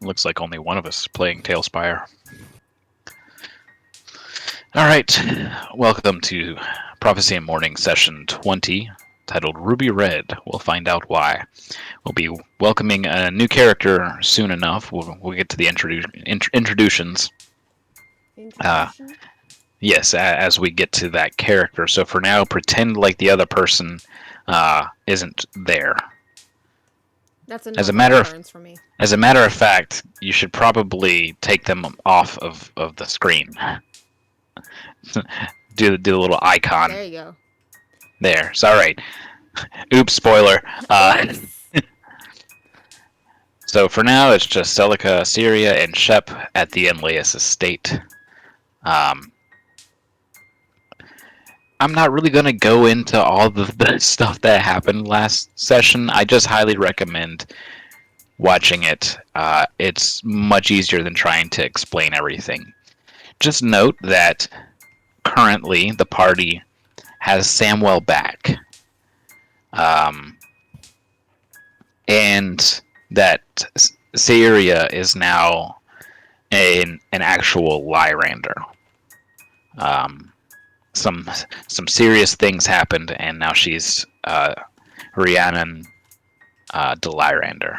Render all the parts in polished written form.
Looks like only one of us is playing Tailspire. Alright, welcome to Prophecy and Mourning Session 20, titled Ruby Red. We'll find out why. We'll be welcoming a new character soon enough. We'll get to the introductions. Yes, as we get to that character. So for now, pretend like the other person isn't there. That's as a matter of fact, you should probably take them off of the screen. do the little icon. There you go. There. It's all right. Oops, spoiler. So for now, it's just Celica, Syria, and Shep at the Enlaeus estate. I'm not really going to go into all the stuff that happened last session. I just highly recommend watching it. It's much easier than trying to explain everything. Just note that currently the party has Samwell back. And that Syria is now an actual Lyrander. Some serious things happened, and now she's Rhiannon de Lyrander.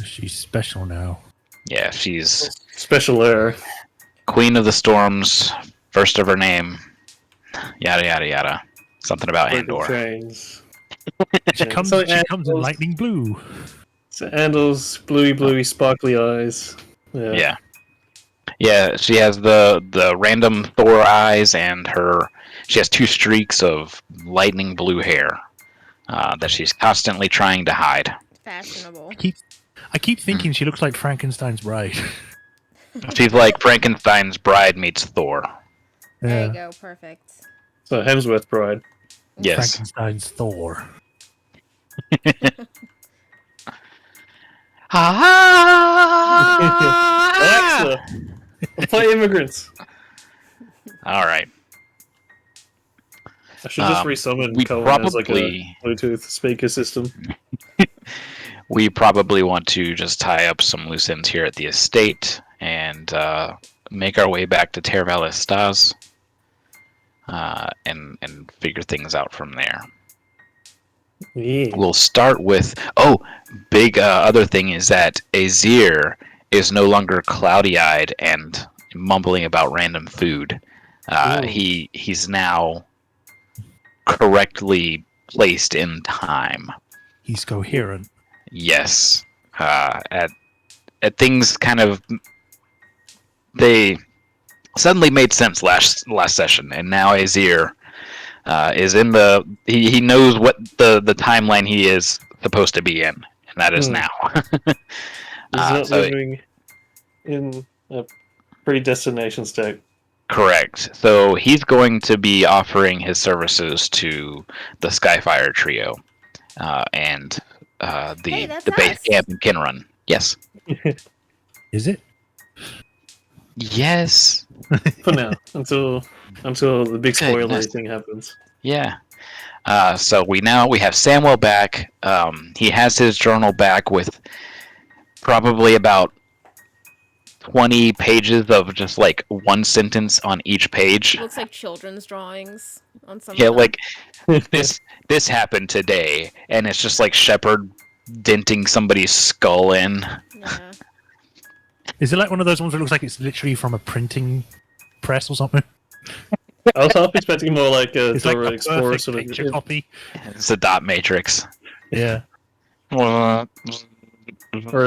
She's special now. Yeah, she's special air. Queen of the Storms, first of her name. Yada yada yada. Something about Andor. She comes in lightning blue. So Andor's bluey, sparkly eyes. Yeah. Yeah, she has the random Thor eyes, and she has 2 streaks of lightning blue hair that she's constantly trying to hide. Fashionable. I keep thinking she looks like Frankenstein's bride. She's like Frankenstein's bride meets Thor. There you go, perfect. So Hemsworth bride. Yes. Frankenstein's Thor. Alexa, play Immigrants. All right. I should just resummon Cohen as like a Bluetooth speaker system. We probably want to just tie up some loose ends here at the estate and make our way back to Terval Estaz and figure things out from there. Yeah. We'll start with... big other thing is that Azir is no longer cloudy-eyed and mumbling about random food. He's now correctly placed in time. He's coherent. Yes. At things kind of... They suddenly made sense last session, and now Azir is in the... He knows what the timeline he is supposed to be in, and that is now. He's not living in a predestination state. Correct. So he's going to be offering his services to the Skyfire trio and the base camp in Kinrun. Yes. Is it? Yes. For now, until the big spoiler thing happens. Yeah. So we have Samwell back. He has his journal back with probably about 20 pages of just like one sentence on each page. It looks like children's drawings on some. Yeah, like this happened today, and it's just like Shepard denting somebody's skull in. Yeah. Is it like one of those ones where it looks like it's literally from a printing press or something? I was half expecting more like a It's Dora like a Explorer sort of picture copy. It's a dot matrix. Yeah. or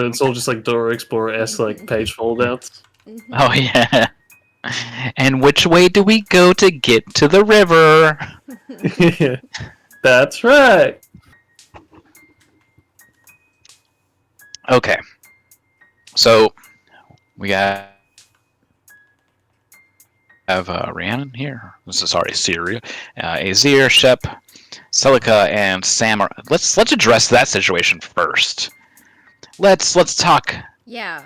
it's all just like Dora Explorer-esque like page foldouts. Oh yeah. And which way do we go to get to the river? That's right. Okay. So we have Rhiannon here. Syria, Azir, Shep, Celica, and Sam. Let's address that situation first. Let's talk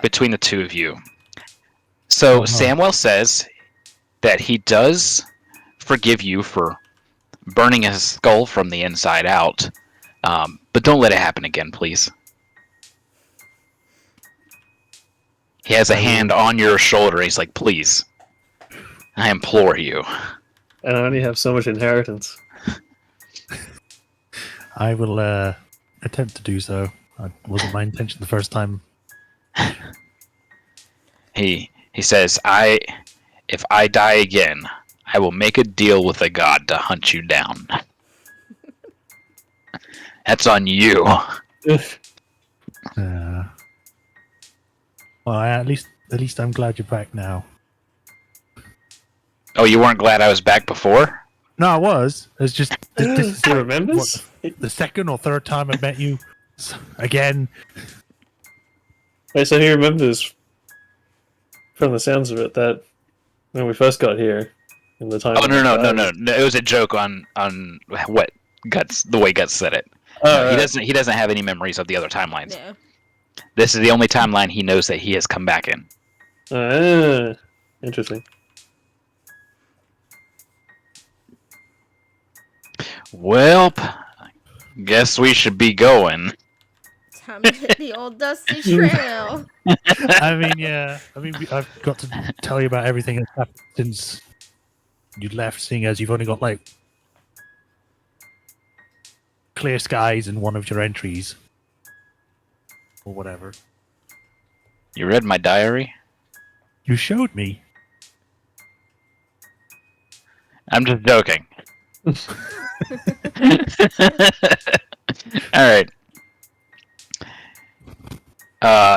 between the two of you. So Samwell says that he does forgive you for burning his skull from the inside out, but don't let it happen again, please. He has a hand on your shoulder. He's like, please, I implore you. And I only have so much inheritance. I will attempt to do so. It wasn't my intention the first time. He says, if I die again, I will make a deal with a god to hunt you down. That's on you. Well, at least I'm glad you're back now. Oh, you weren't glad I was back before? No, I was. It's just this is He remembers? the second or third time I met you. Again. Wait, so he remembers from the sounds of it that when we first got here in the time. Oh no! It was a joke on what the way Guts said it. No, he doesn't have any memories of the other timelines. Yeah. This is the only timeline he knows that he has come back in. Interesting. Well, guess we should be going. Time to hit the old dusty trail. I mean, I've got to tell you about everything that's happened since you left, seeing as you've only got like clear skies in one of your entries or whatever. You read my diary? You showed me. I'm just joking. All right.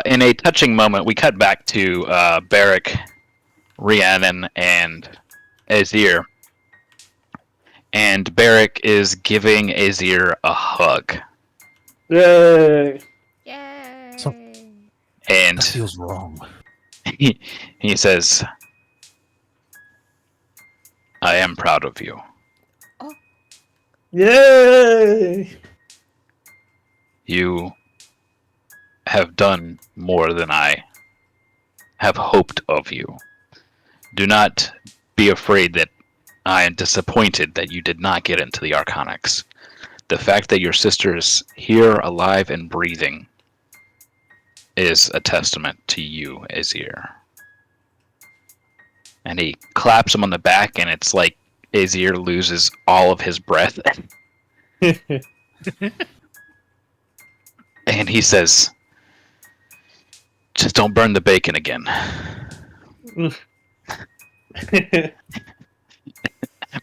In a touching moment, we cut back to Barrick, Rhiannon, and Azir. And Barrick is giving Azir a hug. Yay! Yay! And That feels wrong. he says, I am proud of you. Yay! You have done more than I have hoped of you. Do not be afraid that I am disappointed that you did not get into the Arconics. The fact that your sister is here, alive and breathing, is a testament to you, Azir. And he claps him on the back, and it's like Azir loses all of his breath. And he says, just don't burn the bacon again.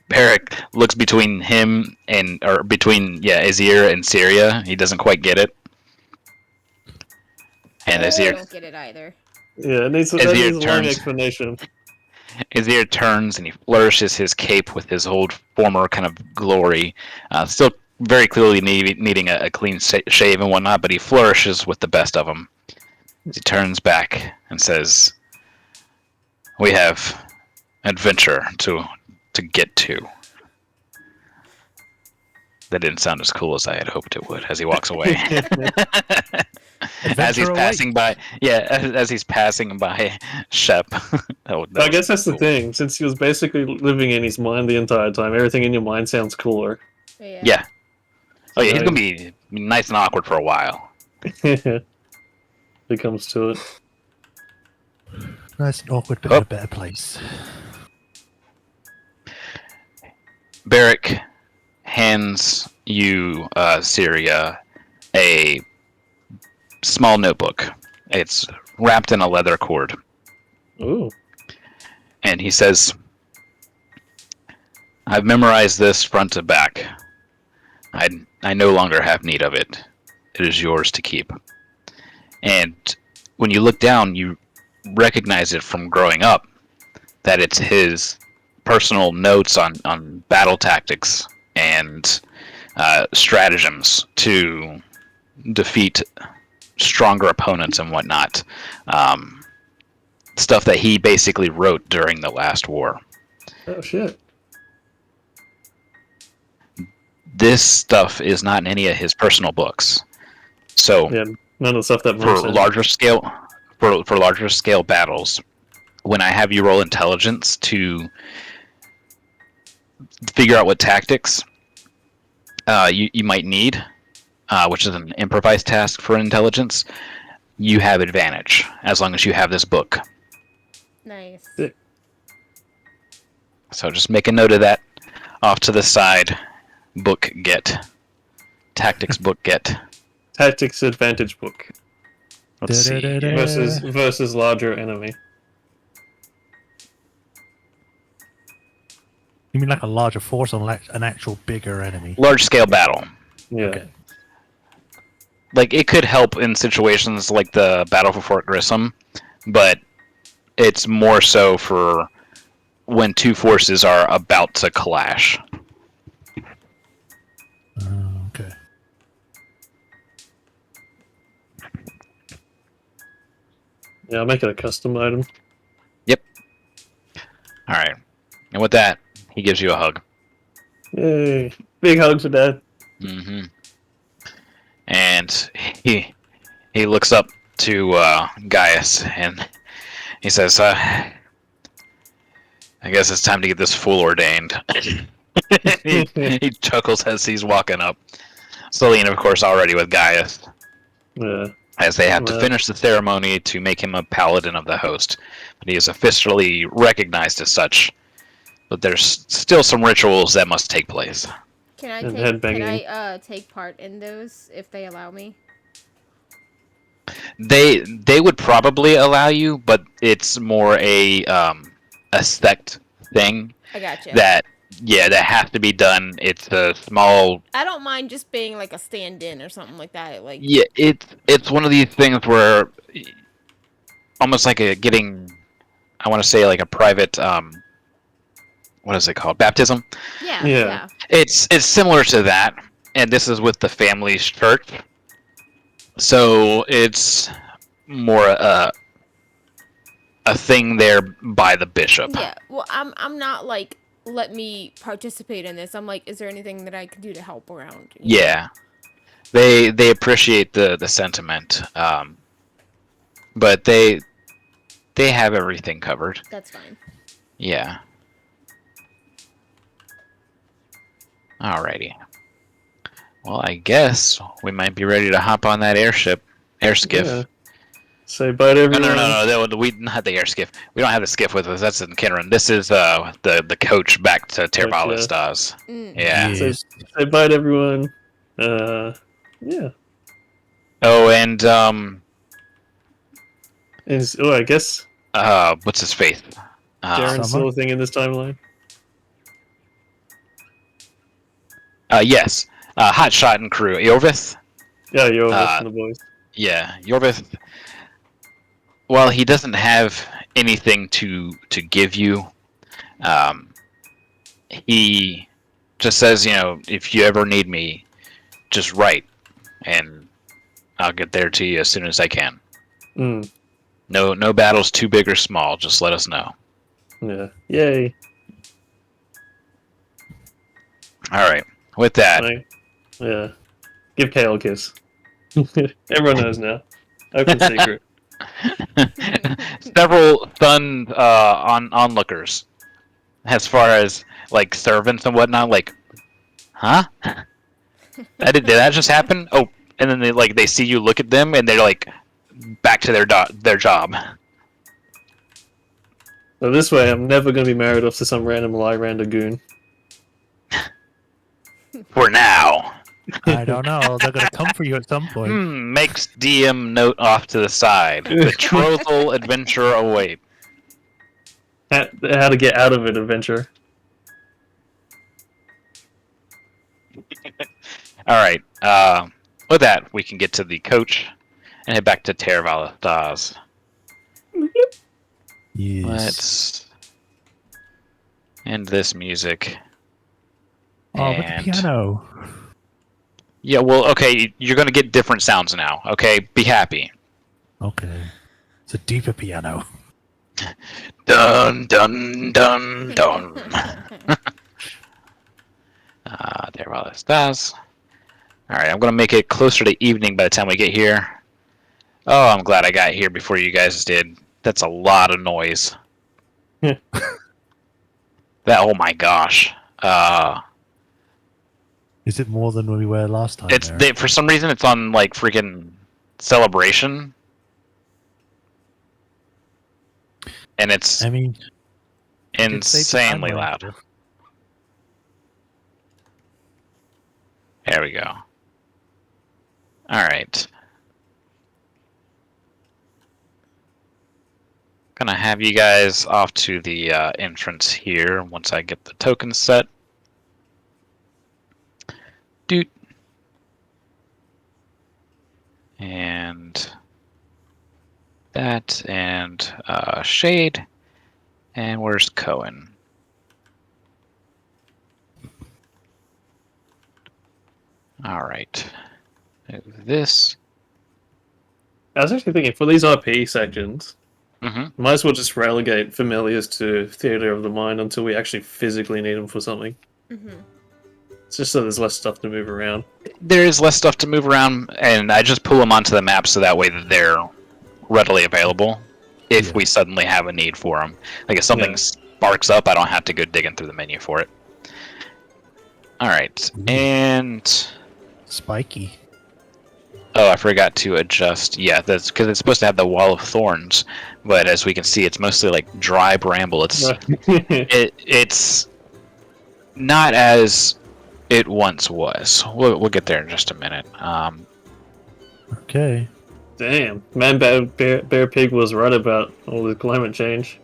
Barrick looks between him and, or between, Azir and Syria. He doesn't quite get it. And I Azir don't get it either. Yeah, it needs a long explanation. Azir turns and he flourishes his cape with his old former kind of glory. Still very clearly needing a clean shave and whatnot, but he flourishes with the best of them. He turns back and says, we have adventure to get to. That didn't sound as cool as I had hoped it would as he walks away. As he's passing by, as he's passing by Shep. I guess that's the thing. Since he was basically living in his mind the entire time, everything in your mind sounds cooler. Yeah. Oh yeah, he's gonna be nice and awkward for a while. It comes to it. Nice and awkward, but in a better place. Barrick hands you, Syria, a small notebook. It's wrapped in a leather cord. Ooh. And he says, I've memorized this front to back. I no longer have need of it. It is yours to keep. And when you look down, you recognize it from growing up, that it's his personal notes on battle tactics and stratagems to defeat stronger opponents and whatnot. Stuff that he basically wrote during the last war. Oh shit. This stuff is not in any of his personal books. So yeah, none of the stuff that for larger scale battles, when I have you roll intelligence to figure out what tactics you might need, which is an improvised task for intelligence, you have advantage as long as you have this book. Nice. So just make a note of that. Off to the side, book get. Tactics book get. Tactics advantage book Let's see. versus larger enemy. You mean like a larger force on an actual bigger enemy? Large scale battle. Yeah. Okay. Like, it could help in situations like the Battle for Fort Grissom, but it's more so for when two forces are about to clash. Okay. Yeah, I'll make it a custom item. Alright. And with that, he gives you a hug. Yay. Big hug for Dad. Mm-hmm. And he looks up to Gaius and he says, I guess it's time to get this fool ordained. he chuckles as he's walking up. Celine, of course, already with Gaius, Yeah. as they have to finish the ceremony to make him a paladin of the host. But he is officially recognized as such. But there's still some rituals that must take place. Can I And take? Can headbanging. I take part in those if they allow me? They would probably allow you, but it's more a sect thing I gotcha. that has to be done. It's a small. I don't mind just being like a stand-in or something like that. Like Yeah, it's one of these things where almost like getting, I want to say like a private what is it called? Baptism. yeah. It's similar to that, and this is with the family's church. So it's more a thing there by the bishop. Yeah. Well, I'm not like let me participate in this. I'm like, is there anything that I can do to help around? You know? Yeah, they appreciate the sentiment, but they have everything covered. That's fine. Yeah. Alrighty. Well, I guess we might be ready to hop on that airskiff. Yeah. Say bye to everyone. No, we not the airskiff. We don't have the skiff with us. That's in Kinneran. This is the coach back to Tervala Stars. Yeah. Yes. Say bye to everyone. Yeah. Oh, and I guess what's his face? Darren's still a thing in this timeline. Yes. Hot Shot and crew. Yorvith? Yeah, you're from the boys. Yeah, Yorvith. Well, he doesn't have anything to give you. He just says, if you ever need me, just write, and I'll get there to you as soon as I can. Mm. No battles too big or small. Just let us know. Yeah. Yay. All right. With that, Yeah. Give Kale a kiss. Everyone knows now. Open secret. several stunned onlookers, as far as like servants and whatnot. Like, huh? Did that just happen? Oh, and then they see you look at them, and they're like back to their job. So this way, I'm never going to be married off to some random Lyranda goon. For now. I don't know. They're gonna come for you at some point. Makes DM note off to the side. Betrothal adventure await. How to get out of it adventure. All right. With that, we can get to the coach and head back to Tervala Stars. Yes. Let's end this music. Oh, with the piano. Yeah, well, okay, you're going to get different sounds now, okay? Be happy. Okay. It's a deeper piano. Dun, dun, dun, dun. Tervala Stars. Alright, I'm going to make it closer to evening by the time we get here. Oh, I'm glad I got here before you guys did. That's a lot of noise. Oh my gosh. Is it more than we were last time? For some reason it's on like freaking celebration. And it's I mean, it saved the insanely timeline. loud. There we go. Alright. Gonna have you guys off to the entrance here once I get the tokens set. Doot. And that, and Shade. And where's Cohen? Alright. This. I was actually thinking, for these RP sections, Mm-hmm. might as well just relegate familiars to Theater of the Mind until we actually physically need them for something. Mm-hmm. It's just so there's less stuff to move around. There is less stuff to move around, and I just pull them onto the map so that way they're readily available if Yeah. we suddenly have a need for them. Like if something Yeah. sparks up, I don't have to go digging through the menu for it. Alright, Ooh. and... Spiky. Oh, I forgot to adjust. Yeah, that's because it's supposed to have the wall of thorns, but as we can see, it's mostly like dry bramble. It's not as it once was. We'll get there in just a minute. Okay. Damn. Man, Bear Pig was right about all the climate change.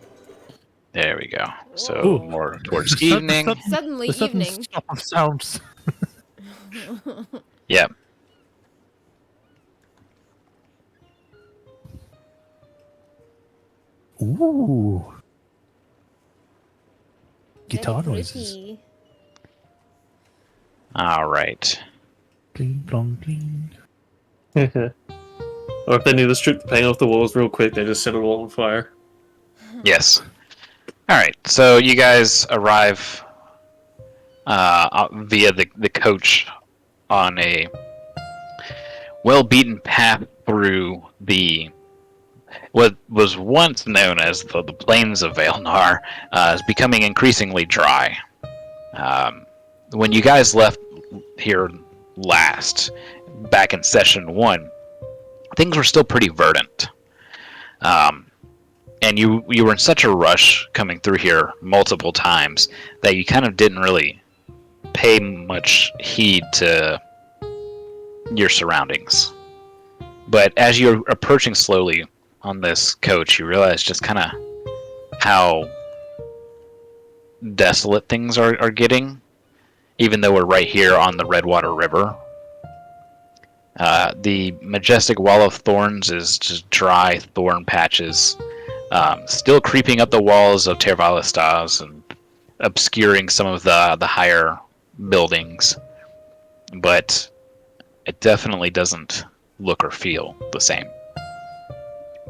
There we go. So Whoa. more towards The sudden- evening. Suddenly the sudden evening. stop of sounds. Yeah. Ooh. Very Guitar noises. pretty. All right. Bling, blong, bling. Or if they need to strip the paint off the walls real quick, they just set it all on fire. Yes. All right. So you guys arrive via the coach on a well-beaten path through what was once known as the plains of Vaelnar, is becoming increasingly dry. When you guys left here last, back in session 1, things were still pretty verdant. And you were in such a rush coming through here multiple times that you kind of didn't really pay much heed to your surroundings. But as you're approaching slowly on this coach, you realize just kind of how desolate things are getting, even though we're right here on the Redwater River. The majestic wall of thorns is just dry thorn patches, still creeping up the walls of Tervalistas and obscuring some of the higher buildings. But it definitely doesn't look or feel the same.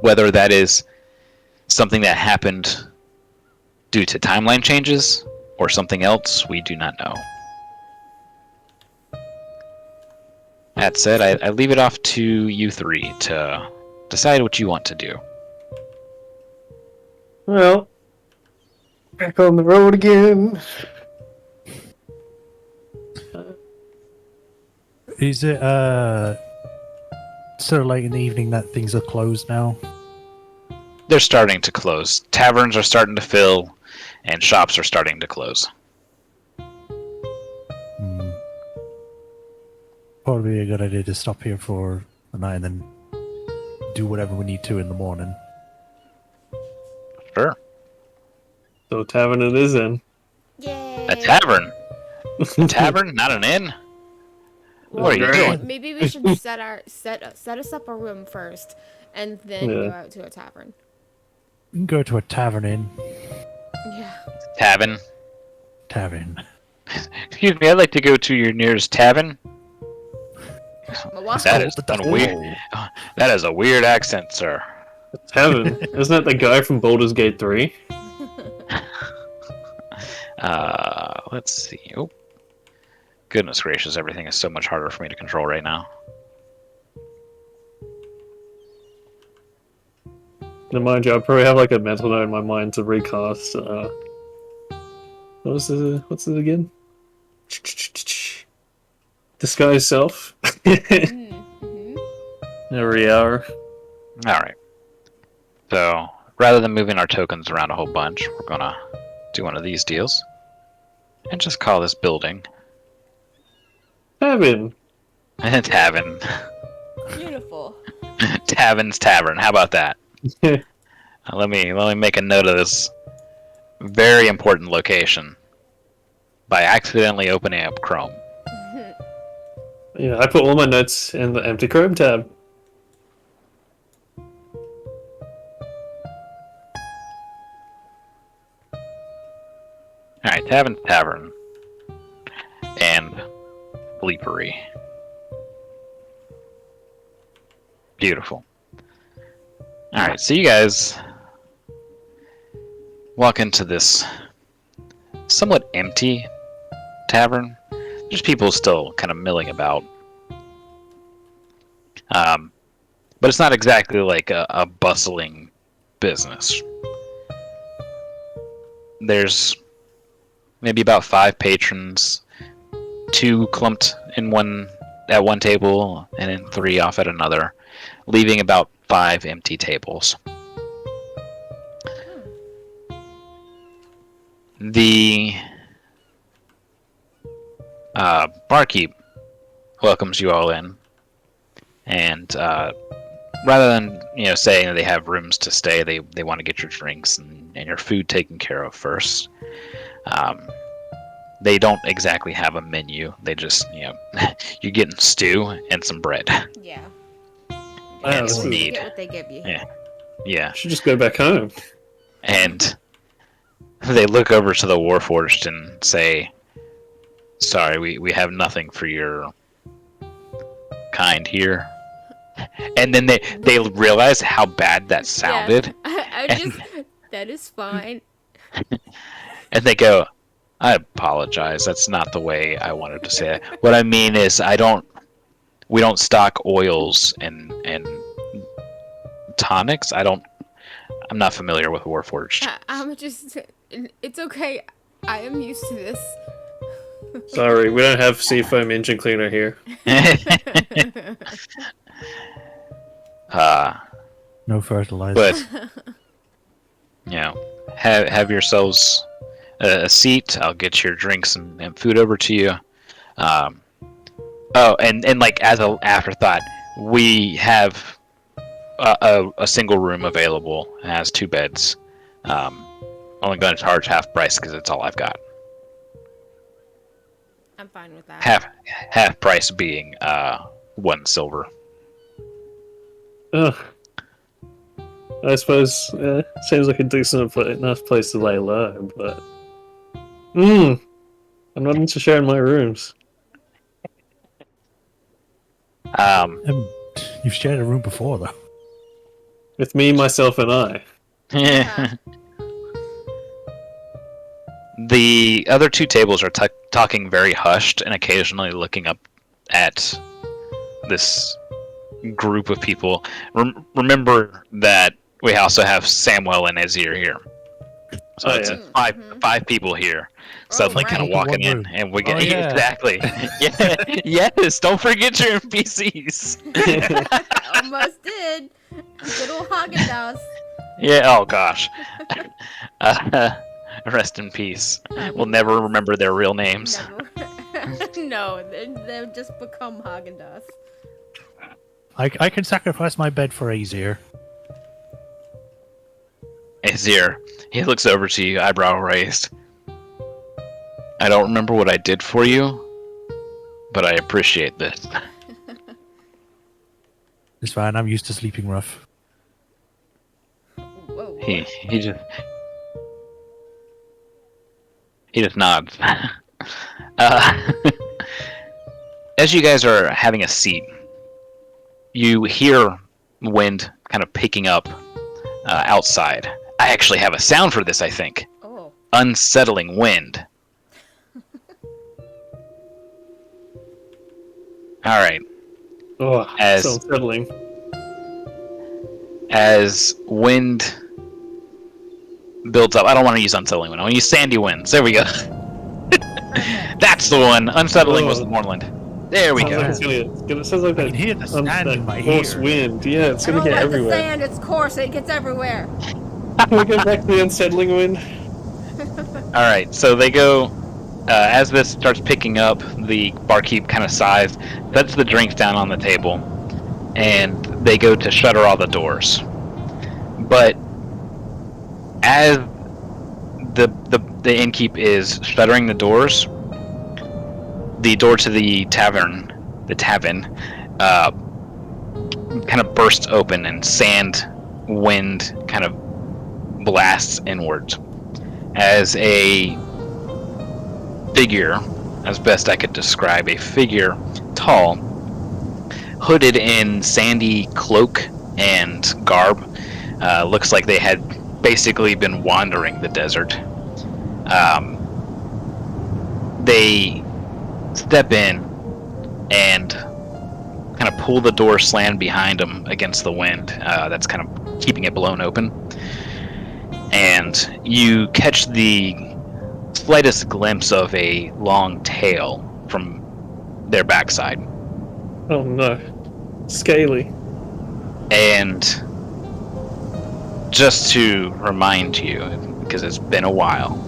Whether that is something that happened due to timeline changes or something else, we do not know. That said, I leave it off to you three to decide what you want to do. Well, back on the road again. Is it so late in the evening that things are closed now? They're starting to close. Taverns are starting to fill, and shops are starting to close. Probably a good idea to stop here for the night and then do whatever we need to in the morning. Sure. So tavern it is in. Yay! A tavern? A tavern, not an inn? Well, What are you maybe- doing? Maybe we should set us up a room first, and then Yeah. go out to a tavern. We can go to a tavern inn. Yeah. Tavern? Tavern. Excuse me, I'd like to go to your nearest tavern. Well, That is Oh, weird. That is a weird accent, sir. Tavern. Isn't that the guy from Baldur's Gate 3? Let's see. Oh, goodness gracious! Everything is so much harder for me to control right now. Now, mind you, I probably have like a mental note in my mind to recast. What's it again? Disguise self. Mm-hmm. Every hour. All right. So rather than moving our tokens around a whole bunch, we're gonna do one of these deals and just call this building Tavern. Tavern. Beautiful. Tavin's Tavern. How about that? Let me make a note of this very important location by accidentally opening up Chrome. Yeah, I put all my notes in the empty Chrome tab. Alright, Tavin's Tavern. And Bleepery. Beautiful. Alright, so you guys walk into this somewhat empty tavern. There's people still kind of milling about. But it's not exactly like a bustling business. There's maybe about 5 patrons, 2 clumped in at one table, and then 3 off at another, leaving about 5 empty tables. The barkeep welcomes you all in, and rather than saying that they have rooms to stay, they want to get your drinks and your food taken care of first. They don't exactly have a menu. They just you're getting stew and some bread. Yeah. And this some is- meat. Get what they give you. Yeah. I should just go back home. And they look over to the Warforged and say, "Sorry, we have nothing for your kind here." And then they realize how bad that sounded, That is fine. and they go, "I apologize. That's not the way I wanted to say it. What I mean is, we don't stock oils and tonics. I'm not familiar with Warforged." I'm just. It's okay. I am used to this. Sorry, we don't have Seafoam engine cleaner here. No fertilizer. But have yourselves a seat. I'll get your drinks and food over to you. Oh, and like as an afterthought, we have a single room available. It has 2 beds. Only going to charge half price because it's all I've got. I'm fine with that. Half price being 1 silver. Ugh. I suppose seems like a decent enough place to lay low, but I'm not into sharing my rooms. You've shared a room before, though. With me, myself, and I. The other 2 tables are talking very hushed and occasionally looking up at this group of people. Remember that we also have Samuel and Azir here. So Oh, it's yeah. 5 people here. Suddenly kind of right. walking in, One room. and we get Oh, yeah. exactly. Yeah, yes, don't forget your NPCs. Almost did. Good old Haagen-Dazs. Yeah. Oh gosh. Rest in peace. We'll never remember their real names. Never. No, they've just become Haagen-Dazs. I can sacrifice my bed for Azir. Azir, he looks over to you, eyebrow raised. I don't remember what I did for you, but I appreciate this. It's fine. I'm used to sleeping rough. Whoa. He just nods. As you guys are having a seat, you hear wind kind of picking up outside. I actually have a sound for this, I think. Oh. Unsettling wind. Alright. Oh, As- so unsettling. As wind builds up, I don't want to use unsettling wind. I want to use sandy winds. There we go. That's the one. Unsettling was the Mourning. There we Sounds go. like it's gonna sounds like I that, can hear the sand that in my horse ear. wind. Yeah, it's I gonna don't get like everywhere. the sand. It's coarse. It gets everywhere. Can we go back to the unsettling wind? All right, so they go. As this starts picking up, the barkeep kind of sighs, sets the drinks down on the table, and they go to shutter all the doors. But as the innkeep is shuttering the doors, the door to the tavern, kind of bursts open, and sand wind kind of blasts inwards as a figure, as best I could describe, a figure tall, hooded in sandy cloak and garb. Looks like they had basically been wandering the desert. They step in and kind of pull the door slammed behind them against the wind. That's kind of keeping it blown open. And you catch the slightest glimpse of a long tail from their backside. Oh no. Scaly. And just to remind you, because it's been a while,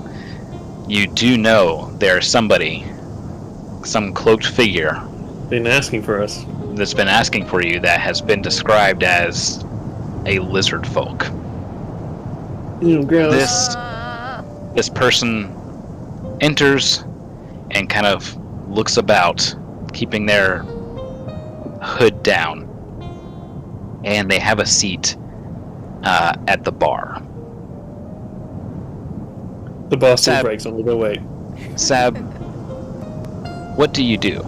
you do know there's somebody, some cloaked figure, Been asking for us. that's been asking for you, that has been described as a lizard folk. Ew, gross. This person enters and kind of looks about, keeping their hood down, and they have a seat at the bar. The bar still Sab. breaks on the go wait. Sab, what do you do?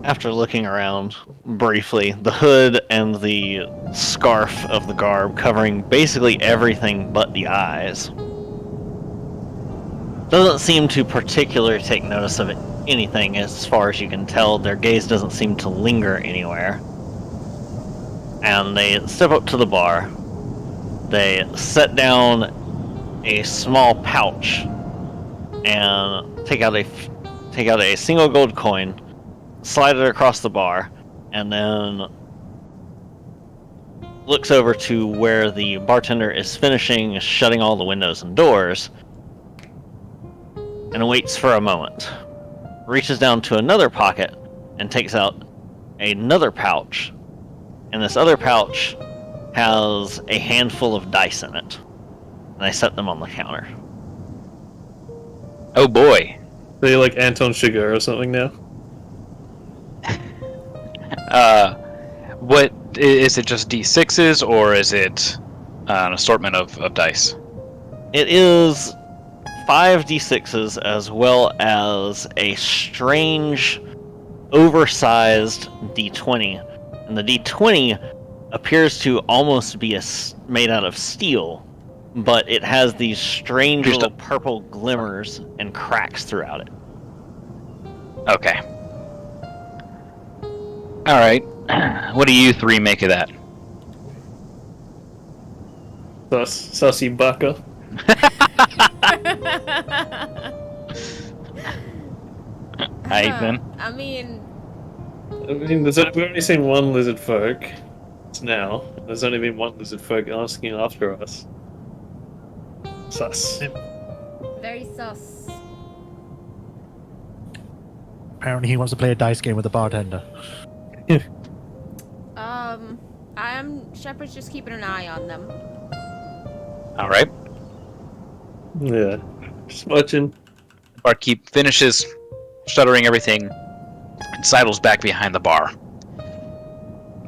After looking around briefly, the hood and the scarf of the garb covering basically everything but the eyes doesn't seem to particularly take notice of anything. As far as you can tell, their gaze doesn't seem to linger anywhere. And they step up to the bar. They set down a small pouch and take out a single gold coin, slide it across the bar, and then looks over to where the bartender is finishing shutting all the windows and doors, and waits for a moment. Reaches down to another pocket and takes out another pouch, and this other pouch has a handful of dice in it. And I set them on the counter. Oh boy. Are you like Anton Sugar or something now? What is it? Just D6s, or is it an assortment of dice? It is 5 d6s as well as a strange, oversized d20. And the d20 appears to almost be made out of steel, but it has these strange little purple glimmers and cracks throughout it. Okay. Alright. What do you three make of that? Sussy bucka. Ethan? I mean, we've only seen one lizard folk. It's now. There's only been one lizard folk asking after us. Sus. very sus. Apparently, he wants to play a dice game with the bartender. Shepard's just keeping an eye on them. Alright. Yeah. Just watching. Barkeep finishes shuttering everything and sidles back behind the bar.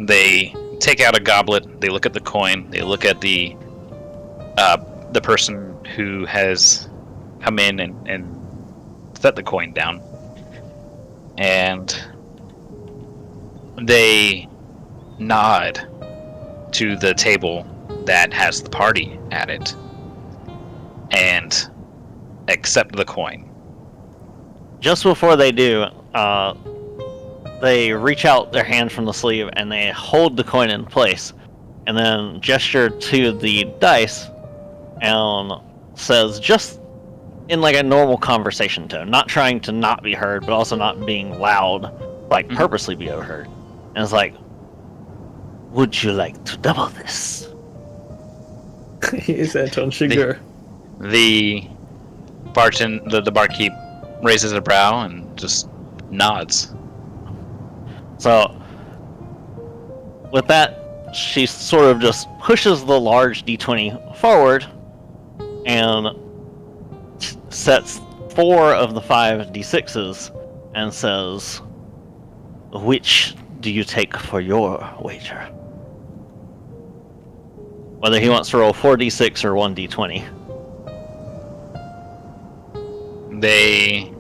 They take out a goblet, they look at the coin, they look at the person who has come in and set the coin down. And they nod to the table that has the party at it and accept the coin. Just before they do, they reach out their hand from the sleeve and they hold the coin in place, and then gesture to the dice and says, just in like a normal conversation tone, not trying to not be heard, but also not being loud, like purposely be overheard. And it's like, would you like to double this? Is Anton Sugar? The barkeep raises a brow and just nods. So, with that, she sort of just pushes the large D20 forward and sets 4 of the 5 D6s and says, "Which do you take for your wager?" Whether he wants to roll 4d6 or 1d20. They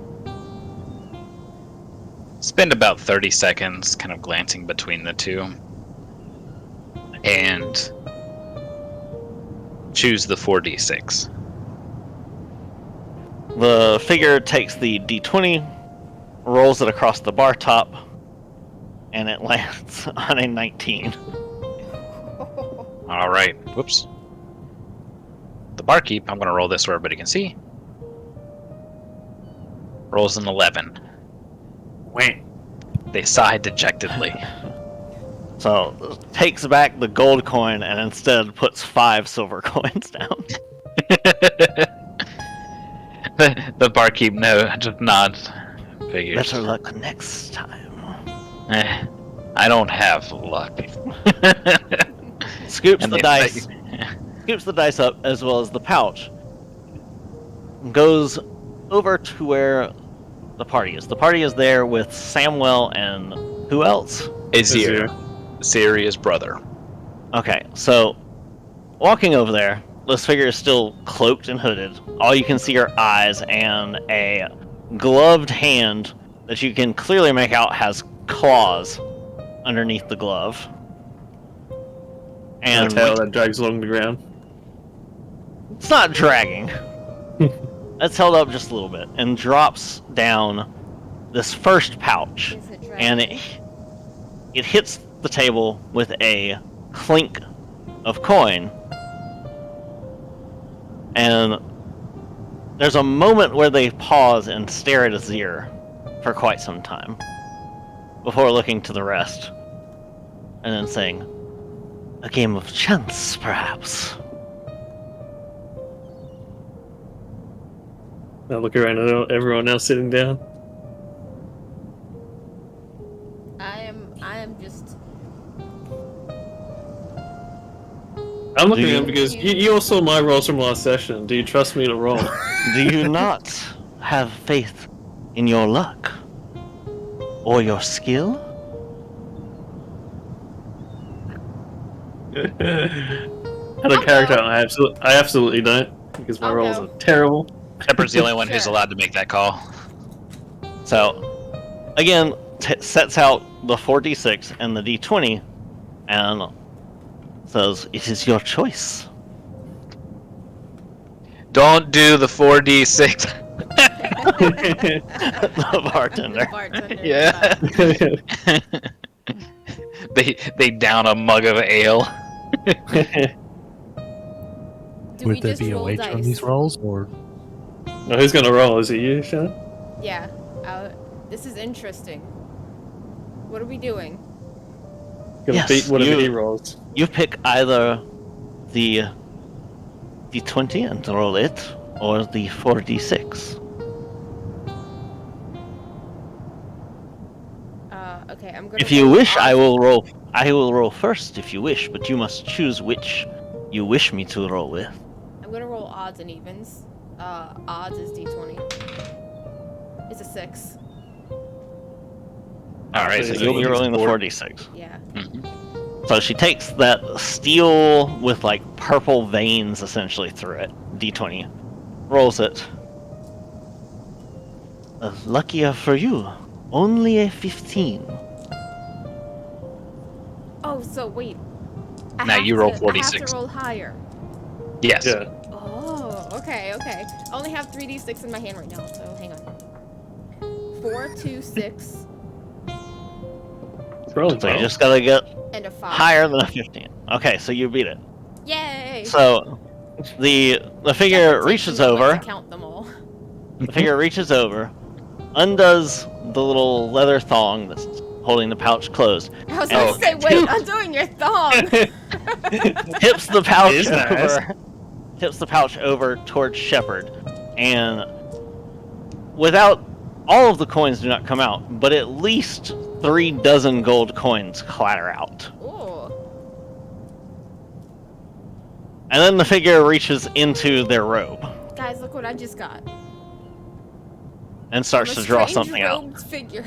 spend about 30 seconds kind of glancing between the two and choose the 4d6. The figure takes the d20, rolls it across the bar top, and it lands on a 19. All right. Whoops. The barkeep, I'm going to roll this so everybody can see. Rolls an 11. Wait. They sigh dejectedly. So, takes back the gold coin and instead puts 5 silver coins down. the barkeep just nods. Figures. Better luck next time. I don't have luck. Scoops And the they- dice. Scoops the dice up as well as the pouch. Goes over to where the party is. The party is there with Samwell and who else? Azir. Syria's brother. Okay, so walking over there, this figure is still cloaked and hooded. All you can see are eyes and a gloved hand that you can clearly make out has claws underneath the glove. And And a tail that drags along the ground. it's not dragging. It's held up just a little bit and drops down this first pouch, Is it and dragging? it hits the table with a clink of coin. And there's a moment where they pause and stare at Azir for quite some time before looking to the rest and then saying, "A game of chance, perhaps." I look around at everyone else sitting down. I am just. I'm looking Do at you- him because you all saw my rolls from last session. Do you trust me to roll? Do you not have faith in your luck or your skill? Out of character, I absolutely don't, because my I'll rolls go. are terrible. Pepper's the only one who's Sure. allowed to make that call. So, again, sets out the 4d6 and the d20 and says, "It is your choice." Don't do the 4d6. The bartender. Bartender. Yeah. They down a mug of ale. Do we Would there just be a roll wager dice? on these rolls, or Now, who's gonna roll? Is it you, Shannon? Yeah. This is interesting. What are we doing? Gonna Yes, beat whatever you- he rolls. You pick either the d20 and roll it, or the 4d6. Okay, I'm gonna. If you roll wish, I odds. will roll. I will roll first if you wish, but you must choose which you wish me to roll with. I'm gonna roll odds and evens. Odds is d20. It's a 6. All right, So so you'll be use rolling the 4. 4d6. Yeah. So she takes that steel with like purple veins essentially through it, d20, rolls it. Luckier for you, only a 15. Oh, so wait. Now you roll I have 46. to roll higher. Yes. Yeah. Oh, okay. I only have 3d6 in my hand right now, so hang on. 4, 2, 6, It's rolling So you well. just gotta get and a 5. higher than a 15. Okay, so you beat it. Yay! So the figure Doesn't take reaches too long over. to count them all. The figure reaches over, undoes the little leather thong that's holding the pouch closed, I was Oh. gonna say, wait, I'm doing your thong. tips the pouch Is that over tips the pouch over towards Shepard, and without all of the coins do not come out, but at least 3 dozen gold coins clatter out. Ooh. And then the figure reaches into their robe Guys, look what I just got. and starts I'm a to draw strange something out. robed figure.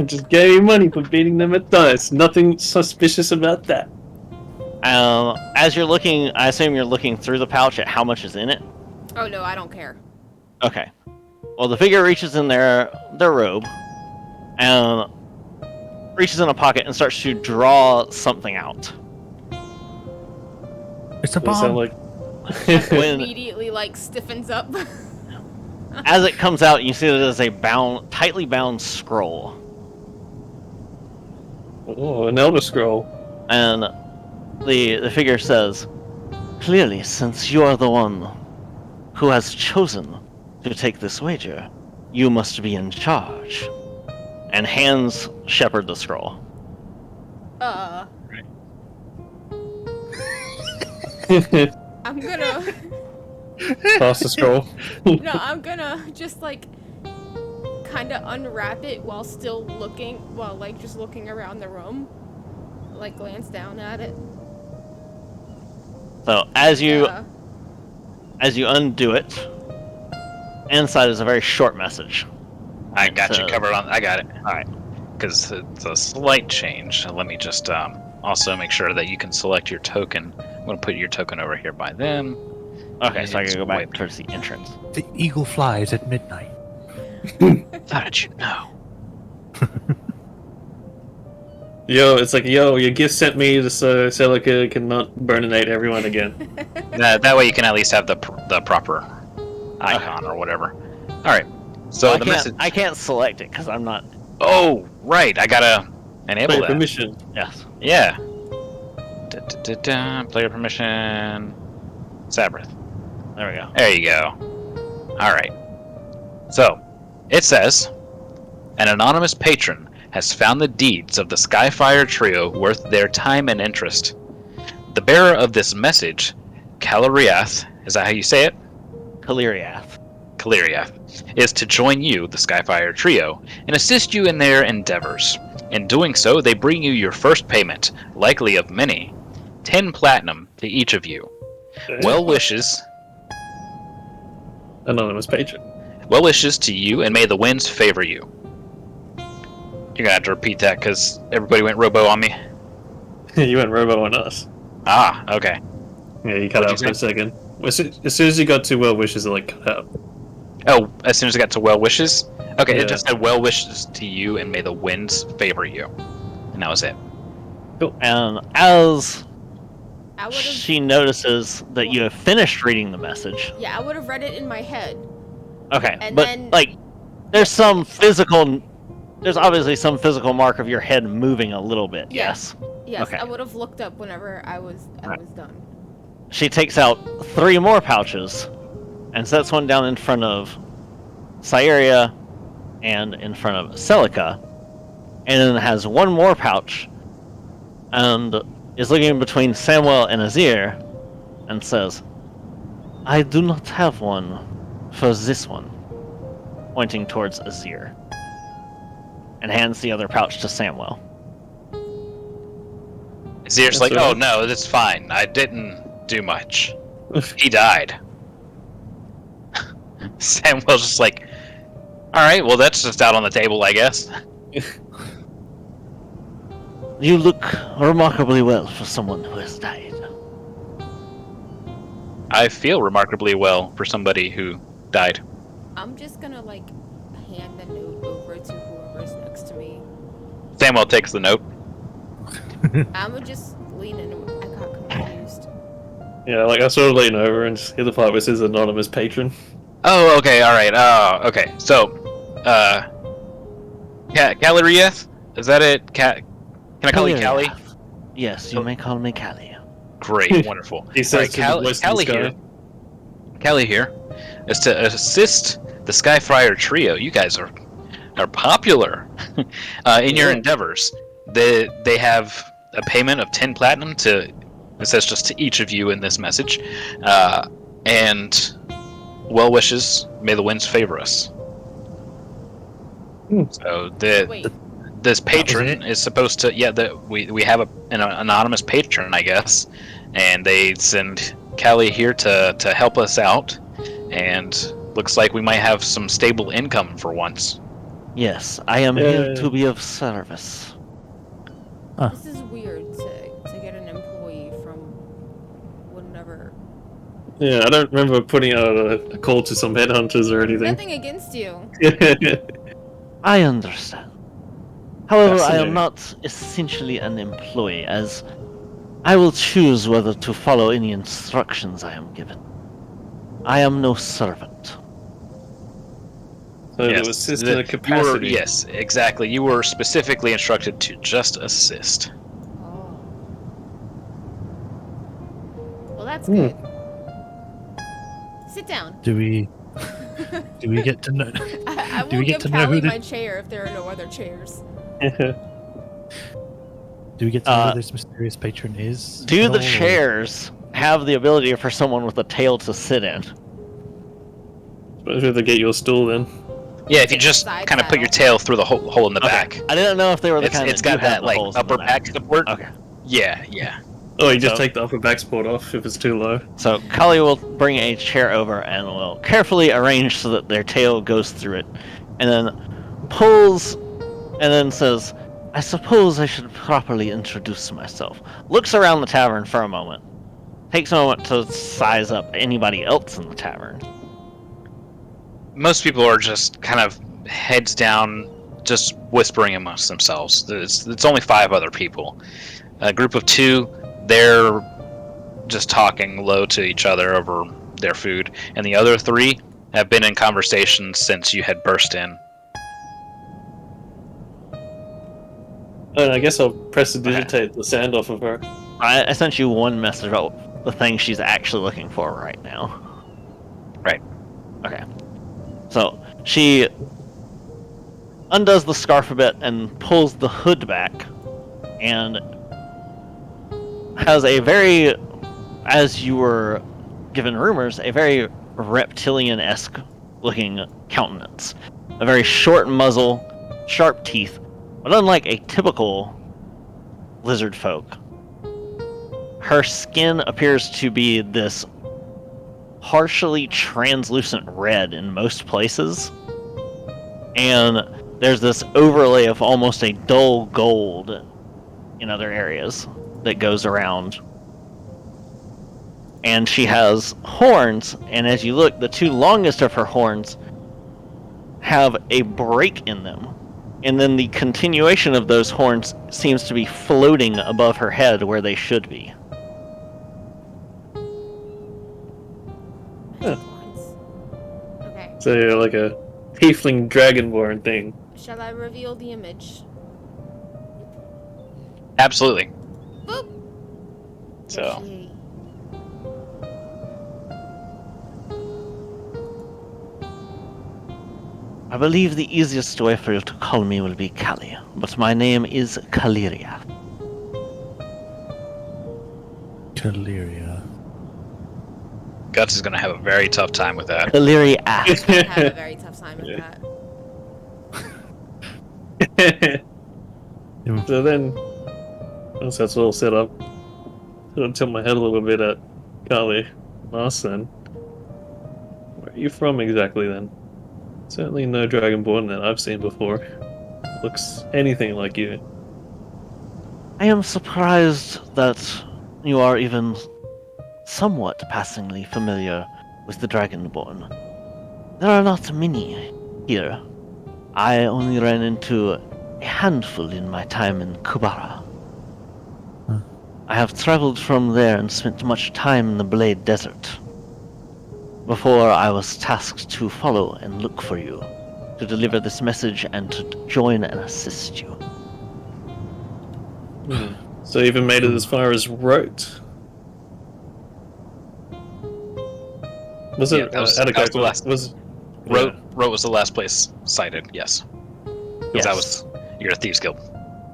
Just gave you money for beating them at dice. Nothing suspicious about that. As you're looking, I assume you're looking through the pouch at how much is in it. Oh no, I don't care. Okay. Well, the figure reaches in their robe and reaches in a pocket and starts to draw something out. It's a They sound bomb. like When, Immediately like stiffens up. as it comes out, you see that it is a tightly bound scroll, oh, an Elder Scroll. and the figure says, "Clearly, since you are the one who has chosen to take this wager, you must be in charge," and hands Shepard the scroll. I'm gonna Pass the scroll. no, I'm gonna just like kind of unwrap it while still looking, while like just looking around the room, like glance down at it. So as you Uh, undo it, inside is a very short message. I got you So- covered on. I got it. All right. Because it's a slight change. Let me just also make sure that you can select your token. I'm going to put your token over here by them. Okay, so I It's can go back way- towards the entrance. The eagle flies at midnight. How did you know? Yo, it's like, yo, your gift sent me so Celica cannot burninate everyone again. That way you can at least have the proper icon or whatever. All right. So Well, the message. I can't select it because I'm not. Oh, right. I gotta enable Wait, that. permission. Yes. Yeah. Player permission. Sabrith. There we go. There you go. All right. So, it says, an anonymous patron has found the deeds of the Skyfire trio worth their time and interest. The bearer of this message, Caliriath, is that how you say it? Kaliriath. Caliriath, is to join you, the Skyfire trio, and assist you in their endeavors. In doing so, they bring you your first payment, likely of many, 10 platinum to each of you. Well wishes Anonymous patron. Well wishes to you, and may the winds favor you. You're gonna have to repeat that because everybody went robo on me. You went robo on us. Ah, okay. Yeah, you cut What'd out you for a second. As soon as you got to well wishes, it like cut out. Oh, as soon as I got to well wishes? Okay, Yeah. it just said well wishes to you, and may the winds favor you. And that was it. And as I would have. she notices that you have finished reading the message. Yeah, I would have read it in my head. Okay, And but then- like, there's obviously some physical mark of your head moving a little bit. Yeah. Yes. Yes, Okay. I would have looked up whenever I was Right. done. She takes out 3 more pouches and sets one down in front of Cyeria and in front of Celica, and then has one more pouch and is looking between Samuel and Azir and says, "I do not have one for this one," pointing towards Azir, and hands the other pouch to Samuel. Azir's That's like, all oh right. no, that's fine. I didn't do much. He died. Samuel's just like, alright, well that's just out on the table, I guess. You look remarkably well for someone who has died. I feel remarkably well for somebody who died. I'm just gonna like hand the note over to whoever's next to me. Samuel takes the note. I'm gonna just lean in. I got confused. Yeah, like I sort of lean over and just hit the part where it says anonymous patron. Oh, okay, alright. Oh, okay. So, Caliriath? Is that it? Can I call you Callie? Kaliriath. Yes, you may call me Callie. Great, wonderful. He says to the Alright, voice in the Callie sky. here. Callie here is to assist the Skyfire trio. You guys are popular in your Yeah. endeavors. They have a payment of 10 platinum to It says just to each of you in this message. And well wishes, may the winds favor us. So Wait. this patron it? is supposed to, we have an anonymous patron, I guess, and they send Callie here to help us out, and looks like we might have some stable income for once. Yes, I am here to be of service. This is weird to get an employee from whatever. Yeah, I don't remember putting out a call to some headhunters or anything. Nothing against you. I understand. However, I am Fascinating. not essentially an employee, as I will choose whether to follow any instructions I am given. I am no servant. So to assist in a capacity. Yes, exactly. You were specifically instructed to just assist. Oh. Well, that's good. Sit down. Do we get to know? I Do we will get give to know who Callie this- my chair if there are no other chairs. Do we get to know who this mysterious patron is? Do at the all, or- chairs have the ability for someone with a tail to sit in? Suppose we have to get your stool then. Yeah, if you just Side kind of put your tail through the hole in the back. I didn't know if they were the It's, kind it's that got do have that the like holes in upper the back support. Okay. Yeah. Oh, you just So- take the upper back support off if it's too low. So Kali will bring a chair over and will carefully arrange so that their tail goes through it, and then pulls, and then says, "I suppose I should properly introduce myself." Looks around the tavern for a moment. Takes a moment to size up anybody else in the tavern. Most people are just kind of heads down, just whispering amongst themselves. It's only 5 other people. A group of 2, they're just talking low to each other over their food, and the other 3 have been in conversation since you had burst in. I guess I'll prestidigitate the sand off of her. I sent you one message about the thing she's actually looking for right now. Right. Okay. So she undoes the scarf a bit and pulls the hood back, and has a very, as you were given rumors, a very reptilian-esque looking countenance. A very short muzzle, sharp teeth, but unlike a typical lizard folk, her skin appears to be this partially translucent red in most places, and there's this overlay of almost a dull gold in other areas that goes around. And she has horns, and as you look, the 2 longest of her horns have a break in them, and then the continuation of those horns seems to be floating above her head where they should be. Huh. Okay. So you're like a tiefling dragonborn thing. Shall I reveal the image? Absolutely. Boop. So, There she- I believe the easiest way for you to call me will be Kali, but my name is Kaliria. Caleria. Guts is going to have a very tough time with that. Kaliria. I have a very tough time with Yeah. that. So then, once that's all set up, I'll tilt my head a little bit at Kali. Larson. Where are you from exactly then? Certainly no dragonborn that I've seen before. Looks anything like you. I am surprised that you are even somewhat passingly familiar with the Dragonborn. There are not many here. I only ran into a handful in my time in Kubara. Huh. I have traveled from there and spent much time in the Blade Desert before I was tasked to follow and look for you, to deliver this message and to join and assist you. So you even made it as far as Rote. Was Yeah, it that was the Attica? last- Was Rote was the last place cited, yes. Because that was your Thieves Guild.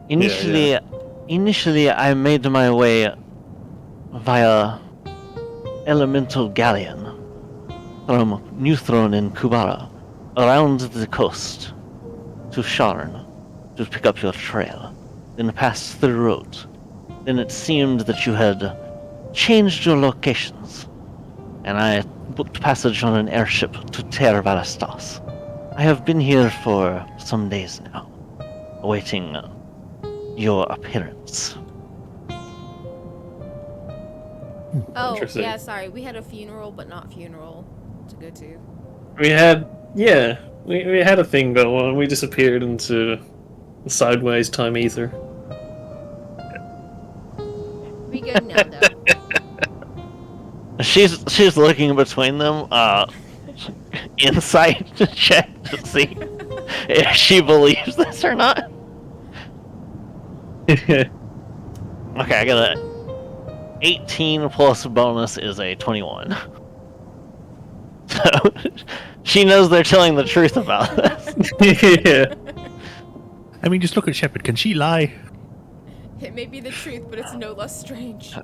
Initially, I made my way via elemental galleon from Newthron in Kubara around the coast to Sharn to pick up your trail, then pass through the road. Then it seemed that you had changed your locations, and I booked passage on an airship to Ter Valastas. I have been here for some days now, awaiting your appearance. Oh, Interesting. yeah, sorry. We had a funeral, but not funeral to go to. We had a thing go on. We disappeared into the sideways time ether. We good now, though. She's looking between them, insight check to see if she believes this or not. Okay, I got a 18 plus bonus is a 21. So she knows they're telling the truth about this. Yeah. I mean, just look at Shepard. Can she lie? It may be the truth, but it's no less strange. I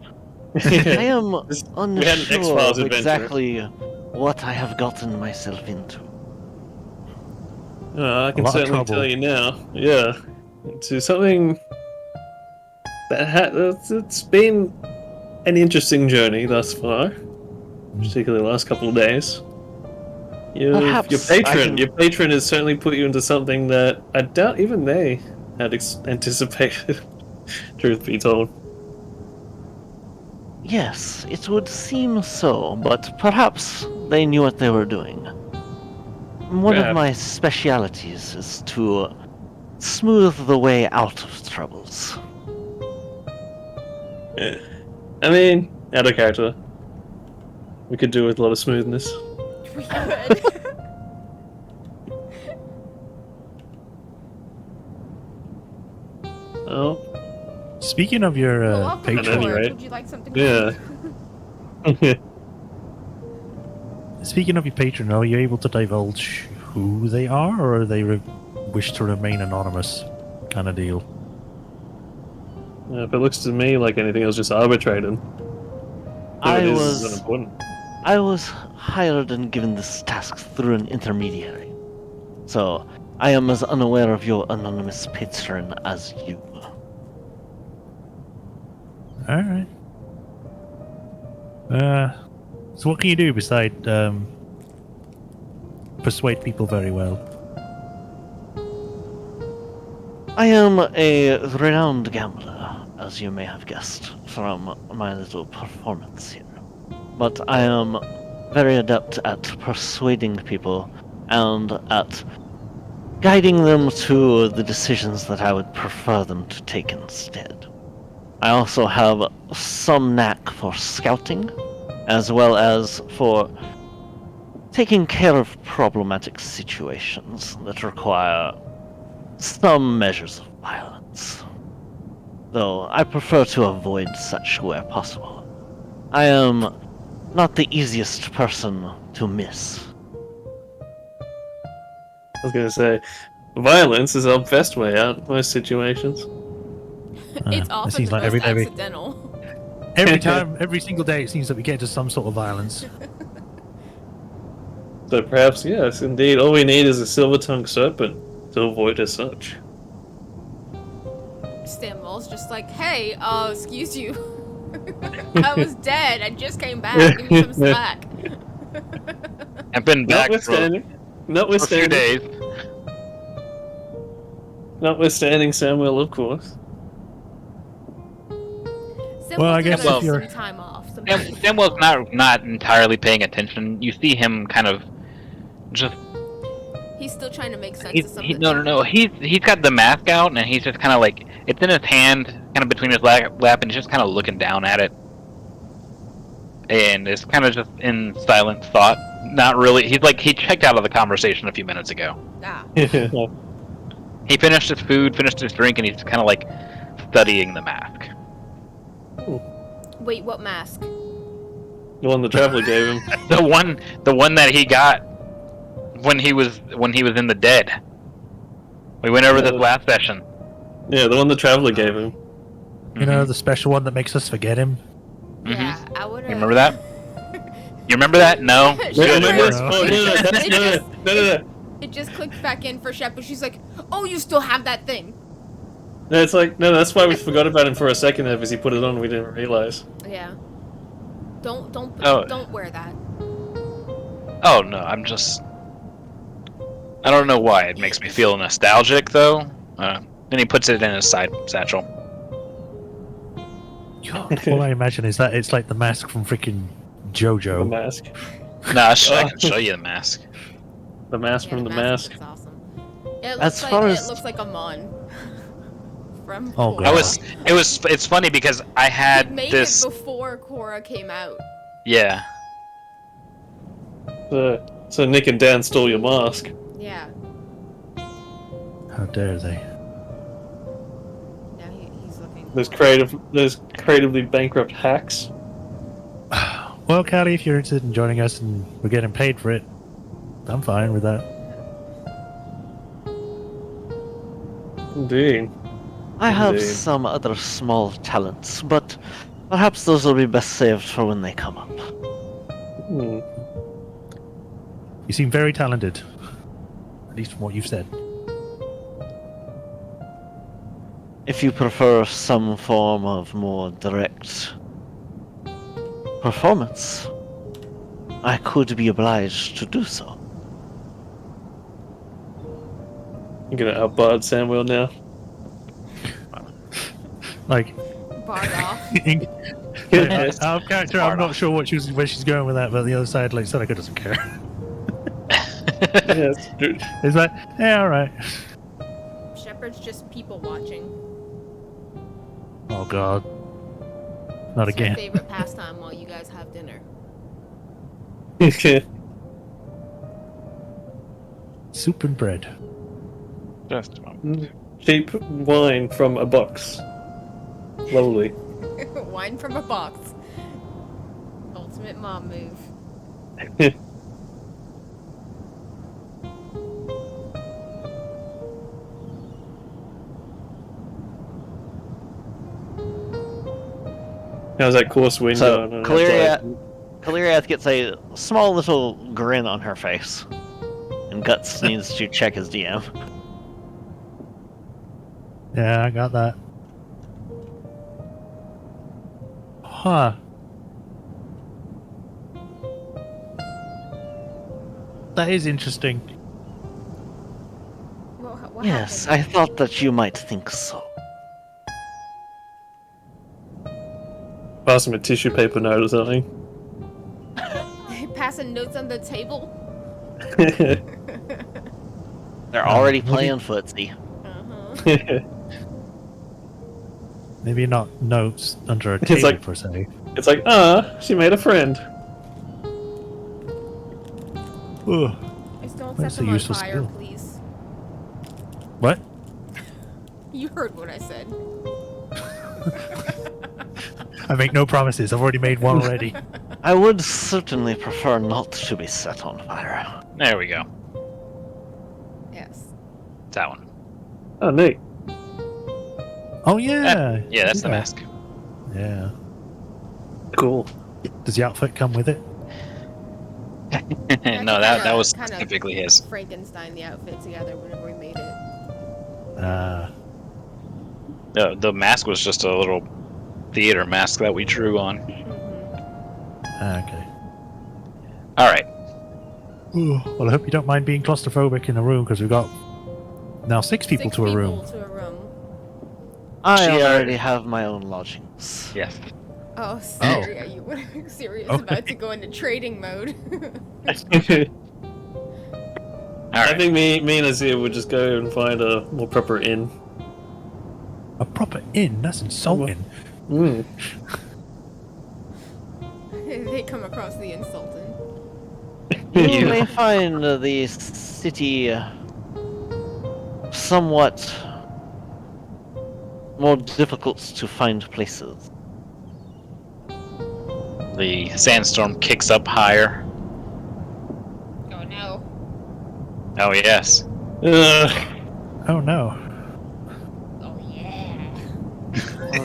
am We had an unsure X-Files of adventure. exactly what I have gotten myself into. I can lot of certainly trouble. tell you now. Yeah, to something that it's been an interesting journey thus far, particularly the last couple of days. Perhaps Your I can- patron has certainly put you into something that I doubt even they had anticipated. Truth be told. Yes, it would seem so, but perhaps they knew what they were doing. One of Perhaps. my specialities is to smooth the way out of troubles. I mean, out of character. We could do with a lot of smoothness. We could. Oh, Speaking of your Well, welcome patron, any aboard. rate. Would you like something? Yeah. speaking of your patron, are you able to divulge who they are, or they wish to remain anonymous, kind of deal? If it looks to me like anything else, just arbitrated. I It is was unimportant. I was hired and given this task through an intermediary, so I am as unaware of your anonymous patron as you. All right. So what can you do beside persuade people very well? I am a renowned gambler, as you may have guessed from my little performance here. But I am very adept at persuading people and at guiding them to the decisions that I would prefer them to take instead. I also have some knack for scouting, as well as for taking care of problematic situations that require some measures of violence. Though I prefer to avoid such where possible. I am not the easiest person to miss. I was gonna say, violence is our best way out in most situations. It's it often seems the like most every accidental. every time, every single day, it seems that we get into some sort of violence. So perhaps, yes, indeed, all we need is a silver-tongued serpent to avoid as such. Stanwell's just like, hey, excuse you. I was dead. I just came back. Give me some slack. I've been back for a few Notwithstanding, days. notwithstanding Samuel, of course. Samuel I did guess have if you're- some time off. Samuel's not entirely paying attention. You see him kind of just He's still trying to make sense of something. no. He's got the mask out and he's just kind of like it's in his hand, kind of between his lap, and he's just kind of looking down at it, and it's kind of just in silent thought. Not really. He's like he checked out of the conversation a few minutes ago. Ah. He finished his food, finished his drink, and he's kind of like studying the mask. Wait, what mask? The one the traveler gave him. The one that he got when he was in the dead. We went over this last session. Yeah, the one the traveler gave him. You know, the special one that makes us forget him. Yeah, I would have. You remember that? You remember that? No. Shep Good. Remember was- this? Oh, no. It just clicked back in for Shep, and she's like, "Oh, you still have that thing." No, it's like, no, that's why we forgot about him for a second there, because he put it on and we didn't realize. Yeah. Don't Oh. don't wear that. Oh no, I'm just. I don't know why it makes me feel nostalgic though. Then he puts it in his side satchel. All I imagine is that it's like the mask from freaking The JoJo. mask. Nah, I can show you the mask. The mask from the mask. It's awesome. It As looks far like as- it looks like a mon. From Oh, Korra. God. It's funny because I He had made this. it before Korra came out. Yeah. So Nick and Dan stole your mask. Yeah. How dare they? Now he's looking. Those cool. creatively bankrupt hacks. Well, Callie, if you're interested in joining us and we're getting paid for it, I'm fine with that. Indeed. I have Indeed. some other small talents, but perhaps those will be best saved for when they come up. Hmm. You seem very talented. At least from what you've said. If you prefer some form of more direct performance, I could be obliged to do so. I'm gonna outbard Samuel now. Like, Barred off. out of character, I'm not sure where she's going with that, but the other side, like, Seneca doesn't care. Yes, dude. It's like, yeah, alright. Shepard's just people watching. Oh god. Not It's your again. favorite pastime while you guys have dinner. Soup and bread. Just a moment. Cheap wine from a box. Lovely. Wine from a box. Ultimate mom move. How's that course wind So, going? Kaliriath gets a small little grin on her face, and Guts needs to check his DM. Yeah, I got that. Huh. That is interesting. What Yes, I thought that you might think so. Pass him a tissue paper note or something. happened? Passing notes on the table. They're already maybe- playing footsie. Uh-huh. Maybe not notes under a It's table like- per se. It's like, she made a friend. Ugh. Just don't That's set a them on useful fire, skill. please. What? You heard what I said. I make no promises. I've already made one already. I would certainly prefer not to be set on fire. There we go. Yes. That one. Oh, neat. Oh yeah. Yeah, that's the mask. Yeah. Cool. Does the outfit come with it? No, that was kinda typically his. Frankenstein the outfit together whenever we made it. The mask was just a little theater mask that we drew on. Okay. All right. Ooh, well, I hope you don't mind being claustrophobic in a room because we've got now six people to a room. To a room. I She already have my own lodgings. Yes. Oh, Siri, you were serious Okay. about to go into trading mode. All I right. think me and Azir would just go and find a more proper inn. A proper inn? That's insulting. Mm. They come across the insulting. You may find the city somewhat more difficult to find places. The sandstorm kicks up higher. Oh no. Oh yes. Oh no. Oh yeah.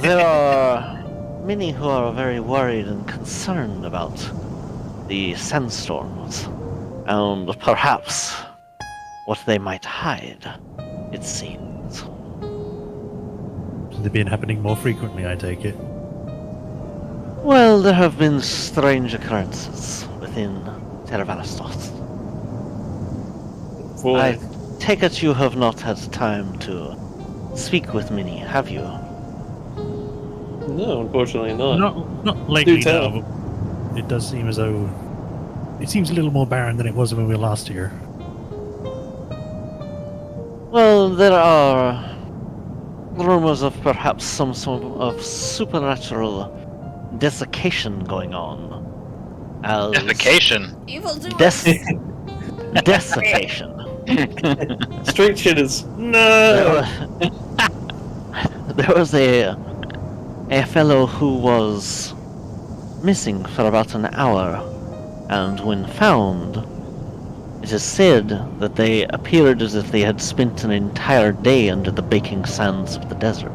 There are many who are very worried and concerned about the sandstorms, and perhaps what they might hide, it seems. They've been happening more frequently, I take it. Well, there have been strange occurrences within Teravalastos. Boy, I take it you have not had time to speak with many, have you? no, unfortunately not. Not lately, Do tell. no. But it does seem as though it seems a little more barren than it was when we were last here. Well, there are rumors of perhaps some sort of supernatural desiccation going on. As Defecation. Evil doer. desiccation. Straight shit is There no. there was a fellow who was missing for about an hour, and when found, it is said that they appeared as if they had spent an entire day under the baking sands of the desert.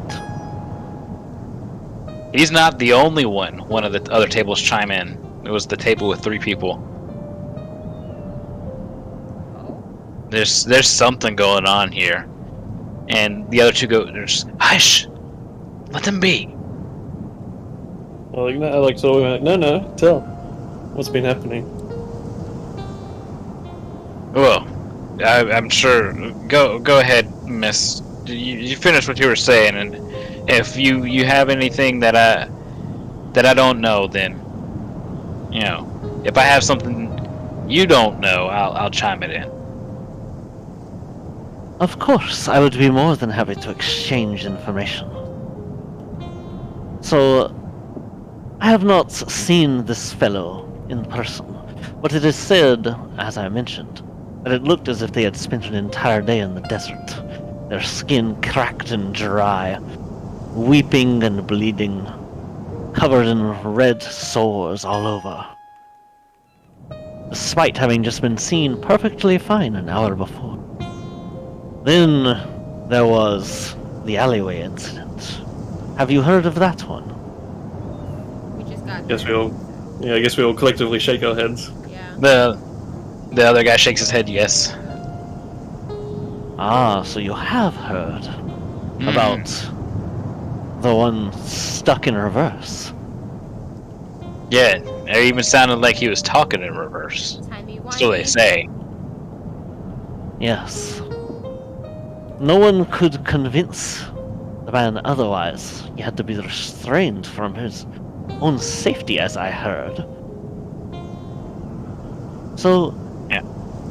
He's not the only one. One of the other tables chime in. It was the table with 3 people. There's something going on here. And the other 2 go, there's, hush! Let them be. Well, like so. No, tell. What's been happening? Well, I'm sure. Go ahead, Miss. You finish what you were saying, and if you have anything that I don't know, then if I have something you don't know, I'll chime it in. Of course, I would be more than happy to exchange information. So, I have not seen this fellow in person, but it is said, as I mentioned, that it looked as if they had spent an entire day in the desert, their skin cracked and dry, weeping and bleeding, covered in red sores all over, despite having just been seen perfectly fine an hour before. Then there was the Alleyway Incident. Have you heard of that one? We just got. I guess we all collectively shake our heads. Yeah. The other guy shakes his head. Yes. Ah, so you have heard about the one stuck in reverse. Yeah, it even sounded like he was talking in reverse. Timey-wimey. So they say. Yes. No one could convince the man otherwise. He had to be restrained from his own safety, as I heard. So, Yeah.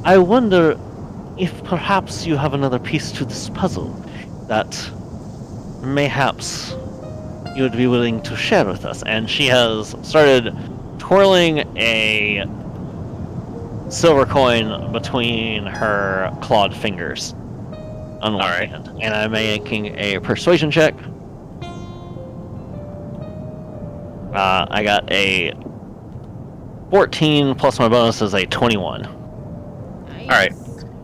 I wonder if perhaps you have another piece to this puzzle that mayhaps you would be willing to share with us. And she has started twirling a silver coin between her clawed fingers on one Alright. hand. And I'm making a persuasion check. I got a 14 plus my bonus is a 21. Nice. All right.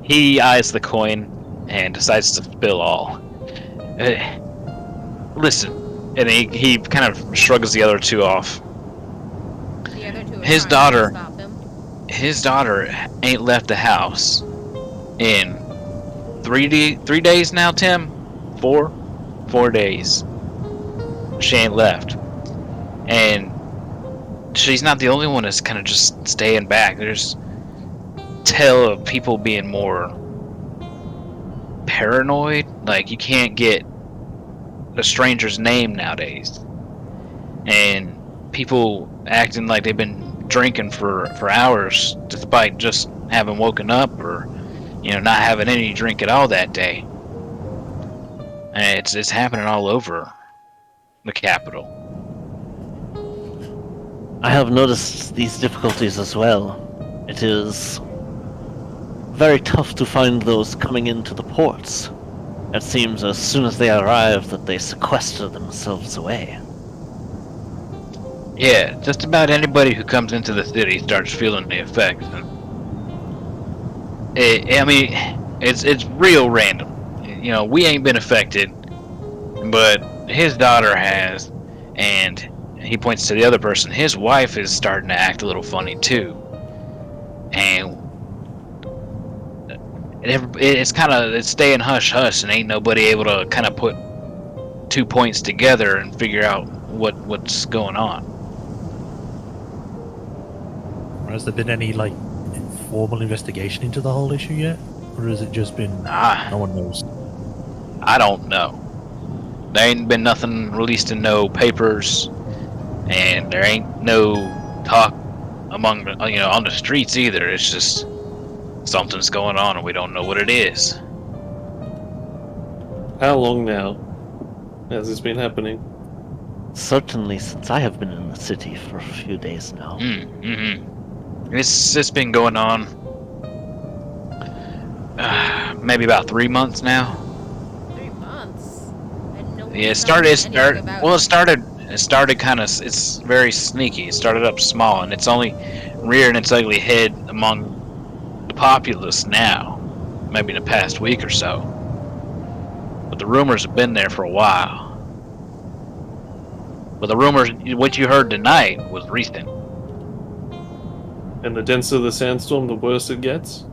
He eyes the coin and decides to spill all. Listen, and he kind of shrugs the other 2 off. The other 2 are His trying to daughter- stop him. His daughter ain't left the house in 3 days now, Tim? 4 days. She ain't left. And she's not the only one that's kind of just staying back. There's tale of people being more paranoid. Like, you can't get a stranger's name nowadays. And people acting like they've been drinking for hours despite just having woken up or not having any drink at all that day. And it's happening all over the capital. I have noticed these difficulties as well. It is very tough to find those coming into the ports. It seems as soon as they arrive that they sequester themselves away. Yeah, just about anybody who comes into the city starts feeling the effects. It's real random. We ain't been affected, but his daughter has, and he points to the other person. His wife is starting to act a little funny too, and it's staying hush hush, and ain't nobody able to kind of put 2 points together and figure out what's going on. Has there been any like formal investigation into the whole issue yet, or has it just been no one knows? I don't know. There ain't been nothing released in no papers, and there ain't no talk among on the streets either. It's just something's going on, and we don't know what it is. How long now has this been happening? Certainly since I have been in the city for a few days now. It's been going on maybe about 3 months now. 3 months. And no Yeah, it started kind of, it's very sneaky. It started up small, and it's only rearing its ugly head among the populace now, maybe in the past week or so. But the rumors have been there for a while. But the rumors, what you heard tonight, was recent. And the denser the sandstorm, the worse it gets?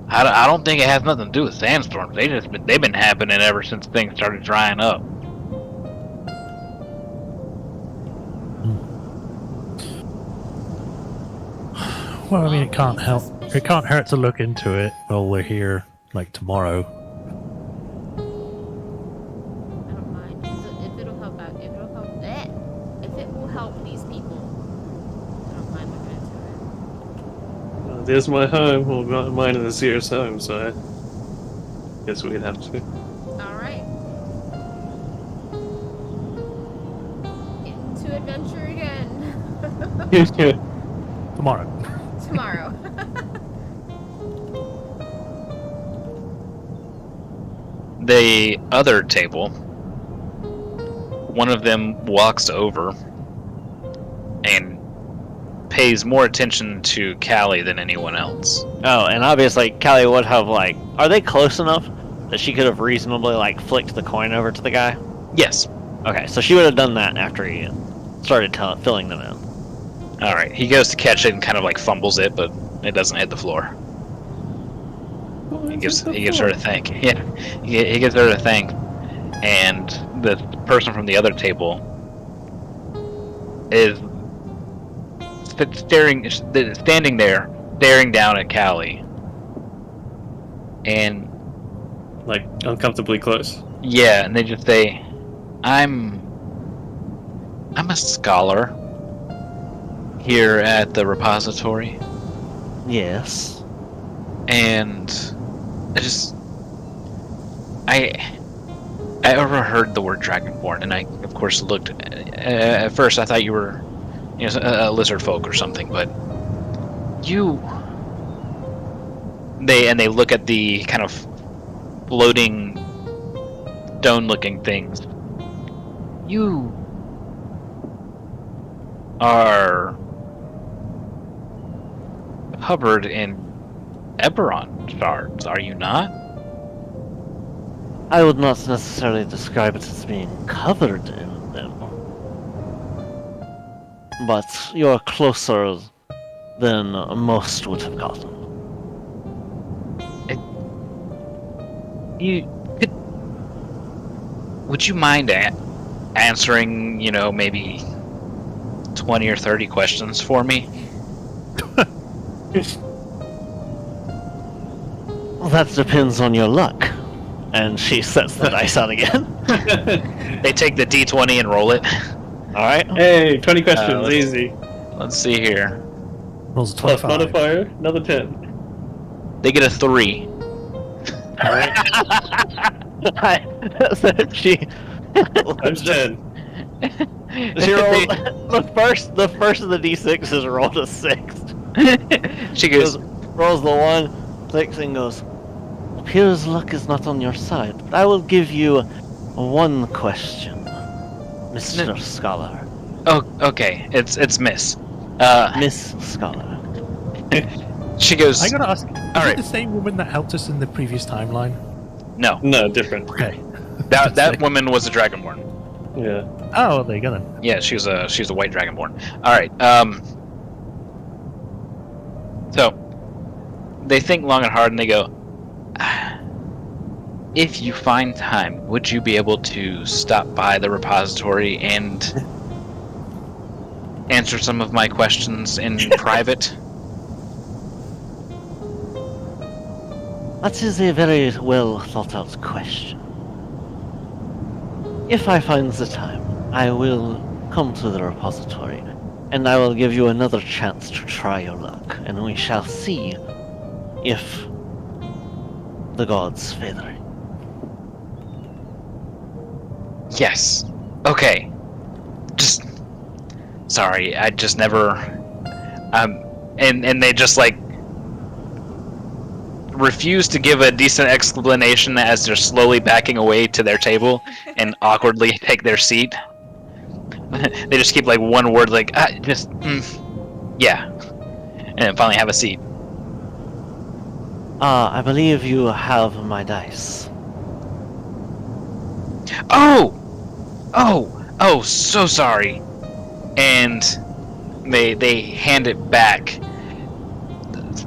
I don't think it has nothing to do with sandstorms. They've been happening ever since things started drying up. Well, I mean, it can't hurt to look into it while we're here, like tomorrow. I don't mind. If it'll help out, if it will help these people, I don't mind looking into it. There's my home. Well, mine and Azir's home, so I guess we'd have to. Alright. Into adventure again. Tomorrow. Tomorrow. The other table, one of them walks over and pays more attention to Callie than anyone else. Oh, and obviously Callie would have are they close enough that she could have reasonably flicked the coin over to the guy? Yes. Okay, so she would have done that after he started filling them in. Alright, he goes to catch it and kind of fumbles it, but it doesn't hit the floor. He gives her a thank. Yeah, he gives her a thank, and the person from the other table is standing there, staring down at Callie, and uncomfortably close. yeah, and they just say, "I'm a scholar here at the repository." Yes. And I overheard the word dragonborn, and I of course looked. At first, I thought you were, a lizard folk or something, but they look at the kind of floating stone-looking things. You are covered in Eberron shards, are you not? I would not necessarily describe it as being covered in them. But you're closer than most would have gotten. Would you mind answering, maybe 20 or 30 questions for me? Well, that depends on your luck. And she sets the dice out again. They take the D20 and roll it. Alright. Hey, 20 questions, easy. Let's see here. Rolls a Plus 25. modifier, another 10. They get a 3. So she Times 10. She rolled the first of the D6s rolled a 6. She goes, rolls the 1, clicks and goes, appears luck is not on your side, but I will give you one question, Mr. Scholar. "Oh, okay, it's Miss." Miss Scholar. She goes, I gotta ask, is right. it the same woman that helped us in the previous timeline? "No, No, different. Okay. that woman was a dragonborn." Yeah. Oh, there you go then. Yeah, she was a white dragonborn. All right. So they think long and hard, and they go, if you find time, would you be able to stop by the repository and answer some of my questions in private? That is a very well thought out question. If I find the time, I will come to the repository, and I will give you another chance to try your luck, and we shall see if the gods favor it. Yes. Okay. Just sorry, I just never and they just like refuse to give a decent explanation as they're slowly backing away to their table and awkwardly take their seat. They just keep like one word like yeah, and then finally have a seat. I believe you have my dice. Oh, so sorry. And they hand it back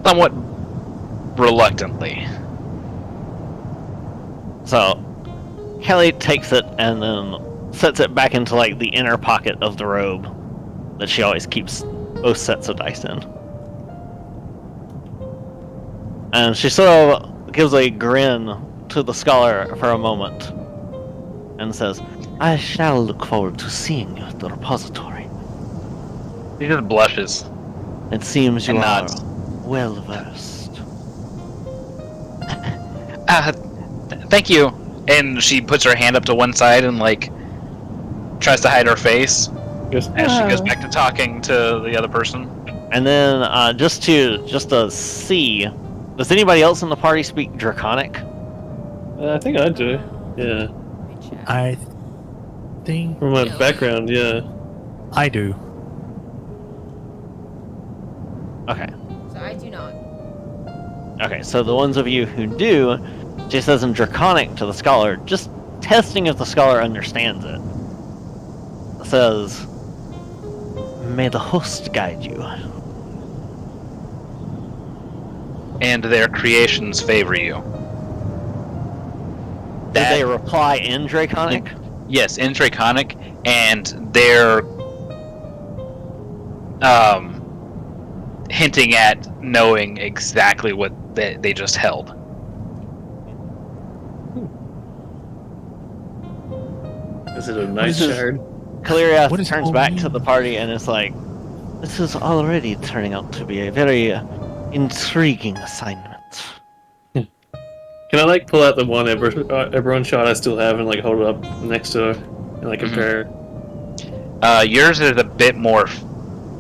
somewhat reluctantly. So, Kelly takes it and then sets it back into like the inner pocket of the robe that she always keeps both sets of dice in. And she sort of gives a grin to the scholar for a moment and says, I shall look forward to seeing you at the repository. He just blushes. It seems you And are nods. well versed. Thank you. And she puts her hand up to one side and like tries to hide her face Just, as she goes back to talking to the other person. And then just to see, does anybody else in the party speak Draconic? I think I do. Yeah. I think From my Really? background, yeah. I do. Okay. So I do not. Okay, so the ones of you who do, she says in Draconic to the scholar, just testing if the scholar understands it. Says, may the host guide you. And their creations favor you. Did they reply in Draconic? Yes, in Draconic, and they're hinting at knowing exactly what they just held. Is it a nice This is- shard? Kaliria What is turns all back mean? to the party and is like, this is already turning out to be a very intriguing assignment. Can I like pull out the one everyone shot I still have and like hold it up next to her and like compare? Yours is a bit more,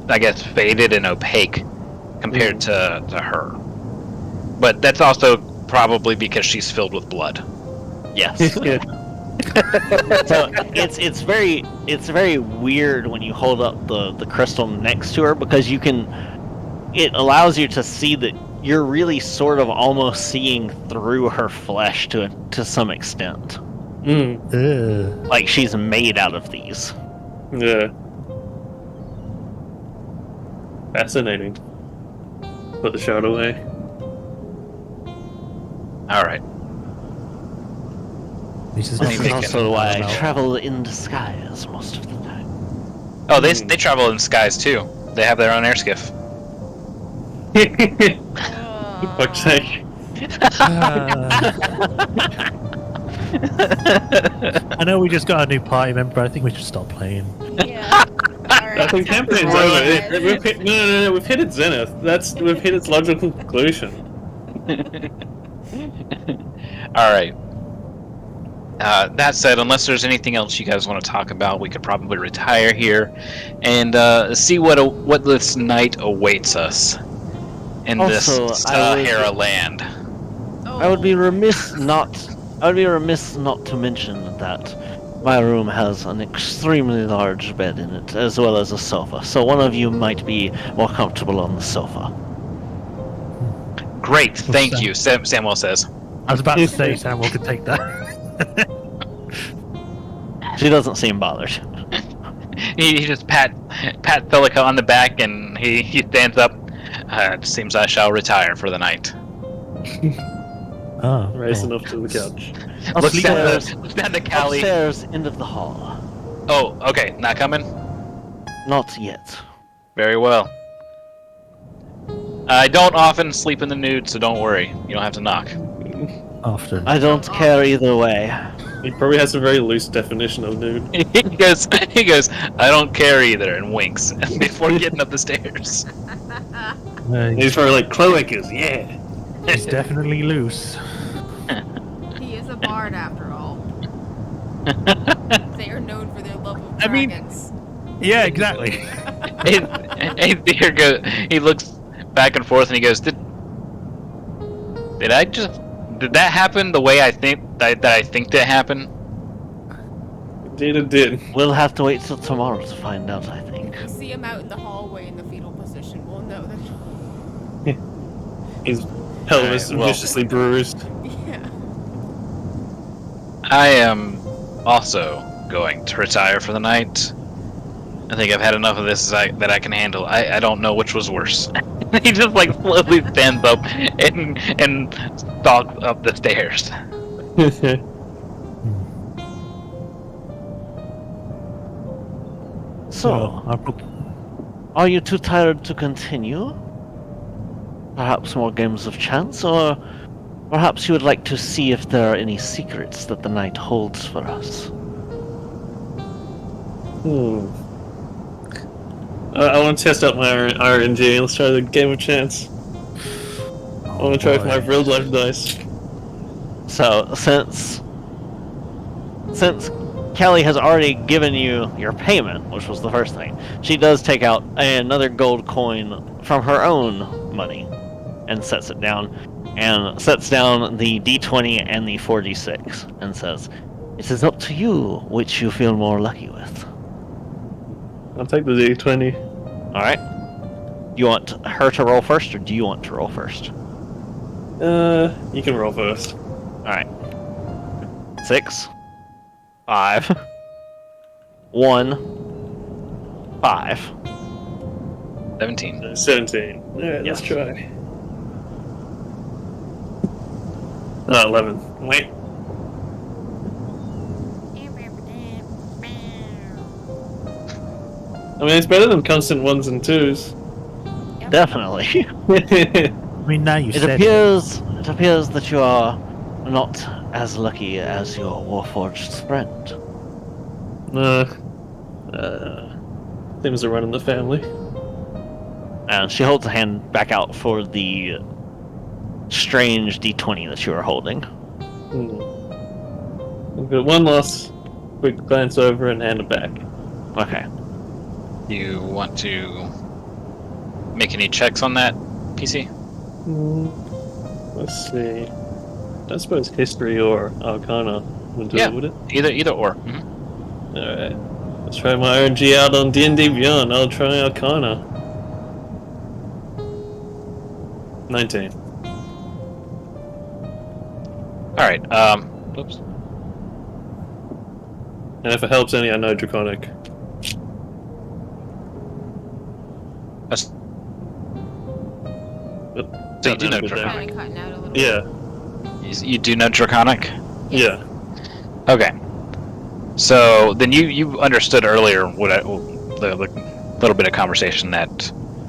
I guess, faded and opaque compared to her. But that's also probably because she's filled with blood. Yes. Yeah. So it's very weird when you hold up the crystal next to her because it allows you to see that you're really sort of almost seeing through her flesh to some extent. Ugh. Like she's made out of these. Yeah. Fascinating. Put the shard away. All right. This is I think This they is can- also why I No. travel in disguise most of the time. Oh, they travel in skies too. They have their own air skiff. Fuck's sake. I know we just got a new party member. I think we should stop playing. Yeah. Alright. I think campaign's over. We've hit, no, we've hit its zenith. We've hit its logical conclusion. All right. That said, unless there's anything else you guys want to talk about, we could probably retire here and see what this night awaits us in Also, this I would- Sahara land. Oh. I would be remiss not to mention that my room has an extremely large bed in it, as well as a sofa. So one of you might be more comfortable on the sofa. Great, thank you, Samuel says. I was about to say Samuel could take that. She doesn't seem bothered. He just pat Celica on the back, and he stands up. It seems I shall retire for the night. Ah, Racing well. up to the couch. Looks Upstairs, down to Callie. upstairs, end of the hall. Oh, okay, not coming? Not yet. Very well. I don't often sleep in the nude, so don't worry. You don't have to knock. Often. I don't care either way. He probably has a very loose definition of nude. he goes, I don't care either, and winks before getting up the stairs. He's probably like, cloacas, yeah. He's definitely loose. He is a bard after all. They are known for their love of I mean- dragons. Yeah, exactly. He looks back and forth, and he goes, Did that happen the way I think that it happened? Indeed it did. We'll have to wait till tomorrow to find out, I think. If we see him out in the hallway in the fetal position, we'll know that. His pelvis Alright, well. viciously bruised. Yeah. I am also going to retire for the night. I think I've had enough of this that I can handle. I don't know which was worse. He just like slowly stands up and stalks up the stairs. So, Well, are you too tired to continue? Perhaps more games of chance, or perhaps you would like to see if there are any secrets that the night holds for us. I want to test out my RNG. Let's try the game of chance. I want to try with my real life dice. So, since Kelly has already given you your payment, which was the first thing, she does take out another gold coin from her own money and sets it down, and sets down the D20 and the 4D6 and says, "It is up to you which you feel more lucky with." I'll take the D20. Alright. You want her to roll first, or do you want to roll first? You can roll first. Alright. 6, 5, 1, 5. 17. 17. Alright, let's Yes. try. 11. Wait. I mean, it's better than constant ones and twos. Definitely. I mean, now you It said appears that you are not as lucky as your Warforged friend. Things are running the family. And she holds a hand back out for the strange D20 that you are holding. I've got one last quick glance over and hand it back. Okay. You want to make any checks on that, PC? Let's see. I suppose history or arcana would do Yeah. it, would it? Either or. Alright. Let's try my RNG out on D&D Beyond. I'll try arcana. 19. Alright, oops. And if it helps any, I know Draconic. That's- Yep. So you do know Good there. Draconic. Kind of cutting out a little. Yeah. You do know Draconic? Yeah. Okay. So then you understood earlier what the little bit of conversation that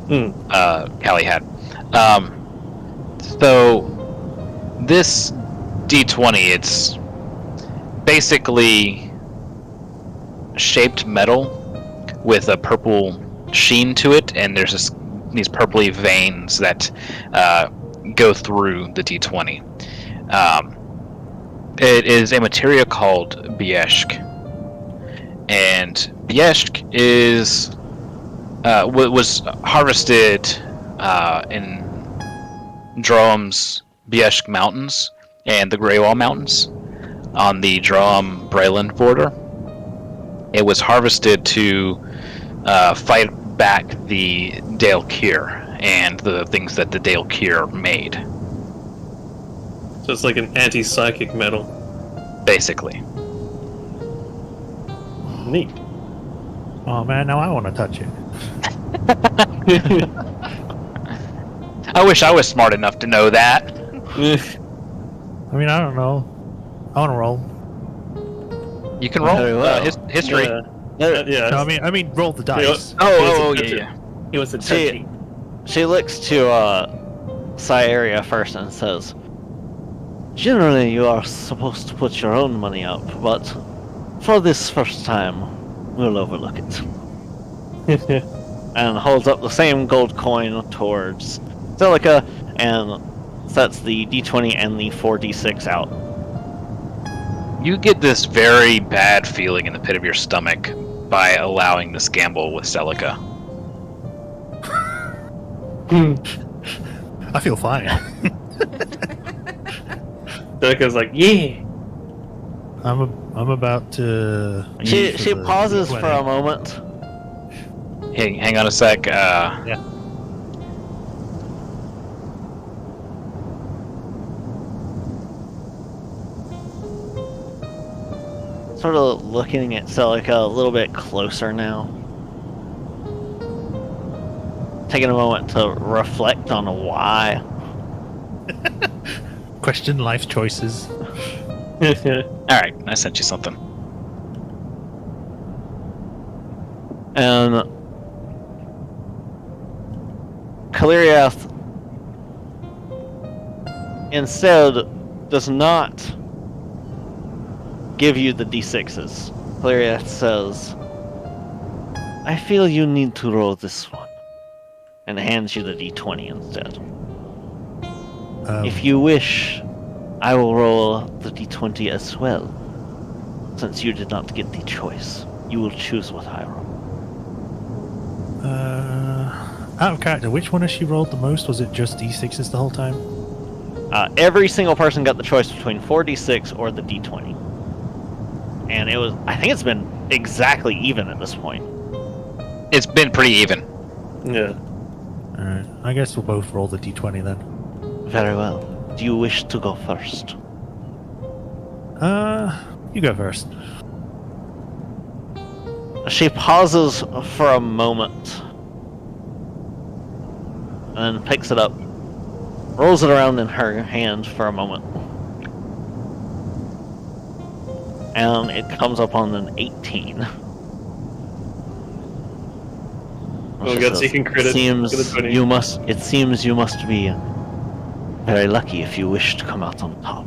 Callie had. So this D20, it's basically shaped metal with a purple sheen to it, and there's these purpley veins that go through the D20. It is a material called Bieshk, and Bieshk is was harvested in Droam's Bieshk Mountains and the Greywall Mountains on the Droam-Breland border. It was harvested to fight back the Dale Kier and the things that the Dale Kier made, So it's like an anti-psychic metal. basically. Neat. Oh man, now I want to touch it. I wish I was smart enough to know that. I mean, I don't know. I want to roll. You can roll Very well. history. Yeah. No, I mean, roll the dice. Oh, yeah. He wants to touch See, it. she looks to Cyaria first and says, "Generally, you are supposed to put your own money up, but for this first time, we'll overlook it." And holds up the same gold coin towards Celica and sets the d20 and the 4d6 out. You get this very bad feeling in the pit of your stomach by allowing this gamble with Celica. I feel fine. Celica's like, yeah. I'm about to. She use for the pauses D20. for a moment. Hang on a sec. Yeah. Sort of looking at Celica a little bit closer now. Taking a moment to reflect on why. Question life choices. Alright, I sent you something. And Kaliriath instead does not give you the d6s. Kaliriath says, "I feel you need to roll this one," and hands you the d20 instead. If you wish, I will roll the d20 as well. Since you did not get the choice, you will choose what I roll. Out of character, which one has she rolled the most? Was it just D6s the whole time? Every single person got the choice between 4d6 or the d20. And I think it's been exactly even at this point. It's been pretty even. Yeah. Alright, I guess we'll both roll the D20 then. Very well. Do you wish to go first? You go first. She pauses for a moment. And then picks it up. Rolls it around in her hand for a moment. And it comes up on an 18. Oh, God, so you can crit it. Seems Get a 20. it seems you must be very lucky if you wish to come out on top.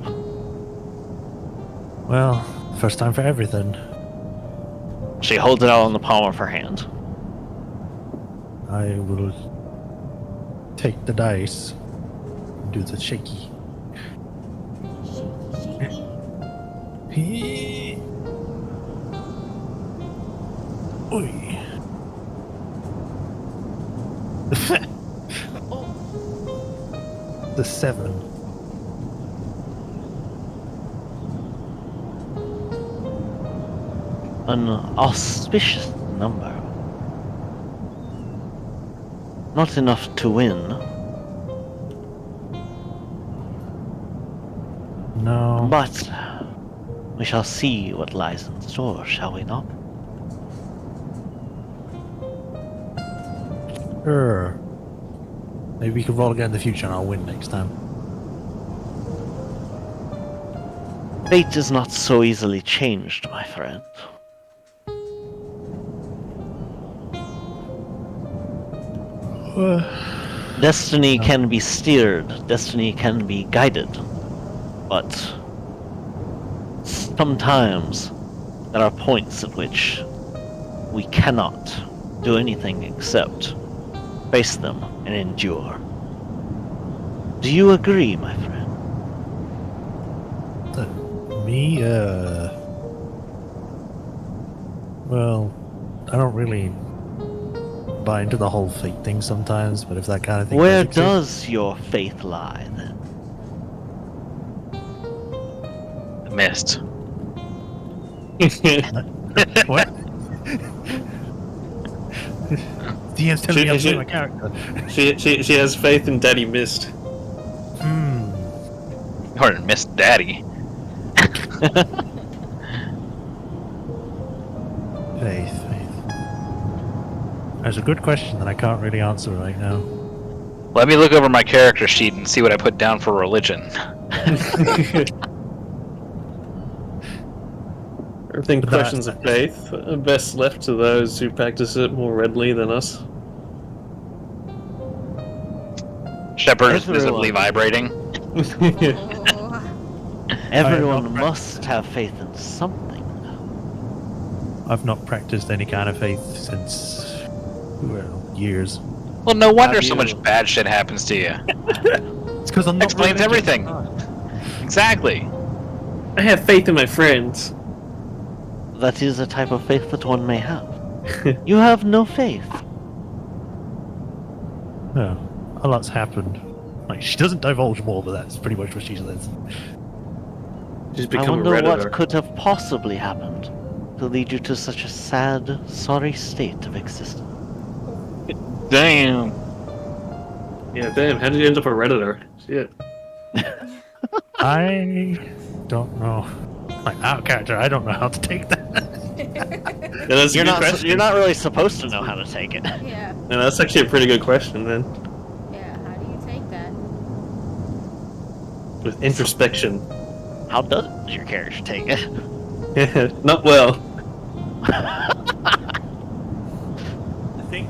Well, first time for everything. She holds it out on the palm of her hand. I will take the dice and do the shaky. Oi. The 7. An auspicious number. Not enough to win. No. But we shall see what lies in store, shall we not? Sure. Maybe we can roll again in the future and I'll win next time. Fate is not so easily changed, my friend. Destiny can be steered, destiny can be guided, but sometimes there are points at which we cannot do anything except face them and endure. Do you agree, my friend? Me, well, I don't really buy into the whole fate thing sometimes, but if that kind of thing Where exist- does your faith lie, then? Missed. What? DM's telling me I'm She- doing my character. she has faith in Daddy Mist. Or missed Daddy. Faith. That's a good question that I can't really answer right now. Let me look over my character sheet and see what I put down for religion. I think questions of faith are best left to those who practice it more readily than us. Shepard is visibly vibrating. Oh, Everyone must have faith in something. I've not practiced any kind of faith since, well, years. Well, no wonder Have so you- much bad shit happens to you. It's because I'm not Explains religious. everything. Exactly. I have faith in my friends. That is a type of faith that one may have. You have no faith. No, a lot's happened. Like, she doesn't divulge more, but that's pretty much what she says. She's I become a wonder what redditor. could have possibly happened to lead you to such a sad, sorry state of existence. Damn. Yeah, damn, how did you end up a redditor? Shit. I don't know. Like, out of character, I don't know how to take that. Yeah, that's a You're good not. question. You're not really supposed to know how to take it. yeah. Yeah, that's actually a pretty good question then. Yeah, how do you take that? With introspection. How does your character take it? Yeah, not well. I think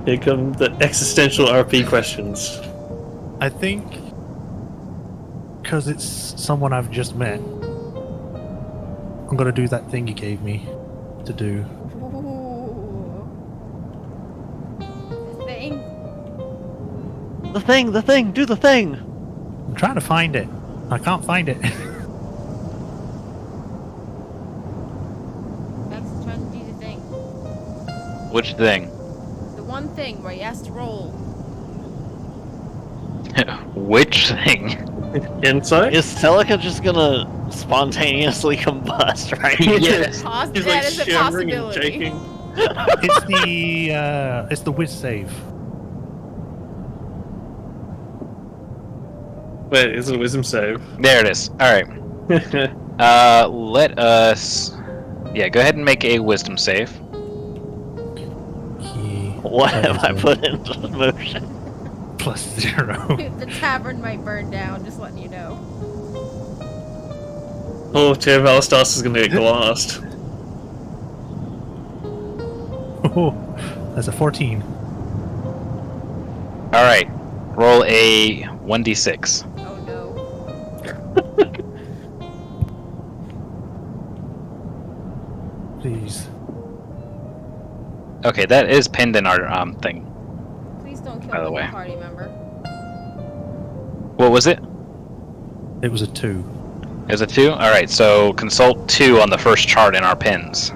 Here come the existential RP questions. because it's someone I've just met, I'm gonna do that thing you gave me to do. Ooh. The thing. The thing, do the thing! I'm trying to find it. I can't find it. Max is trying to do the thing. Which thing? The one thing where he has to roll. Which thing? Insight? Is Celica just gonna spontaneously combust right Yes. He's That like is a shivering and possibility. shaking. It's the whiz save. Wait, is it a wisdom save? There it is. Alright. Let us... Yeah, go ahead and make a wisdom save. What have I put into motion? +0. The tavern might burn down, just letting you know. Oh, Chair Valastas is gonna get glassed. Oh, that's a 14. Alright. Roll a 1d6. Oh no. Please. Okay, that is pinned in our thing. Please don't kill By the the way. party member. What was it? It was a 2. Is it 2? Alright, so consult 2 on the first chart in our pins.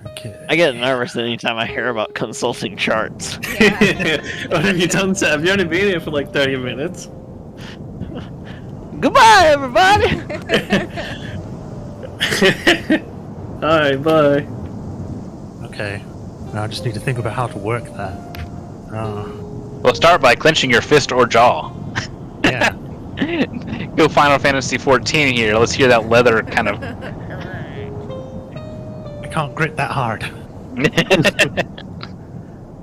Okay. I get nervous anytime I hear about consulting charts. What have you done, Sam? You only been here for like 30 minutes. Goodbye, everybody! Alright, bye. Okay. Now I just need to think about how to work that. We'll start by clenching your fist or jaw. Yeah. Go Final Fantasy 14 here. Let's hear that leather kind of... I can't grit that hard.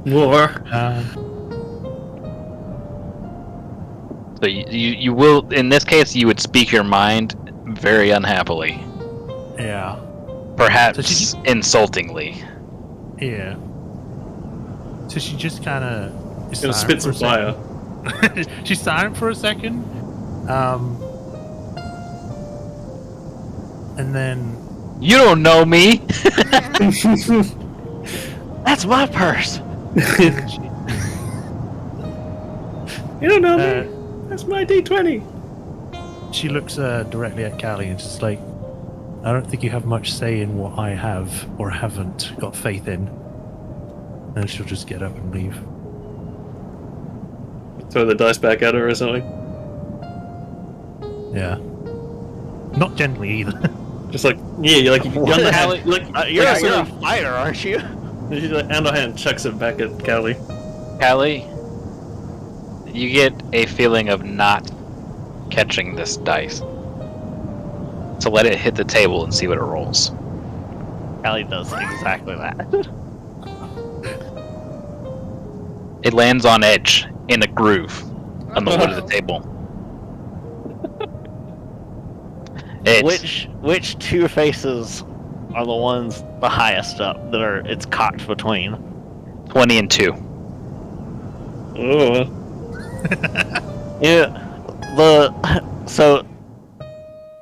War. So you will, in this case, you would speak your mind very unhappily. Yeah. Perhaps So she- insultingly. Yeah. So she just kind of Gonna spit some fire. She's silent for a second. And then You don't know me! That's my purse! You don't know Uh, me. That's my D20. she looks directly at Callie and just like, I don't think you have much say in what I have or haven't got faith in. And she'll just get up and leave. Throw the dice back at her or something. Yeah. Not gently either. Just like, yeah, you're like, What the hell? underhand, like, You're like a fighter, aren't you? she's like, underhand chucks it back at Callie. Callie, you get a feeling of not catching this dice. to let it hit the table and see what it rolls. Callie does exactly that. It lands on edge in a groove on the wood of the table. Which two faces are the ones the highest up that are it's cocked between? 20 and 2. Oh. Yeah. So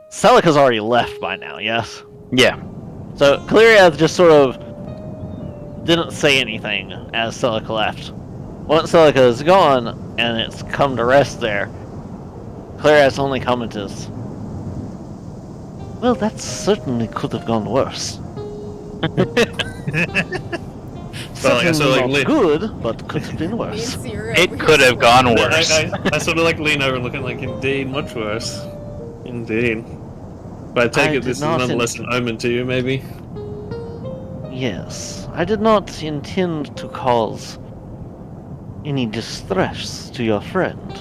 Celica's already left by now, yes? Yeah. So Cleriath just sort of didn't say anything as Celica left. Once Celica is gone and it's come to rest there, Cleriath's only comment is, well, that certainly could have gone worse. Certainly not good, but could have been Me and worse. Sierra It over here could have gone sweating. worse. I sort of like lean over and looking like, indeed, much worse. Indeed. But I take it this is nonetheless an omen to you, maybe? Yes, I did not intend to cause any distress to your friend.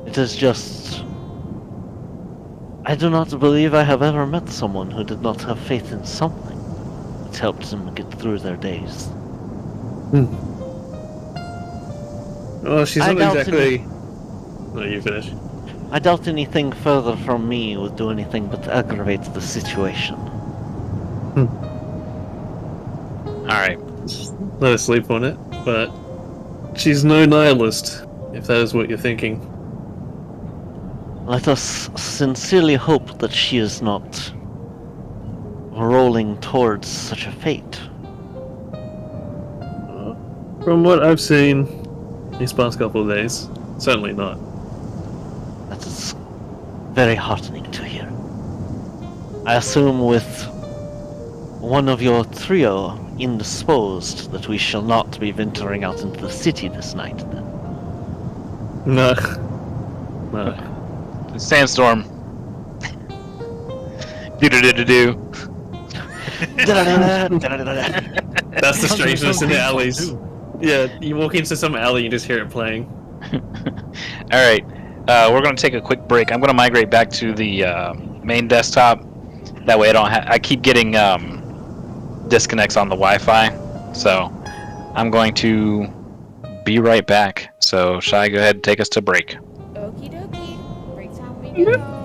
It is just... I do not believe I have ever met someone who did not have faith in something that helped them get through their days. Well, she's not exactly... No, you finish. I doubt anything further from me would do anything but aggravate the situation. Alright. Let her sleep on it, but she's no nihilist, if that is what you're thinking. Let us sincerely hope that she is not rolling towards such a fate. From what I've seen these past couple of days, certainly not. That is very heartening to hear. I assume with one of your trio indisposed that we shall not be venturing out into the city this night, then. No. No. Sandstorm. Do-do-do-do-do. That's the strangeness in the alleys. Yeah, you walk into some alley, you just hear it playing. Alright. We're going to take a quick break. I'm going to migrate back to the main desktop. That way I keep getting disconnects on the Wi-Fi. So I'm going to be right back. So Shai, go ahead and take us to break. Okie dokie. Break time we go.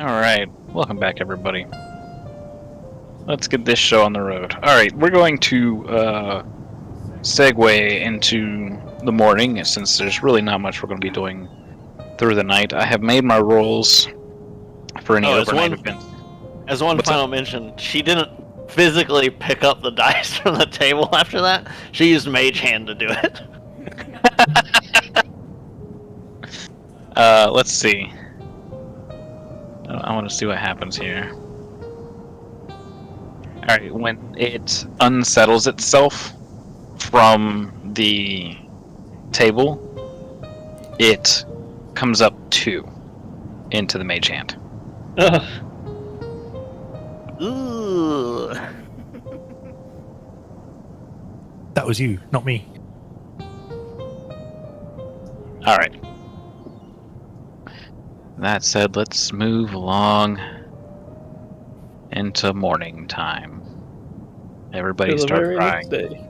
Alright, welcome back everybody. Let's get this show on the road. Alright, we're going to segue into the morning, since there's really not much we're going to be doing through the night. I have made my rolls for any overnight events. As one final mention, she didn't physically pick up the dice from the table after that. She used Mage Hand to do it. Let's see. I want to see what happens here. Alright, when it unsettles itself from the table, it comes up 2 into the Mage Hand. Ooh. That was you, not me. Alright. That said, let's move along into morning time. Everybody start crying.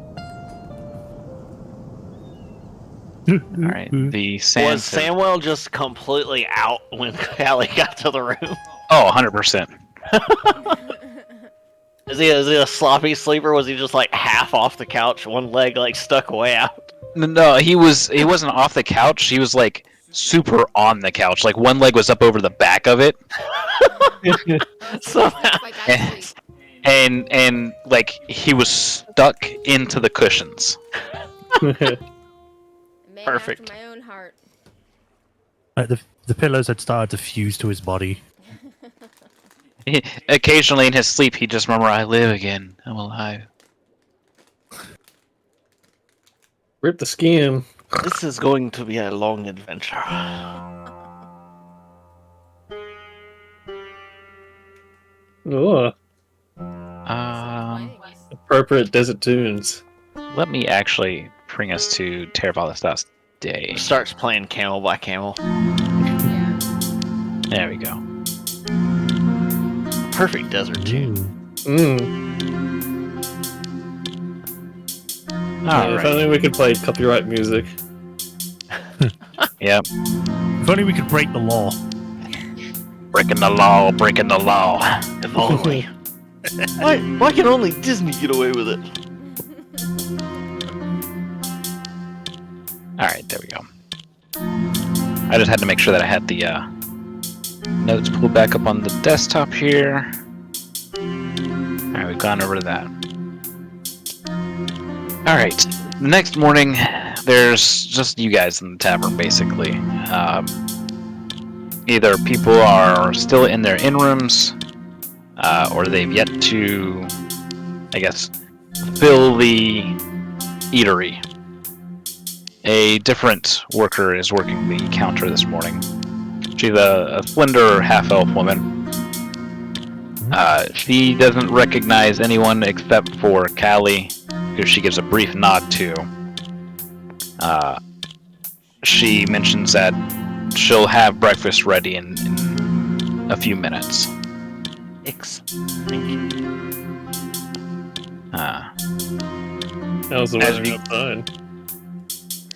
Alright, the sand... Was Samuel just completely out when Callie got to the room? Oh, 100%. Is he a sloppy sleeper? Was he just like half off the couch, one leg like stuck way out? No, he wasn't off the couch, he was like super on the couch. Like one leg was up over the back of it. Somehow. Like I sleep. And like he was stuck into the cushions. Man Perfect. after my own heart. The pillows had started to fuse to his body. Occasionally in his sleep he'd just murmur, "I live again, I'm alive." Rip the skin. This is going to be a long adventure. Oh, appropriate desert tunes. Let me actually bring us to Tervalist's day. Starts playing Camel by Camel. Yeah. There we go. Perfect desert tune. If only we could play copyright music. Yep. If only we could break the law. Breaking the law, breaking the law. If only. Why can only Disney get away with it? Alright, there we go. I just had to make sure that I had the notes pulled back up on the desktop here. Alright, we've gone over to that. Alright, the next morning, there's just you guys in the tavern, basically. Either people are still in their inn rooms, or they've yet to, I guess, fill the eatery. A different worker is working the counter this morning. She's a slender half-elf woman. She doesn't recognize anyone except for Callie, who she gives a brief nod to. She mentions that she'll have breakfast ready in a few minutes. Thank you. How's the As weather we- outside?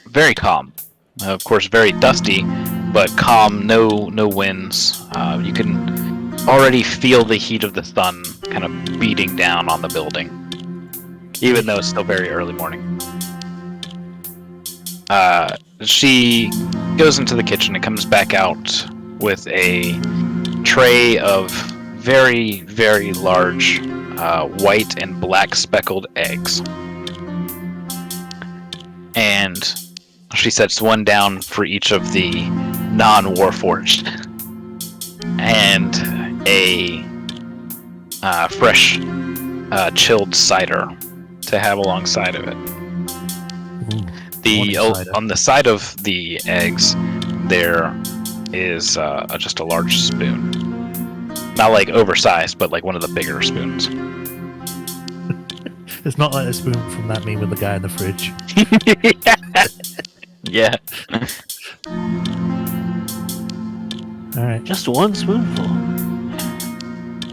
Very calm. Of course, very dusty, but calm, no winds. You can already feel the heat of the sun kind of beating down on the building, even though it's still very early morning. She goes into the kitchen and comes back out with a tray of very, very large white and black speckled eggs. And she sets one down for each of the non-Warforged. And a fresh chilled cider to have alongside of it. On the side of the eggs, there is just a large spoon. Not like oversized, but like one of the bigger spoons. It's not like a spoon from that meme with the guy in the fridge. Yeah. Alright. Just one spoonful.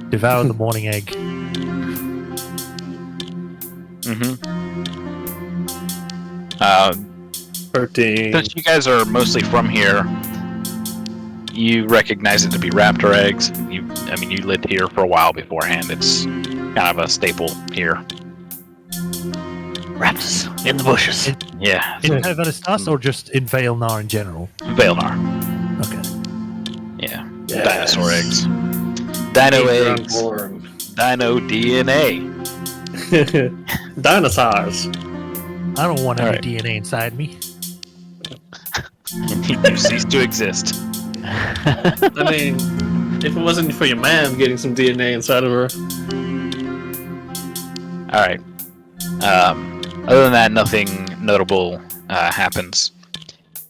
Devour the morning egg. Mm-hmm. 13. Since you guys are mostly from here, You recognize it to be raptor eggs. You lived here for a while beforehand. It's kind of a staple here. Raptors in the bushes. Yeah, In Veristas or just in Vailnar in general? Vailnar. Okay. Yeah, Yes. dinosaur eggs. Dino Eggs eggs. are born. Dino DNA. Dinosaurs. I don't want any Alright. DNA inside me. You cease to exist. I mean, if it wasn't for your mom getting some DNA inside of her. All right. Other than that, nothing notable happens.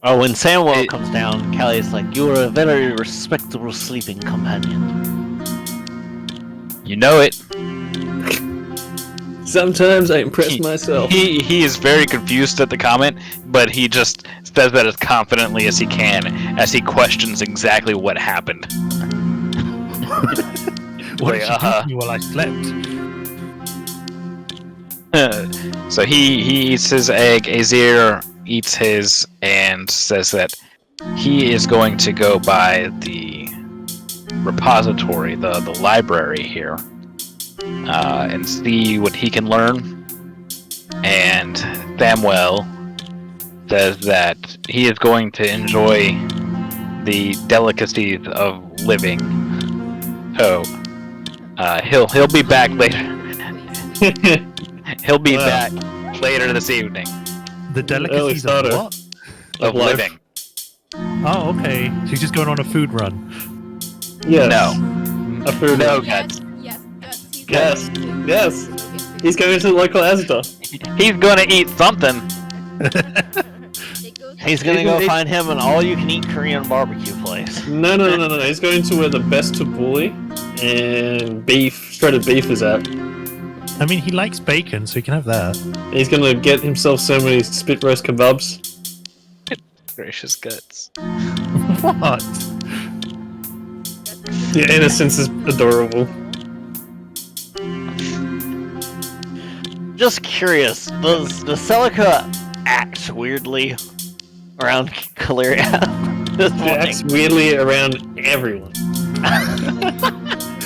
Oh, when Samuel It- comes down, Callie's like, "You are a very respectable sleeping companion." You know it. Sometimes I impress myself. He is very confused at the comment, but he just says that as confidently as he can, as he questions exactly what happened. What Like, did she do to me while I slept? So he eats his egg. Azir eats his and says that he is going to go by the repository, the library here, and see what he can learn. And Samuel says that he is going to enjoy the delicacies of living. So he'll be back later. He'll be Wow. back later this evening. The delicacies of starter. what? Of life. living. Oh, okay. She's just going on a food run. Yes. No. A food. No. Yes, yes, he's Yes, going to- yes. go get food. He's going to the local Asda. He's gonna eat something. It goes- He's gonna He's go gonna- find him an all-you-can-eat Korean barbecue place. No. He's going to where the best tabbouleh and beef, shredded beef is at. I mean, he likes bacon, so he can have that. He's going to get himself so many spit roast kebabs. Gracious guts. What? Your innocence is adorable. Just curious, does Celica act weirdly around Caleria this He morning? acts weirdly around everyone.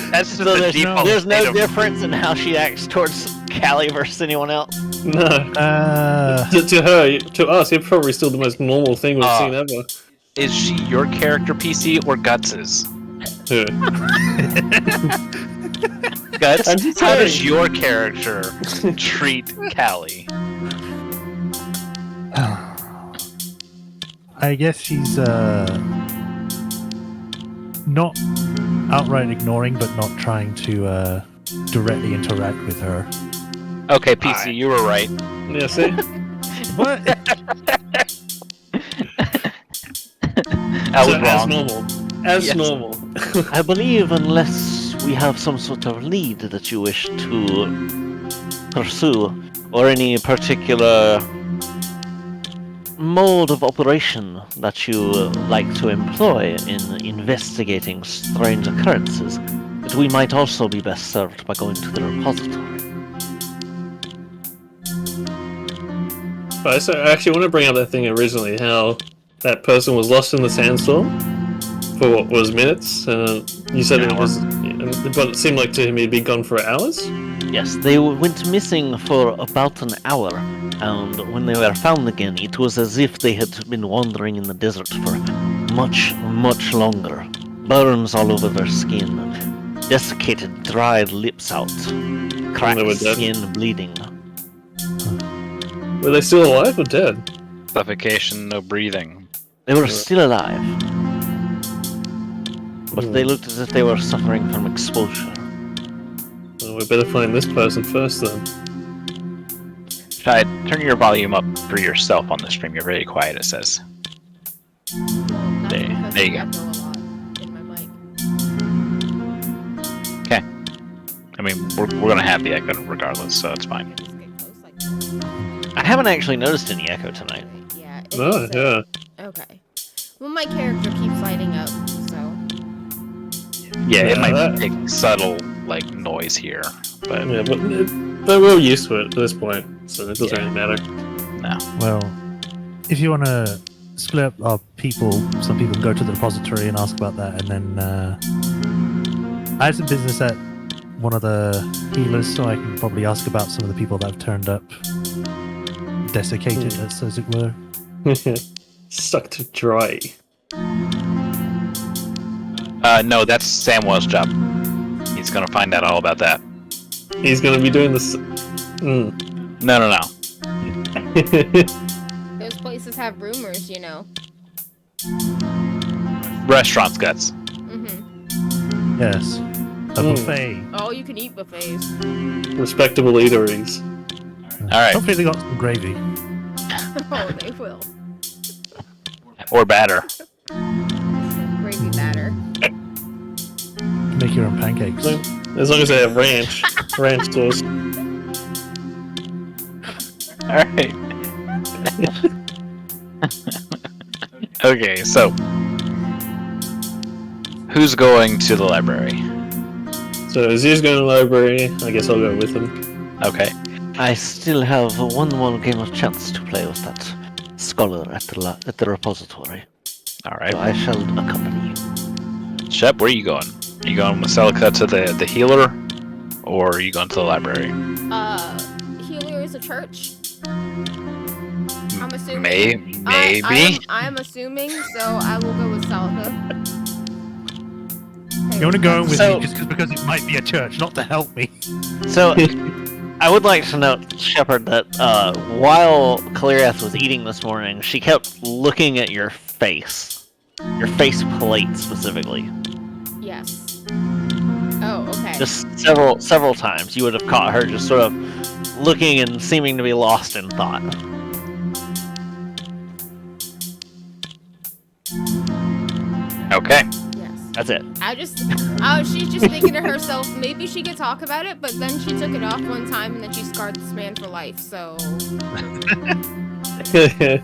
That's just So the there's default there's state no of- difference in how she acts towards Callie versus anyone else. No. To her, to us, it's probably still the most normal thing we've seen ever. Is she your character PC or Guts's? Her. Guts, I'm just how does saying. your character treat Callie? I guess she's not outright ignoring, but not trying to directly interact with her. Okay, PC, Alright. you were right. Yeah, see? What? I was So, wrong. As normal. As Yes. normal. I believe unless we have some sort of lead that you wish to pursue, or any particular mode of operation that you like to employ in investigating strange occurrences, that we might also be best served by going to the repository. Right, so I actually want to bring up that thing originally, how that person was lost in the sandstorm for what was minutes, and you said An it hour. was, but it seemed like to him he'd been gone for hours. Yes, they went missing for about an hour, and when they were found again, it was as if they had been wandering in the desert for much, much longer. Burns all over their skin, desiccated, dried lips out, cracked they were dead. skin bleeding. Were they still alive or dead? Suffocation, no breathing. They were still alive, but they looked as if they were suffering from exposure. Well, we better find this person first then. Try turn your volume up for yourself on the stream. You're very quiet, it says. That's There- because there you I go. echo a lot in my mic. I mean, we're gonna have the echo regardless, so it's fine. Just get close like that. I haven't actually noticed any echo tonight. Okay, yeah. it Oh, is, yeah. Okay. Well, my character keeps lighting up, so. Yeah, it Yeah, might that- make subtle like noise here, but Yeah, but we're used to it at this point, so it doesn't Yeah. really matter. Well, if you want to split up our people. Some people go to the repository and ask about that, and then I had some business at one of the healers, so I can probably ask about some of the people that have turned up, desiccated, as it were. Sucked dry. No, that's Samwell's job. He's gonna find out all about that. He's gonna be doing this. No. Those places have rumors, you know. Restaurants guts. Mm-hmm. Yes, a buffet. Oh, you can eat buffets. Respectable eateries. All right. Hopefully they got some gravy. Oh, they will. Or batter. Gravy batter. Make your own pancakes. As long as they have ranch sauce. All right. Okay, so who's going to the library? So Azir's going to the library. I guess I'll go with him. Okay. I still have one more game of chance to play with that scholar at the repository. All right. So I shall accompany you. Shep, where are you going? Are you going with Celica to the healer, or are you going to the library? Healer is a church. I'm assuming. Maybe. I'm assuming, so I will go with Salika. You want to go with So- me just because it might be a church, not to help me. So, I would like to note, Shepard, that while Caliriath was eating this morning, she kept looking at your face plate specifically. Yes. Oh, okay. Just several times, you would have caught her just sort of looking and seeming to be lost in thought. Okay. Yes. That's it. She's just thinking to herself, maybe she could talk about it, but then she took it off one time and then she scarred this man for life, so... It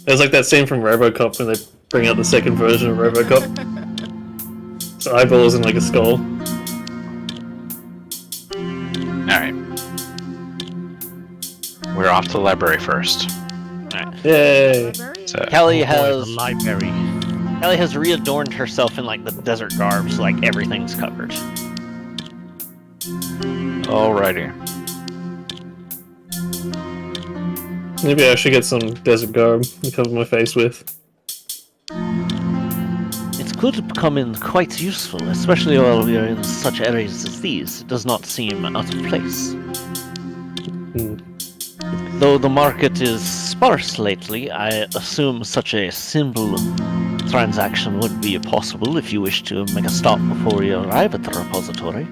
was like that scene from RoboCop when they bring out the second version of RoboCop. His eyeballs in like a skull. All right. We're off to the library first. Yay! So Kelly Oh boy, has the library. Kelly has readorned herself in like the desert garb, so like everything's covered. alrighty. Maybe I should get some desert garb to cover my face with. It could become in quite useful, especially while we are in such areas as these. It does not seem out of place. Hmm. Though the market is sparse lately, I assume such a simple transaction would be possible if you wish to make a stop before you arrive at the repository.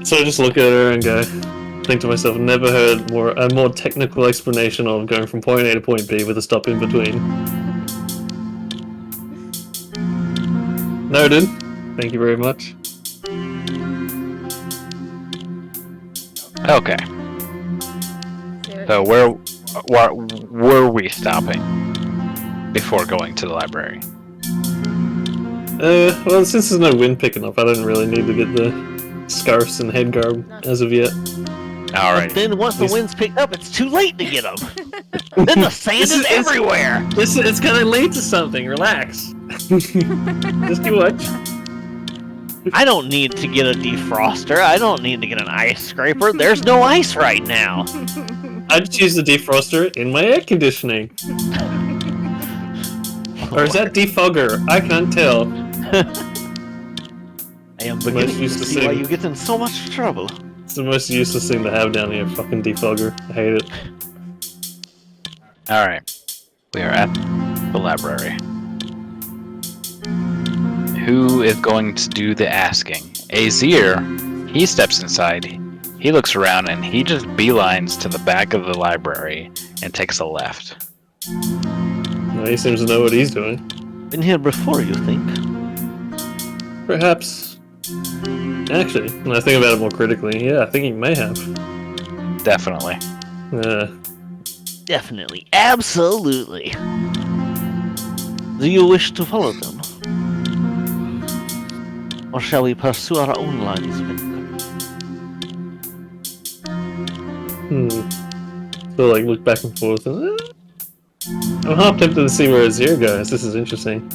So I just look at her and go, think to myself, never heard a more technical explanation of going from point A to point B with a stop in between. Noted. Thank you very much. Okay. So where were we stopping before going to the library? Well, since there's no wind picking up, I don't really need to get the scarves and head garb as of yet. All right. But then once the wind's picked up, it's too late to get them. Then the sand is everywhere. It's kind of late to something. Relax. Just do what? I don't need to get a defroster. I don't need to get an ice scraper. There's no ice right now. I just use the defroster in my air conditioning. Or is that defogger? I can't tell. I am beginning to see why you get in so much trouble. It's the most useless thing to have down here, fucking defogger. I hate it. All right. We are at the library. Who is going to do the asking? Azir, he steps inside, he looks around, and he just beelines to the back of the library and takes a left. Well, he seems to know what he's doing. Been here before, you think? Perhaps. Actually, when I think about it more critically, yeah, I think he may have. Definitely. Definitely. Absolutely. Do you wish to follow them? Or shall we pursue our own lines of inquiry? So like look back and forth. And, I'm half tempted to see where Azir goes. This is interesting.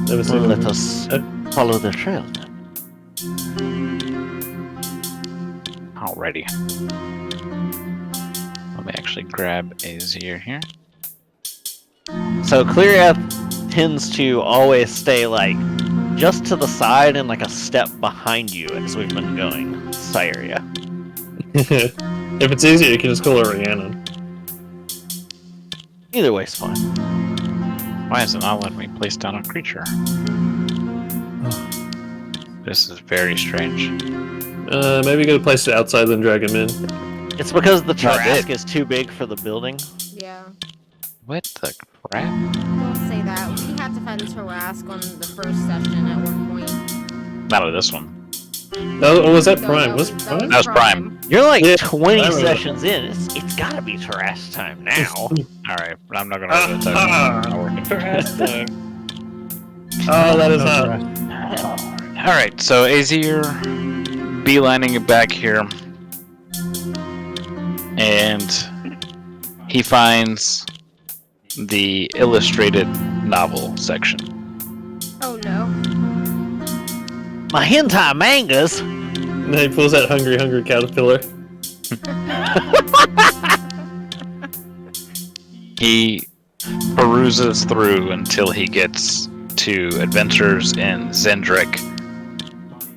Never seen Well, him. let us follow the trail then. Alrighty. Let me actually grab Azir here. So Clearath tends to always stay like just to the side and like a step behind you as we've been going. This area. If it's easier, you can just call her Rhiannon. Either way's fine. Why is it not letting me place down a creature? This is very strange. Maybe you gotta place it outside then drag him in. It's because the No, I Tarrasque did. is too big for the building. Yeah. What the crap? Don't say that. We had to find Tarrasque on the first session at one point. Not with this one. Oh, was that No, Prime? that Was was- Prime? That was Prime. You're like Yeah, 20 I remember. sessions in. It's gotta be Tarrasque time now. Alright, but I'm not gonna read it. Ah, Not working. Oh, that is No, hot. Tarrasque. Alright, so Azir beelining it back here. And he finds the illustrated novel section. Oh no. My hentai mangas. And then he pulls that hungry caterpillar. He peruses through until he gets to Adventures in Zendrick,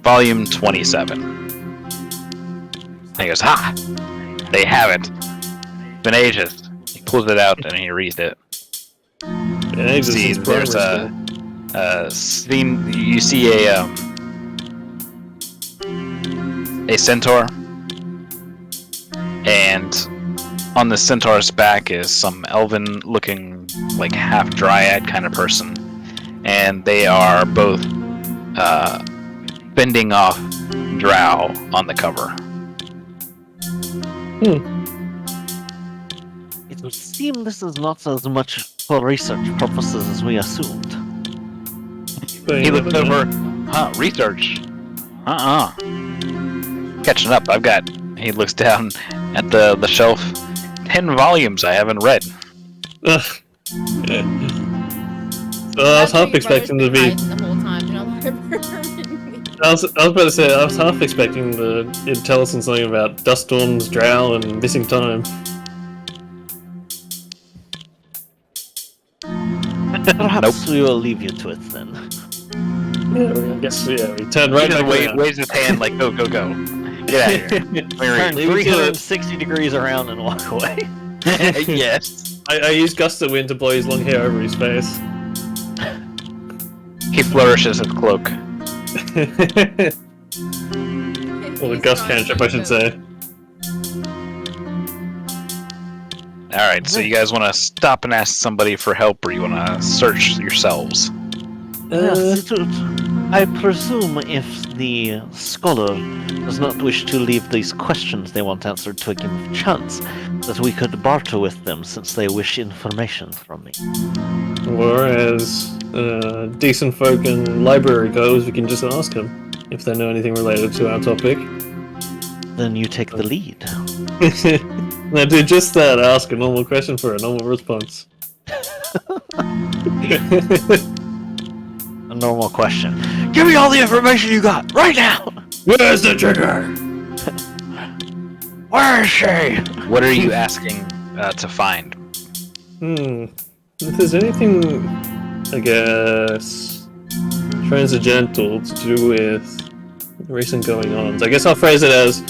Volume 27. And he goes, "Ha! They have it! Been ages." He pulls it out and he reads it. And he just See, is there's primary a scene. You see a centaur, and on the centaur's back is some elven-looking, like half dryad kind of person, and they are both fending off drow on the cover. It would seem this is not as much for research purposes as we assumed. But He you looks never know. over. Research. Catching up. I've got. He looks down at the shelf. 10 volumes I haven't read. Ugh. So I was half expecting to be. The whole time, you know, I was about to say I was half expecting it'd tell us something about dust storms, drow, and missing time. Perhaps we will leave you to it then. Yeah, I guess we turned He right just back around. waves his hand like, go, go, go. Get out of here. Turn Leave it to 360 degrees around and walk away. Yes. I used gust of wind to blow his long hair over his face. He flourishes his cloak. Well, the gust cantrip, I should say. Alright, so you guys want to stop and ask somebody for help, or you want to search yourselves? Yes, I presume if the scholar does not wish to leave these questions they want answered to a game of chance, that we could barter with them since they wish information from me. Or as decent folk and library goes, we can just ask them if they know anything related to our topic. Then you take the lead. Now do just that, ask a normal question for a normal response. A normal question. Give me all the information you got, right now! Where's the trigger? Where is she? What are you asking to find? If there's anything, I guess, transcendental to do with recent going-ons, I guess I'll phrase it as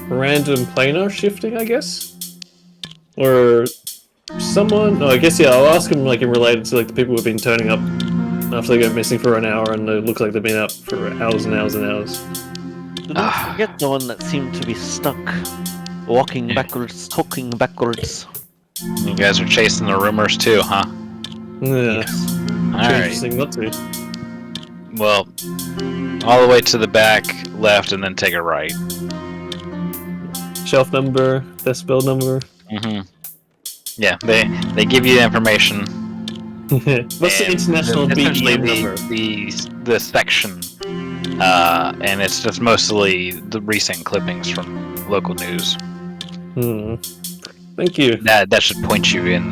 random planar shifting, I guess? Or someone... No, I guess, yeah, I'll ask them, like, in related to, like, the people who've been turning up after they go missing for an hour and it looks like they've been out for hours and hours and hours. Do not forget the one that seemed to be stuck, walking backwards, talking backwards. You guys are chasing the rumors too, huh? Yeah, Alright. interesting not to. Well, all the way to the back, left, and then take a right. Shelf number, decibel number. Mm-hmm. Yeah, they give you the information. What's the and international essentially BDM number? the section, and it's just mostly the recent clippings from local news. Thank you. That should point you in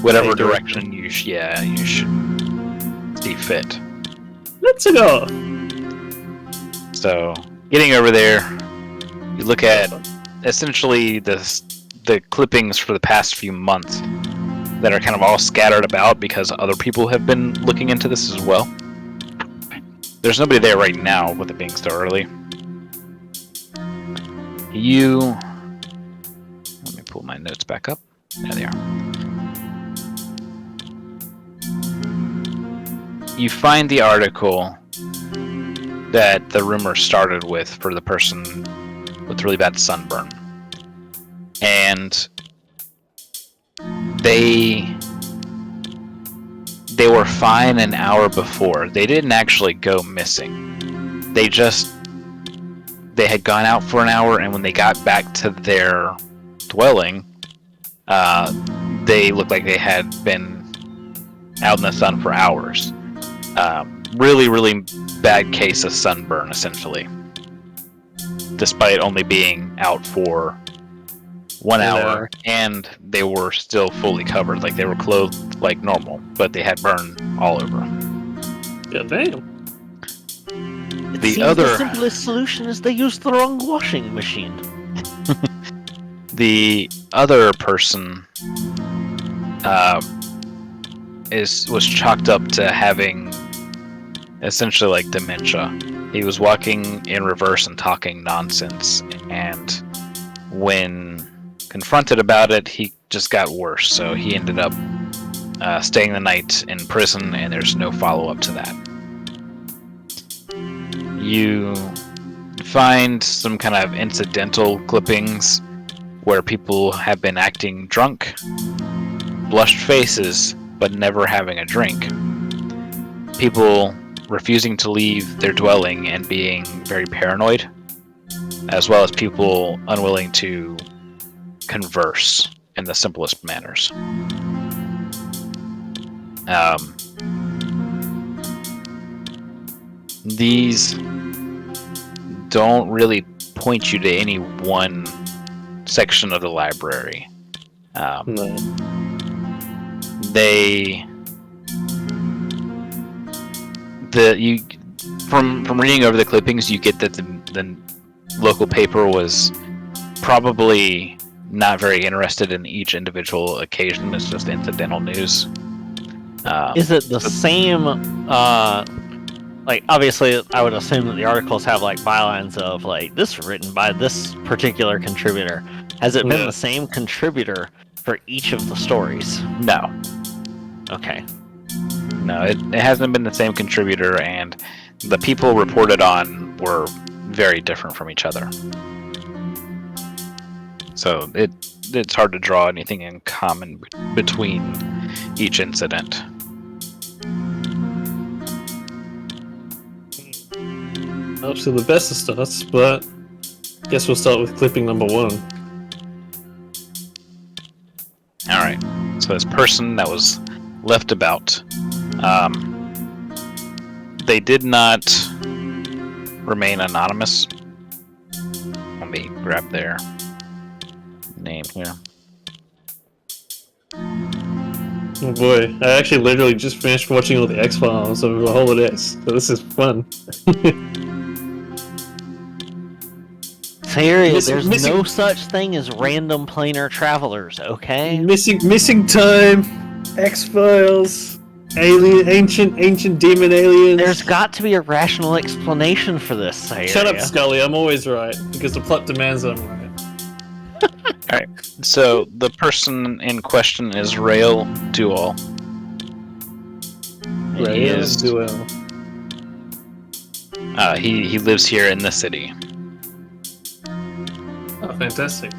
whatever Right direction you should see fit. Let's go. So, getting over there, you look at essentially the clippings for the past few months that are kind of all scattered about because other people have been looking into this as well. There's nobody there right now, with it being so early. Let me pull my notes back up. There they are. You find the article that the rumor started with for the person with really bad sunburn. And they were fine an hour before. They didn't actually go missing. They had gone out for an hour, and when they got back to their dwelling, they looked like they had been out in the sun for hours. Really, really bad case of sunburn, essentially. Despite only being out for 1 hour, and they were still fully covered. Like, they were clothed like normal, but they had burn all over. Yeah, damn. The simplest solution is they used the wrong washing machine. The other person was chalked up to having essentially like dementia. He was walking in reverse and talking nonsense, and when confronted about it, he just got worse. So he ended up staying the night in prison, and there's no follow-up to that. You find some kind of incidental clippings where people have been acting drunk, blushed faces, but never having a drink. People refusing to leave their dwelling and being very paranoid, as well as people unwilling to converse in the simplest manners. These don't really point you to any one section of the library. No. From reading over the clippings, you get that the local paper was probably not very interested in each individual occasion. It's just incidental news. Is it the same? Like, obviously, I would assume that the articles have like bylines of like this written by this particular contributor. Has it been the same contributor for each of the stories? No. Okay. No, it hasn't been the same contributor, and the people reported on were very different from each other. So it's hard to draw anything in common between each incident. Obviously the best of starts, but guess we'll start with clipping number 1. Alright, so this person that was left about, they did not remain anonymous. Let me grab their name here. Oh boy, I actually literally just finished watching all the X-Files over the holidays, so this is fun. There's no such thing as random planar travelers, okay? Missing time, X-Files, ancient demon aliens. There's got to be a rational explanation for this, Sayria. Shut up, Scully, I'm always right, because the plot demands I'm right. Alright, so the person in question is Rael Dual. He lives here in the city. Oh, fantastic.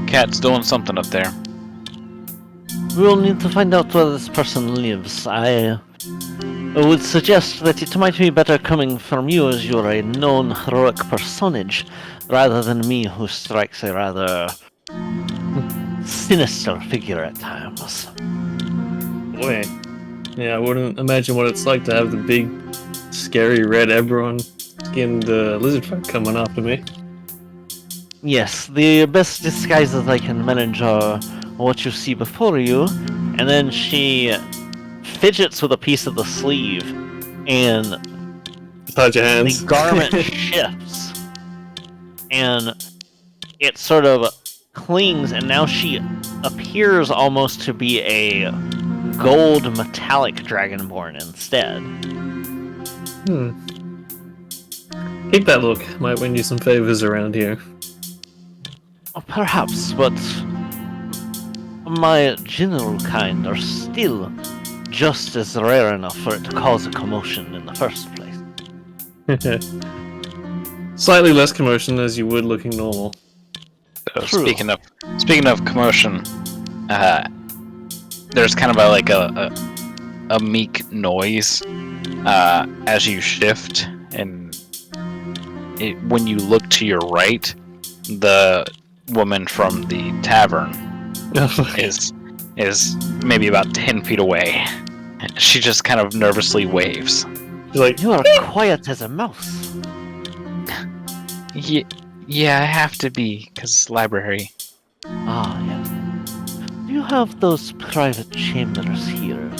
Cat's doing something up there. We'll need to find out where this person lives. I would suggest that it might be better coming from you, as you're a known heroic personage, rather than me, who strikes a rather sinister figure at times. Boy. Yeah, I wouldn't imagine what it's like to have the big, scary red Eberron skinned lizard folk coming after me. Yes, the best disguises I can manage are what you see before you, and then she fidgets with a piece of the sleeve, and Just hide your hands. the garment shifts, and it sort of clings, and now she appears almost to be a gold metallic dragonborn instead. Keep that look. Might win you some favors around here. Perhaps, but my general kind are still just as rare enough for it to cause a commotion in the first place. Slightly less commotion as you would looking normal. So True. speaking of commotion, there's kind of a meek noise as you shift, and when you look to your right, the woman from the tavern is maybe about 10 feet away. She just kind of nervously waves. She's like, You are quiet as a mouse. Yeah, I have to be, because library. Ah, yes. Do you have those private chambers here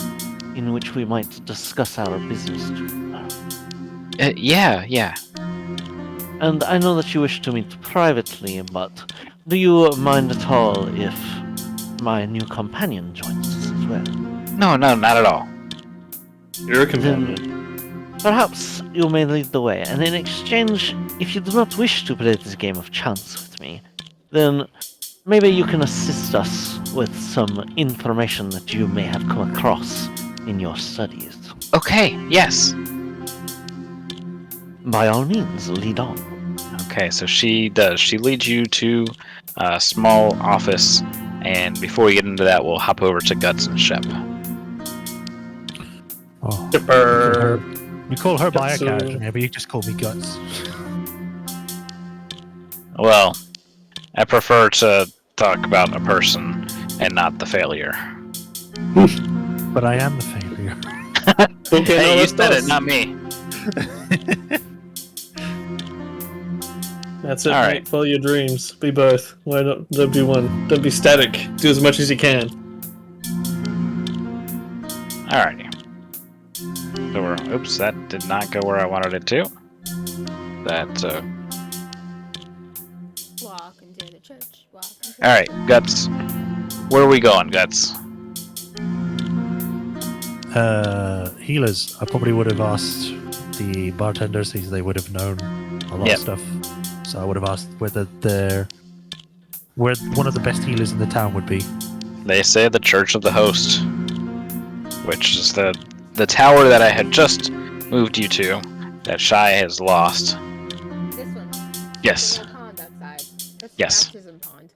in which we might discuss our business together? Yeah. And I know that you wish to meet privately, but do you mind at all if my new companion joins us as well? No, not at all. you're a companion. Perhaps you may lead the way, and in exchange, if you do not wish to play this game of chance with me, then maybe you can assist us with some information that you may have come across in your studies. Okay, yes. By all means, lead on. Okay, so she does. She leads you to a small office, and before we get into that, we'll hop over to Guts and Shep. Oh, Chipper. you call her by a Guts, character, maybe you just call me Guts. Well, I prefer to talk about a person and not the failure. But I am the failure. Okay, Hey, no, you that's said it, us. not me. That's it, All mate. right. Follow your dreams. Be both. Why not? Don't be one. Don't be static. Do as much as you can. Alrighty. So oops, that did not go where I wanted it to. Walk into the church. Walk into Alright, Guts. Where are we going, Guts? Healers. I probably would have asked the bartenders, since they would have known a lot Yep. of stuff. So I would have asked where one of the best healers in the town would be. They say the Church of the Host, which is the tower that I had just moved you to, that Shy has lost. this one. Yes. The pond outside. That's Yes. the baptism pond.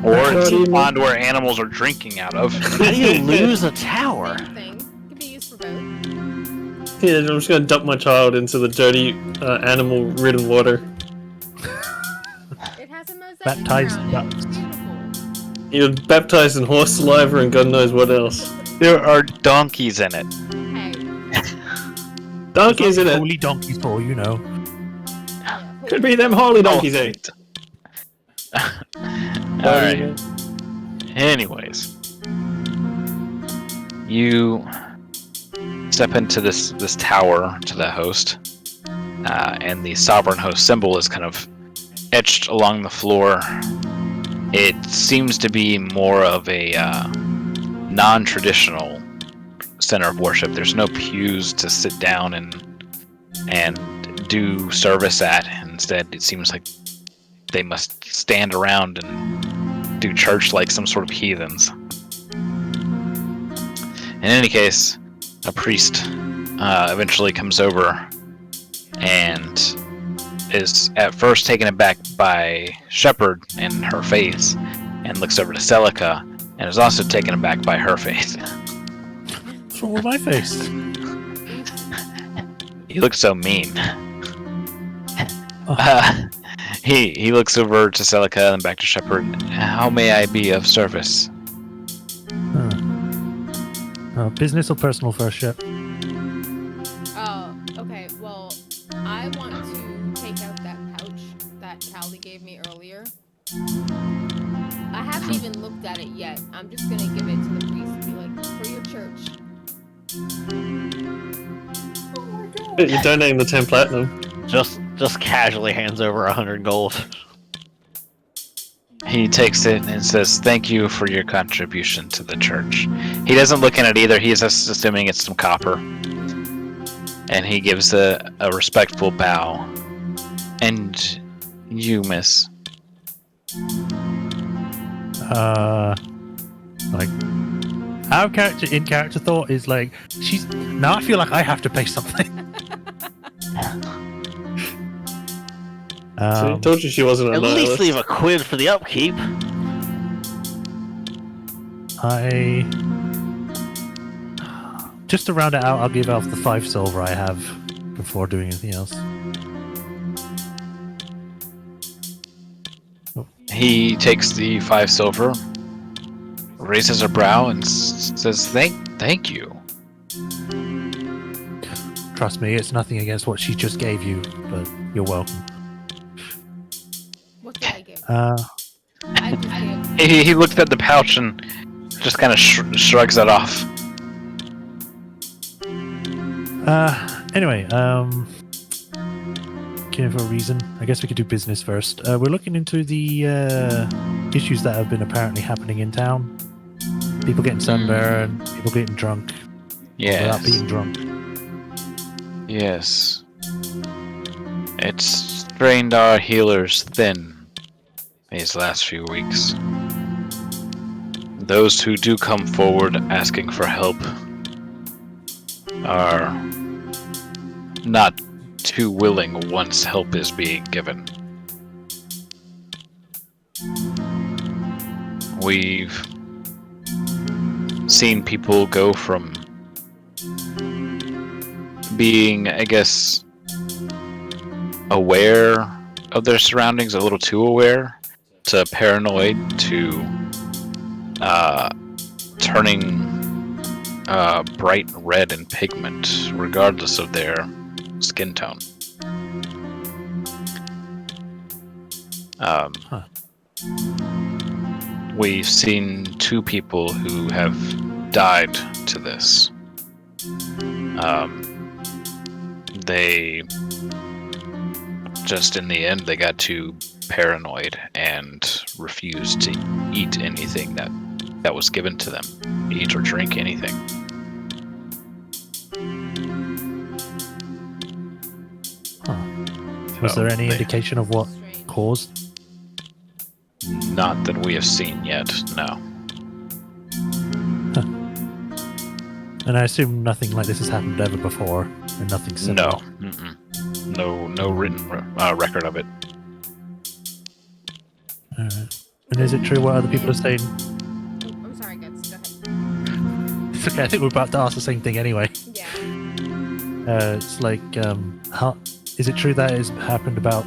Or it's What do the you mean? pond where animals are drinking out of. How do you lose a tower? Same thing. Could be used for both. Yeah, I'm just gonna dump my child into the dirty, animal-ridden water. It has a mosaic Baptized around it. ducks. It's beautiful. You're baptized in horse saliva and God knows what else. There are donkeys in it. Hey. Donkeys in it. Holy donkeys for, you know. Yeah, Could be them holy donkeys, eh? Alright. Anyways. You step into this tower to the host, and the sovereign host symbol is kind of etched along the floor. It seems to be more of a non-traditional center of worship. There's no pews to sit down and do service at. Instead, it seems like they must stand around and do church like some sort of heathens. In any case, a priest eventually comes over and is at first taken aback by Shepherd and her faith, and looks over to Celica and is also taken aback by her faith. What's wrong with my face? You look so mean. Oh. He looks over to Celica and back to Shepherd. How may I be of service? Business or personal first, Shep? Oh, okay. Well, You're donating the 10 platinum. Just casually hands over 100 gold. He takes it and says, "Thank you for your contribution to the church." He doesn't look at it either. He's just assuming it's some copper. And he gives a respectful bow. "And you, miss?" Like, our character thought is like, she's. Now I feel like I have to pay something. So I told you she wasn't a At least nihilist. leave a quid for the upkeep. Just to round it out, I'll give off the 5 silver I have before doing anything else. He takes the 5 silver, raises a brow, and says, "Thank you." Trust me, it's nothing against what she just gave you, but you're welcome. What did I give? Uh, I just gave. He looked at the pouch and just kind of shrugs it off. Anyway, came for a reason. I guess we could do business first. We're looking into the issues that have been apparently happening in town. People getting sunburned, people getting drunk without being Yes. drunk. Yes. It's strained our healers thin these last few weeks. Those who do come forward asking for help are not too willing once help is being given. We've seen people go from being, I guess, aware of their surroundings, a little too aware, to paranoid, to turning bright red in pigment, regardless of their skin tone. We've seen 2 people who have died to this. They just, in the end, they got too paranoid and refused to eat anything that was given to them, eat or drink anything. Was So there any they- indication of what Strange. caused? Not that we have seen yet, no. And I assume nothing like this has happened ever before, and nothing similar. No. Mm-mm. No written record of it. Alright. And is it true what other people are saying? Oh, I'm sorry, guys. Go ahead. It's okay, I think we're about to ask the same thing anyway. Yeah. It's like, how is it true that it's happened about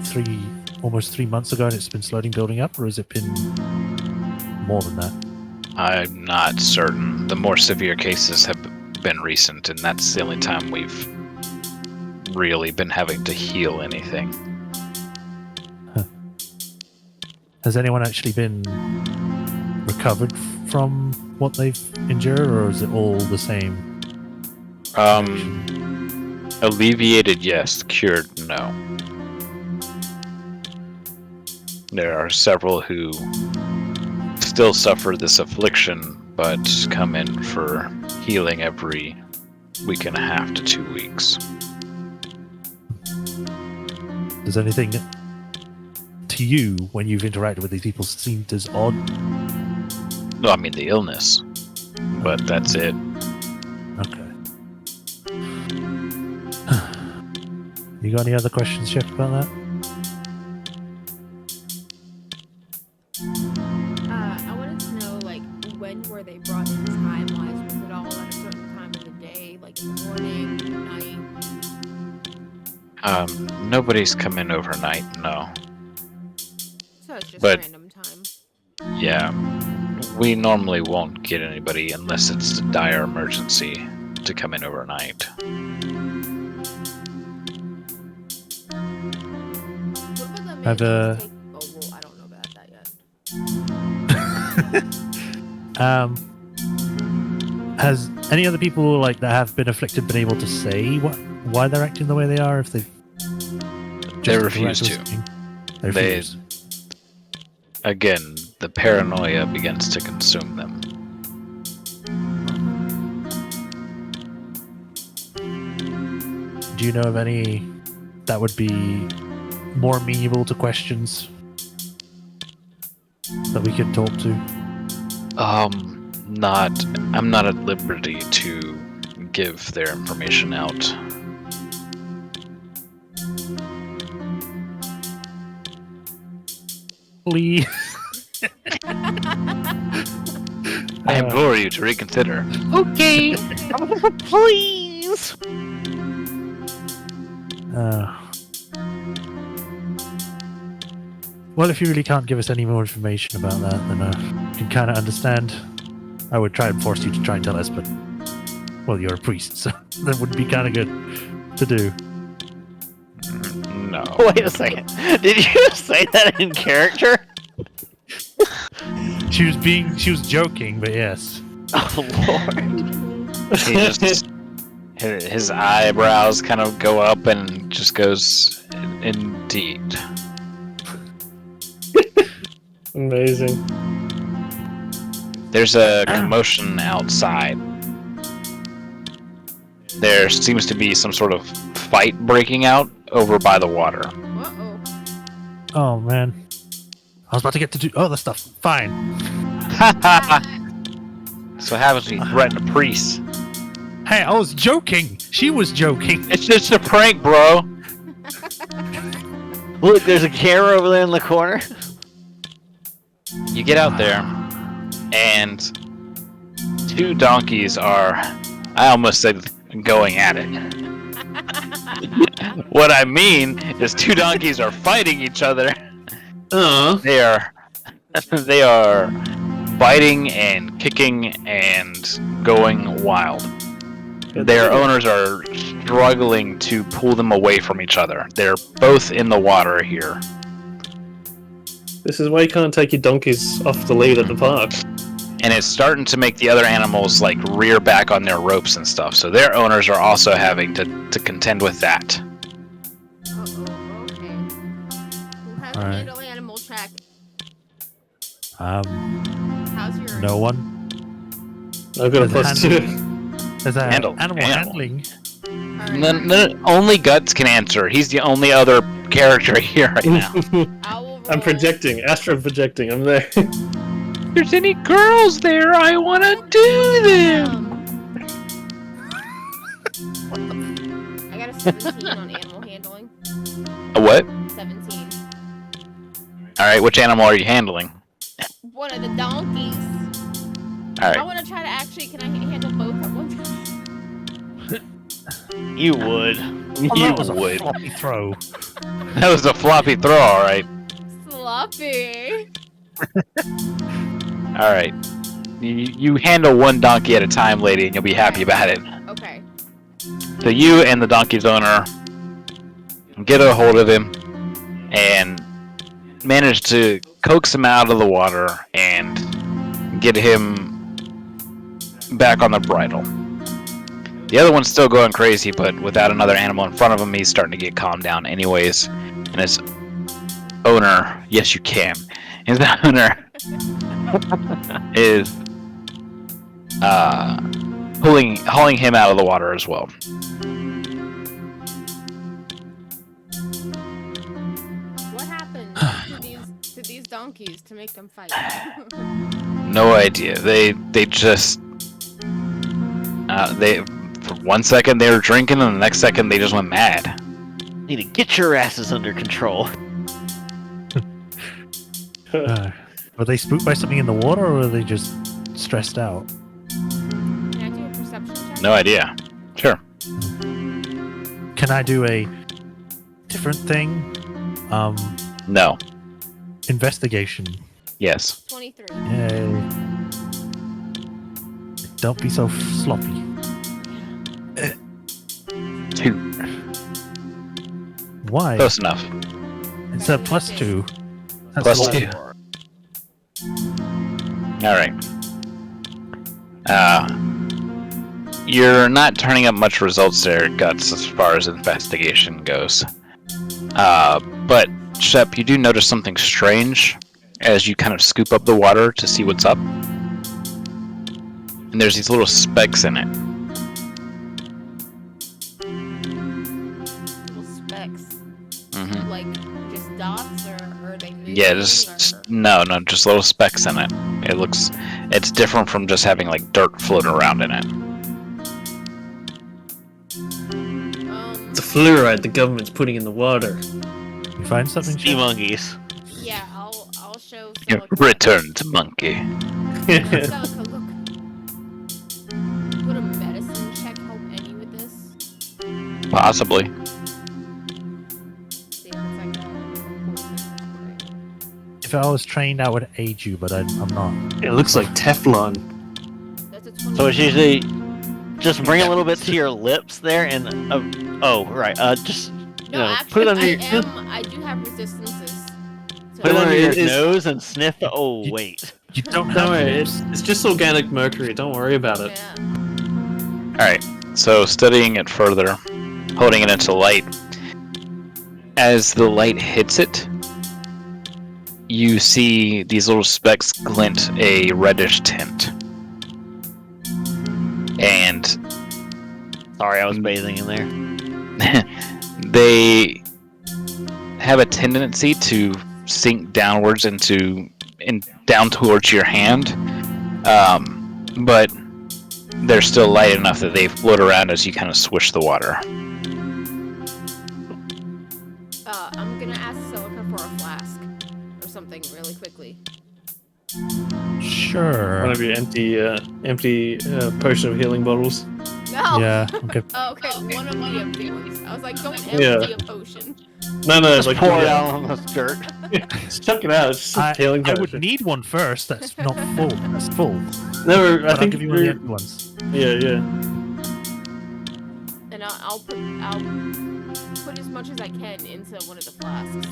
almost 3 months ago, and it's been slowly building up, or has it been more than that? I'm not certain. The more severe cases have been recent, and that's the only time we've really been having to heal anything. Has anyone actually been recovered from what they've endured, or is it all the same? Alleviated, yes. Cured, no. There are several who still suffer this affliction, but come in for healing every week and a half to 2 weeks. Does anything to you, when you've interacted with these people, seemed as odd? No, I mean the illness, but that's it. Okay. You got any other questions, Chef, about that? I wanted to know, like, when were they brought in time-wise? Was it all at a certain time of the day, like in the morning, night? Nobody's come in overnight, no. So it's just But- random time. Yeah, we normally won't get anybody unless it's a dire emergency to come in overnight. What about the man I've, that was oh, well, I don't know about that yet. Has any other people like that have been afflicted been able to say what why they're acting the way they are? If they refuse to. They refuse. Again, the paranoia begins to consume them. Do you know of any that would be more amenable to questions that we could talk to? I'm not at liberty to give their information out. Please. I implore you to reconsider. Okay, please. Well, if you really can't give us any more information about that, then I can kind of understand. I would try and force you to try and tell us, but well, you're a priest, so that would be kind of good to do. No. Wait a second. Did you say that in character? She was joking, but yes. Oh Lord. He just his eyebrows kind of go up and just goes, indeed. Amazing. There's a commotion outside. There seems to be some sort of fight breaking out over by the water. Uh-oh. Oh man, I was about to get to do other stuff. Fine. So what happens when you threaten a priest? Hey, I was joking. She was joking. It's just a prank, bro. Look, there's a camera over there in the corner. You get out there, and two donkeys are, I almost said, going at it. What I mean is two donkeys are fighting each other. They are biting and kicking and going wild. Their owners are struggling to pull them away from each other. They're both in the water here. This is why you can't take your donkeys off the lead at the park. And it's starting to make the other animals like rear back on their ropes and stuff. So their owners are also having to contend with that. Uh-oh, okay. Who has All a right. handle animal check? How's your... No one. I've got a There's +2. There's a Handle. animal handling. Alright, No, only Guts can answer. He's the only other character here right now. I will roll... I'm projecting, astro projecting. I'm there. If there's any girls there, I want to do them. I got a 17 on animal handling. A what? 17. Alright, which animal are you handling? One of the donkeys. I Alright. want to try to actually... Can I handle both at one time? You would. Oh, You that was a would. floppy throw. That was a floppy throw, alright. Sloppy. Alright. You handle one donkey at a time, lady, and you'll be happy about it. Okay. So you and the donkey's owner get a hold of him and manage to coax him out of the water and get him back on the bridle. The other one's still going crazy, but without another animal in front of him, he's starting to get calmed down anyways. And his owner, yes you can, his owner is hauling him out of the water as well. What happened to these donkeys to make them fight? No idea. They just for 1 second they were drinking, and the next second they just went mad. Need to get your asses under control. Were they spooked by something in the water, or were they just stressed out? Can I do a perception check? No idea. Sure. Can I do a different thing? No. Investigation. Yes. 23. Yay. Don't be so sloppy. 2. Why? Close enough. It's a +2. That's Plus a lot 2. more. All right. You're not turning up much results there, Guts, as far as investigation goes. But, Shep, you do notice something strange as you kind of scoop up the water to see what's up. And there's these little specks in it. Little specks. Mm-hmm. Like, just dots, or are they moving? Yeah, just just little specks in it. It's different from just having like dirt floating around in it. It's a fluoride the government's putting in the water. You find something? Sea Shep? monkeys. Yeah, I'll show Celica. Return to monkey. Celica, look. Would a medicine check help any with this? Possibly. See if it's like a poison thing. If I was trained, I would aid you, but I'm not. It looks like Teflon. That's a 20. So it's usually just bring a little bit to your lips there, and just No, know, put it actually, under your I do have resistances. So put it under your It's- nose and sniff. Oh wait, You don't Don't have worry, lips. it's just organic mercury. Don't worry about it. yeah. Alright, so studying it further, holding it into light. As the light hits it, you see these little specks glint a reddish tint. And sorry, I was bathing in there. they have a tendency to sink downwards down towards your hand, but they're still light enough that they float around as you kind of swish the water. I'm gonna ask Celica for a flask or something really quickly. Sure. One of your empty potion of healing bottles. No. Yeah. Okay. Oh, okay, one of the empty ones. I was like, don't empty Yeah. a potion. No, Just like pour it out on the dirt. Just chuck it out. It's just a healing I would potion. need one first. That's not full. That's full. No, I But I'll think give you one of the empty ones. Yeah. And I'll put as much as I can into one of the flasks.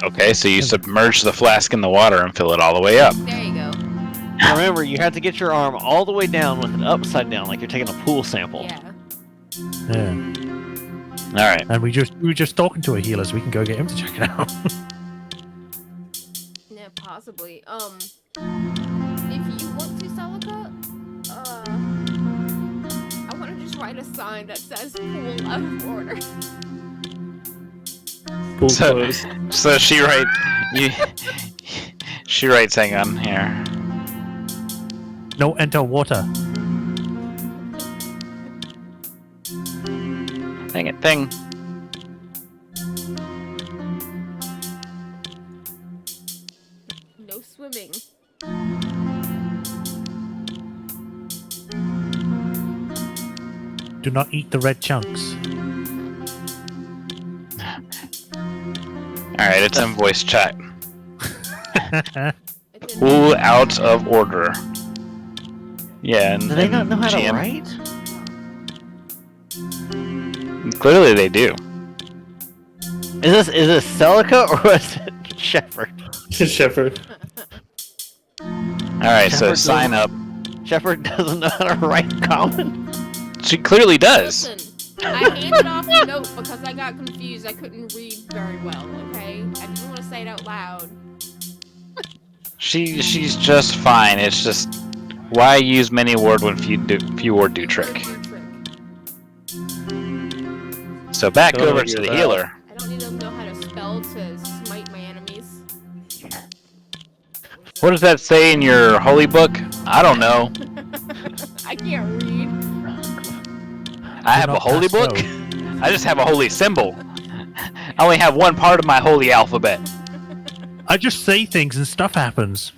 Okay, so you submerge the flask in the water and fill it all the way up. There you go. Remember, you have to get your arm all the way down with it upside down, like you're taking a pool sample. Yeah. Yeah. Alright. And we were just talking to a healer, so we can go get him to check it out. Yeah, possibly. If you want to, Celica, I want to just write a sign that says "pool out of order." Pool So- closed. So she writes, hang on here. No enter water. Dang it, thing. No swimming. Do not eat the red chunks. Alright, it's in voice chat. It's in Pool out of order. Yeah, and Do they not know how to GM write? Clearly they do. Is this Celica or is it Shepherd? Shepherd. Alright, so Shepherd sign up. Shepherd doesn't know how to write common. She clearly does. Listen, I handed off the note because I got confused. I couldn't read very well, okay? I didn't want to say it out loud. She's just fine. It's just why use many word when few word do trick. Word do trick. So back Oh, over to you're the right. healer. I don't need to know how to spell to smite my enemies. What does that say in your holy book? I don't know. I can't read. I have a not holy pass book. go. I just have a holy symbol. I only have one part of my holy alphabet. I just say things and stuff happens.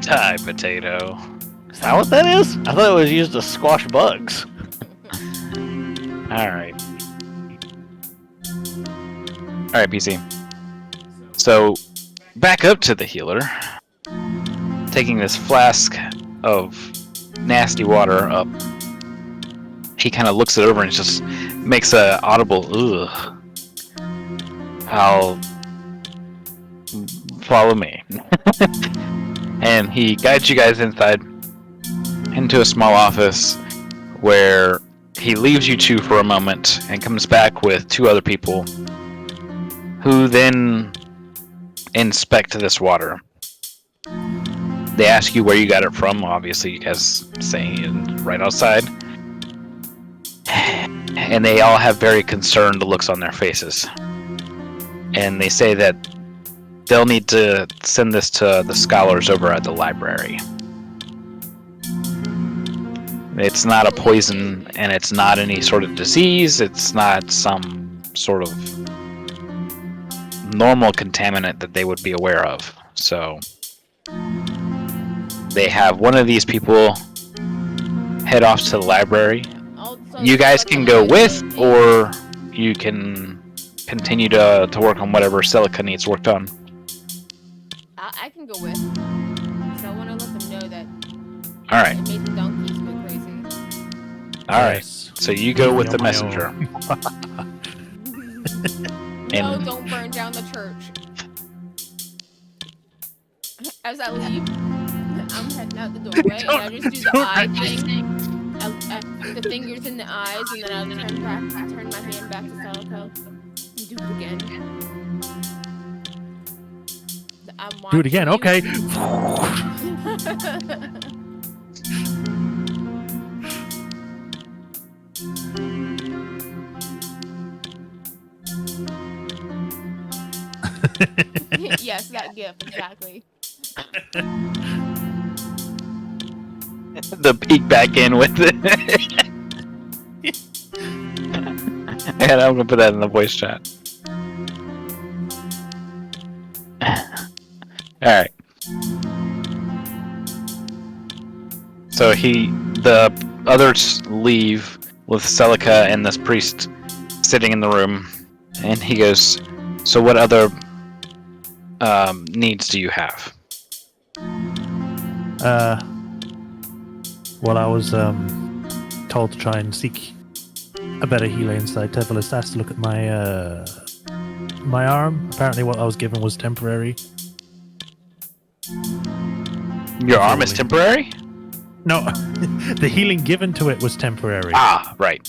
Die, potato. Is that what that is? I thought it was used to squash bugs. Alright. Alright, PC. So, back up to the healer. Taking this flask of nasty water up. He kind of looks it over and just makes a audible ugh. I'll follow me. And he guides you guys inside. into a small office where he leaves you two for a moment and comes back with two other people who then inspect this water. They ask you where you got it from. Obviously, you guys saying it right outside. And they all have very concerned looks on their faces. And they say that they'll need to send this to the scholars over at the library. It's not a poison, and it's not any sort of disease. It's not some sort of normal contaminant that they would be aware of. So they have one of these people head off to the library. You guys can go with, or you can continue to work on whatever Celica needs worked on. I can go with. So I want to let them know that. All right. It made the donkeys go crazy. All right. So you go with the messenger. No, don't burn down the church. As I leave, I'm heading out the doorway, and I just do the eye thing. I put the fingers in the eyes, and then I'll turn my hand back to Celica and do it again. Do it again, okay. Yes, that gift, exactly. The peek back in with it. And I'm gonna put that in the voice chat. Alright. So the others leave with Celica and this priest sitting in the room, and he goes, so what other needs do you have? Well, I was told to try and seek a better healer inside. Tevelis asked to look at my arm. Apparently what I was given was temporary. Your arm is temporary? No, the healing given to it was temporary. Ah, right.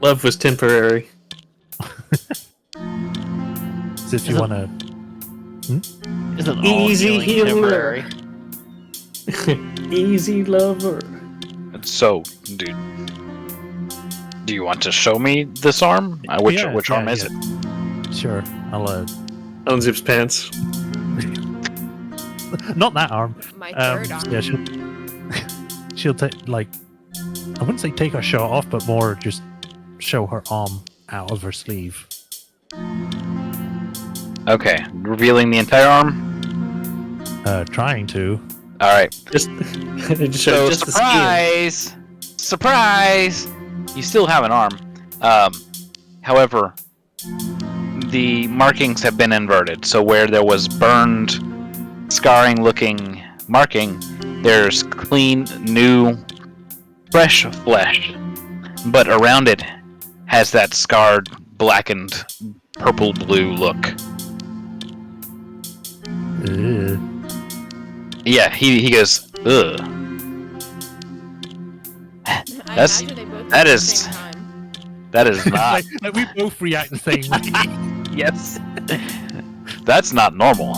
Love was temporary. So if you want to... Isn't all Easy healing healer. temporary? Easy lover. So, dude, do you want to show me this arm? Which arm is it? Sure, I'll... Unzips pants. Not that arm. My third arm. Yeah, she'll take, like... I wouldn't say take her shirt off, but more just show her arm out of her sleeve. Okay, revealing the entire arm? Trying to. Alright. Just So, just the skin. Surprise! You still have an arm. However, the markings have been inverted. So where there was burned, scarring-looking marking, there's clean, new, fresh flesh. But around it has that scarred, blackened, purple-blue look. Ugh. Yeah, he goes, ugh. That is not... like we both react the same way. Yes. That's not normal.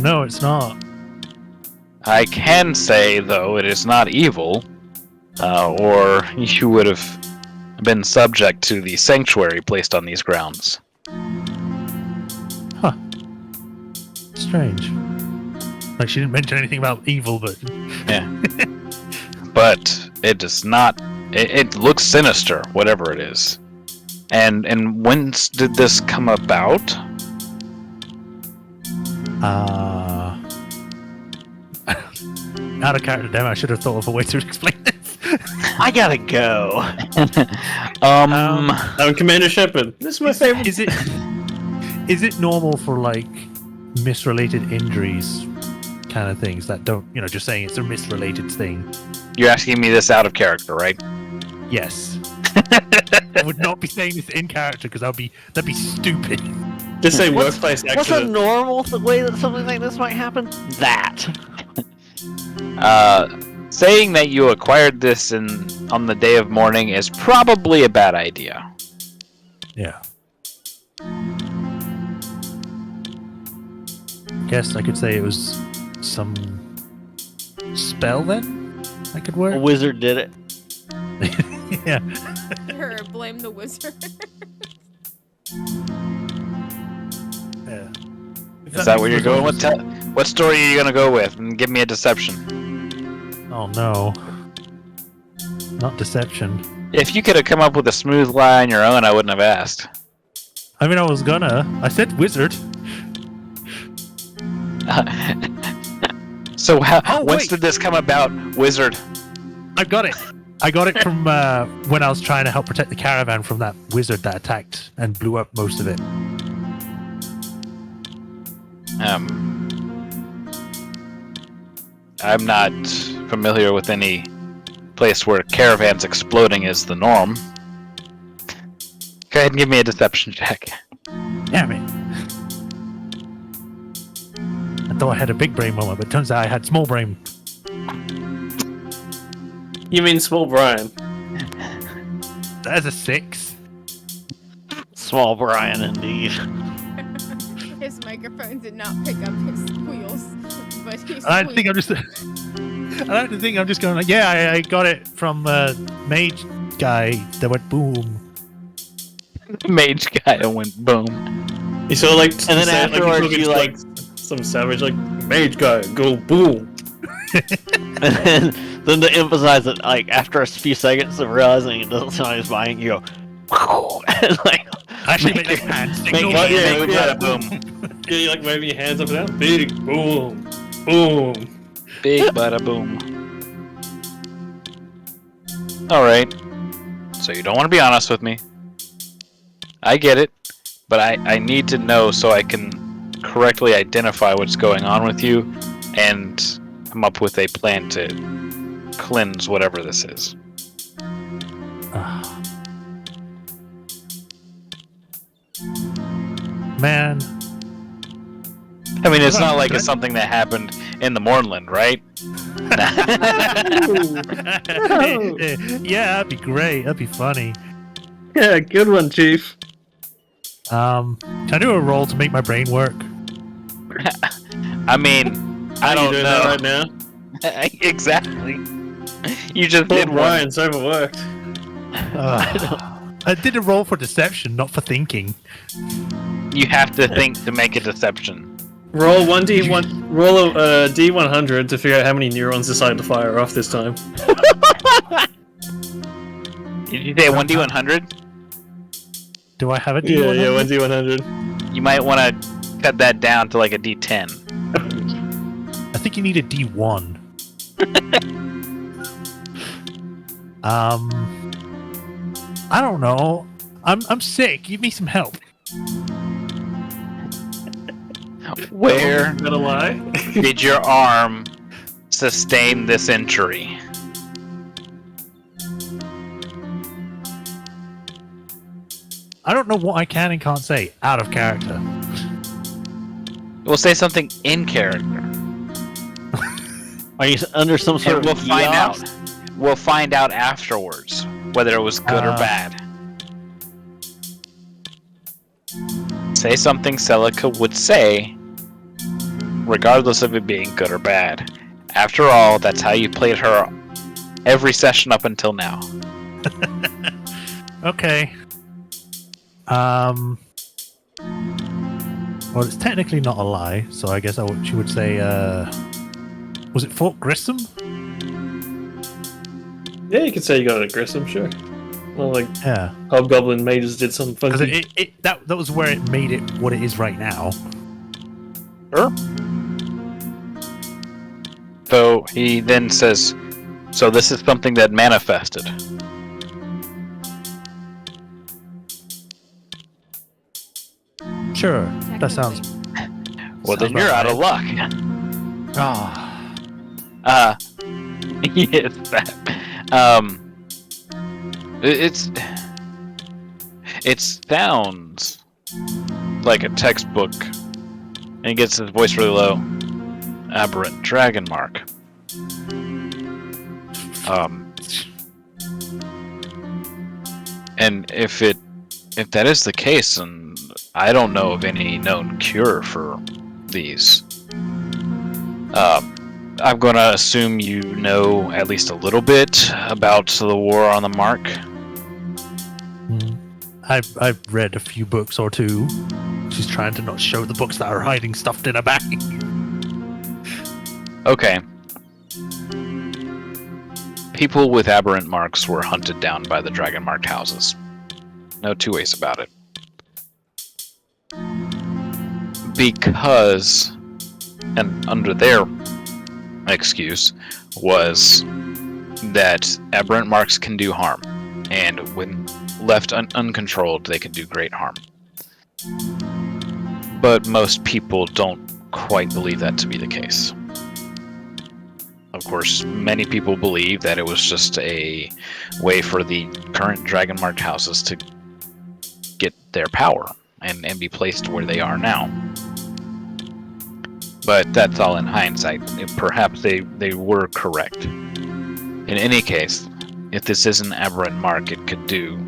No, it's not. I can say, though, it is not evil, or you would have been subject to the sanctuary placed on these grounds. Huh. Strange. Like, she didn't mention anything about evil, but... Yeah. But it does not... It looks sinister, whatever it is. And whence did this come about? Out of character, damn, I should have thought of a way to explain this. I gotta go. Commander Shepard. This is my favorite. Is it normal for, like, misrelated injuries kind of things that don't, just saying it's a misrelated thing? You're asking me this out of character, right? Yes. I would not be saying this in character because that'd be stupid. Just say What's- workplace What's a accident. normal way that something like this might happen? That. Saying that you acquired this on the day of mourning is probably a bad idea. Yeah. Guess I could say it was some spell then? I could A work? wizard did it. Yeah. Her blame the wizard. Yeah. Is that what you're going with? What story are you gonna go with? And give me a deception. Oh no. Not deception. If you could have come up with a smooth lie on your own, I wouldn't have asked. I mean, I was gonna. I said wizard. So Oh, whence wait. did this come about, wizard? I got it. I got it from when I was trying to help protect the caravan from that wizard that attacked and blew up most of it. I'm not familiar with any place where caravans exploding is the norm. Go ahead and give me a deception check. Damn it. I thought I had a big brain moment, but turns out I had small brain. You mean Small Brian? That's a 6. Small Brian, indeed. His microphone did not pick up his squeals, but he I think I'm squealed. just. I like to think I'm just going like, yeah, I got it from mage guy that went boom. Mage guy went boom. You sort of like, And then say it afterwards you're talking you, to, like- some savage like mage guy go boom. And then to emphasize it, like after a few seconds of realizing it doesn't sound like he's buying, you go, and like Actually, Make make it- the hand make signal. it- yeah, Big yeah. bada boom. Yeah, you like waving your hands up and down. Big boom, boom. Big bada boom. Alright. So you don't want to be honest with me. I get it. But I need to know so I can correctly identify what's going on with you and come up with a plan to cleanse whatever this is. Man. I mean, it's not like it's something that happened in the Mournland, right? Yeah, that'd be great. That'd be funny. Yeah, good one, Chief. Can I do a roll to make my brain work? I mean, I How you don't doing know. that right now? Exactly. You just Poor did one. Brian's overworked. I did a roll for deception, not for thinking. You have to think to make a deception. Roll 1d1. Roll a d100 to figure out how many neurons decide to fire off this time. Did you say 1d100? Do I have a Yeah, D100? yeah, 1d100. You might want to cut that down to like a d10. I think you need a D1. I don't know. I'm sick. Give me some help. Where Is that a lie? did your arm sustain this injury? I don't know what I can and can't say. Out of character. We'll say something in character. are you under some sort And of we'll find kiosk? out. We'll find out afterwards whether it was good or bad. Say something Celica would say, regardless of it being good or bad. After all, that's how you played her every session up until now. Okay. Well, it's technically not a lie, so I guess she would say, was it Fort Grissom? Yeah, you could say you got it at Grissom, sure. Well, like Yeah. Hobgoblin mages did some Because funky. that was where it made it what it is right now. Sure. So he then says, so this is something that manifested. Sure. That sounds... Well, then Sounds you're about out of luck. Ah. Yes, that. It sounds like a textbook, and he gets his voice really low. Aberrant dragon mark. And if that is the case, then I don't know of any known cure for these. I'm going to assume you know at least a little bit about the war on the mark. I've read a few books or two. She's trying to not show the books that are hiding stuffed in her bag. Okay. People with aberrant marks were hunted down by the dragon-marked houses. No two ways about it. Because, and under their excuse, was that aberrant marks can do harm, and when left uncontrolled, they can do great harm. But most people don't quite believe that to be the case. Of course, many people believe that it was just a way for the current dragon-marked houses to get their power and be placed where they are now. But that's all in hindsight. Perhaps they were correct. In any case, if this is an aberrant mark, it could do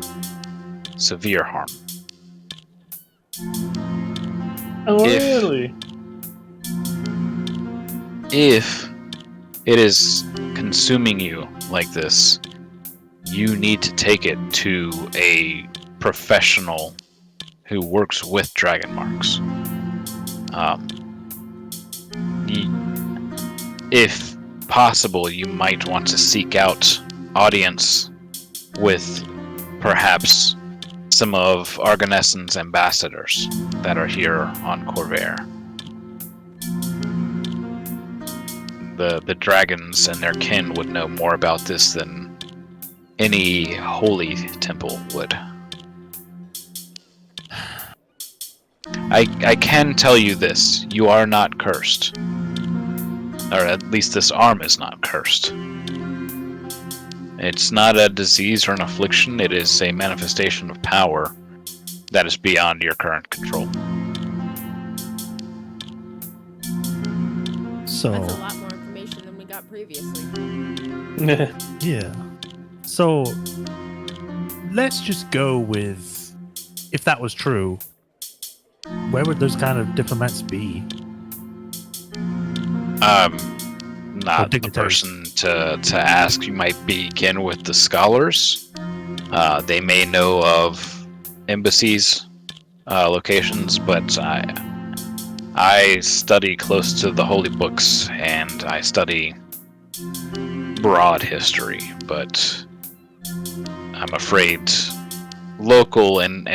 severe harm. Oh, really? If it is consuming you like this, you need to take it to a professional who works with dragon marks. If possible, you might want to seek out audience with perhaps some of Argonessen's ambassadors that are here on Corvair. The dragons and their kin would know more about this than any holy temple would. I can tell you this, you are not cursed. Or at least this arm is not cursed. It's not a disease or an affliction, it is a manifestation of power that is beyond your current control. So, That's a lot more information than we got previously. yeah. So, let's just go with, if that was true, where would those kind of diplomats be? Not the person to ask. You might begin with the scholars. They may know of embassies, locations, but I study close to the holy books, and I study broad history, but I'm afraid local and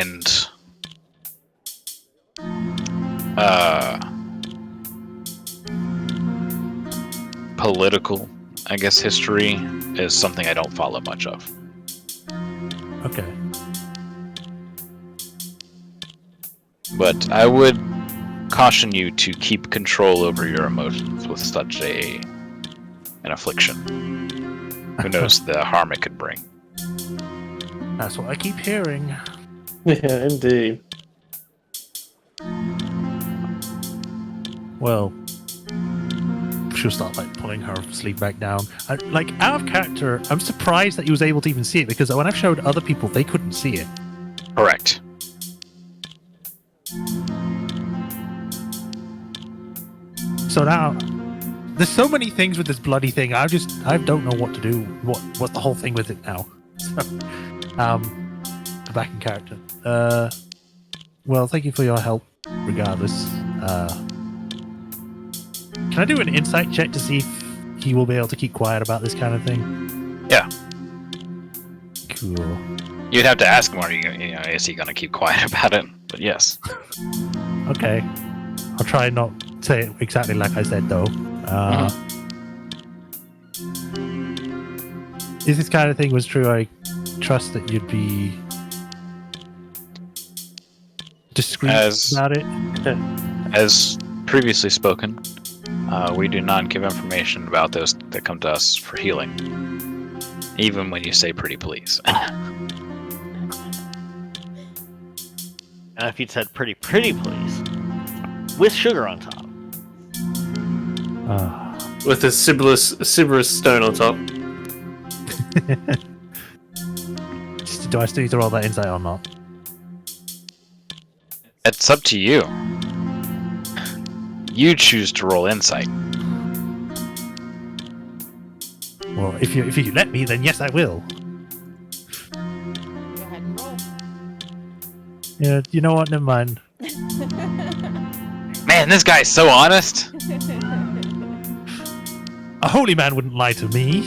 political, I guess, history is something I don't follow much of. Okay. But I would caution you to keep control over your emotions with such an affliction. Who knows the harm it could bring. That's what I keep hearing. Yeah, indeed. Well, she'll start like pulling her sleeve back down. Like, out of character, I'm surprised that he was able to even see it, because when I've showed other people, they couldn't see it. Correct. So now, there's so many things with this bloody thing. I don't know what to do. What's the whole thing with it now? Back in character. Well, thank you for your help. Regardless, can I do an insight check to see if he will be able to keep quiet about this kind of thing? Yeah. Cool. You'd have to ask him, is he going to keep quiet about it? But yes. Okay. I'll try not say it exactly like I said, though. If this kind of thing was true, I trust that you'd be discreet about it. As previously spoken, we do not give information about those that come to us for healing. Even when you say pretty please. Now, if you'd said pretty, please, with sugar on top. With a Sybaris stone on top. Do I still need to roll that insight or not? It's up to you. You choose to roll insight. Well, if you let me, then yes, I will. Go ahead and roll. Yeah, you know what? Never mind. Man, this guy's so honest. A holy man wouldn't lie to me.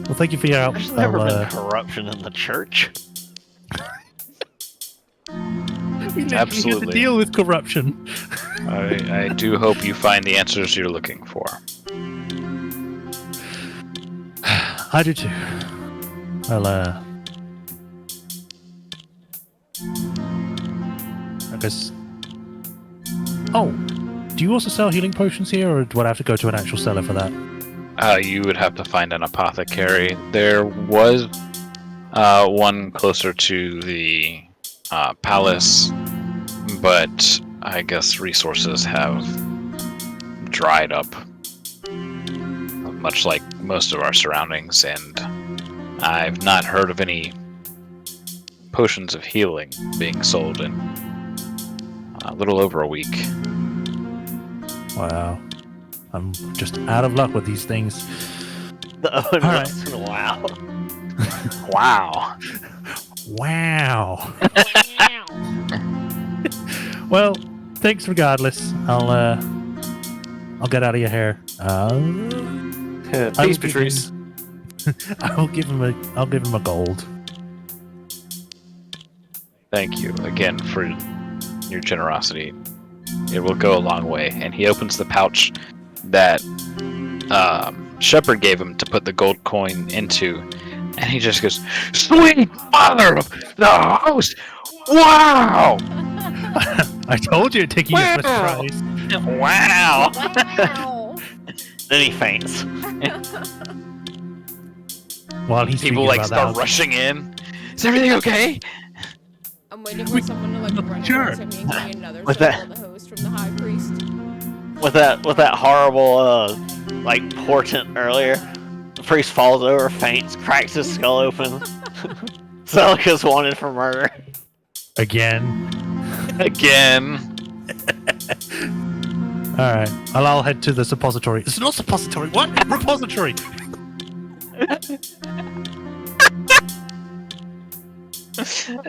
Well, thank you for your help. There's never been corruption in the church. We literally Absolutely. have to deal with corruption. I do hope you find the answers you're looking for. I do too. Well, I guess. Oh, do you also sell healing potions here, or would I have to go to an actual seller for that? You would have to find an apothecary. There was one closer to the palace, but I guess resources have dried up, much like most of our surroundings, and I've not heard of any potions of healing being sold in a little over a week. Wow. I'm just out of luck with these things. Oh, right. Wow. Wow. Wow. Well, thanks regardless. I'll get out of your hair. Peace, Patrice. I'll give him a gold. Thank you again for your generosity. It will go a long way. And he opens the pouch that Shepard gave him to put the gold coin into, and he just goes, "Sweet mother of the host! Wow! I told you it'd take you by surprise. Wow!" Wow. Then he faints. While he's People thinking like about start that, rushing in. Is everything okay? I'm waiting for someone to like run Sure. towards him and give me another With circle that- of the host from the high priest. With that horrible like portent earlier, the priest falls over, faints, cracks his skull open. Celica's wanted for murder. again. Again. All right. I'll head to the suppository. It's not suppository. What? Repository.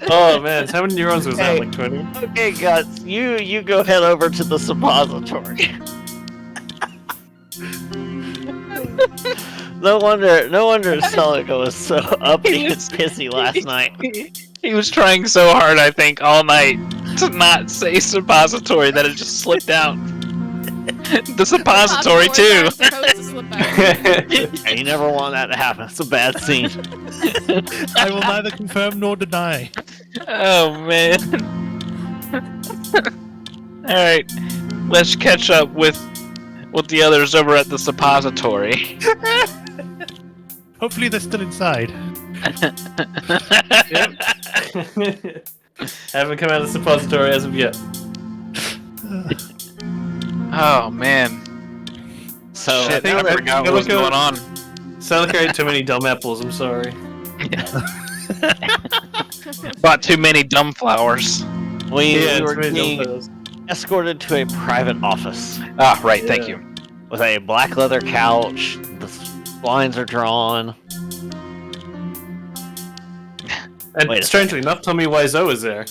Oh man, how many neurons was that? Hey. Like 20? Okay, Guts, you go head over to the suppository. No wonder Celica was so uppity and pissy last night. He was trying so hard, I think, all night to not say suppository that it just slipped out. The suppository too. Supposed to slip out. And you never want that to happen. It's a bad scene. I will neither confirm nor deny. Oh man. Alright. Let's catch up with the others over at the suppository. Hopefully they're still inside. Haven't come out of the suppository as of yet. Oh man. So Shit, think I that- forgot what was look going on. Celica ate too many dumb apples, I'm sorry. Bought too many dumb flowers. we Yeah, were too many being dumb apples. escorted to a private office Ah, right, thank Yeah. you. with a black leather couch. The blinds are drawn. And Wait a strangely enough, Tommy Wiseau is there.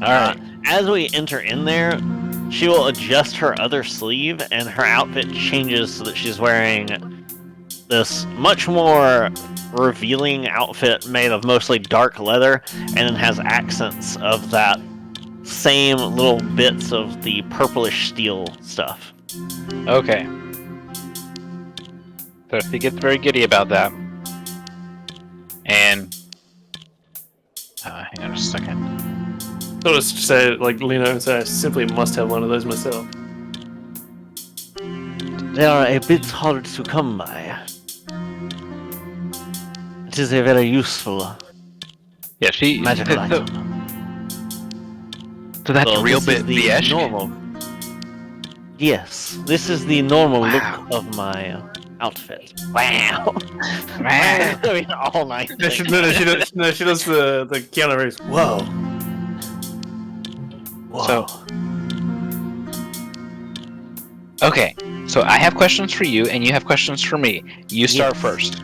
Alright. As we enter in there, she will adjust her other sleeve, and her outfit changes so that she's wearing this much more revealing outfit made of mostly dark leather, and then has accents of that same little bits of the purplish steel stuff. Okay. So he gets very giddy about that. And hang on just a second. I'll just say, like, lean over and say, I simply must have one of those myself. They are a bit hard to come by. It is a very useful Yeah, she. Magical So, item. so that's So real this is bit the Esh? normal. Yes, this is the normal Wow. look of my outfit. Wow. Man. I mean, all night. No, she does the Keanu Reeves. Whoa. So, okay. So I have questions for you, and you have questions for me. You start Yes. first.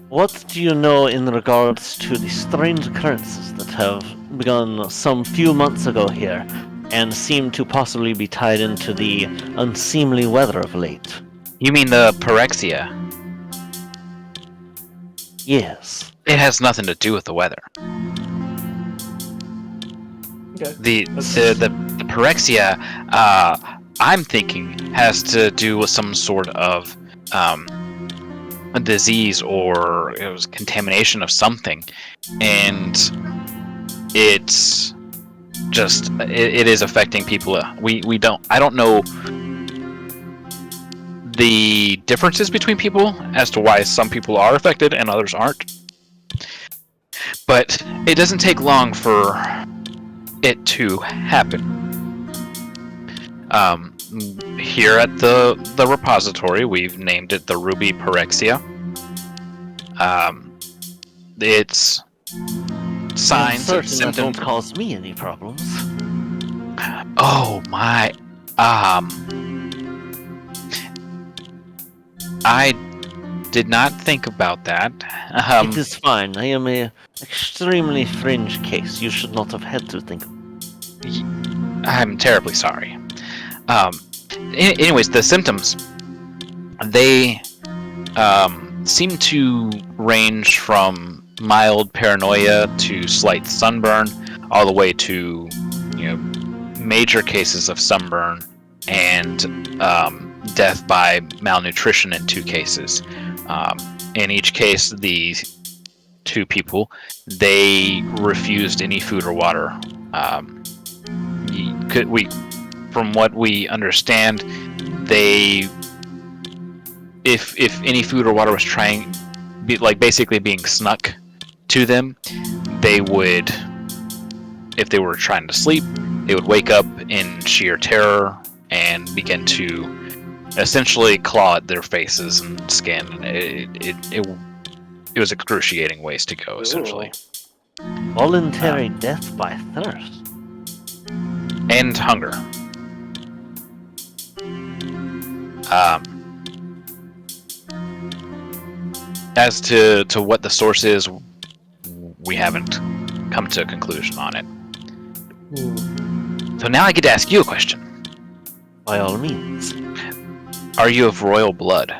What do you know in regards to the strange occurrences that have begun some few months ago here, and seem to possibly be tied into the unseemly weather of late? You mean the pyrexia? Yes. It has nothing to do with the weather. Okay. The pyrexia, I'm thinking, has to do with some sort of a disease or it was contamination of something, and it's just it is affecting people. I don't know the differences between people as to why some people are affected and others aren't. But it doesn't take long for it to happen. Here at the repository, we've named it the Ruby Pyrexia. Its signs and Certain that won't symptoms. cause me any problems. Oh my. I did not think about that. It is fine. I am a extremely fringe case. You should not have had to think. I'm terribly sorry. Anyways, the symptoms, they seem to range from mild paranoia to slight sunburn, all the way to, major cases of sunburn and death by malnutrition in 2 cases. In each case, the 2 people, they refused any food or water. From what we understand, if any food or water was basically being snuck to them, they would, if they were trying to sleep, they would wake up in sheer terror and begin to essentially claw at their faces and skin. It was excruciating ways to go, essentially. Voluntary death by thirst. And hunger. As to what the source is, we haven't come to a conclusion on it. So now I get to ask you a question. By all means. Are you of royal blood?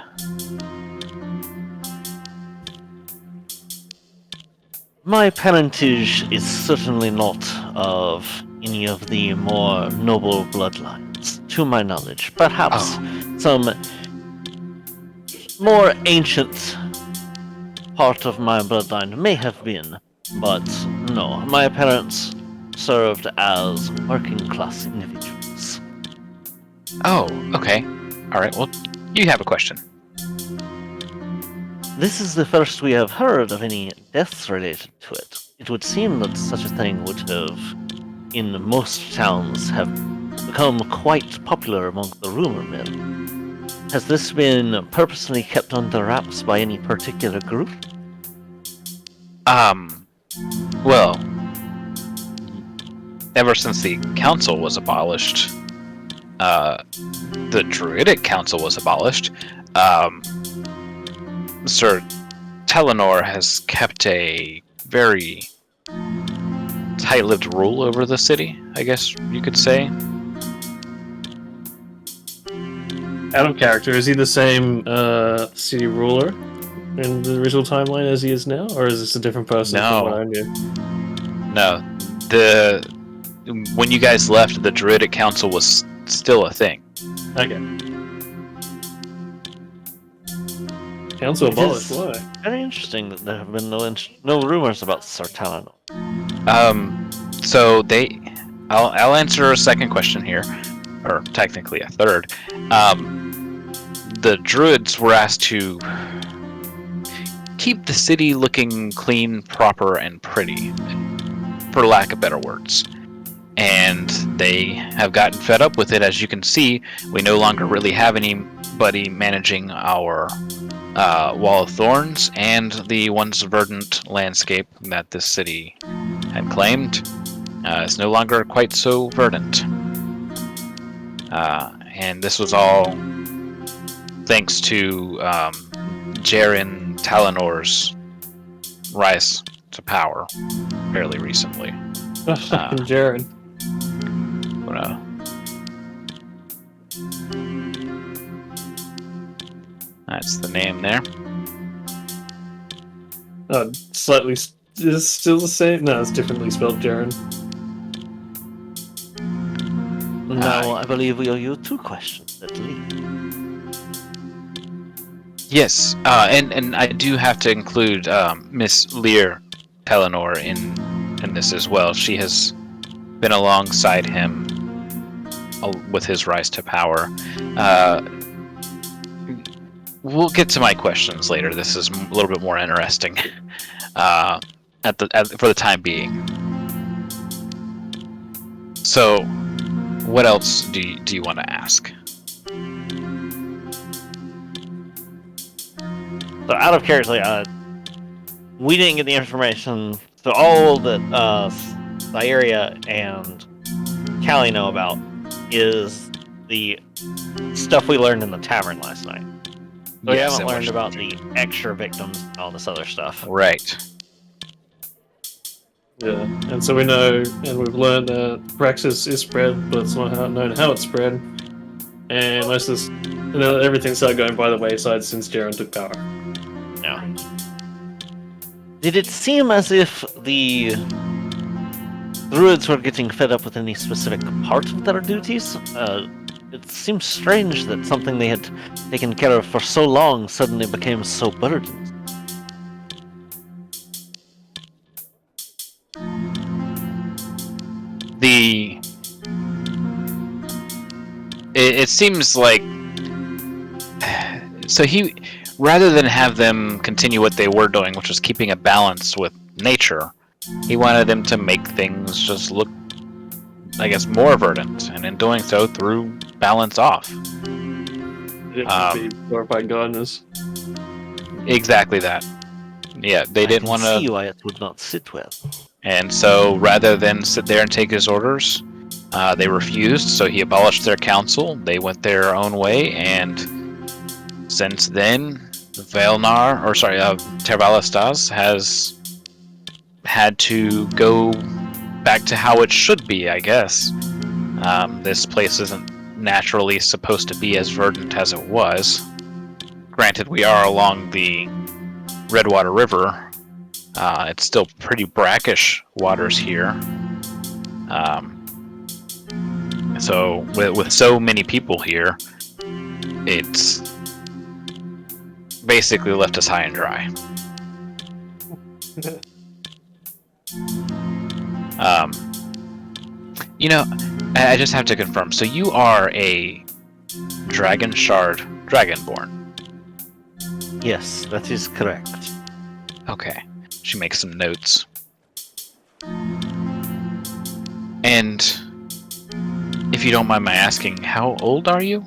My parentage is certainly not of any of the more noble bloodlines, to my knowledge. Perhaps some more ancient part of my bloodline may have been, but no, my parents served as working class individuals. Oh, okay. Alright, well, you have a question. This is the first we have heard of any deaths related to it. It would seem that such a thing would have, in most towns, have become quite popular among the rumor mill. Has this been purposely kept under wraps by any particular group? Well, ever since the council was abolished, the Druidic Council was abolished, Sir Telenor has kept a very tight-lipped rule over the city, I guess you could say. Out of character, is he the same city ruler in the original timeline as he is now, or is this a different person from what I knew? No, when you guys left, the Druidic Council was still a thing. Okay. Council abolished. Why? Very interesting that there have been no rumors about Sir Telenor. So I'll answer a second question here, or technically a third. The druids were asked to keep the city looking clean, proper, and pretty, for lack of better words. And they have gotten fed up with it. As you can see, we no longer really have anybody managing our Wall of Thorns and the once verdant landscape that this city had claimed. Is no longer quite so verdant. And this was all thanks to Jaren Talinor's rise to power fairly recently. Fucking Jared. That's the name there. Slightly. Is it still the same? No, it's differently spelled, Jared. Now, I believe we owe you 2 questions at least. Yes, and I do have to include Miss Lear Telenor in this as well. She has been alongside him with his rise to power. We'll get to my questions later. This is a little bit more interesting for the time being. So, what else do you want to ask? So, out of character, we didn't get the information. So, all that Thyria and Callie know about is the stuff we learned in the tavern last night. So, we haven't learned about the extra victims and all this other stuff. Right. Yeah, and so we know, and we've learned that Praxis is spread, but it's not known how it's spread. And most of this, everything started going by the wayside since Jaren took power. Yeah. Did it seem as if the druids were getting fed up with any specific part of their duties? It seems strange that something they had taken care of for so long suddenly became so burdened. It seems like so he, rather than have them continue what they were doing, which was keeping a balance with nature, he wanted them to make things just look, I guess, more verdant, and in doing so, threw balance off. It would be glorified godness. Exactly that. Yeah, they didn't want to see why it would not sit well. And so, rather than sit there and take his orders, they refused, so he abolished their council. They went their own way, and since then, Tervalestas has had to go back to how it should be, I guess. This place isn't naturally supposed to be as verdant as it was. Granted, we are along the Redwater River. It's still pretty brackish waters here. So with so many people here, it's basically left us high and dry. I just have to confirm. So you are a Dragon Shard Dragonborn. Yes, that is correct. Okay. She makes some notes. And if you don't mind my asking, how old are you?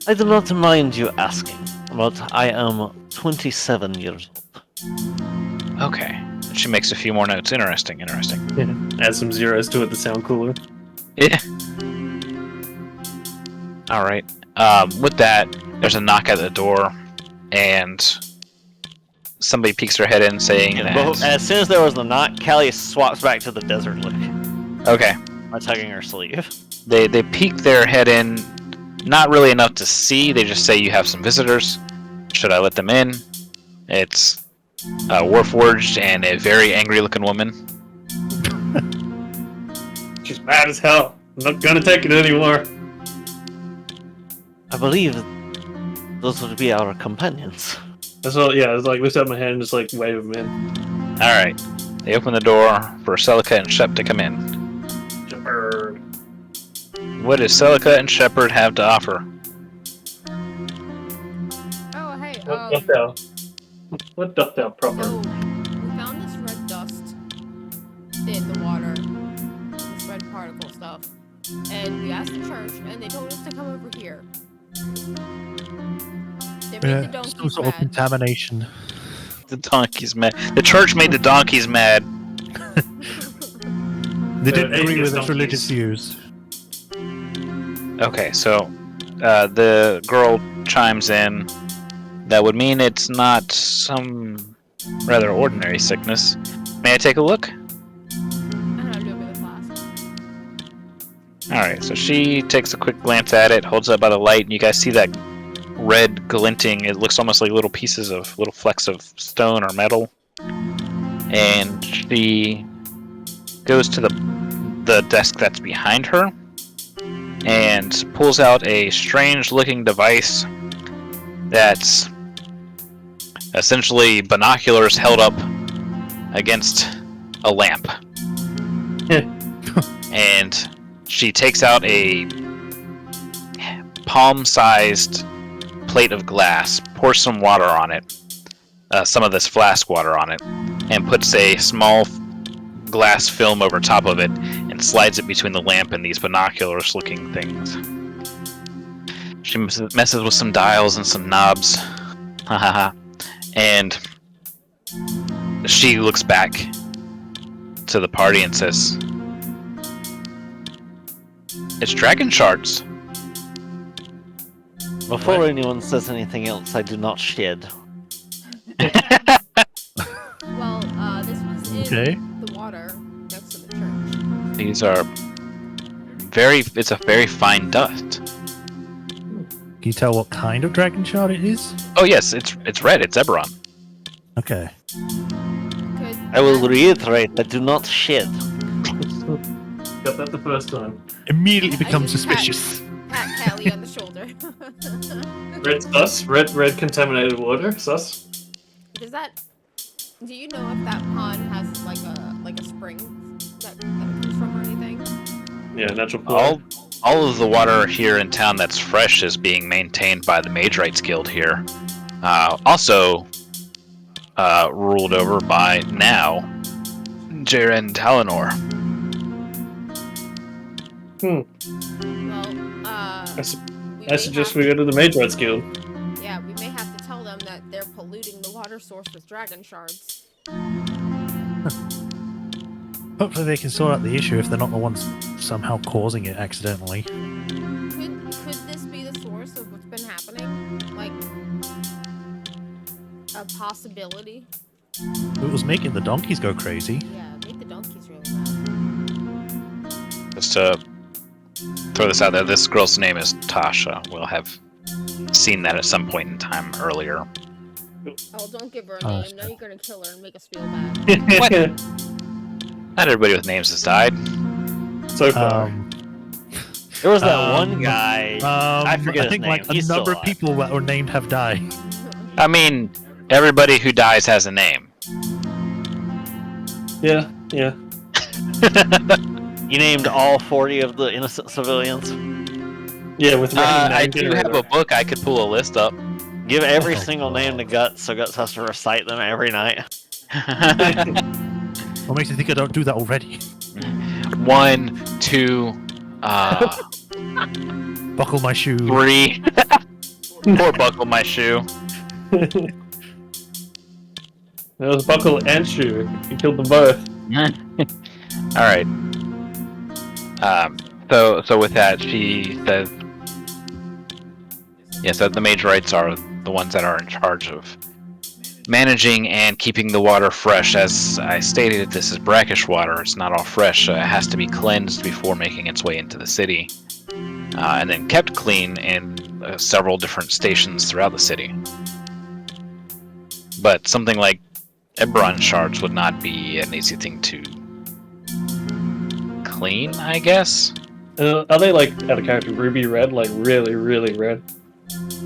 I do not mind you asking, but I am 27 years old. Okay. She makes a few more notes. Interesting. Yeah. Add some zeros to it to sound cooler. Yeah. Alright. With that, there's a knock at the door, and somebody peeks their head in saying that... As soon as there was the knock, Callie swaps back to the desert look. Okay. By tugging her sleeve. They peek their head in, not really enough to see. They just say, you have some visitors. Should I let them in? It's a Warforged and a very angry-looking woman. She's mad as hell. I'm not gonna take it anymore. I believe those would be our companions. That's all. Yeah, it's like lift up my hand and just like wave them in. All right. They open the door for Celica and Shep to come in. Shepherd. What does Celica and Shepard have to offer? What doth thou proper? So, we found this red dust in the water. This red particle stuff. And we asked the church, and they told us to come over here. They made the Some donkeys sort of mad. contamination. The donkeys mad. The church made the donkeys mad. They didn't They're agree with atheist its religious views. Okay, so the girl chimes in. That would mean it's not some rather ordinary sickness. May I take a look? I don't know, do it with a flask. Alright, so she takes a quick glance at it, holds it up by the light, and you guys see that red glinting. It looks almost like little flecks of stone or metal. And she goes to the desk that's behind her and pulls out a strange looking device that's essentially binoculars held up against a lamp. And she takes out a palm-sized plate of glass, pours some water on it, some of this flask water on it, and puts a small glass film over top of it and slides it between the lamp and these binoculars looking things. She messes with some dials and some knobs. And she looks back to the party and says, "It's dragon shards." Before anyone says anything else, I do not shed. Well, this was in Okay. the water next to the church. These are it's a very fine dust. Can you tell what kind of dragon shard it is? Oh yes, it's red, it's Eberron. Okay. Could I will that- reiterate, I do not shed. Got that the first time. Immediately I become just suspicious. pat Callie on the shoulder. Red sus? Red contaminated water? Sus? Does that? Do you know if that pond has like a spring that it comes from or anything? Yeah, natural pool. All of the water here in town that's fresh is being maintained by the Mage Rights Guild here. Also ruled over by now Jaren Talinor. Well, I suggest we go to the Mage Rights Guild. Yeah, we may have to tell them that they're polluting the water source with dragon shards. Hopefully they can sort out the issue if they're not the ones somehow causing it accidentally. Could this be the source of what's been happening? Like a possibility? It was making the donkeys go crazy. Yeah, make the donkeys really mad. Just to throw this out there, this girl's name is Tasha. We'll have seen that at some point in time earlier. Oh, don't give her a Oh, name. Now you're gonna kill her and make us feel bad. What? Not everybody with names has died. So far. There was that one guy. I forget his think name. like a He's still number of alive. people that were named have died. I mean, everybody who dies has a name. Yeah. You named all 40 of the innocent civilians. Yeah, with I do have a book I could pull a list up. Give every Oh, single God. name to Guts, so Guts has to recite them every night. What makes you think I don't do that already? 1, 2, Buckle my shoe. 3. Poor buckle my shoe. It was buckle and shoe. You killed them both. All right. So with that, she says, yes, the Mage Rights are the ones that are in charge of managing and keeping the water fresh. As I stated, this is brackish water. It's not all fresh. It has to be cleansed before making its way into the city, and then kept clean in several different stations throughout the city. But something like Eberron shards would not be an easy thing to clean, I guess. Are they like out of character ruby red, like really, really red?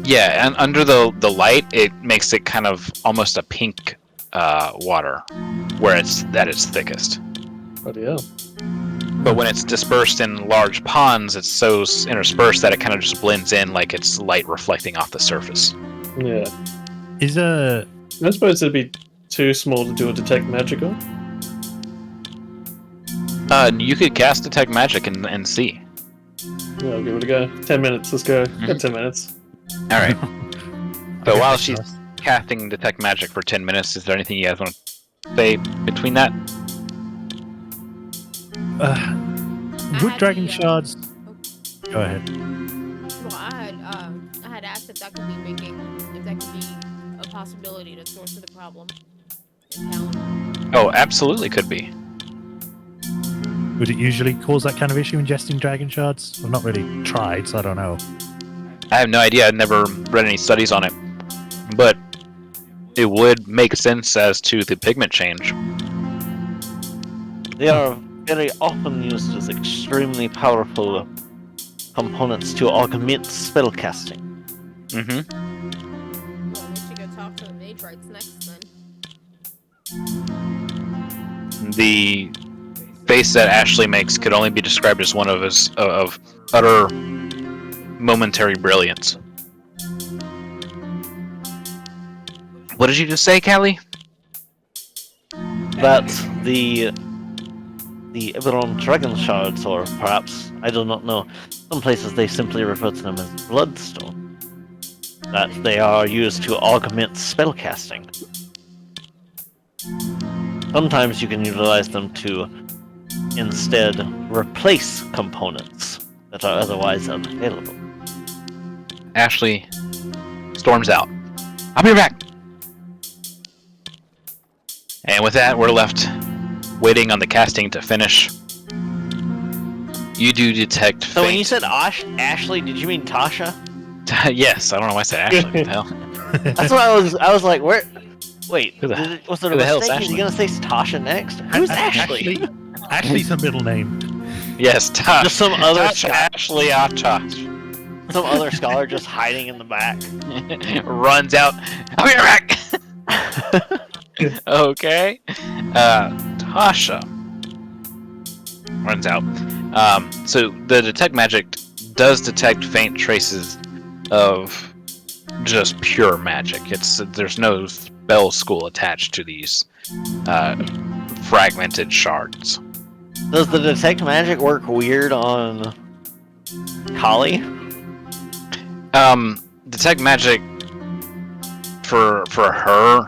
Yeah, and under the light, it makes it kind of almost a pink water, where it's at its thickest. Oh yeah. But when it's dispersed in large ponds, it's so interspersed that it kind of just blends in like it's light reflecting off the surface. Yeah. Is I suppose it'd be too small to do a detect magic on. You could cast Detect Magic and see. Yeah, I'll give it a go. 10 minutes, let's go. Got 10 minutes. Alright. So Okay, while that's she's nice. casting Detect Magic for 10 minutes, is there anything you guys want to say between that? Would had dragon the, shards? Go ahead. Well, I had asked if that could be a possibility to source of the problem in town. Oh, absolutely could be. Would it usually cause that kind of issue ingesting dragon shards? I've not really tried, so I don't know. I have no idea. I've never read any studies on it. But it would make sense as to the pigment change. They are very often used as extremely powerful components to augment spellcasting. Mm-hmm. Well, we should go talk to the Matrites next then. The face that Ashley makes could only be described as one of utter momentary brilliance. What did you just say, Callie? That the Eberron dragon shards, or perhaps, I do not know, some places they simply refer to them as bloodstone, that they are used to augment spellcasting. Sometimes you can utilize them to instead replace components that are otherwise unavailable. Ashley storms out. I'll be right back. And with that, we're left waiting on the casting to finish. You do detect So when you faint. said Ashley, did you mean Tasha? Yes, I don't know why I said Ashley. What the hell? That's what I was like, where? Wait, Who the- was there who a the hell is mistake? Is he Ashley? gonna say Tasha next? Who's Ashley? Ashley's a middle name. Yes, Tosh. Just some other Tosh, Ashley Tosh. Some other scholar just hiding in the back. Runs out. I'll be right back. Okay. Tasha runs out. So the detect magic does detect faint traces of just pure magic. There's no spell school attached to these fragmented shards. Does the detect magic work weird on Kali? Detect magic for her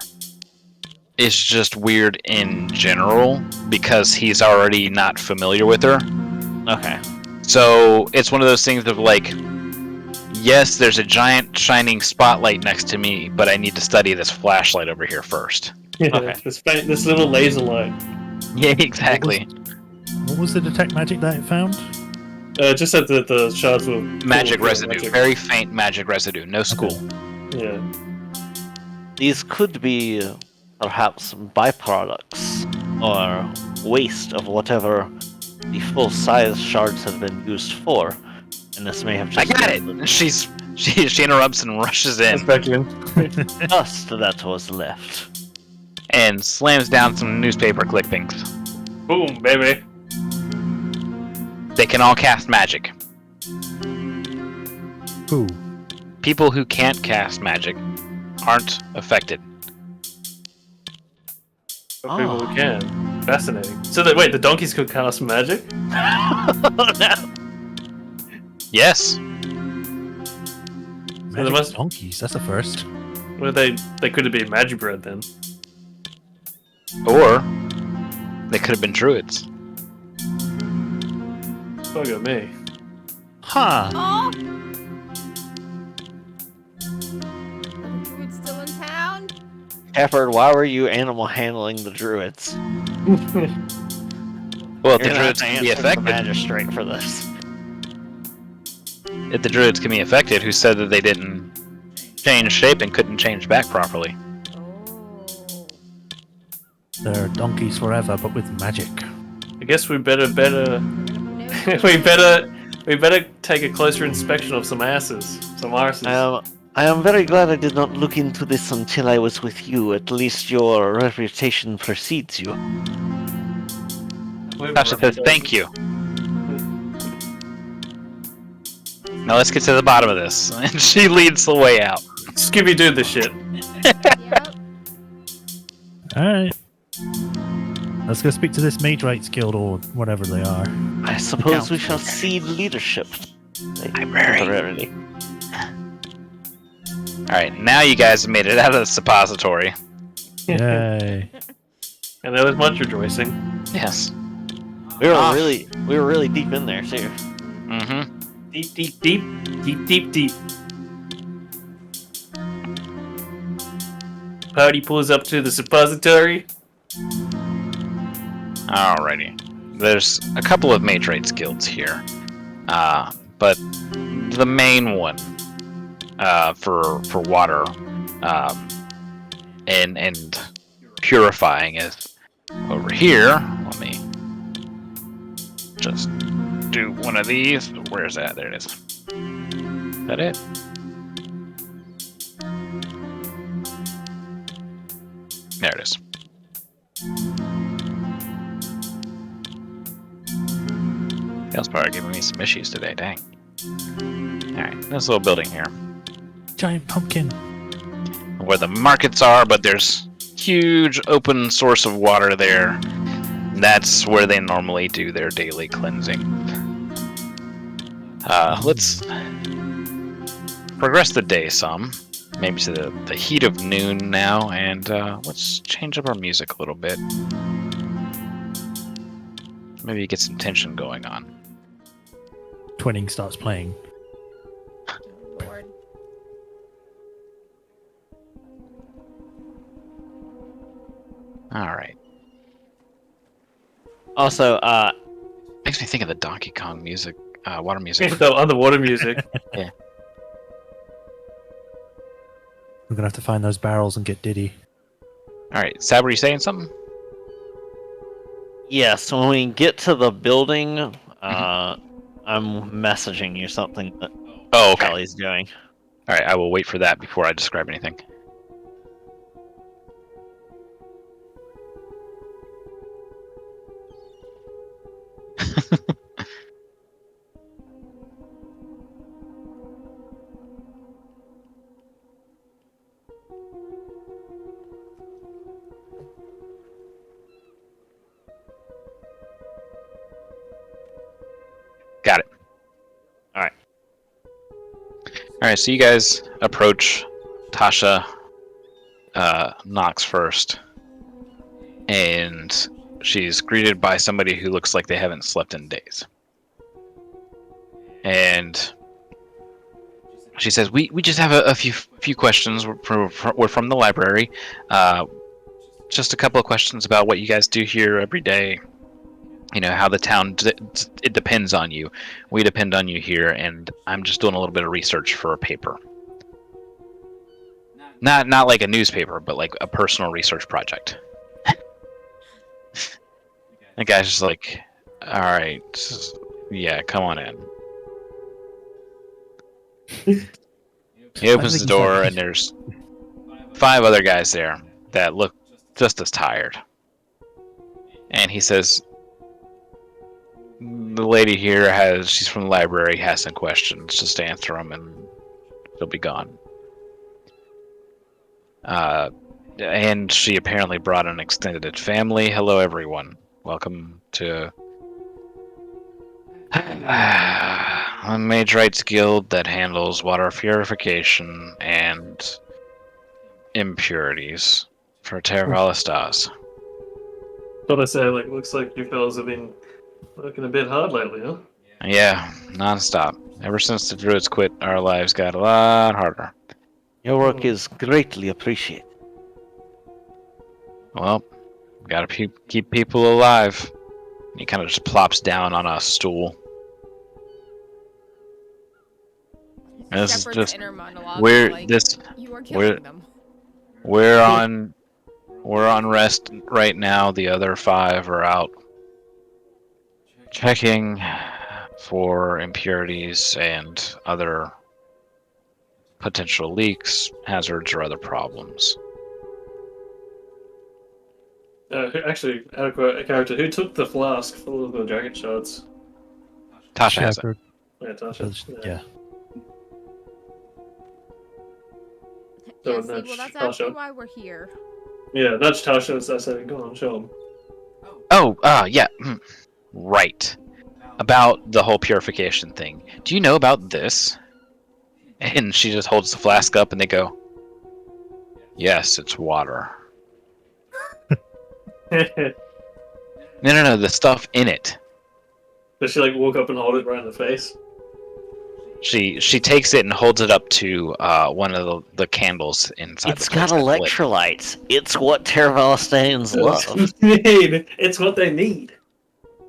is just weird in general because he's already not familiar with her. Okay. So it's one of those things of like, yes, there's a giant shining spotlight next to me, but I need to study this flashlight over here first. Yeah, Okay. this little laser light. Yeah, exactly. What was the detect magic that it found? Just said that the shards were Magic full of residue. magic. Very faint magic residue. No school. Yeah. These could be perhaps byproducts or waste of whatever the full-size shards have been used for, and this may have just I got been it! She interrupts and rushes Let's in back in. the dust that was left. and slams down some newspaper clippings. Boom, baby. They can all cast magic. Who? People who can't cast magic aren't affected. For people who can. Fascinating. So that wait, the donkeys could cast magic? Yes. Magic must- donkeys. That's a first. Well, they could have been magic bread then. Or they could have been druids. Fuck at me. Ha! Oh! Are the druids still in town? Shepard, why were you animal handling the druids? Well, if the You're gonna have druids to can be answer the affected, magistrate for this. if the druids can be affected, who said that they didn't change shape and couldn't change back properly? Oh. They're donkeys forever, but with magic. I guess we better No. we better take a closer inspection of some asses. Some arses. I am very glad I did not look into this until I was with you. At least your reputation precedes you. Tasha says, thank you. Now let's get to the bottom of this. And she leads the way out. Scooby Doo this shit. Yep. Alright. Let's go speak to this Mage Rights Guild or whatever they are. I suppose we council. shall cede leadership. Library. Alright, now you guys have made it out of the suppository. Yay. And there was much rejoicing. Yes. We were really deep in there too. Mm-hmm. Deep, deep, deep, deep, deep, deep. Party pulls up to the suppository. Alrighty. There's a couple of mage rights guilds here. But the main one for water and purifying is over here. Let me just do one of these. Where's that? There it is. Is that it? There it is. Dale's probably giving me some issues today, dang. Alright, this little building here. Giant pumpkin. Where the markets are, but there's huge open source of water there. That's where they normally do their daily cleansing. Let's progress the day some. Maybe to the heat of noon now, and let's change up our music a little bit. Maybe get some tension going on. Twinning starts playing. Oh, Lord. Alright. Also, Makes me think of the Donkey Kong music, water music. The underwater music. We're gonna have to find those barrels and get Diddy. Alright, Sab, were you saying something? yes, when we get to the building, I'm messaging you something that Oh, okay. Kelly's doing. Alright, I will wait for that before I describe anything. Got it. Alright. Alright, so you guys approach. Tasha knocks first. And she's greeted by somebody who looks like they haven't slept in days. And she says, we just have a few questions. We're from the library. Just a couple of questions about what you guys do here every day. You know, how the town, it depends on you. We depend on you here, and I'm just doing a little bit of research for a paper. Not like a newspaper, but like a personal research project. The guy's just like, alright, yeah, come on in. He opens the door, and there's 5 other guys there that look just as tired. And he says, the lady here she's from the library, has some questions. Just answer them and she'll be gone. And she apparently brought an extended family. Hello, everyone. Welcome to a Mage Rights Guild that handles water purification and impurities for Terralistas. What I say, like, looks like you fellas have been working a bit hard lately, huh? Yeah, non-stop. Ever since the druids quit, our lives got a lot harder. Your work is greatly appreciated. Well, gotta keep people alive. He kind of just plops down on a stool. And this is Shepard's just inner monologue. we're Like, this you are killing them. we're on rest right now. The other 5 are out checking for impurities and other potential leaks, hazards, or other problems. Actually, out of a character, who took the flask full of the dragon shards? Tasha has it. Shepard. Yeah, Tasha. Yeah. Yeah, So see, nudge well, that's actually Tasha. why we're here. Yeah, nudge Tasha as I said, go on, show him. Oh, yeah. Right. About the whole purification thing. Do you know about this? And she just holds the flask up and they go, yes, it's water. No, the stuff in it. Does she like walk up and hold it right in the face? She takes it and holds it up to one of the candles inside It's the place. got that's lit. electrolytes. It's what Terravalastains love. It's what they need.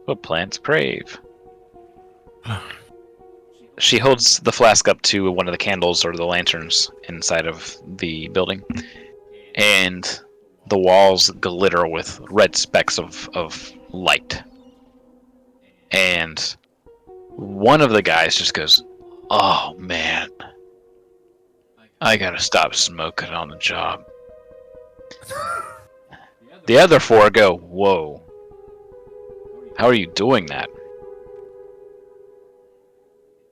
What plants crave. She holds the flask up to one of the candles or the lanterns inside of the building, and the walls glitter with red specks of light. And one of the guys just goes, oh man, I gotta stop smoking on the job. The other four go, whoa, how are you doing that?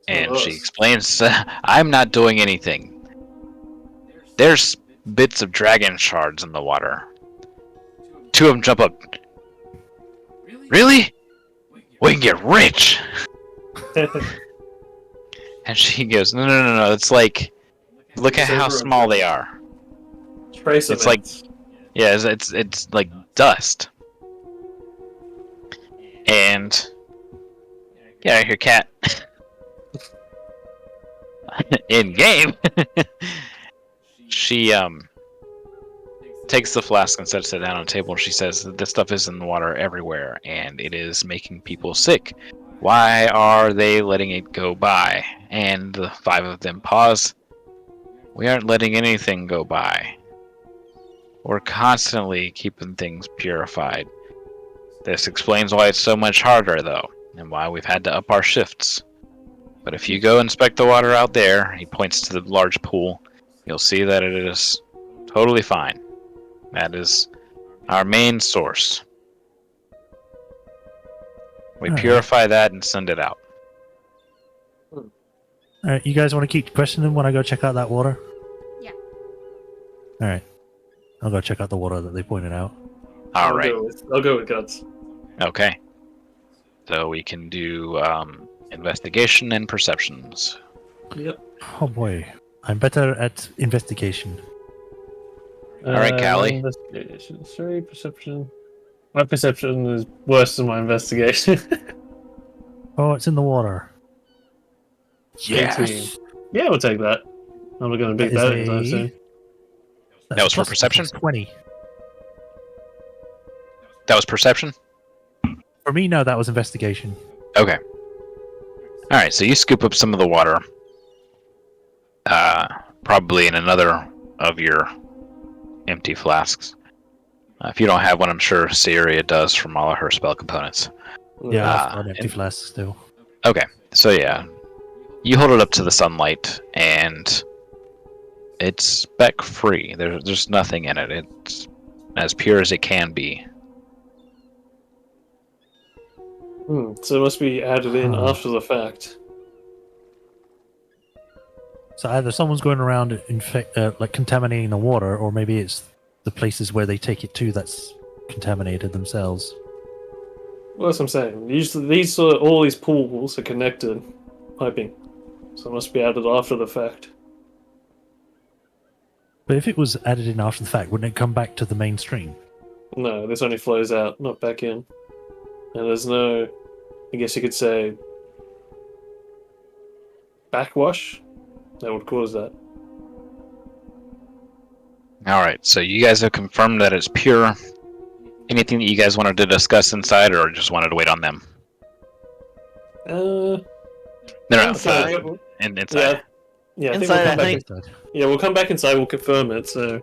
And she explains, I'm not doing anything. There's bits of dragon shards in the water. Two of them jump up. Really? We can get rich! And she goes, no, it's like, look at how small they are. Trace It's like, yeah, it's like dust. And, get out of here, cat. In game, she takes the flask and sets it down on a table. And she says, "This stuff is in the water everywhere, and it is making people sick. Why are they letting it go by?" And the five of them pause. We aren't letting anything go by. We're constantly keeping things purified. This explains why it's so much harder, though, and why we've had to up our shifts. But if you go inspect the water out there, he points to the large pool, you'll see that it is totally fine. That is our main source. We purify that and send it out. Alright, you guys want to keep questioning when I go check out that water? Yeah. Alright. I'll go check out the water that they pointed out. Alright. I'll go with guts. Okay. So we can do investigation and perceptions. Yep. Oh boy. I'm better at investigation. Alright, Callie. Investigation. Sorry, perception. My perception is worse than my investigation. Oh, it's in the water. 18. Yeah, we'll take that. I'm not going to beat That is that anytime soon. That was for plus perception? 20. That was perception? For me, no, that was investigation. Okay. Alright, so you scoop up some of the water. Probably in another of your empty flasks. If you don't have one, I'm sure Syria does from all of her spell components. Yeah, Ah, I've got an empty flask still. Okay, so yeah. You hold it up to the sunlight, and it's speck-free. There's nothing in it. It's as pure as it can be. So it must be added in Huh. after the fact. So either someone's going around like contaminating the water, or maybe it's the places where they take it to that's contaminated themselves. Well, that's what I'm saying. Usually, all these pools are connected, piping, so it must be added after the fact. But if it was added in after the fact, wouldn't it come back to the mainstream? No, this only flows out, not back in. And there's no, I guess you could say, backwash that would cause that. Alright, so you guys have confirmed that it's pure. Anything that you guys wanted to discuss inside, or just wanted to wait on them? Inside. Inside. Yeah, I think Inside, we'll I come back. think- Yeah, we'll come back inside. We'll confirm it. So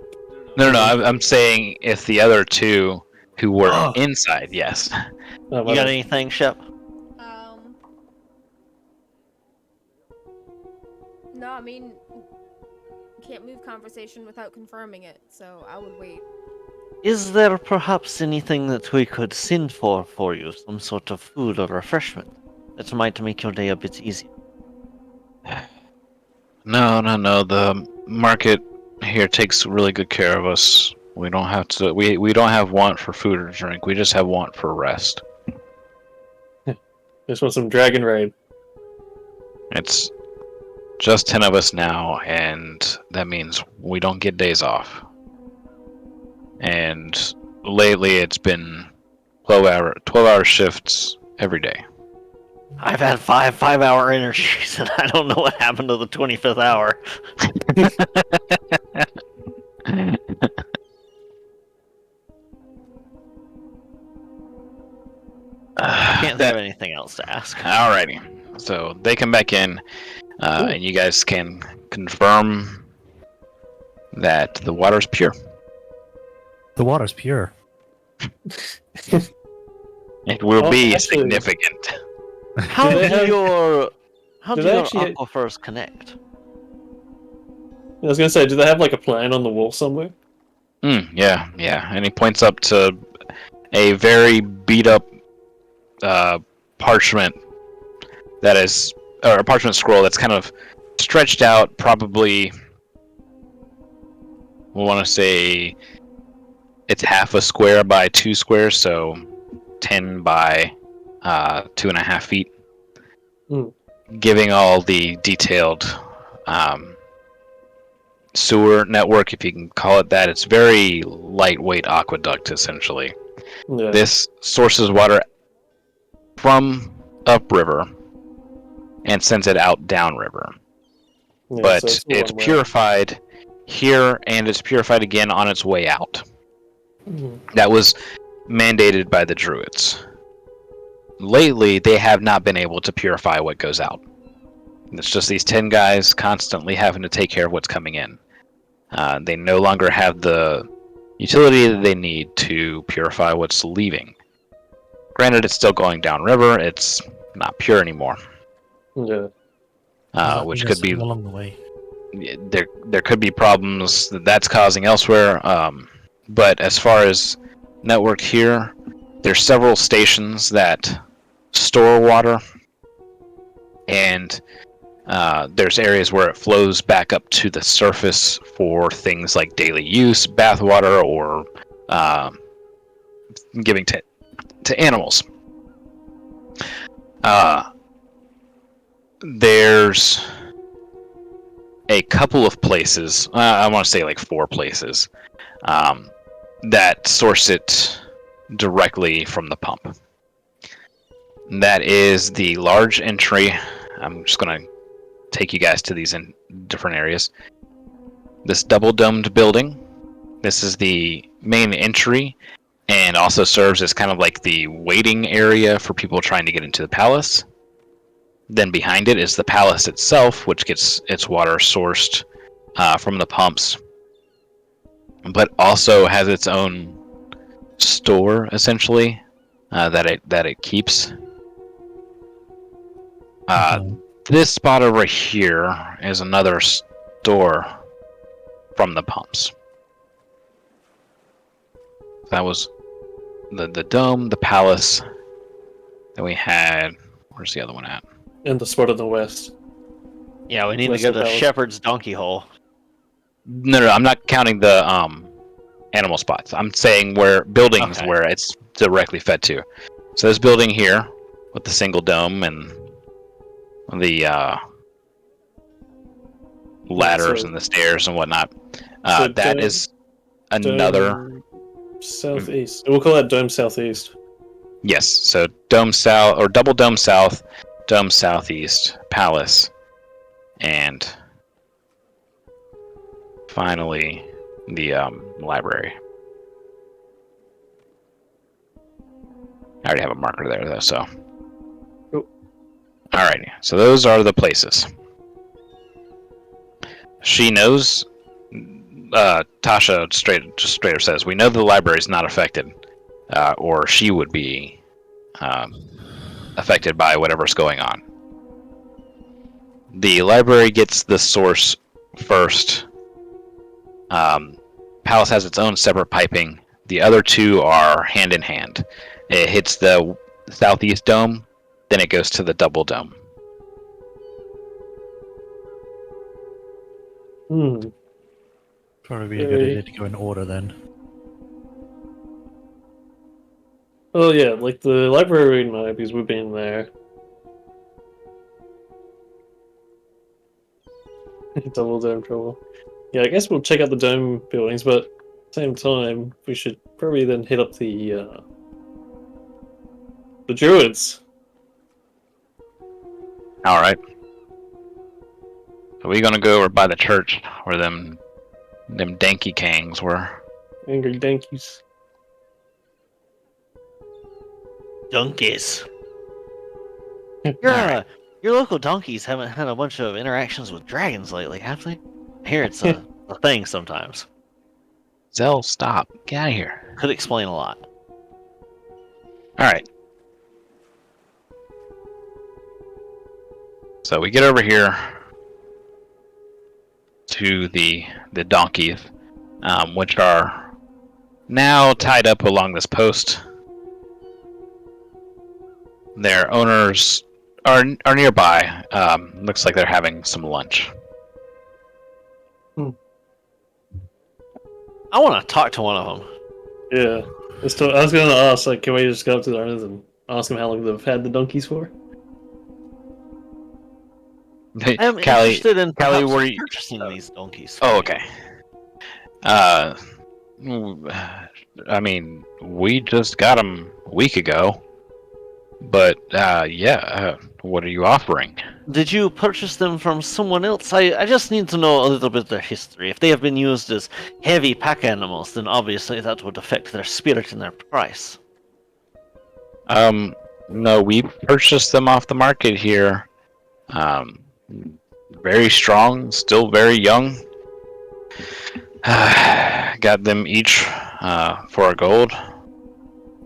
No, I'm saying if the other two who were inside, yes. oh, You got anything, Shep? No, I mean, can't move conversation without confirming it, so I would wait. Is there perhaps anything that we could send for you? Some sort of food or refreshment that might make your day a bit easier? No. The market here takes really good care of us. We don't have to. We don't have want for food or drink. We just have want for rest. Just want some Dragon Raid. It's just 10 of us now, and that means we don't get days off. And lately, it's been 12-hour shifts every day. I've had 5-hour energies, and I don't know what happened to the 25th hour. I can't think of anything else to ask. Alrighty. So they come back in, and you guys can confirm that the water's pure. The water's pure. It will be actually- significant. How Do they do have- your do they actually- aquifers connect? I was gonna say, do they have like a plan on the wall somewhere? Yeah. And he points up to a very beat up parchment that is, or a parchment scroll that's kind of stretched out, probably, we want to say it's half a square by 2 squares, so 10 by 2.5 feet, giving all the detailed sewer network, if you can call it that. It's very lightweight aqueduct, essentially. Yeah. This sources water from upriver and sends it out downriver. Yeah, But so it's the one way. purified here, and it's purified again on its way out. Mhm. That was mandated by the Druids. Lately, they have not been able to purify what goes out. It's just these 10 guys constantly having to take care of what's coming in. They no longer have the utility that they need to purify what's leaving. Granted, it's still going downriver. It's not pure anymore. Yeah. Which could be along the way. there could be problems that's causing elsewhere. But as far as network here, there's several stations that store water, and there's areas where it flows back up to the surface for things like daily use, bathwater, or giving to animals. There's a couple of places, I want to say like 4 places, that source it directly from the pump. That is the large entry. I'm just going to take you guys to these in different areas. This double-domed building. This is the main entry, and also serves as kind of like the waiting area for people trying to get into the palace. Then behind it is the palace itself, which gets its water sourced from the pumps, but also has its own store, essentially, that it keeps. This spot over here is another store from the pumps. That was the dome, the palace. Then we had, where's the other one at? And the spot in the west. Yeah, we need to West go of to Palace. Shepherd's Donkey Hole. No, I'm not counting the animal spots. I'm saying where buildings Okay. where it's directly fed to. So this building here with the single dome and the ladders so- and the stairs and whatnot. so That dome- is another. Dome southeast. We'll call that Dome Southeast. Yes, so dome south or double dome south, dome southeast, palace, and finally the library. I already have a marker there though, so. Cool. Alrighty, so those are the places. She knows. Tasha straight up says, "We know the library is not affected, or she would be affected by whatever's going on." The library gets the source first. Palace has its own separate piping. The other two are hand in hand. It hits the southeast dome, then it goes to the double dome. Probably a good idea to go in order then. Oh yeah, like the library might because we've been there. Double dome trouble. Yeah, I guess we'll check out the dome buildings, but at the same time, we should probably then hit up the druids. All right. Are we gonna go over by the church where them danky kangs were? Angry Dankies. Donkeys. Alright. Your local donkeys haven't had a bunch of interactions with dragons lately, have they? I hear it's a thing sometimes. Zell, stop. Get out of here. Could explain a lot. All right. So we get over here to the donkeys, which are now tied up along this post. Their owners are nearby. Looks like they're having some lunch. I want to talk to one of them. Yeah. I was going to ask, like, can we just go up to the owners and ask them how long they've had the donkeys for? I am Callie, interested in Callie, perhaps were you... purchasing these donkeys. Oh, okay. I mean, we just got them a week ago. But, what are you offering? Did you purchase them from someone else? I just need to know a little bit of their history. If they have been used as heavy pack animals, then obviously that would affect their spirit and their price. No, we purchased them off the market here. Very strong, still very young. Got them each for a gold.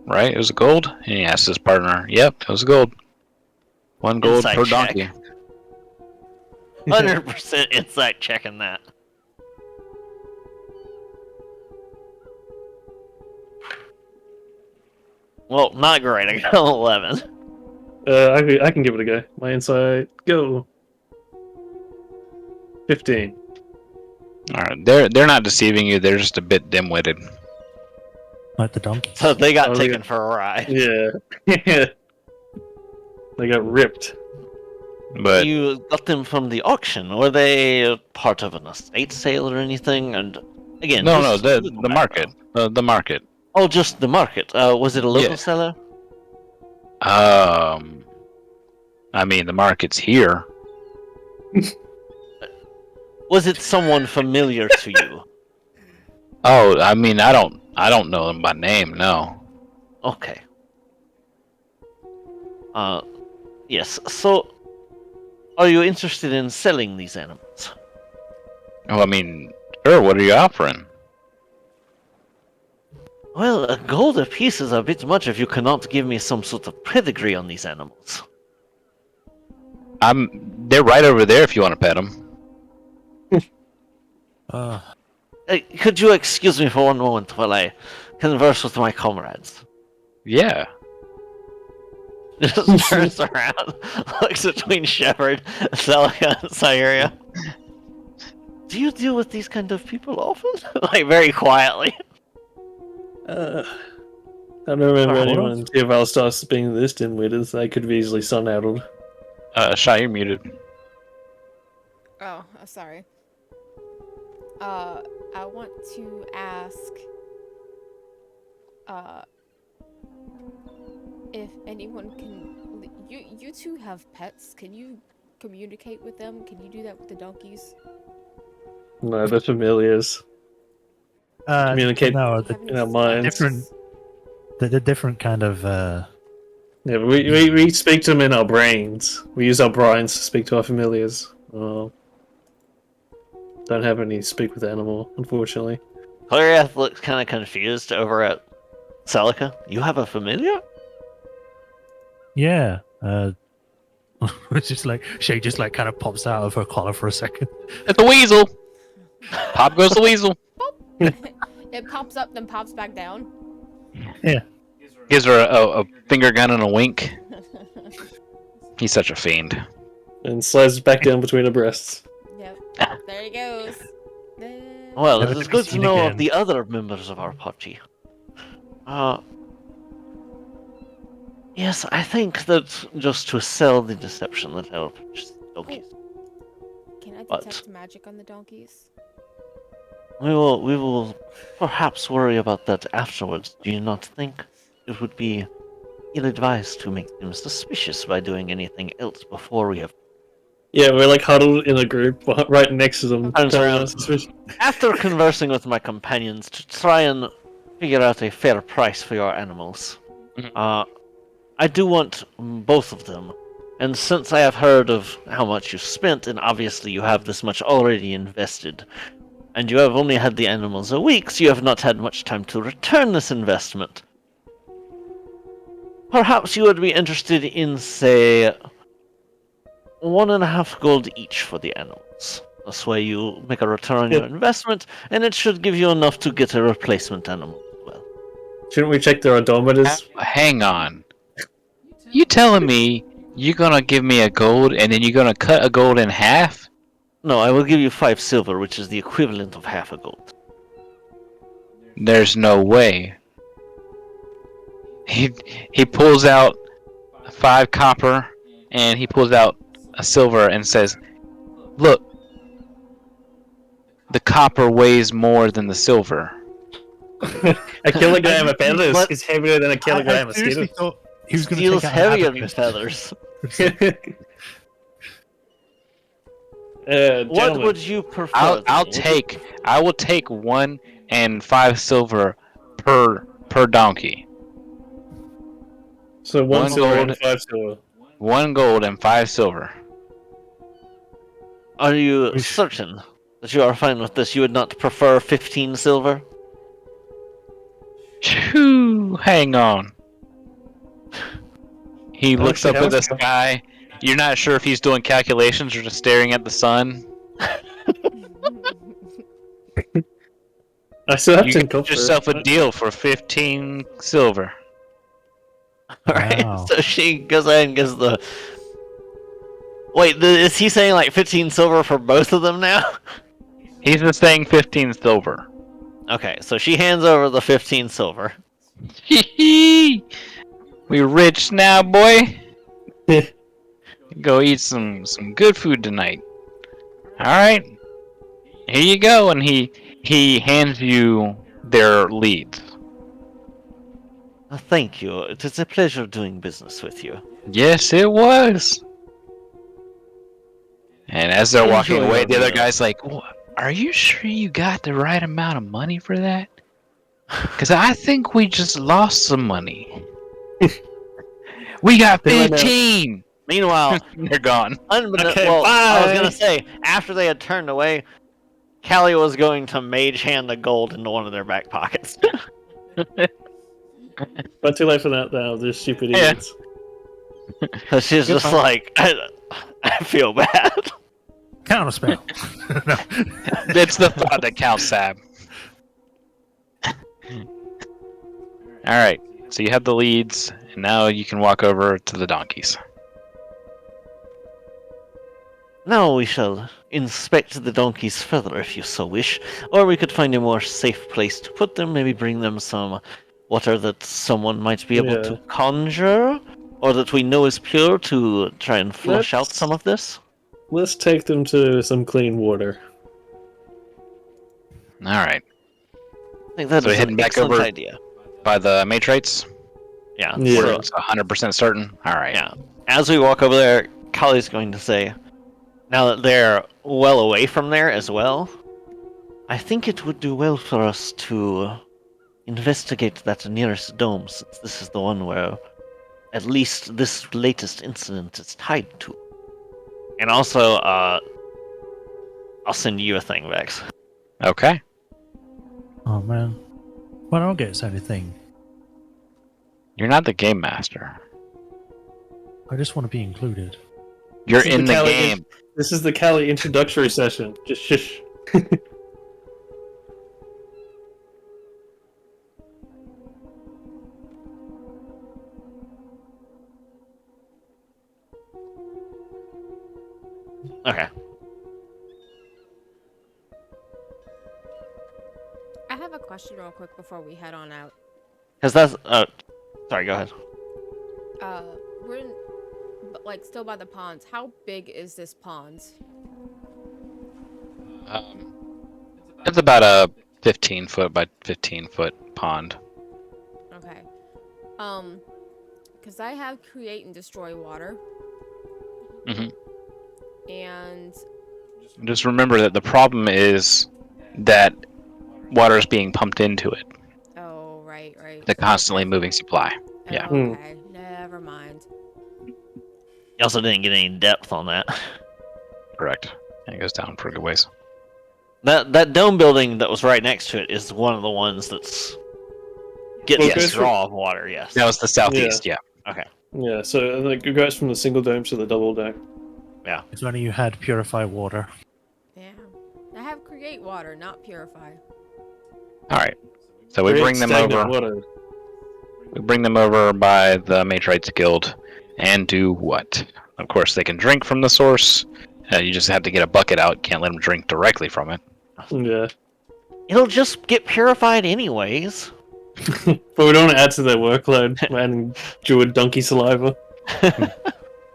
Right? It was a gold? And he asked his partner. Yep, it was a gold. 1 gold Insight per check. donkey. 100% insight checking that. Well, not great. I got an 11. I can give it a go. My insight, go. 15. Alright, they're not deceiving you, they're just a bit dim-witted. Like the donkey. So they got Oh, taken yeah. for a ride. Yeah. They got ripped. But You got them from the auction. Were they part of an estate sale or anything? And again, no, just the a little market. background. The market. Oh, just the market. Was it a local Yeah. seller? I mean, the market's here. Was it someone familiar to you? Oh, I mean, I don't know them by name, no. Okay. Yes. So, are you interested in selling these animals? Oh, I mean, sure, what are you offering? Well, a gold apiece is a bit much if you cannot give me some sort of pedigree on these animals. They're right over there if you want to pet them. Could you excuse me for one moment while I converse with my comrades? Yeah. Just turns around, looks between Shepard, Celica, and Syria. Do you deal with these kind of people often? Like, very quietly. I don't remember Alright, anyone in TFL starts being this dim-witted. They could be easily sun-addled. Shy, you're muted. Oh, sorry. I want to ask, if anyone can. You two have pets. Can you communicate with them? Can you do that with the donkeys? No, they're familiars. Communicate No, Have any in our minds. spells? the different kind of. Yeah, but we speak to them in our brains. We use our brains to speak to our familiars. Don't have any speak with animal, unfortunately. Clariath looks kind of confused over at Celica. You have a familiar? Yeah. It's just like Shay just like kind of pops out of her collar for a second. It's a weasel! Pop goes the weasel. It pops up, then pops back down. Yeah. Gives her a finger gun and a wink. He's such a fiend. And slides back down between her breasts. Yep. There he goes. Well, Never it to is be good to seen know again. of the other members of our party. Yes, I think that just to sell the deception that I'll purchase the donkeys. Can I But detect magic on the donkeys? we will perhaps worry about that afterwards. Do you not think it would be ill-advised to make them suspicious by doing anything else before we have Yeah, we're like huddled in a group right next to them. turns telling around? us- After conversing with my companions to try and figure out a fair price for your animals, Mhm. I do want both of them. And since I have heard of how much you spent, and obviously you have this much already invested, and you have only had the animals a week, so you have not had much time to return this investment, perhaps you would be interested in, say, 1.5 gold each for the animals. This way you make a return on your investment, and it should give you enough to get a replacement animal as well. Shouldn't we check their odometers? Hang on. You telling me you're gonna give me a gold and then you're gonna cut a gold in half? No, I will give you 5 silver, which is the equivalent of half a gold. There's no way. He pulls out 5 copper and he pulls out a silver and says, "Look, the copper weighs more than the silver." A kilogram of feathers But is heavier than a kilogram I of seriously steel. thought he was going to Steel's take out heavier an than abacus. feathers. What Gentlemen, would you prefer? I'll then? Would you- I will take 1 and 5 silver per donkey. so one One silver gold. and 5 silver. 1 gold and 5 silver. Are you Oof. certain that you are fine with this? You would not prefer 15 silver? Phew, hang on. He looks Actually, up how at the much- sky. You're not sure if he's doing calculations or just staring at the sun. I still have You 10 get copper. yourself a deal for 15 silver. Alright, Wow. so she goes ahead and gives the. Wait, is he saying like 15 silver for both of them now? He's just saying 15 silver. Okay, so she hands over the 15 silver. We rich now, boy. Go eat some good food tonight. All right, here you go, and he hands you their leads. Thank you. It is a pleasure doing business with you. Yes, it was. And as they're walking Enjoy away, your the other meal. guy's like, "Are you sure you got the right amount of money for that? Because I think we just lost some money. We got They went out. 15." Meanwhile, They're gone. Okay, well, I was bye. gonna say, after they had turned away, Callie was going to mage hand the gold into one of their back pockets. But too late for that now, they're stupid Yeah. idiots. So she's just Goodbye. like, I feel bad. Counter spell. No. It's the thought that counts, Sab. Alright, so you have the leads, and now you can walk over to the donkeys. Now we shall inspect the donkeys further if you so wish, or we could find a more safe place to put them, maybe bring them some water that someone might be able to Yeah. conjure, or that we know is pure to try and flush out Let's- some of this. Let's take them to some clean water. Alright, I think that So is heading an back excellent over- idea. by the matrates? Yeah. Yeah. So, It's 100% certain? Alright. yeah. As we walk over there, Kali's going to say, now that they're well away from there as well, I think it would do well for us to investigate that nearest dome, since this is the one where at least this latest incident is tied to. And also, I'll send you a thing, Vex. Okay. Oh man. Well, I don't get anything. You're not the game master. I just want to be included. You're This is in the the Cali- game. This is the Cali introductory session. Just shush. Okay. question real quick before we head on out. Because that's. Sorry, go ahead. We're in, like still by the ponds. How big is this pond? It's about a 15-foot by 15-foot pond. Okay. Because I have create and destroy water. Mhm. And Just remember that the problem is that water is being pumped into it. oh, right. The constantly moving supply. Yeah. Okay, never mind. You also didn't get any depth on that. Correct. And it goes down for a good ways. That dome building that was right next to it is one of the ones that's getting Well, a yes. straw of water. Yes. That was the southeast, yeah. Okay. Yeah, so like it goes from the single dome to the double deck. If only you had purified water. Yeah. I have create water, not purify. All right. So we bring them Stagnant over. water. We bring them over by the Matrites Guild, and do what? Of course, they can drink from the source. You just have to get a bucket out. Can't let them drink directly from it. Yeah. It'll just get purified anyways. But we don't want to add to their workload, adding druid donkey saliva.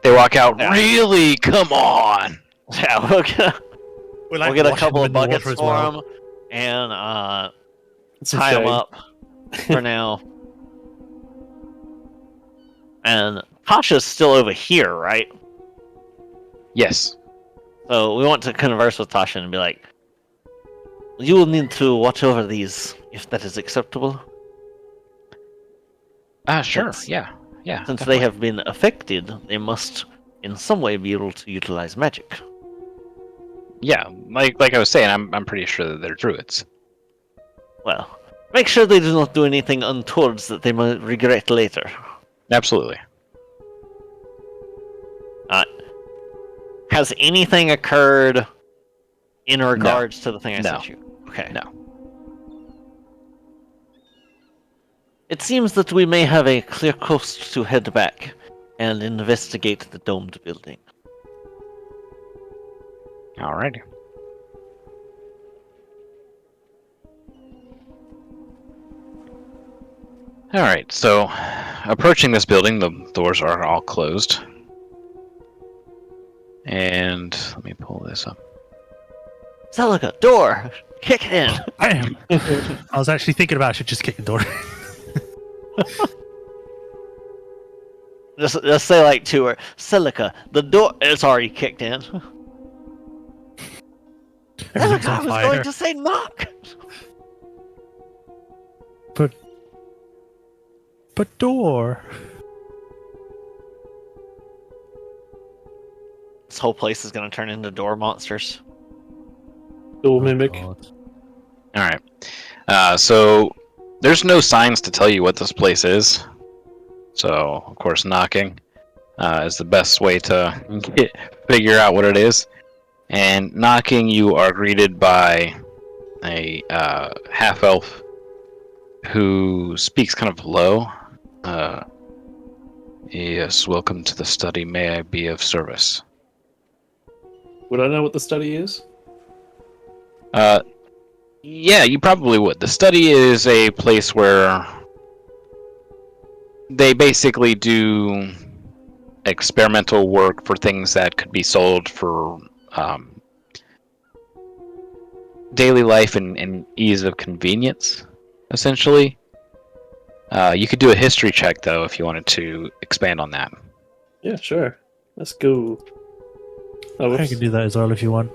They walk out. Yeah. Really? Come on. Yeah, we'll get a couple of buckets for them and It's a tie them shame. up for now. And Tasha's still over here, right? Yes. So we want to converse with Tasha and be like, you will need to watch over these, if that is acceptable. Sure. Since- Yeah. Yeah. Since definitely. they have been affected, they must in some way be able to utilize magic. Yeah. Like I was saying, I'm pretty sure that they're druids. Well, make sure they do not do anything untoward that they might regret later. Absolutely. Has anything occurred in regards to the thing I No. sent you? Okay. No. It seems that we may have a clear coast to head back and investigate the domed building. Alrighty. Alright, so approaching this building, the doors are all closed. And let me pull this up. Celica, door! Kick it in! Bam! I was actually thinking about I should just kick the door. Just say like to her, Celica, the door is already kicked in. Everything's Celica, I on was fire. going to say knock! But door. This whole place is going to turn into door monsters. Dual mimic. God. Alright. So there's no signs to tell you what this place is. So, of course, knocking is the best way to figure out what it is. And knocking, you are greeted by a half-elf who speaks kind of low. Yes, welcome to the study. May I be of service? Would I know what the study is? Yeah, you probably would. The study is a place where they basically do experimental work for things that could be sold for daily life and ease of convenience, essentially. You could do a history check, though, if you wanted to expand on that. Yeah, sure. Let's go. Oh, I whoops. can do that as well if you want.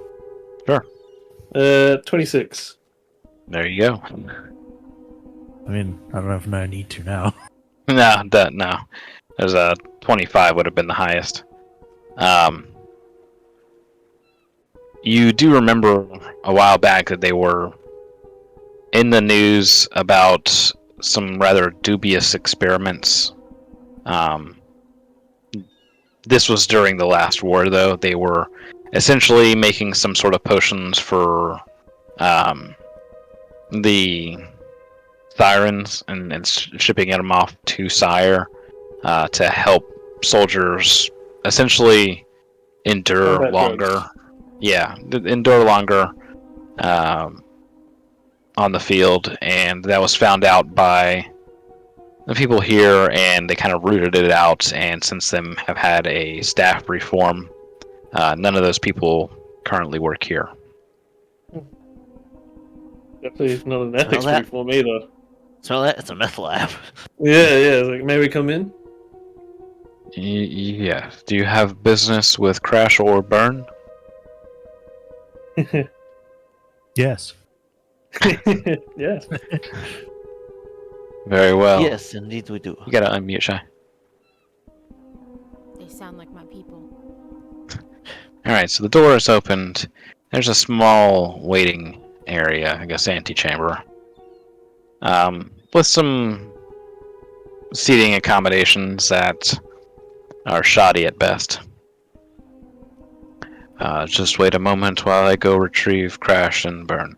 26. There you go. I mean, I don't know if I need to now. No. There's a 25 would have been the highest. You do remember a while back that they were in the news about some rather dubious experiments. This was during the last war, though. They were essentially making some sort of potions for the sirens and shipping them off to Sire to help soldiers essentially endure Combat longer. drugs. Yeah, endure longer on the field, and that was found out by the people here, and they kind of rooted it out, and since then have had a staff reform. None of those people currently work here. Definitely not an ethics that? reform either. Smell that? It's a meth lab. Yeah. Like, may we come in? Yeah. Do you have business with Crash or Burn? Yes. Yes. Very well. Yes, indeed we do. You gotta unmute, Shy. They sound like my people. Alright, so the door is opened. There's a small waiting area, I guess antechamber. With some seating accommodations that are shoddy at best. Just wait a moment while I go retrieve Crash and Burn.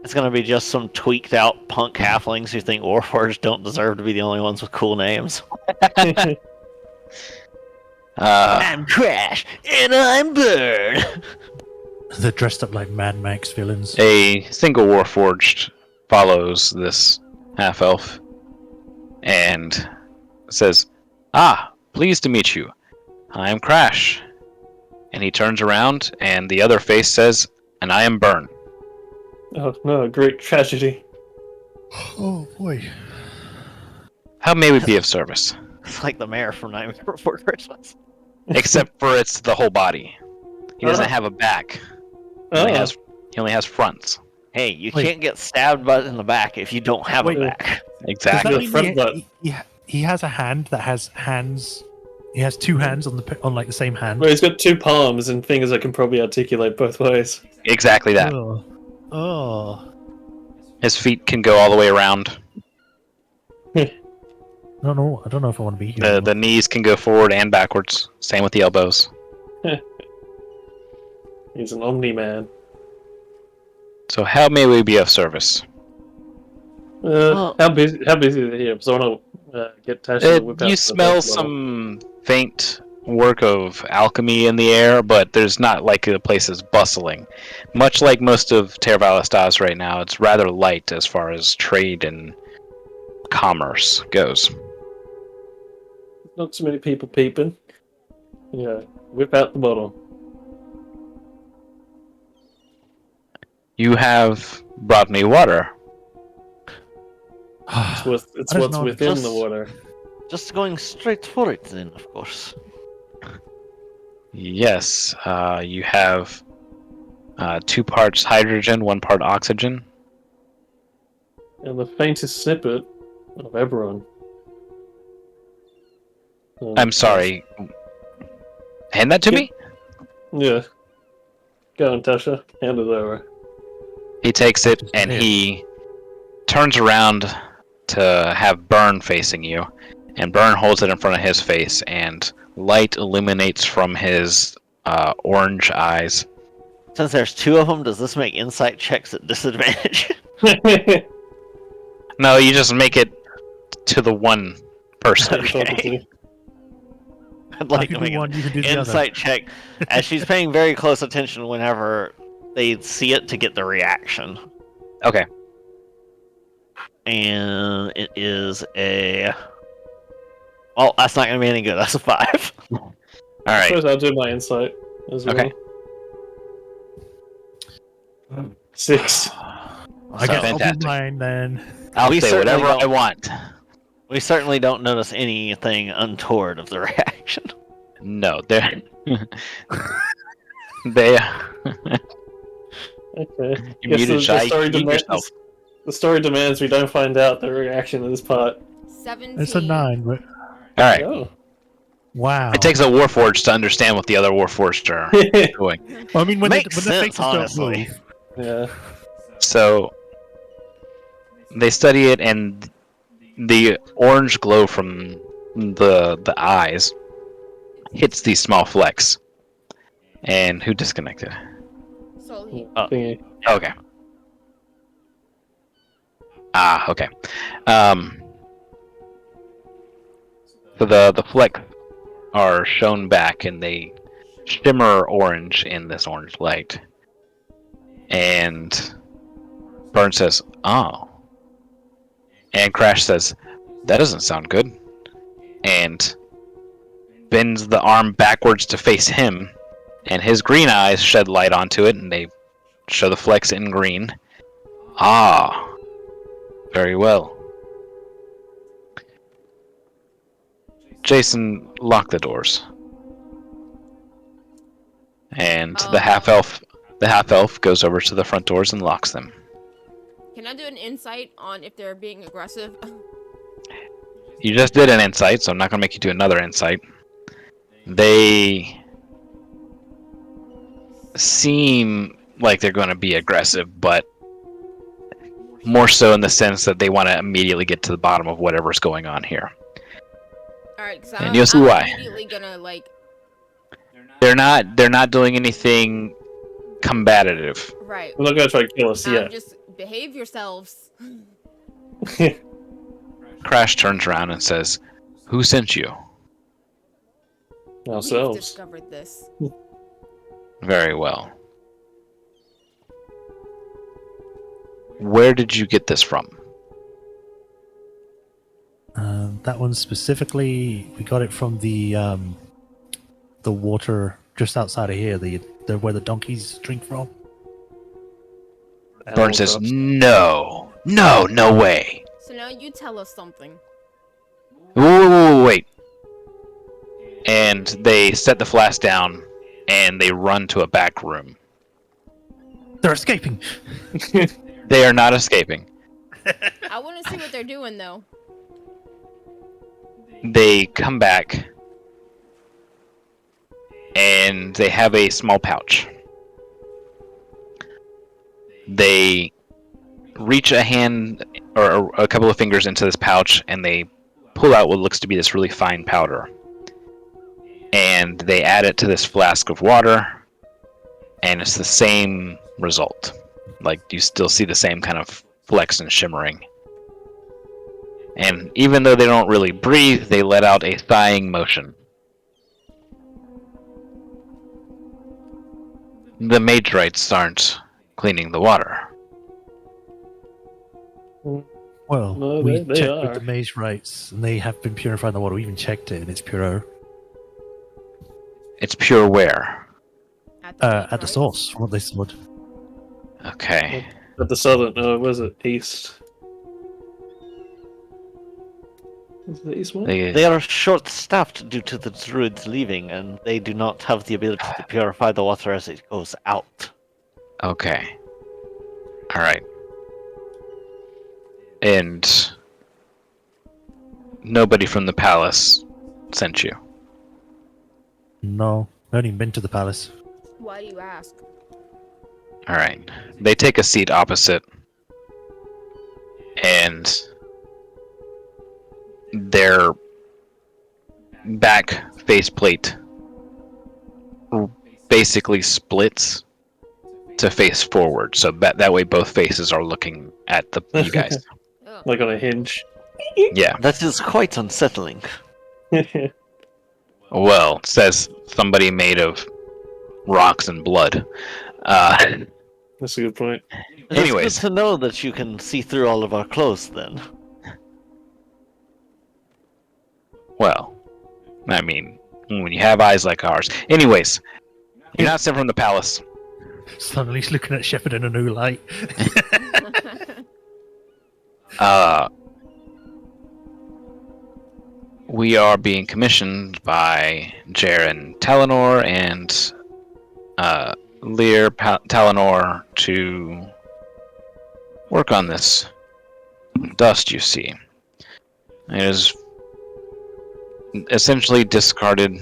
It's gonna be just some tweaked out punk halflings who think Warforged don't deserve to be the only ones with cool names. I'm Crash, and I'm Burn! They're dressed up like Mad Max villains. A single Warforged follows this half-elf and says, "Ah, pleased to meet you. I am Crash." And he turns around, and the other face says, "And I am Burn." Oh no, great tragedy. Oh boy. How may we be of service? It's like the mayor from Nightmare Before Christmas. Except for it's the whole body. He doesn't Oh. have a back. Oh. He only has fronts. Hey, you Wait. can't get stabbed by in the back if you don't have Wait. a back. Exactly. Does The that front mean butt. he has a hand that has hands. He has two hands on like the same hand. Well, he's got two palms and fingers that can probably articulate both ways. Exactly that. Oh. His feet can go all the way around. I don't know if I want to be here. The knees can go forward and backwards. Same with the elbows. He's an Omni-Man. So how may we be of service? How busy is it here? So I want to get Tasha to whip out You the smell best bottle. some faint work of alchemy in the air, but there's not like the place is bustling. Much like most of Terra Valestas right now, it's rather light as far as trade and commerce goes. Not so many people peeping. Yeah, whip out the bottle. You have brought me water. It's I what's don't know, within just- the water. Just going straight for it then, of course. Yes, you have 2 parts hydrogen, 1 part oxygen. And the faintest snippet of Eberron. I'm sorry. Hand that to me? Yeah. Go on, Tasha. Hand it over. He takes it and he turns around to have Burn facing you. And Burn holds it in front of his face, and light illuminates from his orange eyes. Since there's 2 of them, does this make insight checks at disadvantage? No, you just make it to the one person. Okay. I'd like to make an you can do the other. insight check, as she's paying very close attention whenever they see it to get the reaction. Okay. And it is a... Well, that's not going to be any good. That's a 5. All I right. suppose I'll do my insight as well. Okay. 6. I guess I'll Fantastic. do mine then. I'll We say certainly whatever don't- I want. We certainly don't notice anything untoward of the reaction. No, they're they. Okay. You Guess muted Shy. You mute demands, yourself. the story demands we don't find out the reaction of this part. 17. It's a 9. But... All right. Oh. Wow. It takes a Warforged to understand what the other Warforged are doing. Well, I mean, when Makes the sense, faces don't honestly. move, Yeah. So they study it, and the orange glow from the eyes hits these small flecks. And who disconnected? Soul heat. Thingy. Okay. Okay. So the flecks are shown back, and they shimmer orange in this orange light. And Burn says, "Oh." And Crash says, "That doesn't sound good." And bends the arm backwards to face him, and his green eyes shed light onto it, and they show the flecks in green. Ah, very well. Jason, lock the doors. And the half elf goes over to the front doors and locks them. Can I do an insight on if they're being aggressive? You just did an insight, so I'm not gonna make you do another insight. They seem like they're going to be aggressive, but more so in the sense that they want to immediately get to the bottom of whatever's going on here. Alright, so And you'll see why. immediately gonna, like... They're not doing anything combative. Right. We're not gonna try to kill us yet. Just behave yourselves. Crash turns around and says, "Who sent you?" We've Ourselves. discovered this. Very well. Where did you get this from? That one specifically, we got it from the water just outside of here, the where the donkeys drink from. Burn says, "No, no way." So now you tell us something. Wait. And they set the flask down, and they run to a back room. They're escaping. They are not escaping. I want to see what they're doing, though. They come back, and they have a small pouch. They reach a hand or a couple of fingers into this pouch, and they pull out what looks to be this really fine powder. And they add it to this flask of water, and it's the same result. Like, you still see the same kind of flecks and shimmering. And even though they don't really breathe, they let out a sighing motion. The Matrites aren't cleaning the water. Well, No, we they checked are. with the mage rights, and they have been purifying the water. We even checked it, and it's pure. It's pure where? At At the right? source, from what they said. Okay. At the southern, was it east? Was it the east one? They are short-staffed due to the druids leaving, and they do not have the ability to purify the water as it goes out. Okay. Alright. And nobody from the palace sent you. No, I haven't even been to the palace. Why do you ask? Alright. They take a seat opposite. And their back faceplate basically splits to face forward. So that way both faces are looking at you guys. Oh. Like on a hinge. Yeah. That is quite unsettling. Well, says somebody made of rocks and blood. That's a good point. Anyways. It's good to know that you can see through all of our clothes, then. Well, I mean, when you have eyes like ours. Anyways, you're not sent from the palace. Suddenly he's looking at Shepard in a new light. We are being commissioned by Jaren Talinor and Lear Talinor to work on this dust you see. It is essentially discarded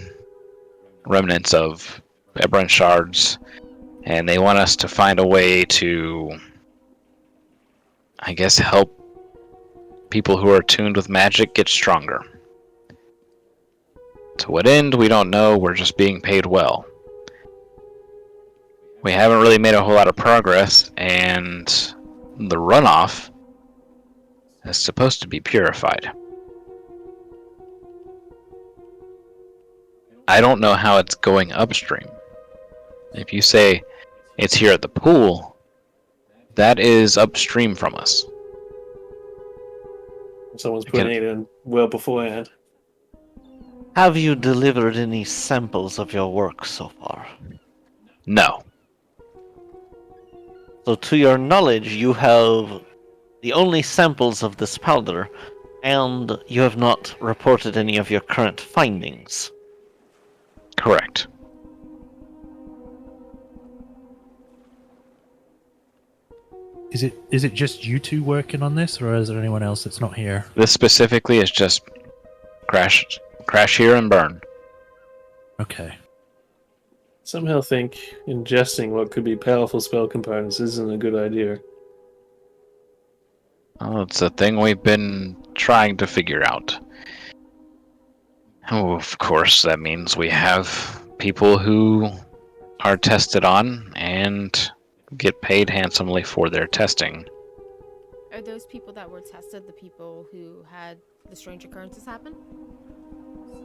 remnants of Ebron shards, and they want us to find a way to, I guess, help people who are attuned with magic get stronger. To what end, we don't know. We're just being paid well. We haven't really made a whole lot of progress, and the runoff is supposed to be purified. I don't know how it's going upstream. If you say it's here at the pool, That is upstream from us. Someone's putting it in well beforehand. Have you delivered any samples of your work so far? No. So to your knowledge, you have the only samples of this powder, and you have not reported any of your current findings. Correct. Is it just you two working on this, or is there anyone else that's not here? This specifically is just crash here and burn. Okay. Somehow think ingesting what could be powerful spell components isn't a good idea. Oh, it's a thing we've been trying to figure out. Oh, of course, that means we have people who are tested on and get paid handsomely for their testing. Are those people that were tested the people who had the strange occurrences happen?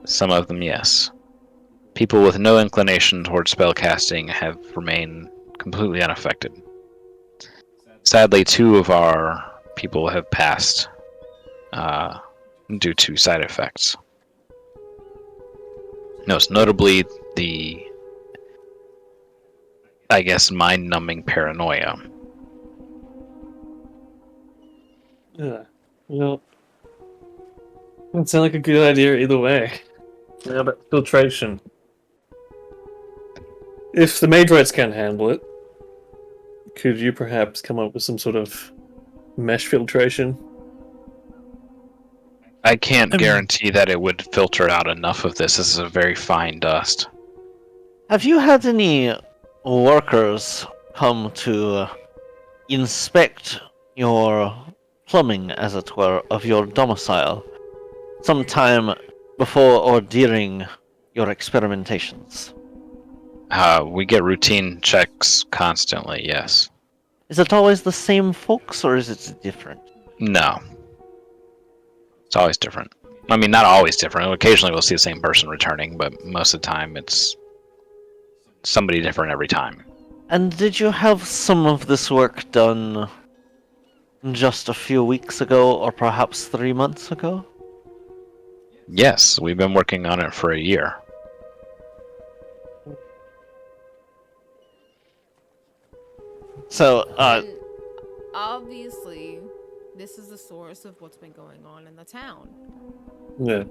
Some of them, yes. People with no inclination towards spellcasting have remained completely unaffected. Sadly, 2 of our people have passed due to side effects. Most notably, the, I guess, mind-numbing paranoia. Yeah. Well, doesn't sound like a good idea either way. How about filtration? If the Maidrites can't handle it, could you perhaps come up with some sort of mesh filtration? I can't guarantee that it would filter out enough of this. This is a very fine dust. Have you had any workers come to inspect your plumbing, as it were, of your domicile sometime before or during your experimentations? We get routine checks constantly, yes. Is it always the same folks, or is it different? No. It's always different. I mean, not always different. Occasionally we'll see the same person returning, but most of the time it's somebody different every time. And did you have some of this work done just a few weeks ago, or perhaps 3 months ago? Yes, we've been working on it for a year. So, And obviously, this is the source of what's been going on in the town. Yeah.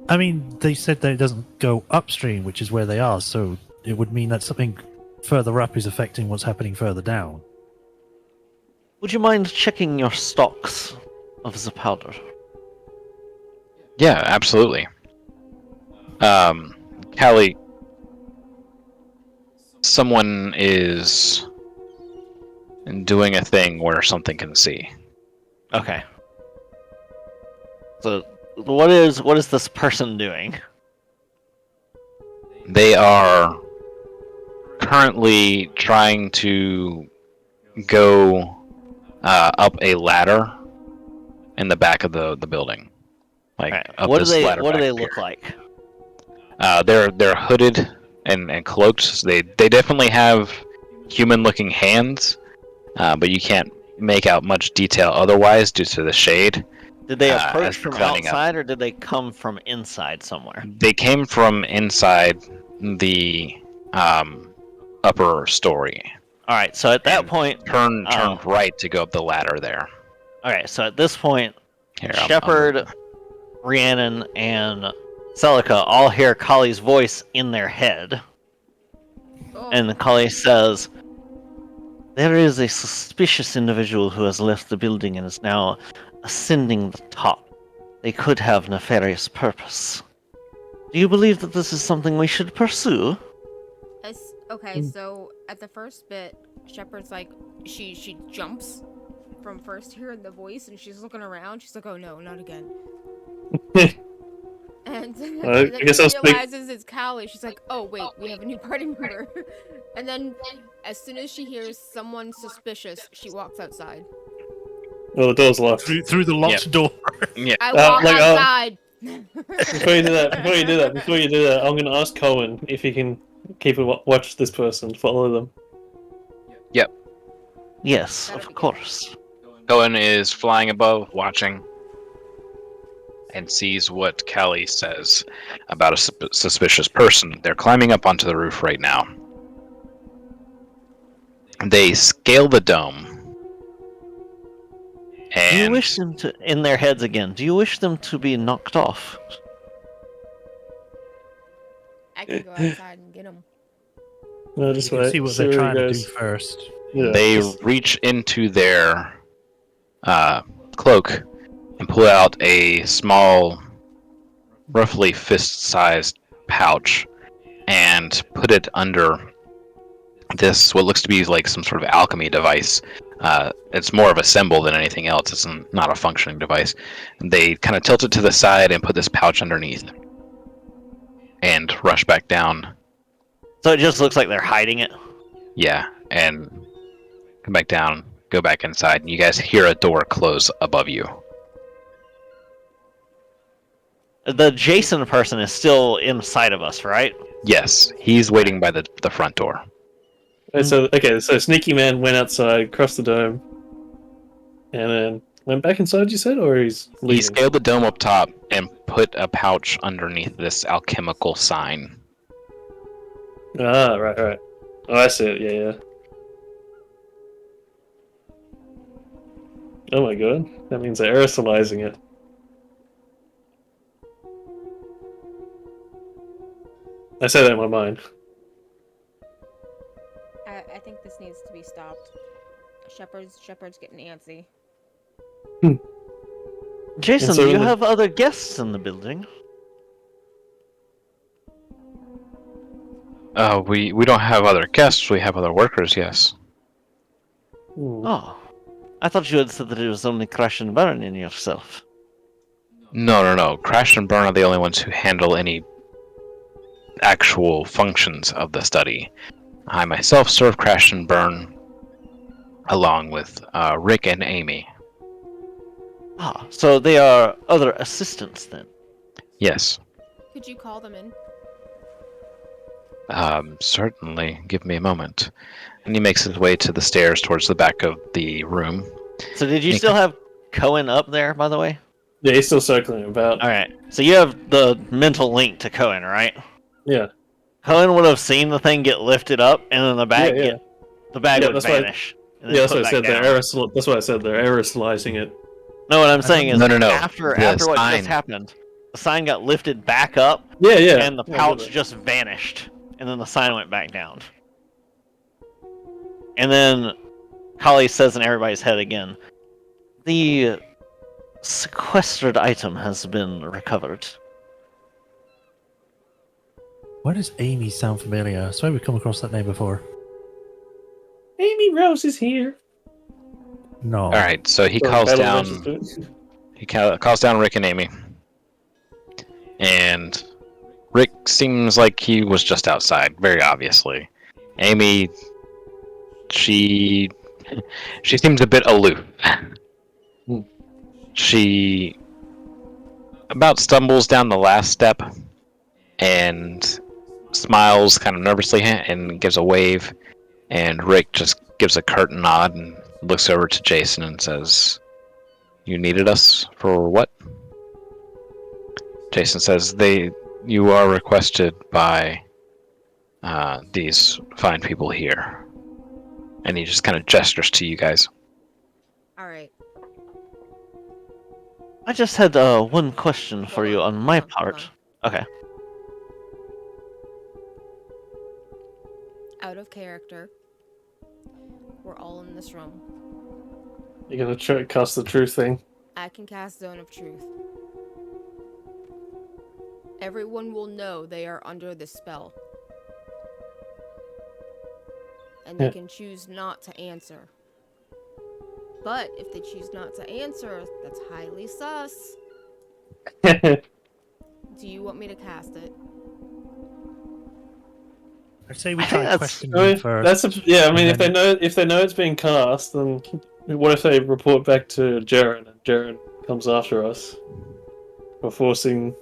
I mean, they said that it doesn't go upstream, which is where they are, so it would mean that something further up is affecting what's happening further down. would you mind checking your stocks of the powder? Yeah, absolutely. Callie, someone is doing a thing where something can see. Okay. So, what is this person doing? They are currently trying to go up a ladder in the back of the building. Like Right. up What do this they ladder back look here. like? They're hooded and cloaked. So they definitely have human-looking hands, but you can't make out much detail otherwise due to the shade. Did they as approach they're from climbing up. outside, or did they come from inside somewhere? They came from inside the upper story. All right. So at that And point, Turned Oh. right to go up the ladder there. okay. So at this point, Here, Shepard, Rhiannon, and Celica all hear Kali's voice in their head, Oh, and Kali says, "There is a suspicious individual who has left the building and is now ascending the top. They could have nefarious purpose. Do you believe that this is something we should pursue?" okay, so at the first bit, Shepard's like, she jumps from first hearing the voice, and she's looking around. She's like, oh no, not again. And, and I then guess she I was realizes it's Callie. She's like, oh wait, we have a new party member. And then as soon as she hears someone suspicious, she walks outside. Well, the door's locked. Through the locked door. I walk like, outside. Before you do that, I'm gonna ask Cohen if he can keep watch this person, follow them. Yep. Yes, That'll of be good. course. Cohen is flying above, watching, and sees what Callie says about a suspicious person. They're climbing up onto the roof right now. They scale the dome. Do you And wish them to, in their heads again, do you wish them to be knocked off? I can go outside and get them. No, You just can wait. see what See they're where he trying to do goes. first. Yeah, they just- reach into their cloak and pull out a small, roughly fist-sized pouch and put it under this, what looks to be like some sort of alchemy device. It's more of a symbol than anything else. It's not a functioning device. They kind of tilt it to the side and put this pouch underneath and rush back down. So it just looks like they're hiding it. Yeah, and come back down, go back inside, and you guys hear a door close above you. The Jason person is still inside of us, right? Yes, he's waiting by the front door. So Sneaky Man went outside, crossed the dome, and then went back inside. You said, or he's He leaving? scaled the dome up top and put a pouch underneath this alchemical sign. Ah, right. Oh, I see it. Yeah. Oh my god, that means they're aerosolizing it. I said that in my mind. I think this needs to be stopped. Shepard's getting antsy. Jason, And so do you the- have other guests in the building? We don't have other guests, we have other workers, yes. Hmm. Oh. I thought you had said that it was only Crash and Burn in yourself. No. Crash and Burn are the only ones who handle any actual functions of the study. I myself serve Crash and Burn along with Rick and Amy. Ah, so they are other assistants then. Yes. Could you call them in? Certainly. Give me a moment. And he makes his way to the stairs towards the back of the room. So did you Make still have Cohen up there, by the way? Yeah, he's still circling about. Alright, so you have the mental link to Cohen, right? Yeah. Cohen would have seen the thing get lifted up, and then the bag Yeah. would that's why- vanish. And then Yeah, that's put what I back said. down. That's why I said they're aerosolizing it. No, what I'm saying is, No. after The what sign. just happened, the sign got lifted back up, Yeah. and the Yeah, pouch good. just vanished, and then the sign went back down. And then Holly says in everybody's head again, the sequestered item has been recovered. Why does Amy sound familiar? I swear we've come across that name before. Amy Rose is here. No. All right, so he So calls Battle down. Adventures do it. He calls down Rick and Amy, and Rick seems like he was just outside, very obviously. Amy, she seems a bit aloof. Hmm. She about stumbles down the last step and smiles kind of nervously and gives a wave, and Rick just gives a curt nod and looks over to Jason and says, "You needed us for what?" Jason says, "You are requested by these fine people here," and he just kind of gestures to you guys. All right. I just had one question for you on my Hold part. on. Okay. Out of character. We're all in this room. You're gonna try to cast the truth thing. I can cast Zone of Truth. Everyone will know they are under this spell. And they Yeah. can choose not to answer. But if they choose not to answer, that's highly sus. Do you want me to cast it? I'd say we I think try and that's- question I them mean, first. I mean, and if they know it's being cast, then what if they report back to Jaren and Jaren comes after us for forcing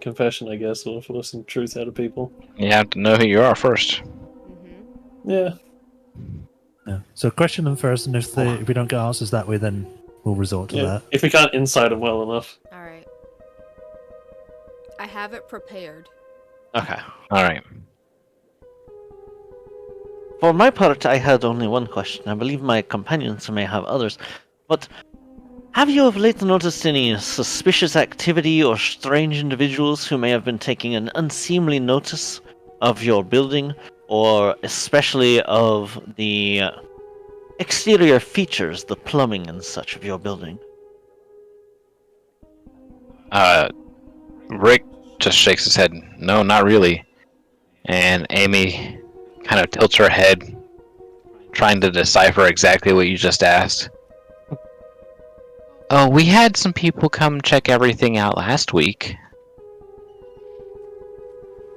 confession, I guess, or forcing truth out of people? You have to know who you are first. Mm-hmm. Yeah. Yeah. So question them first, and if we don't get answers that way, then we'll resort to Yeah, that. if we can't insight them well enough. All right. I have it prepared. Okay. All right. For my part, I had only one question. I believe my companions may have others. But have you of late noticed any suspicious activity or strange individuals who may have been taking an unseemly notice of your building, or especially of the exterior features, the plumbing and such of your building? Rick just shakes his head. No, not really. And Amy kind of tilts her head, trying to decipher exactly what you just asked. Oh, we had some people come check everything out last week.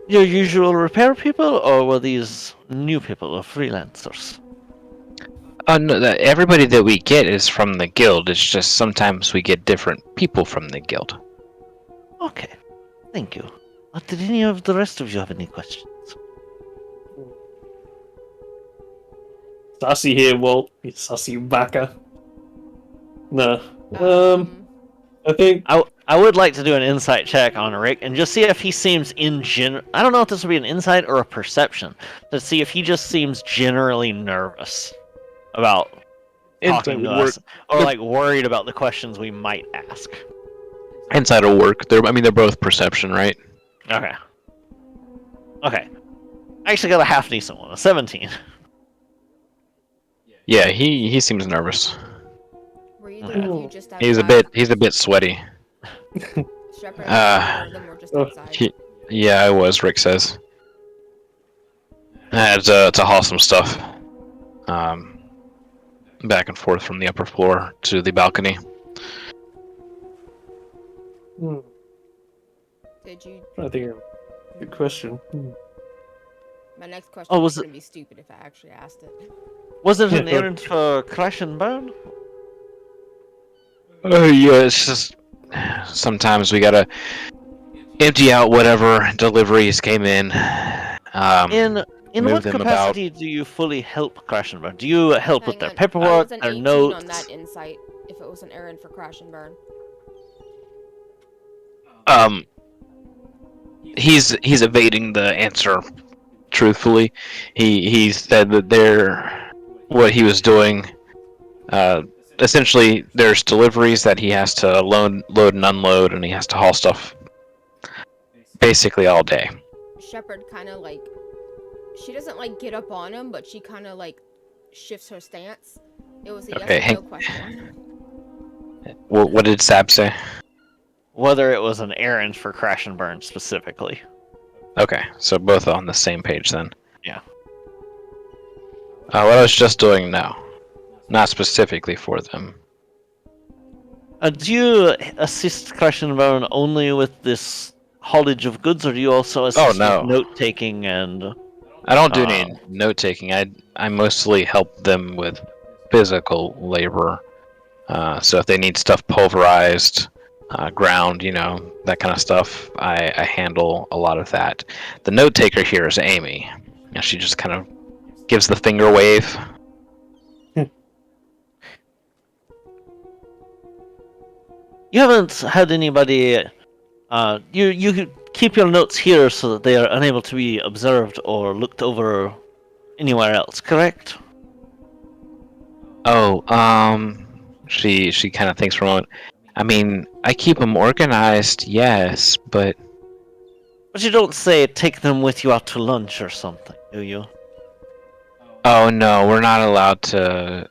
Your usual repair people, or were these new people or freelancers? Oh, no, everybody that we get is from the guild. It's just sometimes we get different people from the guild. Okay, thank you. Did any of the rest of you have any questions? Sassy here, Walt. You sassy baka. No. I think. I would like to do an insight check on Rick and just see if he seems I don't know if this would be an insight or a perception. To see if he just seems generally nervous about talking to us, or like worried about the questions we might ask. Inside will work. They're both perception, right? Okay. Okay. I actually got a half decent one, a 17. Yeah, he seems nervous. Were either of you just outside? He's a bit sweaty. Shepard and of them were just outside. Yeah, I was. Rick says. It's awesome stuff. Back and forth from the upper floor to the balcony. Did you? I think good question. My next question was going to be stupid if I actually asked it. Was it an errand for Crash and Burn? Yeah, it's just sometimes we gotta empty out whatever deliveries came in. In move what them capacity do you fully help Crash and Burn? Do you help with their I paperwork, was an their 18 notes? on that insight. If it was an errand for Crash and Burn. He's evading the answer. Truthfully, he said that what he was doing. Essentially, there's deliveries that he has to load and unload, and he has to haul stuff basically all day. Shepard kind of like, she doesn't like get up on him, but she kind of like shifts her stance. It was a yes or no question. What did Sab say? Whether it was an errand for Crash and Burn specifically. Okay, so both on the same page then. Yeah. What I was just doing now. Not specifically for them. Do you assist Crash and Burn only with this haulage of goods, or do you also assist with note-taking and... I don't do any note-taking. I mostly help them with physical labor. So if they need stuff pulverized, ground, that kind of stuff, I handle a lot of that. The note-taker here is Amy. She just kind of gives the finger wave. You haven't had anybody... You keep your notes here so that they are unable to be observed or looked over anywhere else, correct? Oh, she kind of thinks for a moment. I mean, I keep them organized, yes, but... But you don't say take them with you out to lunch or something, do you? Oh, no, we're not allowed to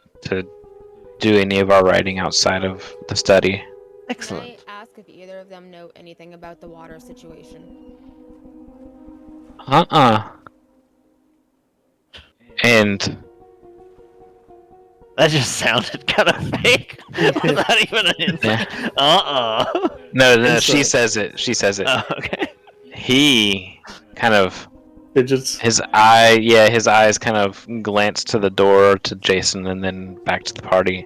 do any of our writing outside of the study. Excellent. Can I ask if either of them know anything about the water situation? And... That just sounded kind of fake. Not even an insight. Yeah. No, she says it. Oh, okay. He kind of... Fidgets. His eyes kind of glance to the door to Jason and then back to the party.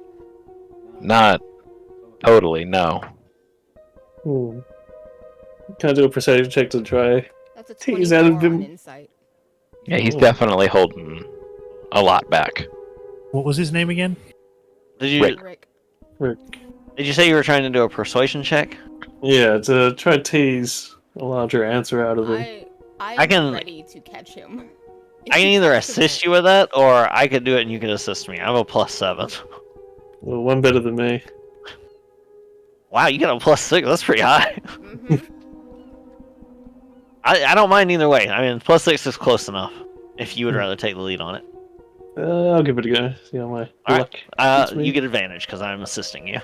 Not totally, no. Can I do a perception check to try? That's a tease out of 24 him. on insight. Yeah, he's definitely holding a lot back. What was his name again? Did you Rick. Rick. did you say you were trying to do a persuasion check? Yeah, to try to tease a larger answer out of him. I I am can- ready to catch him. I can either assist you with that, or I could do it and you can assist me. I have a +7. Well, one better than me. Wow, you got a +6. That's pretty high. Mm-hmm. I don't mind either way. I mean, +6 is close enough. If you would rather take the lead on it. I'll give it a go. See how my All luck right. beats me. You get advantage because I'm assisting you.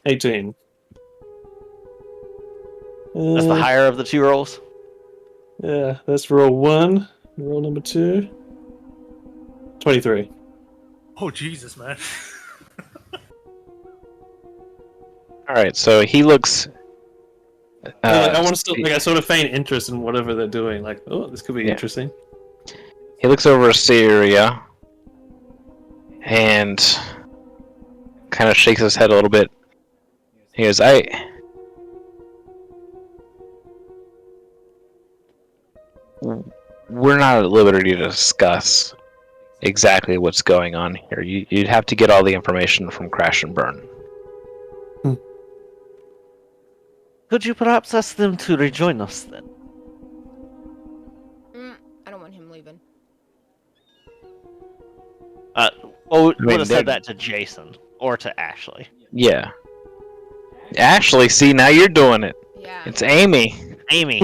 18. That's the higher of the two rolls. Yeah, that's roll 1. Roll number 2. 23. Oh Jesus, man! All right, so he looks. I want to I sort of feign interest in whatever they're doing. Like, oh, this could be interesting. He looks over Syria and kind of shakes his head a little bit. He goes, we're not at liberty to discuss exactly what's going on here. You'd have to get all the information from Crash and Burn. Could you perhaps ask them to rejoin us then? I don't want him leaving. Well, we mean, would have they're- said that to Jason or to Ashley. Yeah. Ashley, see, now you're doing it. Yeah. It's Amy. Amy,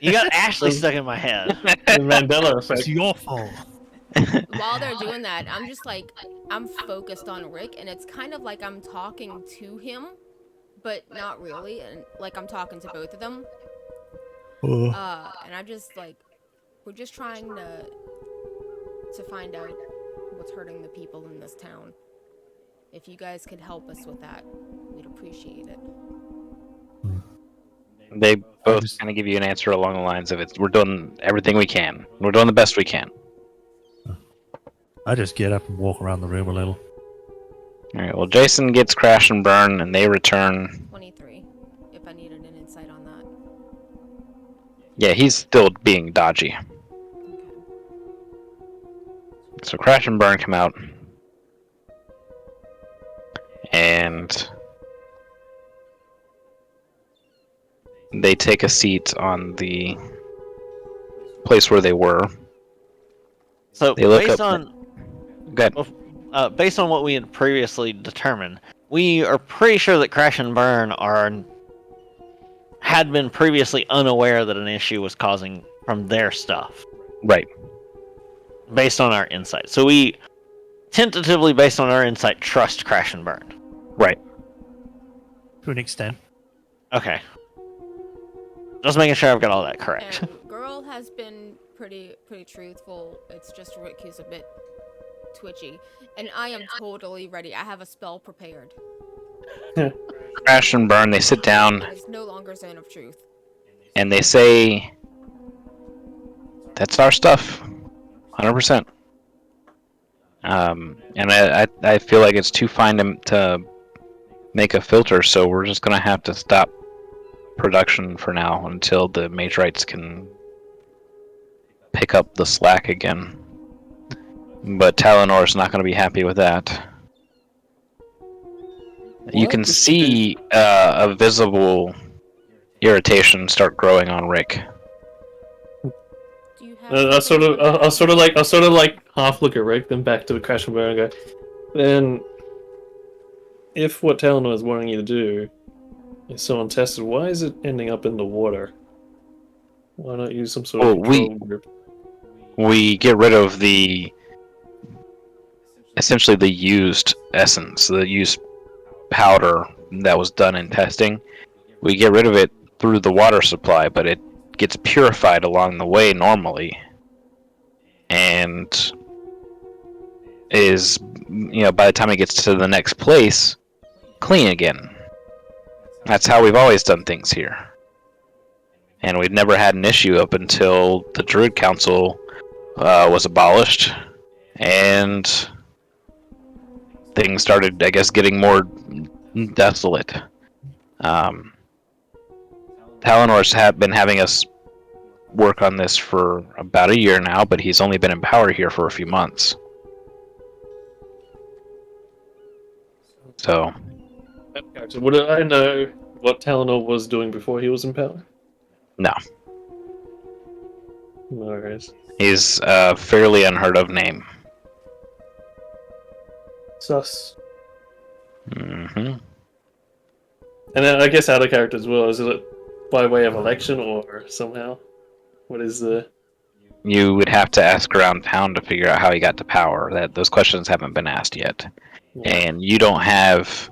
you got Ashley stuck in my head. The Mandela It's effect. your fault. While they're doing that, I'm just like, I'm focused on Rick, and it's kind of like I'm talking to him, but not really, and like I'm talking to both of them. And I'm just like, we're just trying to find out what's hurting the people in this town. If you guys could help us with that, we'd appreciate it. They both kind of give you an answer along the lines of we're doing everything we can. We're doing the best we can. I just get up and walk around the room a little. All right. Well, Jason gets Crash and Burn, and they return. 23, if I needed an insight on that. Yeah, he's still being dodgy. So Crash and Burn come out, and they take a seat on the place where they were. So They look based up- on Go ahead. based on what we had previously determined, we are pretty sure that Crash and Burn had been previously unaware that an issue was causing from their stuff. Right. Based on our insight. So we tentatively, based on our insight, trust Crash and Burn. Right. To an extent. Okay. Just making sure I've got all that correct. And girl has been pretty truthful. It's just Rick who's a bit twitchy, and I am totally ready. I have a spell prepared. Crash and Burn, they sit down, It's no longer zone of truth. and they say, that's our stuff. 100%. And I feel like it's too fine to make a filter, so we're just going to have to stop production for now until the Matrites can pick up the slack again. But Talinor's not going to be happy with that. You can see a visible irritation start growing on Rick. Do you have I'll something sort for that? of like half look at Rick, then back to the Crash and Burn and go, then if what Talon is wanting you to do is so untested, why is it ending up in the water? Why not use some sort of Well, control group? We get rid of essentially the used essence, the used powder that was done in testing. We get rid of it through the water supply, but it gets purified along the way normally, and is, by the time it gets to the next place, clean again. That's how we've always done things here. And we've never had an issue up until the Druid Council was abolished, and things started, I guess, getting more desolate. Talinor's have been having us work on this for about a year now, but he's only been in power here for a few months. So, Would I know what Talonor was doing before he was in power? no. No worries. He's a fairly unheard of name. Sus. hmm And then I guess out of character as well. Is it by way of election or somehow? What is the... You would have to ask around town to figure out how he got to power. Those questions haven't been asked yet. And you don't have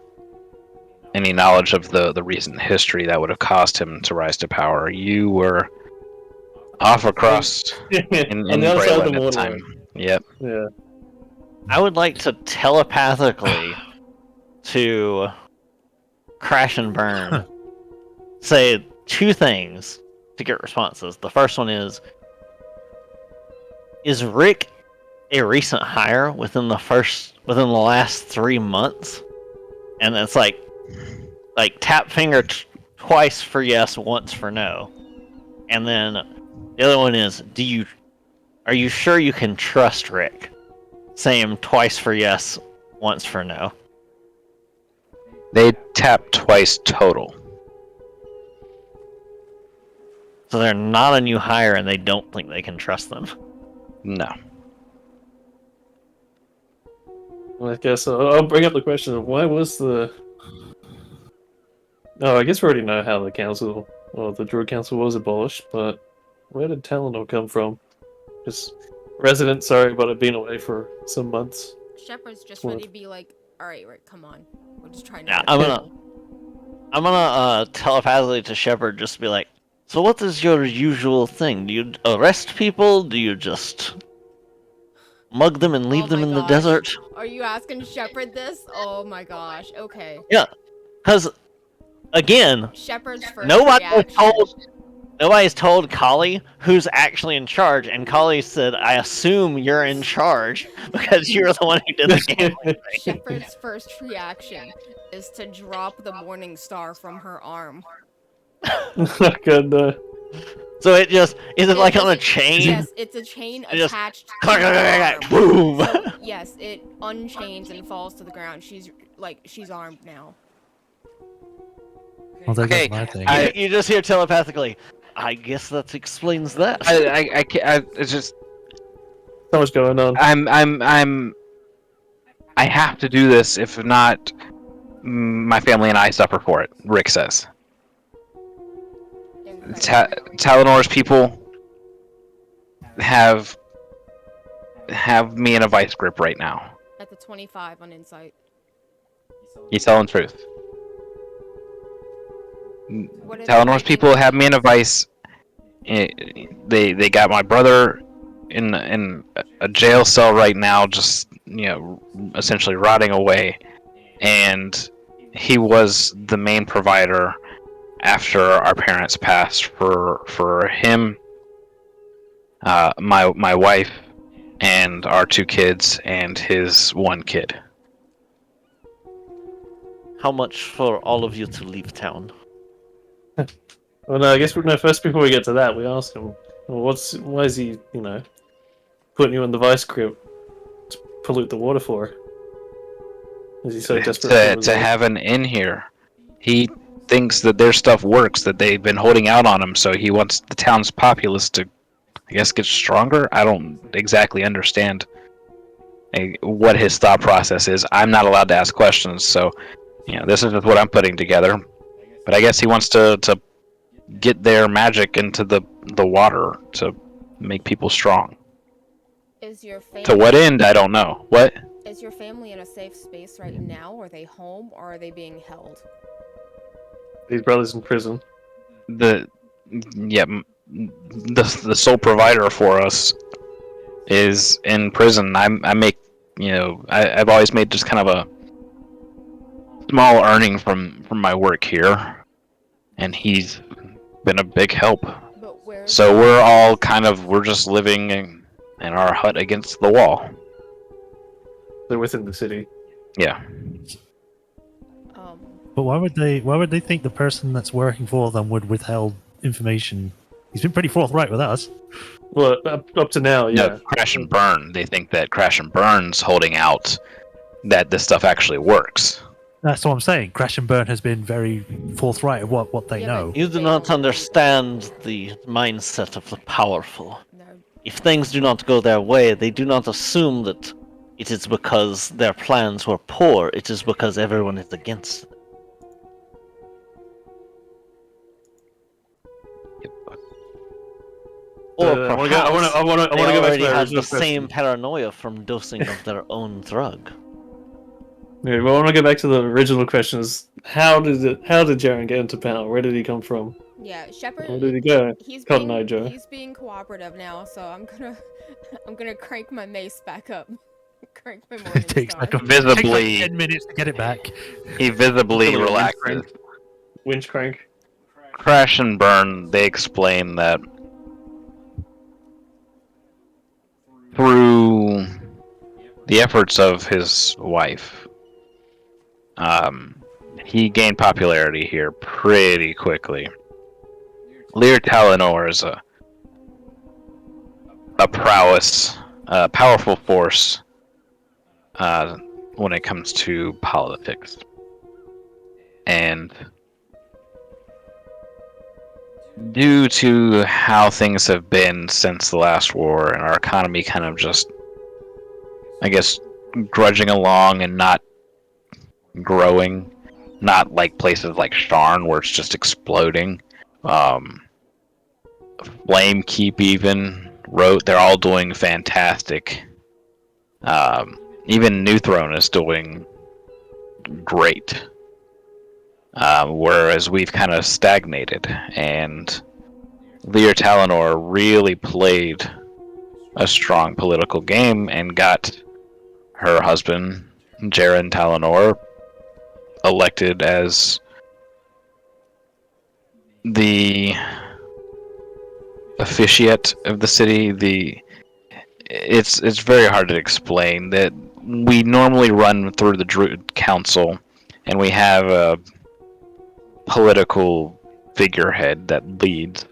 any knowledge of the recent history that would have caused him to rise to power. You were off across in on the other side of the Brayland at the water. time. Yep. Yeah. I would like to telepathically to Crash and Burn say two things to get responses. The first one is Rick a recent hire within the last 3 months? And it's like tap finger twice for yes, once for no. And then the other one is, are you sure you can trust Rick? Same, twice for yes, once for no. They tapped twice total. So they're not a new hire and they don't think they can trust them. No. Well, I guess I'll bring up the question of why was the... Oh, I guess we already know how the council, or the Druid Council was abolished, but where did Talonor come from? Just resident, sorry, but I've been away for some months. Shepard's just What? ready to be like, alright, Rick, come on. We're just trying to Yeah, get I'm gonna telepathically to Shepard just be like, so what is your usual thing? Do you arrest people? Do you just mug them and leave Oh them my in the gosh. desert? Are you asking Shepard this? Oh my gosh. Okay. Yeah, because again, Shepard's first nobody's told Kali who's actually in charge, and Kali said, "I assume you're in charge because you're the one who did the gambling." Shepard's first reaction is to drop the Morning Star from her arm. Good. So it just is it like on a chain? Yes, it's a chain It just attached to clack, her clack, clack, arm. boom. So, yes, it unchains and falls to the ground. She's armed now. Well, there Okay, goes my thing. You just hear telepathically. I guess that explains that. It's just So much going on. I have to do this. If not, my family and I suffer for it. Rick says. Talonor's people have me in a vice grip right now. At the 25 on Insight. He's telling the truth. What are they Talonor's thinking? people have me in a vice. They got my brother in a jail cell right now, just essentially rotting away, and he was the main provider after our parents passed for him, my wife, and our 2 kids and his 1 kid. How much for all of you to leave town? Well, no, I guess first before we get to that, we ask him, well, why is he, putting you in the vice grip to pollute the water for? Is he so desperate to have an in here? He thinks that their stuff works, that they've been holding out on him, so he wants the town's populace to, I guess, get stronger. I don't exactly understand what his thought process is. I'm not allowed to ask questions, so this is just what I'm putting together. But I guess he wants to get their magic into the water to make people strong. Is your family, To what end? I don't know. What? Is your family in a safe space right now? Are they home or are they being held? These brothers in prison. The sole provider for us is in prison. I make I've always made just kind of a small earning from my work here, and he's been a big help. But where? So we're just living in our hut against the wall. They're within the city. Yeah. But why would they think the person that's working for them would withhold information He's been pretty forthright with us. Well, up to now, yeah. No, Crash and Burn. They think that Crash and Burn's holding out that this stuff actually works. That's what I'm saying. Crash and Burn has been very forthright of what they Yeah, know. but- You do not understand the mindset of the powerful. No. If things do not go their way, they do not assume that it is because their plans were poor, it is because everyone is against them. Or I wanna perhaps go- I wanna they go back to already my had original the same question. paranoia from dosing of their own drug. Yeah, but I want to go back to the original questions. How did Jaren get into power? Where did he come from? Yeah, Shepard. Where did he go? He's Cotton Eye Joe. he's being cooperative now, so I'm gonna crank my mace back up. Crank my Morning It takes Star. like a Visibly- takes like 10 minutes to get it back. He visibly Totally relaxes. Winch crank. Crash and Burn, they explain that through the efforts of his wife, he gained popularity here pretty quickly. Lear Talinor is a prowess, powerful force when it comes to politics. And due to how things have been since the last war and our economy kind of just, I guess, grudging along and not growing, not like places like Sharn where it's just exploding. Flamekeep even wrote they're all doing fantastic. Even New Throne is doing great. Whereas we've kind of stagnated, and Lear Talinor really played a strong political game and got her husband, Jaren Talinor, elected as the officiate of the city. It's very hard to explain. That we normally run through the Druid Council, and we have a political figurehead that leads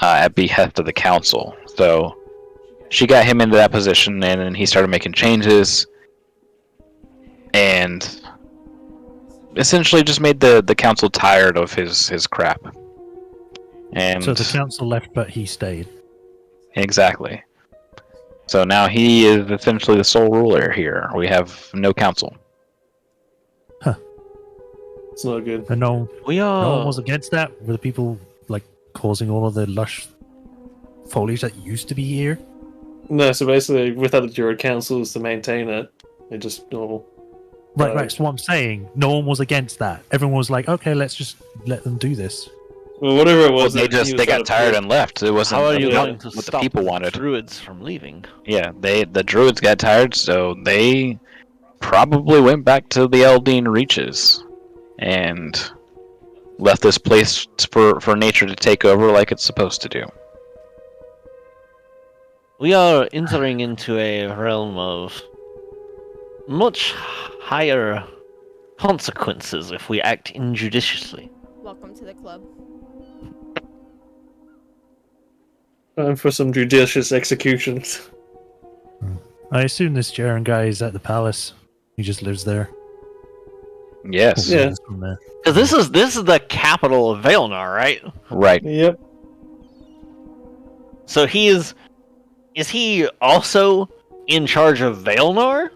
at behest of the council. So she got him into that position, and then he started making changes, and essentially just made the council tired of his crap. And So the council left, but he stayed. exactly. So now he is essentially the sole ruler here. We have no council. It's not good. And no We one are. was against that. Were the people like causing all of the lush foliage that used to be here? No, so basically, without the Druid councils to maintain it, they just normal. Right, right. So what I'm saying, no one was against that. Everyone was like, okay, let's just let them do this. Well, whatever it Well, was, they that he was got set tired up and left. It wasn't How are you Yeah. going to what the stop people the wanted. druids from leaving? Yeah, the druids got tired, so they probably went back to the Eldine Reaches and left this place for nature to take over like it's supposed to do. We are entering into a realm of much higher consequences if we act injudiciously. Welcome to the club. Time for some judicious executions. I assume this Jaren guy is at the palace. He just lives there. Yes, Yeah. He's from there. Because this is the capital of Vailnar, right? right. Yep. So is he also in charge of Vailnar?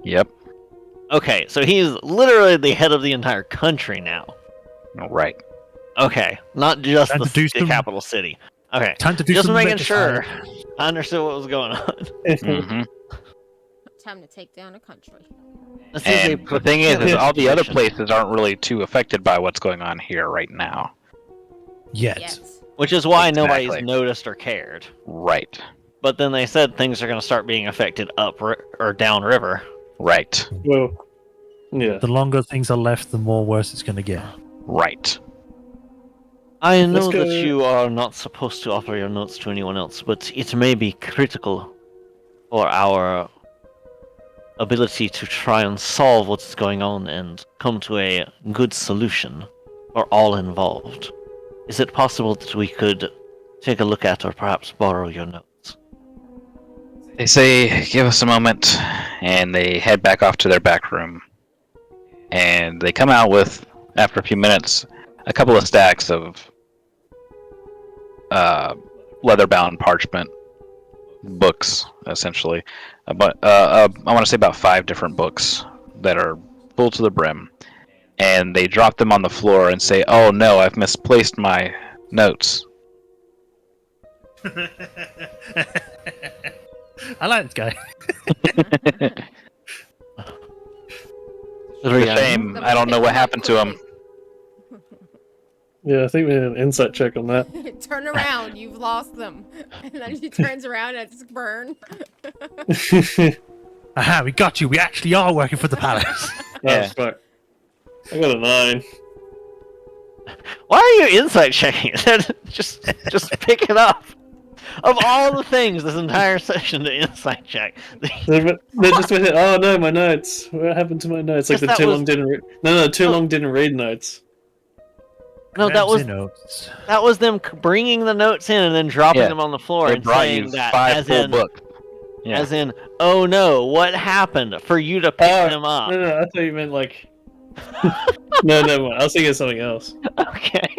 Yep, Okay, so he's literally the head of the entire country now. right. Okay, not just Time to do the some- capital city. Okay, Time to do just some making legislating. sure I understood what was going on. hmm Time to take down a country. This is a And the thing is procurement all the other situation, places aren't really too affected by what's going on here right now. Yet. Yes. which is why Exactly. nobody's noticed or cared. Right, But then they said things are going to start being affected or downriver. right, Well, yeah. The longer things are left, the more worse it's going to get. right. I Let's know go- that you are not supposed to offer your notes to anyone else, but it may be critical for our ability to try and solve what's going on and come to a good solution for all involved. Is it possible that we could take a look at or perhaps borrow your notes. They say, give us a moment, and they head back off to their back room. And they come out with, after a few minutes, a couple of stacks of leather-bound parchment books, essentially. But I want to say about 5 different books that are full to the brim. And they drop them on the floor and say, "Oh no, I've misplaced my notes." I like this guy. It's a shame. I don't know what happened to him. Yeah, I think we need an insight check on that. Turn around, you've lost them. And then he turns around and it's burn. Aha, we got you. We actually are working for the palace. Yeah. Oh, fuck. I got a 9. Why are you insight checking it? just pick it up. Of all the things this entire session to insight check, They just went, oh no, my notes. What happened to my notes? Like Yes, the that too was- long didn't read. No, too long didn't read notes. no, that Grabs was your notes. that was them bringing the notes in and then dropping Yeah, them on the floor They and brought saying you that 5 as full in books. Yeah. as in, oh no, what happened for you to pick them up? No, I thought you meant like. No, never mind. I was thinking of something else. Okay.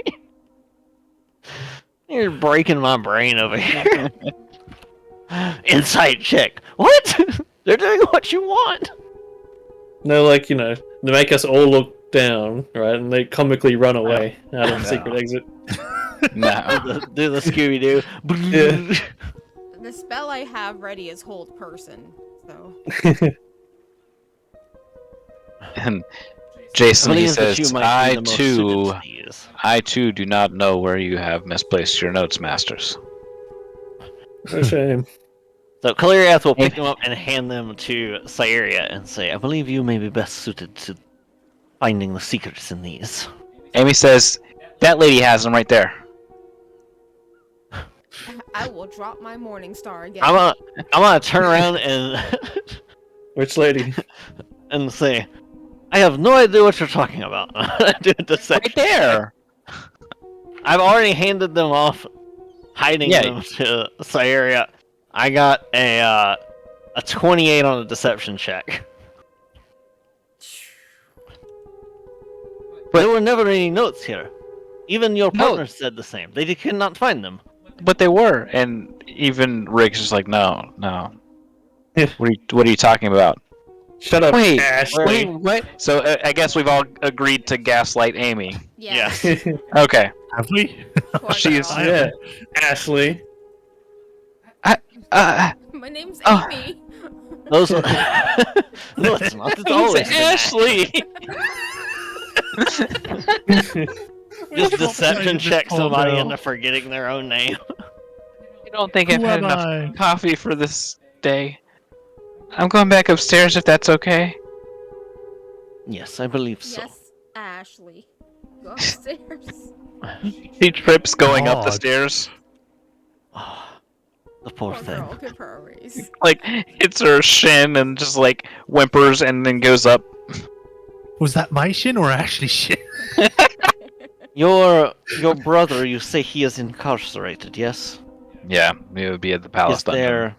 You're breaking my brain over here. Insight check. What? They're doing what you want. No, like, you know, they make us all look down, right? And they comically run away out of the No. secret exit. No. Do the Scooby Doo. Yeah. The spell I have ready is hold person. So And Jason, he Believes that says, you might be the most suited too, to these. I too do not know where you have misplaced your notes, masters. A shame. So Caleriath will pick them up and hand them to Cyaria and say, I believe you may be best suited to finding the secrets in these. Amy says, that lady has them right there. I will drop my morning star again. I'm gonna turn around and Which lady? and say, I have no idea what you're talking about. Do a deception. Right there. I've already handed them off, hiding Yeah. them to Cyaria. I got a 28 on a deception check. But there were never any notes here. Even your No. partner said the same. They could not find them. But they were, and even Rick's just like, no. Yeah. What are you talking about? Shut up, Wait, Ashley. what? So I guess we've all agreed to gaslight Amy. Yes. Okay. Have we? Poor She's- girl. Yeah, Ashley. My name's Oh. Amy. Those. No, it's not. It's always been Ashley. Just deception check Oh, somebody no. into forgetting their own name. I don't think I've Who had am enough I? coffee for this day. I'm going back upstairs if that's okay. Yes, I believe so. Yes, Ashley. Go upstairs. She trips going up the God. stairs. Ah, the poor Poor thing. girl, give her a raise. Like, hits her shin and just like whimpers and then goes up. Was that my shin or Ashley's shin? Your brother, you say he is incarcerated, yes? Yeah, it would be at the palace Is dungeon. there...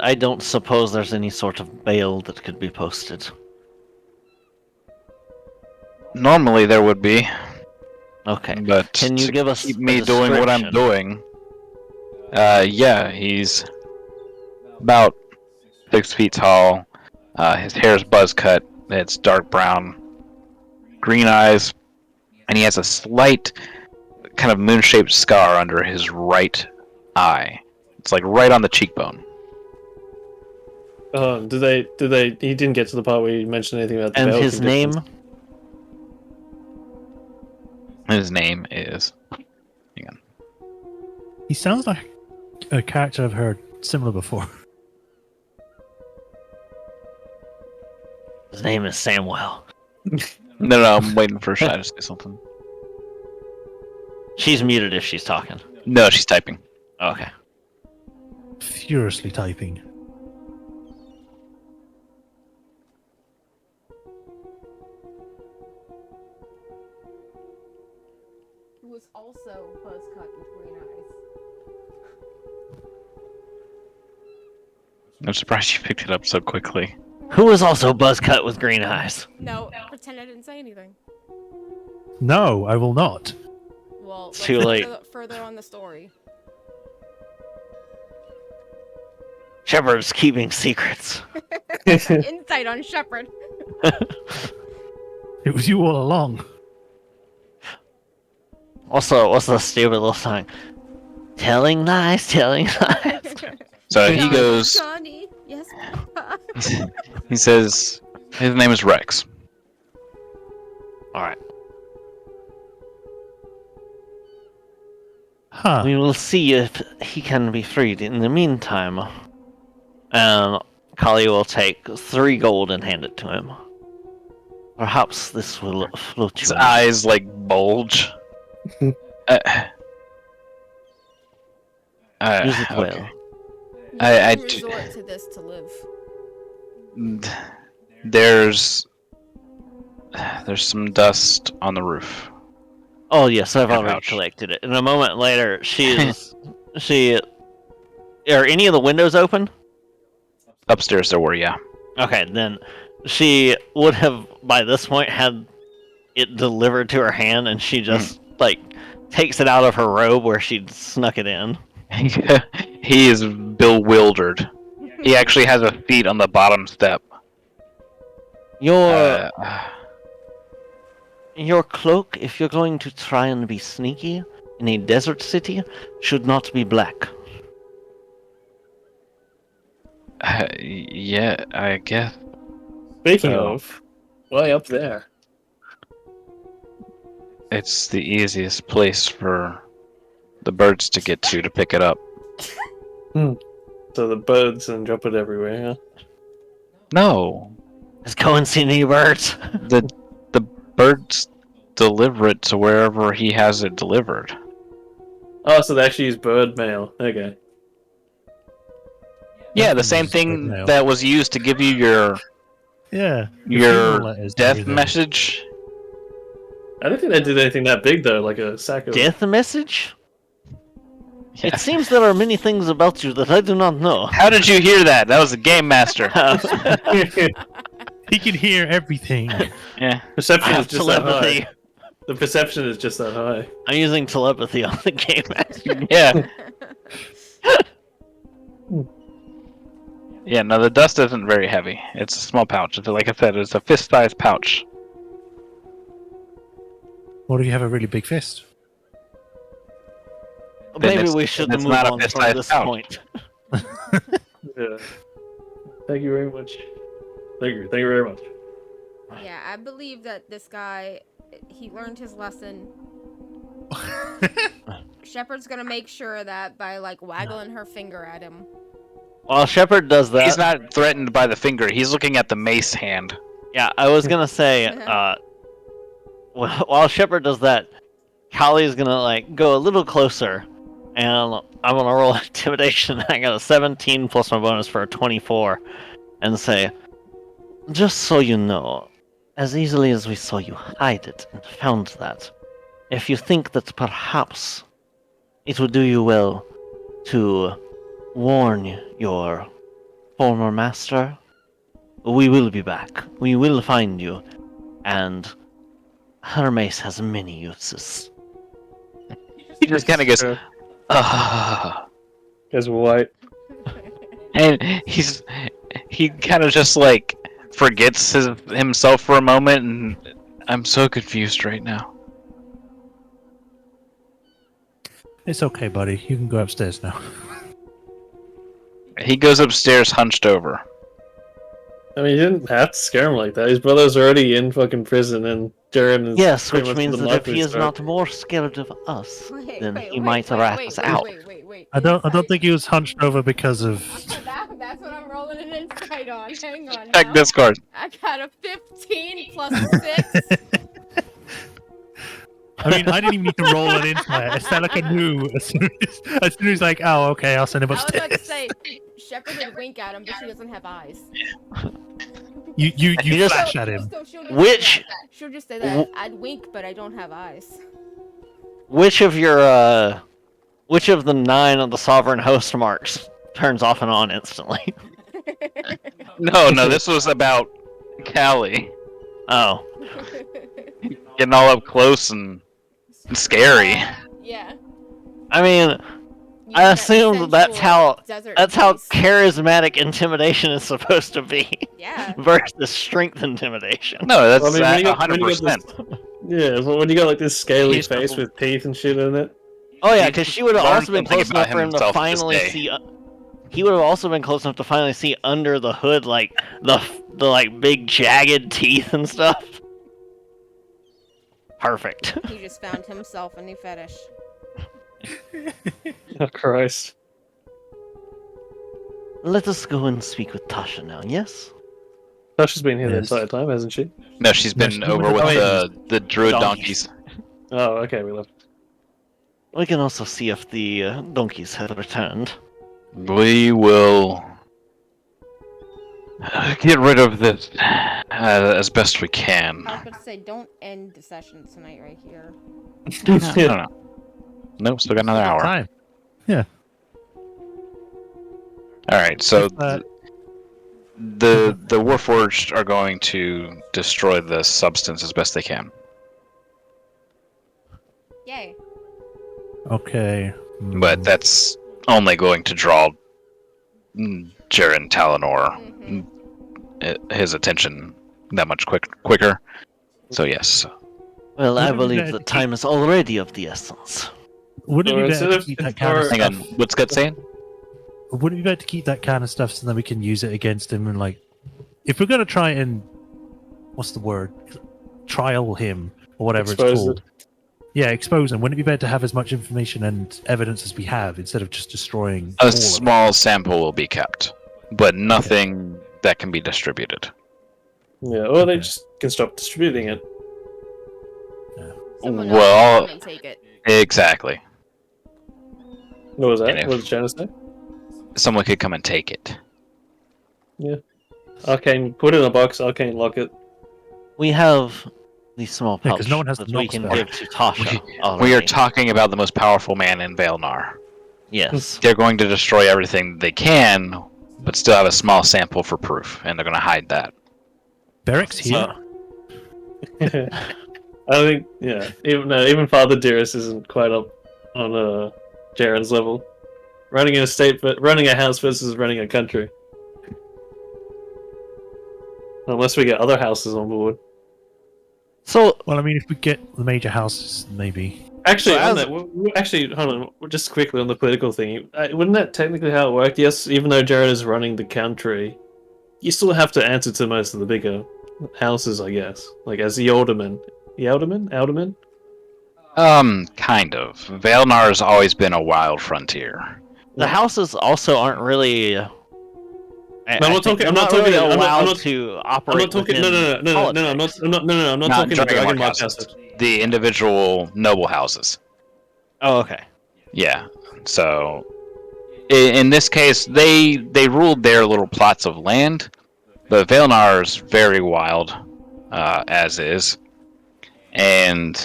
I don't suppose there's any sort of bail that could be posted. Normally there would be, Okay. but Can you to give us keep a me doing what I'm description? doing? Yeah, he's about 6 feet tall. His hair is buzz cut. It's dark brown, green eyes, and he has a slight kind of moon-shaped scar under his right eye. It's like right on the cheekbone. Did they? He didn't get to the part where you mentioned anything about the And bail his conditions. name? His name is. Hang on. He sounds like a character I've heard similar before. His name is Samuel. No, I'm waiting for Shy to say something. She's muted if she's talking. No, she's typing. Okay. Furiously typing. Who was also buzz cut with green eyes. I'm surprised you picked it up so quickly. Who is also buzz cut with green eyes? No, pretend I didn't say anything. No, I will not. Well, It's let's too look late. further on the story. Shepard's keeping secrets. Insight on Shepard. It was you all along. Also, what's the stupid little song? Telling lies, telling lies. So he goes. Johnny. Yes, Papa. He says his name is Rex. Alright. Huh. We will see if he can be freed. In the meantime, Kali will take 3 gold and hand it to him. Perhaps this will float His you. eyes like bulge. Use it well. Okay. I You resort to this to live. There's some dust on the roof. Oh yes, I've already Ouch. collected it. And a moment later, are any of the windows open? Upstairs there were, yeah. Okay, then she would have by this point had it delivered to her hand, and she just takes it out of her robe where she'd snuck it in. He is bewildered. He actually has a feet on the bottom step. Your cloak, if you're going to try and be sneaky in a desert city, should not be black. Yeah, I guess. Speaking Oh. of, way up there. It's the easiest place for the birds to get to pick it up. So the birds and drop it everywhere, huh? No, Let's go and see any birds. the birds deliver it to wherever he has it delivered. Oh, so they actually use bird mail. Okay. Yeah, the same Just bird thing mail. that was used to give you your Yeah. your funeral letters and death everything. message. I don't think they did anything that big though, like a sack of. Death message? Yeah. It seems there are many things about you that I do not know. How did you hear that? That was the game master. He can hear everything. Yeah. Perception is just that Telepathy. high. The perception is just that high. I'm using telepathy on the game master. Yeah. Yeah, no, the dust isn't very heavy. It's a small pouch. It's, like I said, it's a fist-sized pouch. Or do you have a really big fist? Maybe it's- we should it's move not a on from fist-sized this pouch. point. Yeah. Thank you very much. Thank you very much. Yeah, I believe that this guy, he learned his lesson. Shepard's gonna make sure that by waggling her finger at him. While Shepard does that, He's not threatened by the finger. He's looking at the mace hand. yeah, I was gonna say, while Shepard does that, Kali's gonna go a little closer, and I'm gonna roll intimidation. I got a 17 plus my bonus for a 24, and say, just so you know, as easily as we saw you hide it and found that, if you think that perhaps it would do you well to warn your former master, we will be back. We will find you, and her mace has many uses. He just kind of goes, Sure. ah. Guys were white. And he kind of just forgets himself for a moment, and I'm so confused right now. It's okay, buddy. You can go upstairs now. He goes upstairs hunched over. I mean, he didn't have to scare him like that. His brother's already in fucking prison, and Jared is Yes, pretty which much means the that if he likely is start. not more scared of us, Wait, then wait, he wait, might wait, rat wait, us wait, out. Wait. I don't Insight. think he was hunched over because of. That's what I'm rolling an insight on. Hang on. Check now. Discord. I got a 15 plus 6. I mean, I didn't even need to roll an insight. It's not like I knew as soon as oh, okay, I'll send him I was upstairs. about to say, Shepard would wink at him, but she doesn't have eyes. You just- flash at him. So she'll just Which- say that. She'll just say that. I'd wink, but I don't have eyes. Which of the 9 of the sovereign host marks turns off and on instantly? No, this was about Callie Oh, getting all up close and scary. Yeah. I mean, You I that assume that's sensual how desert that's how face. charismatic intimidation is supposed to be Yeah. versus strength intimidation. No, that's Well, I mean, when you got 100%. yeah, well, when you got like this scaly He's face the- with teeth and shit in it. Oh yeah, He because just she would have learned also been something close about enough for him to himself this finally day. see. He would have also been close enough to finally see under the hood, like the like big jagged teeth and stuff. Perfect. He just found himself a new fetish. Oh Christ! Let us go and speak with Tasha now. Yes. Tasha's been here Yes. the entire time, hasn't she? No, she's No, been she's been over with with the the druid donkeys. donkeys. Oh, okay, we left. We can also see if the donkeys have returned. We will get rid of this as best we can. I was about to say, don't end the session tonight right here. No. Nope, still got another hour. Time. Yeah. All right, so If, the Warforged are going to destroy the substance as best they can. Yay. Okay. But that's only going to draw Jaren Talonor his attention that much quicker. So yes. Well, I Wouldn't it be believe better the to time is already of the essence. Wouldn't it Or be better instead to of- keep that or- kind of Hang on, stuff? what's Gut saying? Wouldn't it be better to keep that kind of stuff so then we can use it against him and like, if we're gonna try and, what's the word? Trial him or whatever Expose it's called. Yeah, expose him. Wouldn't it be better to have as much information and evidence as we have instead of just destroying all A of it? small sample will be kept, but nothing that can be distributed. Yeah, or they Okay. just can stop distributing it. Someone Well- else can come and take it. Exactly. What was And that? if- What was Janice say? Someone could come and take it. Arcane, put it in a box. Arcane, lock it. We have the small Yeah, pouch 'cause no one has that the we knock can spell. give to Tasha. We are already. talking about the most powerful man in Vaelnar. Yes. They're going to destroy everything they can, but still have a small sample for proof, and they're going to hide that. Beric's here. I think, yeah. Even Father Dearest isn't quite up on Jaren's level. Running a state, but running a house versus running a country. Unless we get other houses on board. So Well, I mean, if we get the major houses, maybe. Actually, So on as- that, actually, hold on. Just quickly on the political thing. Wouldn't that technically how it worked? Yes, even though Jaren is running the country, you still have to answer to most of the bigger houses, I guess. Like as the alderman. The alderman? Alderman? Kind of. Vaelnar has always been a wild frontier. the houses also aren't really. I'm not talking- I'm not really talking- I'm not- allowed I'm not- to I'm operate. not talking. No, within I'm politics. not Not talking the Dragonmark Dragonmark houses. houses. The individual noble houses. Oh, okay. Yeah. So, in this case, they ruled their little plots of land, but Vaelnar is very wild, as is. And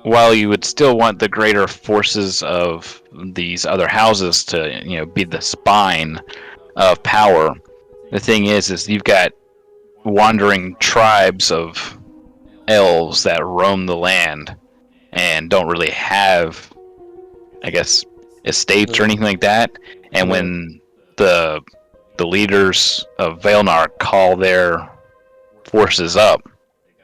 while you would still want the greater forces of these other houses to, be the spine of power, the thing is you've got wandering tribes of elves that roam the land and don't really have, I guess, estates or anything like that. And when the leaders of Vaelnar call their forces up,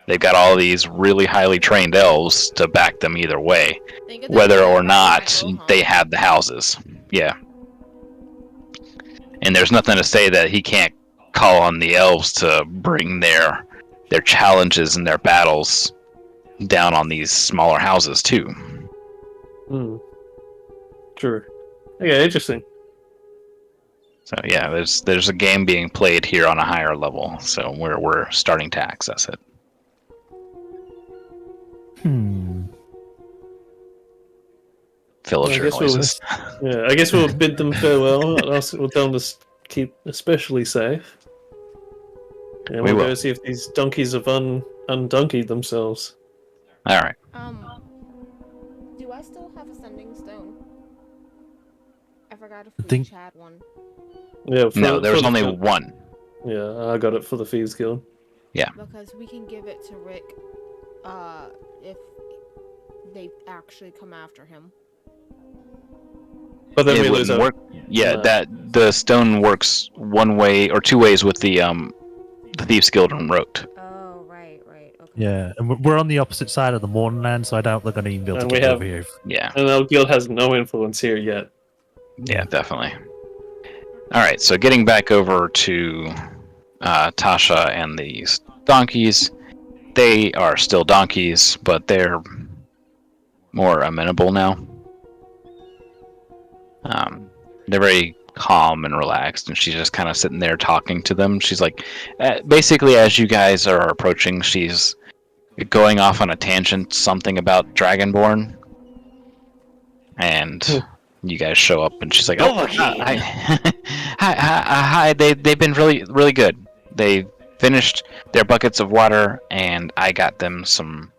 they've got all these really highly trained elves to back them either way, Think of that whether being or back not in Rohan. they have the houses. Yeah. And there's nothing to say that he can't call on the elves to bring their challenges and their battles down on these smaller houses too. Hmm. True. Okay, interesting. So yeah, there's a game being played here on a higher level, so we're starting to access it. Villager I guess noises. Yeah, I guess we'll bid them farewell. We'll tell them to keep especially safe. And We we'll will. go see if these donkeys have undonkied themselves. All right. Do I still have a sending stone? I forgot if we think- each had one. Yeah. No, there was the only guild. one. Yeah, I got it for the Thieves Guild. Because we can give it to Rick, if they actually come after him. But then It we lose wouldn't our. work. Yeah, No. that the stone works one way or two ways with the Thieves Guild and Rote. Oh, right, okay. Yeah, and we're on the opposite side of the Mourning land, so I doubt they're going to even be able And to we get have- over here. Yeah, And our guild has no influence here yet. yeah, definitely. All right, so getting back over to Tasha and these donkeys, they are still donkeys, but they're more amenable now. They're very calm and relaxed, and she's just kind of sitting there talking to them. She's like, basically, as you guys are approaching, she's going off on a tangent, something about Dragonborn, and you guys show up, and she's like, "Oh, hi, hi. They've been really good. They finished their buckets of water, and I got them some."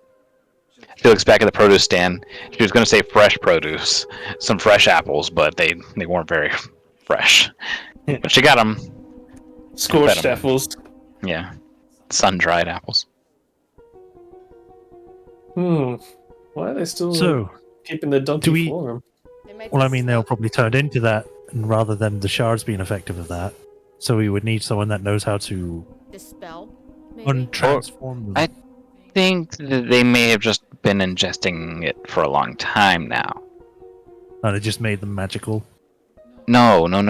She looks back at the produce stand. She was going to say fresh produce, some fresh apples, but they weren't very fresh. But she got them. Scorched Bet 'em. apples. Yeah, sun-dried apples. Why are they still So, keeping the donkey do we- form? They might well, I be mean, they'll stuck. probably turn into that, and rather than the shards being effective of that. So we would need someone that knows how to Dispel, maybe? untransform them. I think that they may have just been ingesting it for a long time now. And it just made them magical. No. It got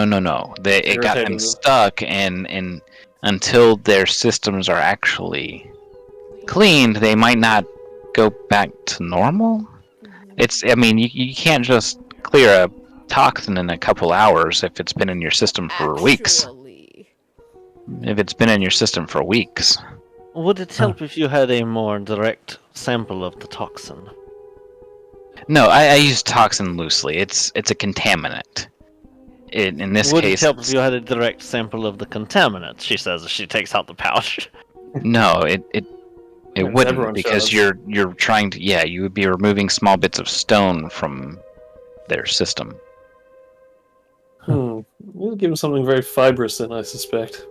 them Irritating. stuck, and until their systems are actually cleaned, they might not go back to normal. Mhm. I mean, you can't just clear a toxin in a couple hours if it's been in your system for weeks. Actually. If it's been in your system for weeks. Would it help if you had a more direct sample of the toxin? No, I use toxin loosely. It's a contaminant. In this Would case, it help if you had a direct sample of the contaminant? She says as she takes out the pouch. no, it And wouldn't, everyone because shows. you're trying to, yeah, you would be removing small bits of stone from their system. We'll give him something very fibrous then, I suspect.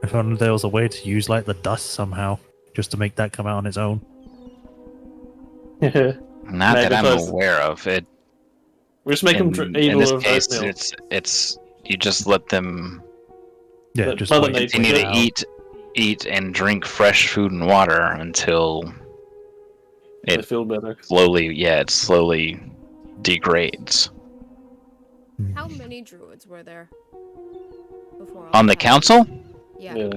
If only there was a way to use like the dust somehow, just to make that come out on its own. Yeah. Not that I'm Magnetize- aware of it. We just make him In evil this of case, oatmeal. it's you just let them Yeah, But just Mother wait Nature continue it to out. eat and drink fresh food and water until I it feel better. it slowly degrades. How many druids were there? Before all On the that? council? Yeah. Yeah.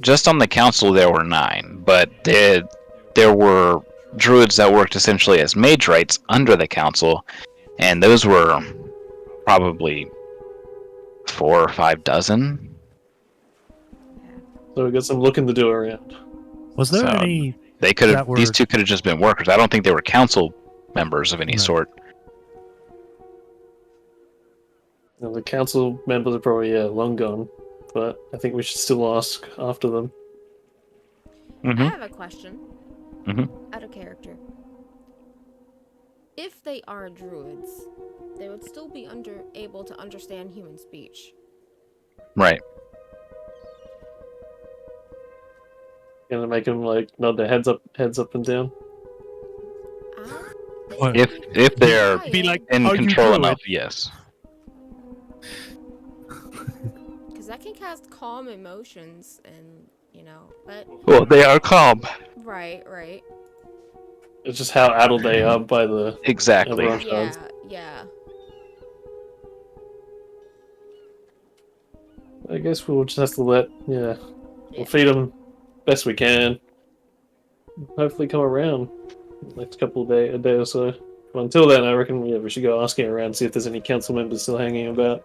Just on the council there were 9, but there were druids that worked essentially as mage rights under the council, and those were probably 4 or 5 dozen. So we got some looking to do around. Was there So, any? They could have That were- these two could have just been workers. I don't think they were council members of any No. sort. Now, the council members are probably long gone, but I think we should still ask after them. I have a question. Mhm. Out of character. If they are druids, they would still be able to understand human speech. Right. Gonna make them like nod their heads up and down. Well, If they're Be like, in "Are you control druid?" enough, yes. Because that can cast calm emotions and, but... Well, they are calm. Right. It's just how addled they are by the Exactly. everyone shows. Yeah. I guess we'll just have to we'll feed them best we can. Hopefully come around next couple of a day or so. But until then, I reckon we should go asking around, see if there's any council members still hanging about,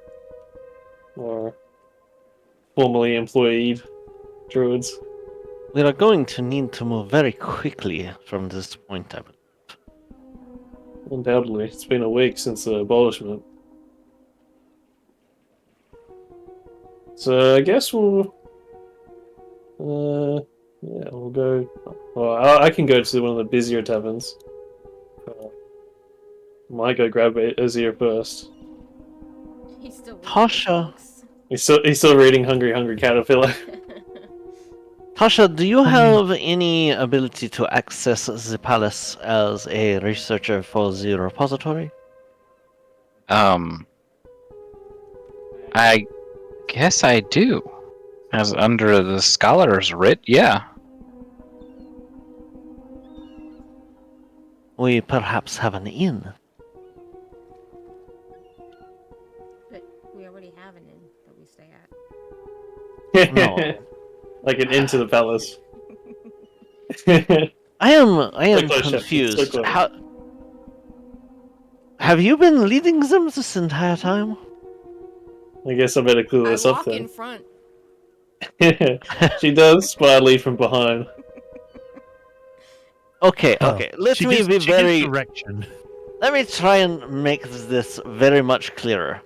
or formerly employed druids. We are going to need to move very quickly from this point, I believe. Undoubtedly, it's been a week since the abolishment. So I guess we'll go. Well, I can go to one of the busier taverns. Might go grab Azir first. He's still reading Tasha. books. He's still reading Hungry Hungry Caterpillar. Tasha, do you have any ability to access the palace as a researcher for the repository? I guess I do. As under the scholar's writ, yeah. We perhaps have an inn. But we already have an inn that we stay at. No. Like an into the palace. I am close, Shep. confused. So close. How have you been leading them this entire time? I guess I better clue I this up walk in then. front. She does, but I lead from behind. Okay, Oh, okay. Let she me gives- be she gives very. direction. Let me try and make this very much clearer.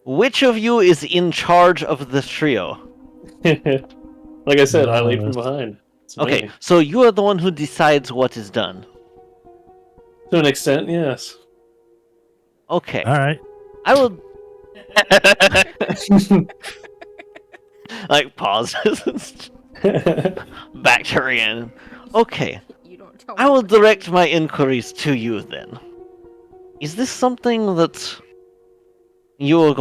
Which of you is in charge of the trio? Like I said, I lead from Nice. behind. It's me. Okay, so you are the one who decides what is done. To an extent, yes. Okay, All right. I will like pause. Back to Rhiannon. Okay, You don't tell I me will what to do. direct my inquiries to you then. Is this something that we are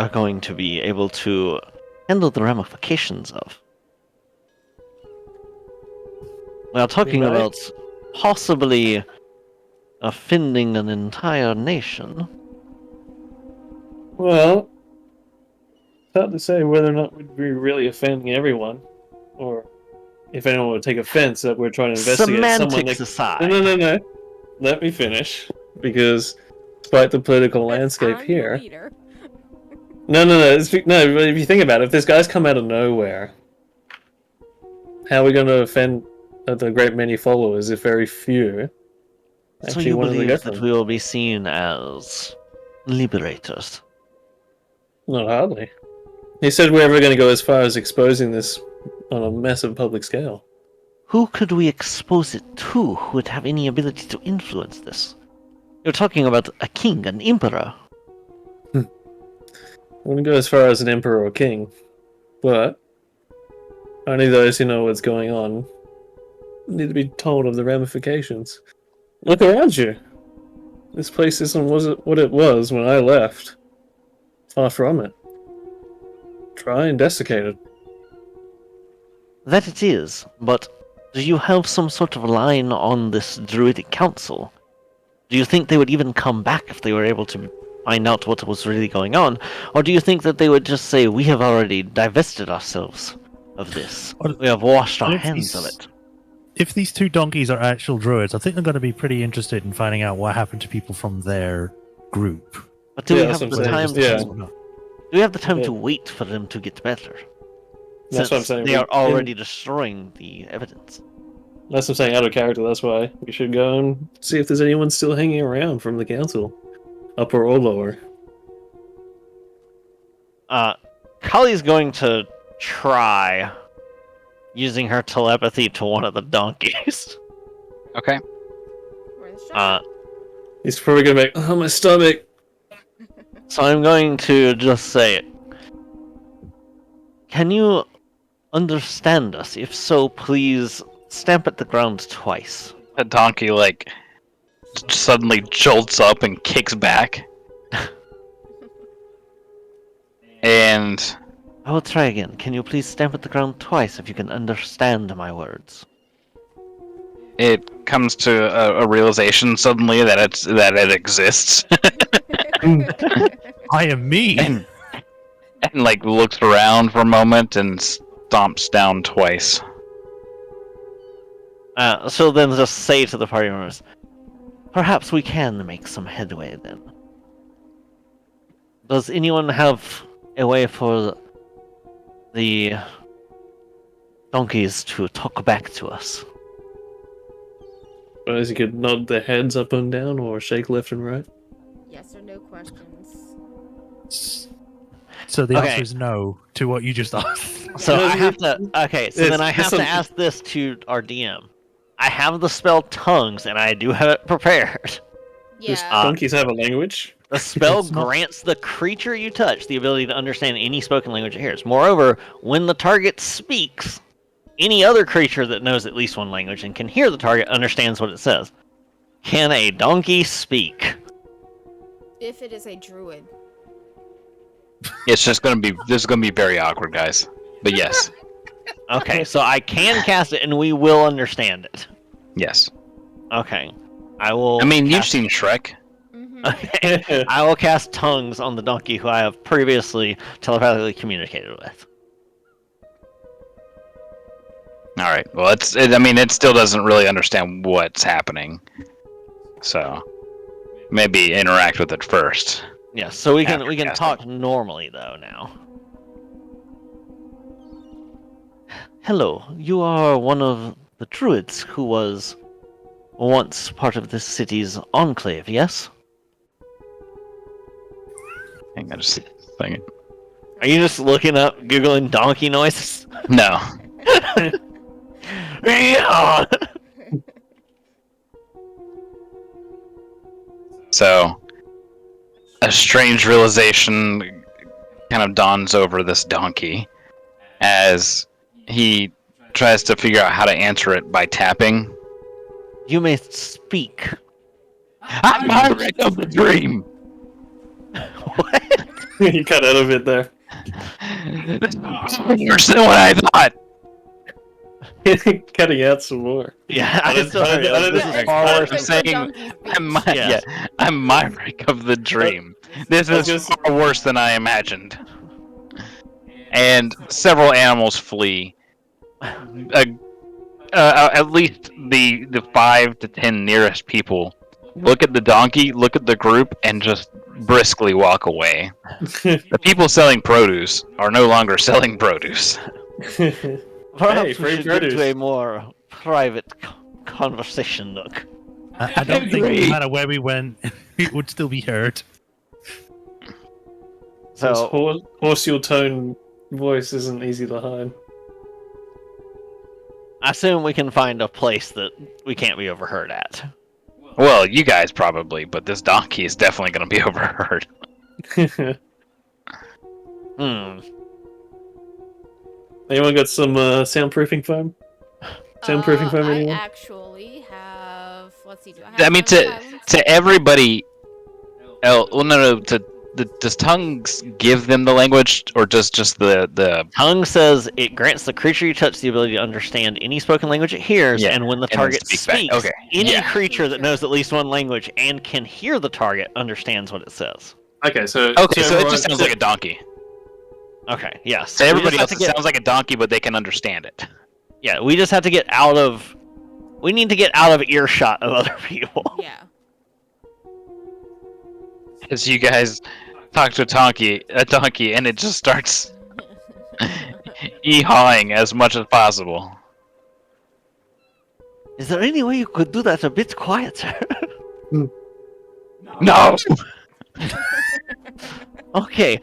going to be able to handle the ramifications of? We are talking Right. about possibly offending an entire nation. Well, it's hard to say whether or not we'd be really offending everyone, or if anyone would take offense that we're trying to investigate someone. Semantics That... aside. No. Let me finish, because despite the political landscape I'm the here, leader. no. But if you think about it, if this guy's come out of nowhere, how are we going to offend the great many followers if very few So actually you wanted to believe go that for him? we will be seen as liberators? Not hardly. He said we're ever going to go as far as exposing this on a massive public scale. Who could we expose it to who would have any ability to influence this? You're talking about a king, an emperor. I wouldn't go as far as an emperor or king, but only those who know what's going on need to be told of the ramifications. Look around you. This place isn't what it was when I left. Far from it. Dry and desiccated. That it is, but do you have some sort of line on this druidic council? Do you think they would even come back if they were able to find out what was really going on? Or do you think that they would just say, we have already divested ourselves of this? Or- We have washed our or if hands of these- it. If these two donkeys are actual druids, I think they're going to be pretty interested in finding out what happened to people from their group. But do Yeah, we that's have what the I'm time saying. to, Yeah. No. do we have the time Yeah. to wait for them to get better? That's what I'm Since saying. they are already destroying the evidence. That's what I'm saying, out of character, that's why we should go and see if there's anyone still hanging around from the council. Upper or lower. Kali's going to try using her telepathy to one of the donkeys. Okay. Where's the shot? He's probably gonna make, oh, my stomach! So I'm going to just say, can you understand us? If so, please stamp at the ground twice. The donkey, like, suddenly jolts up and kicks back. And I will try again. Can you please stamp at the ground twice if you can understand my words? it comes to a realization suddenly that it exists. I am me. and like looks around for a moment and stomps down twice. So then just say to the party members, perhaps we can make some headway then. Does anyone have a way for the donkeys to talk back to us? As you could nod their heads up and down or shake left and right. Yes or no questions. So the Okay. answer is no to what you just asked. So No, I have to. Okay, so then I it's have to some- ask this to our DM. I have the spell tongues, and I do have it prepared. Does Yeah. donkeys have a language? The spell It's not- grants the creature you touch the ability to understand any spoken language it hears. Moreover, when the target speaks, any other creature that knows at least one language and can hear the target understands what it says. Can a donkey speak? If it is a druid. It's just gonna be. This is gonna be very awkward, guys. But yes, Okay, so I can cast it and we will understand it. yes. Okay. I will. I mean, you've cast... seen Shrek. Mm-hmm. Okay. I will cast tongues on the donkey who I have previously telepathically communicated with. All right. Well, I mean, it still doesn't really understand what's happening. So maybe interact with it first. Yes, so we can After casting. talk normally though now. Hello, you are one of the druids who was once part of this city's enclave, yes? Hang on just a second. Are you just looking up, googling donkey noises? No. Yeah. So, a strange realization kind of dawns over this donkey as he tries to figure out how to answer it by tapping. You may speak. I'm Heinrich of the Dream! What? You cut out of it there. Worse than what I thought! Cutting out some more. Yeah, I didn't- still I heard didn't- I it. This didn't- is far worse. I'm saying Yes. I'm Myrick of the Dream. This I was is just- far worse than I imagined. And several animals flee. At least the 5 to 10 nearest people look at the donkey, look at the group, and just briskly walk away. The people selling produce are no longer selling produce. Perhaps we free should get produce. to a more private conversation, look. I don't think no matter where we went, it would still be heard. So So, horseshoe tone voice isn't easy to hide. I assume we can find a place that we can't be overheard at. Well, you guys probably, but this donkey is definitely going to be overheard. Hmm. Anyone got some soundproofing foam? Soundproofing foam, I anyone? actually have. Let's see. Do I have? I mean, silence? to everybody. Oh, well, no. Does tongues give them the language, or does just the? Tongue says it grants the creature you touch the ability to understand any spoken language it hears, Yeah, and when the and then target speak back. speaks, Okay, any yeah. creature that knows at least one language and can hear the target understands what it says. Okay, so Okay, so it everyone- just sounds like a donkey. Okay, yes. To everybody We else, just it have to sounds like a donkey, but they can understand it. yeah, we just have to get out of. We need to get out of earshot of other people. Yeah. As you guys talk to a donkey, and it just starts ee-hawing as much as possible. Is there any way you could do that a bit quieter? No. Okay,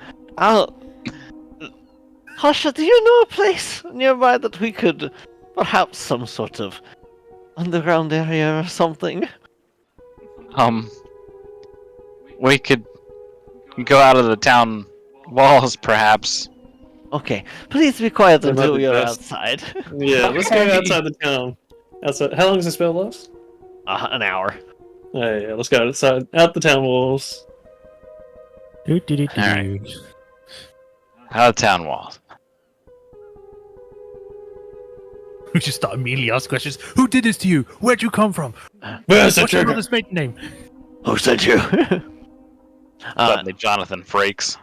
Hasha, do you know a place nearby that we could, perhaps some sort of underground area or something? We could go out of the town walls, perhaps. Okay, please be quiet That might until be we are best. outside. Yeah, let's go outside the town. Outside. How long does the spell last? An hour. Oh, yeah, let's go outside, out the town walls. Alright. Out of town walls. We should start immediately ask questions. Who did this to you? Where'd you come from? Where's the What's your trigger? brother's maiden name? Who sent you? Suddenly, Jonathan freaks.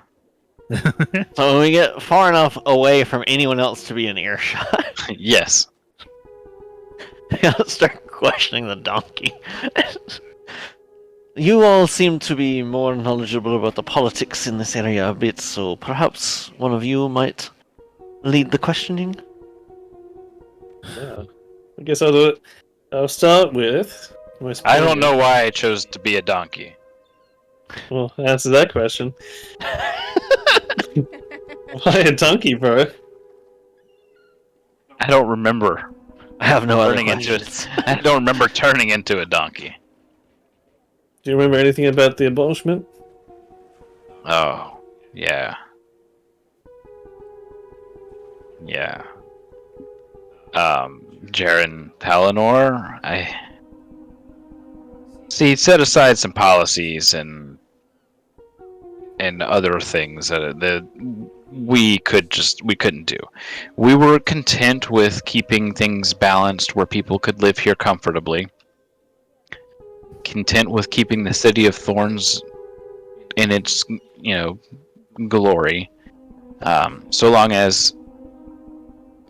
So when we get far enough away from anyone else to be in earshot, Yes. we gotta start questioning the donkey. You all seem to be more knowledgeable about the politics in this area a bit, so perhaps one of you might lead the questioning? Yeah. I guess I'll do it. I'll start with. I don't know why I chose to be a donkey. Well, answer that question. Why a donkey, bro? I don't remember I have no other turning into questions. it. I don't remember turning into a donkey. Do you remember anything about the abolishment? Oh, yeah. Yeah. Jaren Palinor, he set aside some policies and other things that we couldn't do. We were content with keeping things balanced where people could live here comfortably. Content with keeping the city of Thorns in its, glory. So long as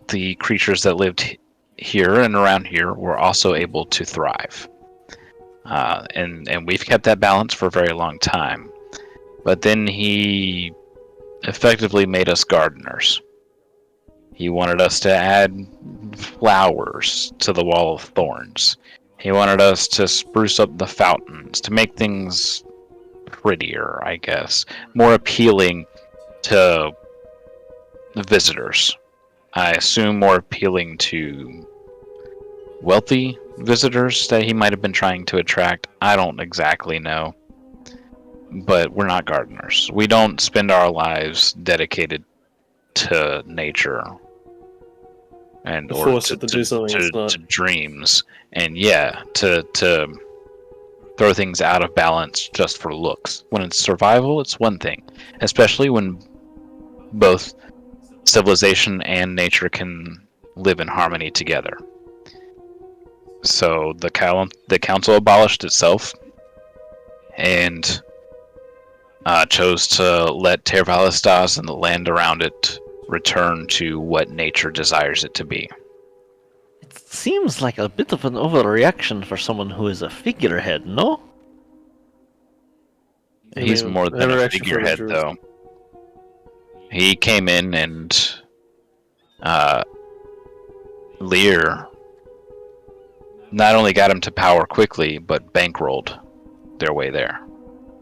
the creatures that lived here and around here were also able to thrive. And we've kept that balance for a very long time. But then he effectively made us gardeners. He wanted us to add flowers to the Wall of Thorns. He wanted us to spruce up the fountains, to make things prettier, I guess, more appealing to the visitors. I assume more appealing to wealthy visitors that he might have been trying to attract. I don't exactly know. But we're not gardeners. We don't spend our lives dedicated to nature and or to do something it's not. to dreams, and to throw things out of balance just for looks. When it's survival, it's one thing, especially when both civilization and nature can live in harmony together. So the council abolished itself and chose to let Tervalistas and the land around it return to what nature desires it to be. It seems like a bit of an overreaction for someone who is a figurehead, no? He's more than a figurehead, though. He came in and Lear not only got him to power quickly, but bankrolled their way there.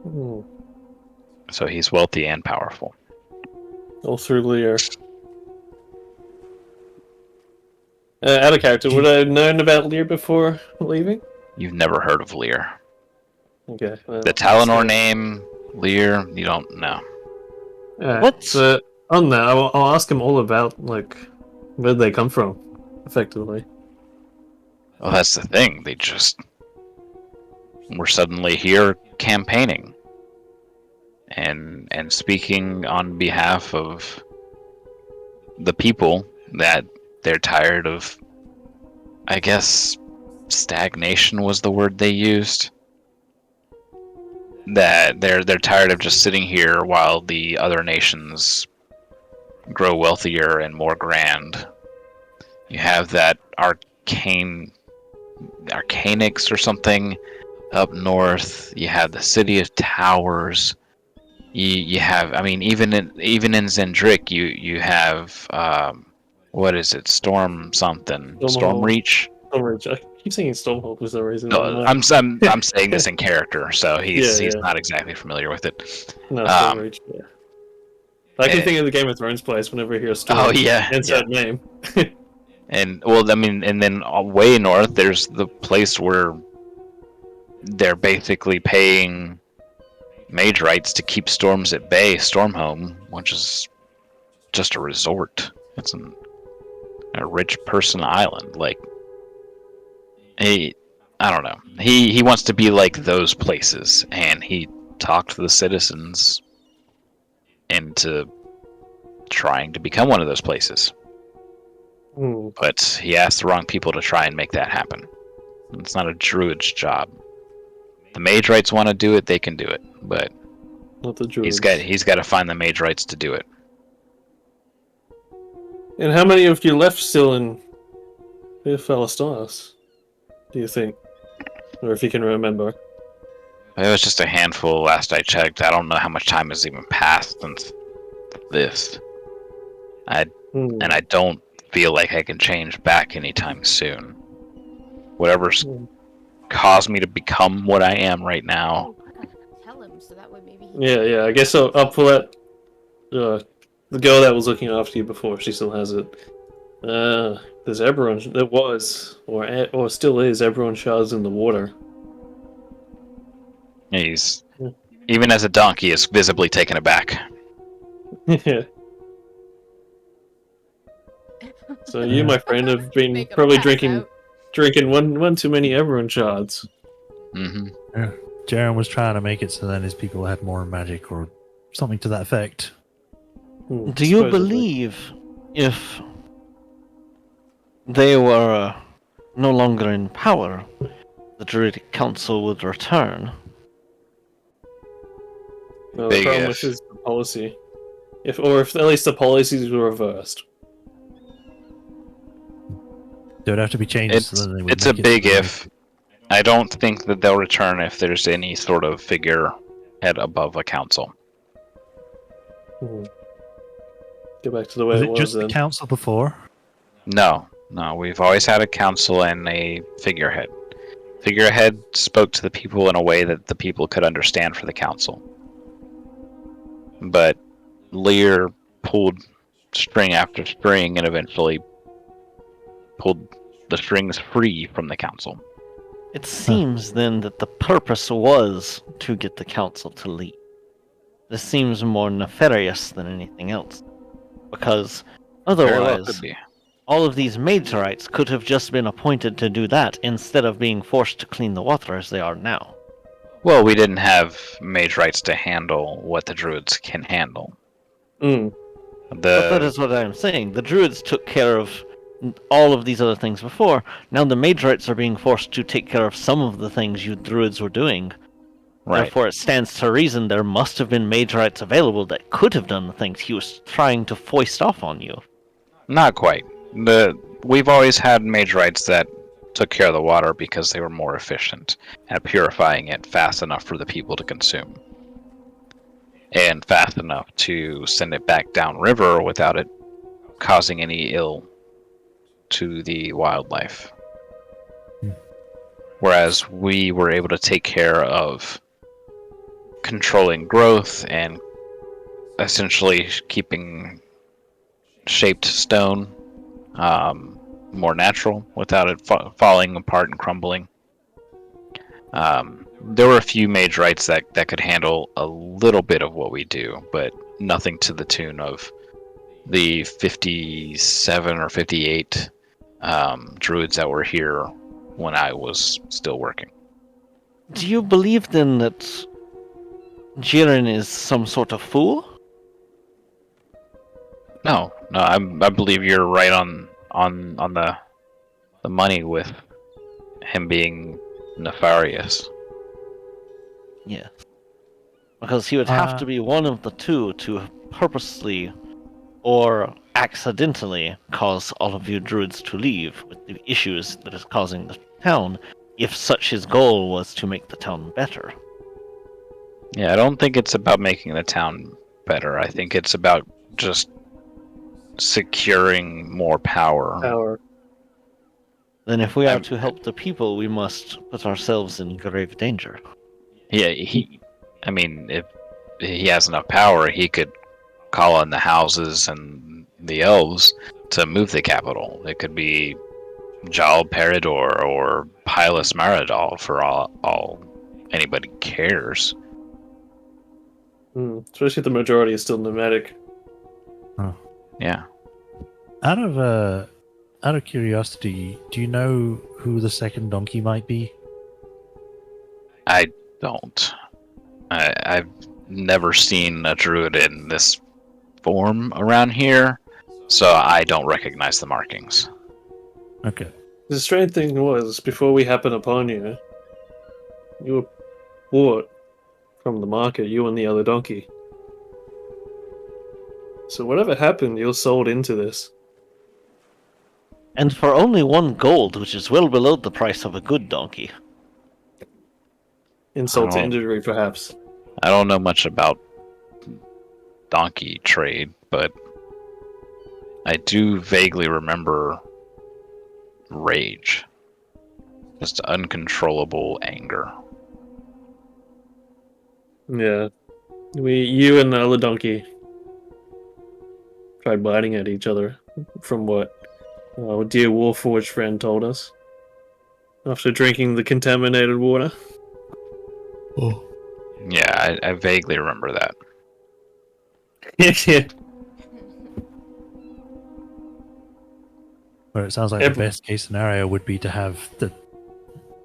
Ooh. So he's wealthy and powerful. All through Lear. Out of character, would I have known about Lear before leaving? You've never heard of Lear. Okay. Well, The Talinor name, Lear, you don't know. What? So, on that, I'll ask him all about, like, where they come from, effectively. Well, that's the thing. They just were suddenly here campaigning and speaking on behalf of the people that they're tired of. I guess stagnation was the word they used. That they're tired of just sitting here while the other nations grow wealthier and more grand. You have that Arcanix or something up north. You have the City of Towers. You have, I mean, even in Zendrick, you have what is it? Storm something. Stormreach. Stormreach. I keep saying Stormhold for some reason. No, I'm saying this in character, so he's not exactly familiar with it. No, Stormreach. Yeah. I can think of the Game of Thrones place whenever I hear Storm. Oh yeah, hence that name. And well, I mean, and then way north, there's the place where they're basically paying mage rights to keep storms at bay, Stormhome, which is just a resort. It's a rich person island. Like, I don't know. He wants to be like those places, and he talked to the citizens into trying to become one of those places. But he asked the wrong people to try and make that happen. It's not a druid's job. The mage rights want to do it, they can do it, but not the druids. He's got to find the mage rights to do it. And how many of you left still in Phalastanis, do you think? Or if you can remember. It was just a handful last I checked. I don't know how much time has even passed since this. And I don't feel like I can change back anytime soon. Whatever's caused me to become what I am right now. Tell him so that way maybe. Yeah. I guess I'll pull out the girl that was looking after you before. She still has it. There's Eberron. There was, or still is, Eberron shards in the water. He's Even as a donkey is visibly taken aback. Yeah. So you, my friend, have been Make 'em probably pass out. drinking one too many Everon shards. Mm-hmm. Yeah. Jaren was trying to make it so then his people had more magic or something to that effect. Do you Supposedly. believe if they were no longer in power, the Druidic Council would return? Well, the Big problem if. with is the policy. If at least the policies were reversed. There would have to be changes so that they would It's a make it big so that- if. I don't think that they'll return if there's any sort of figurehead above a council. Hmm. Go back to the way Was it it was just the then. council before? No, we've always had a council and a figurehead. Figurehead spoke to the people in a way that the people could understand for the council. But Lear pulled string after string and eventually pulled the strings free from the council. It seems then that the purpose was to get the council to leave. This seems more nefarious than anything else. Because Very well otherwise, could be. all of these Magerites could have just been appointed to do that instead of being forced to clean the water as they are now. Well, we didn't have mage rights to handle what the druids can handle. Mm. But that is what I'm saying. The Druids took care of all of these other things before. Now the Magerites are being forced to take care of some of the things you Druids were doing. Right. Therefore, it stands to reason there must have been Magerites available that could have done the things he was trying to foist off on you. Not quite. We've always had mage rights that took care of the water because they were more efficient at purifying it fast enough for the people to consume. And fast enough to send it back downriver without it causing any ill to the wildlife. Whereas we were able to take care of controlling growth and essentially keeping shaped stone more natural without it falling apart and crumbling. There were a few mage rights that could handle a little bit of what we do, but nothing to the tune of the 57 or 58 druids that were here when I was still working. Do you believe then that Jiren is some sort of fool? No, I believe you're right on the money with him being nefarious. Yes. Because he would have to be one of the two to purposely or accidentally cause all of you druids to leave with the issues that is causing the town, if such his goal was to make the town better. Yeah, I don't think it's about making the town better. I think it's about just securing more power. Then if we are to help the people, we must put ourselves in grave danger. Yeah, if he has enough power, he could call on the houses and the elves to move the capital. It could be Jal Peridor or Hylas Maradol for all anybody cares. Especially if the majority is still nomadic. Yeah. Out of curiosity, do you know who the second donkey might be? I don't. I've never seen a druid in this form around here, so I don't recognize the markings. Okay. The strange thing was, before we happened upon you, you were bought from the market, you and the other donkey. So whatever happened, you're sold into this. And for only 1 gold, which is well below the price of a good donkey. Insult to injury, perhaps. I don't know much about donkey trade, but I do vaguely remember rage. Just uncontrollable anger. Yeah. You and the other donkey tried biting at each other, from what our dear Warforged friend told us. After drinking the contaminated water. Oh. Yeah, I vaguely remember that. Yeah. Where it sounds like the best case scenario would be to have the.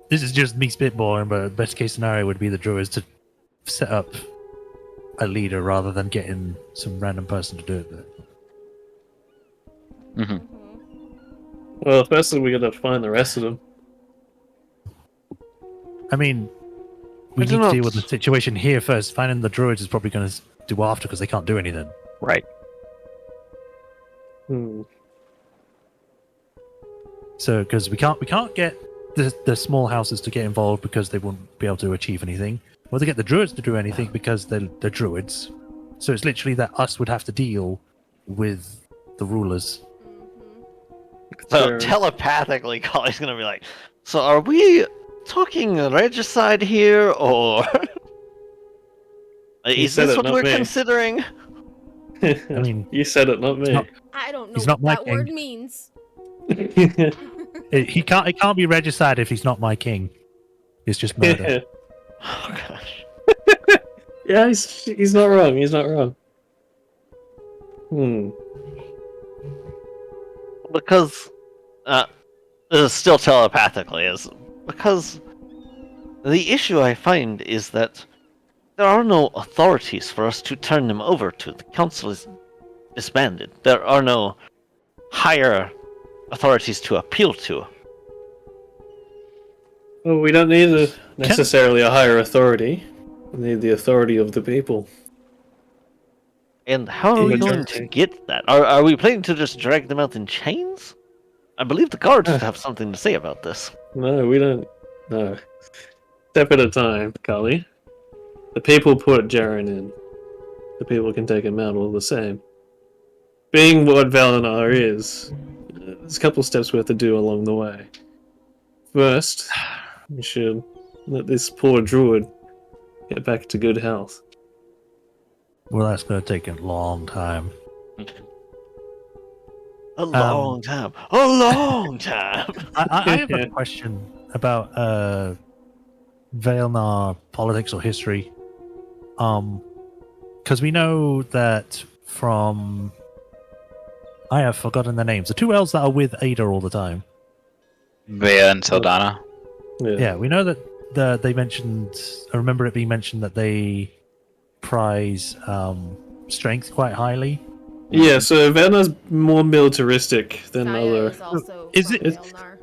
This is just me spitballing, but the best case scenario would be the druids to set up a leader rather than getting some random person to do it. Hmm. Well, firstly, we gotta find the rest of them. I mean, we need to deal with the situation here first. Finding the druids is probably going to do after because they can't do anything. Right. So, because we can't get the small houses to get involved because they won't be able to achieve anything. Well, they get the druids to do anything because they're druids. So it's literally that us would have to deal with the rulers. So telepathically, Collie's gonna be like, "So are we talking regicide here, or is this what we're considering?" I mean, you said it, not me. I don't know he's what not my that king. word means. He can't be regicide if he's not my king. It's just murder. Oh gosh. Yeah, he's not wrong. He's not wrong. Because still telepathically is because the issue I find is that there are no authorities for us to turn them over to. The council is disbanded. There are no higher authorities to appeal to. Well, we don't need necessarily a higher authority. We need the authority of the people. And how are we going to get that? Are we planning to just drag them out in chains? I believe the guards would have something to say about this. No, we don't. No. Step at a time, Carly. The people put Jaren in. The people can take him out all the same. Being what Valinar is, there's a couple steps we have to do along the way. First, we should let this poor druid get back to good health. Well, that's going to take a long time. A long time. A long time! I have a question about Vailnar politics or history. Because we know that from... I have forgotten their names. The two elves that are with Ada all the time. Vea and Saldana. Yeah, we know that they mentioned... I remember it being mentioned that they prize strength quite highly. Yeah, so Valinar's more militaristic than other... Is also Is from it- Valinor.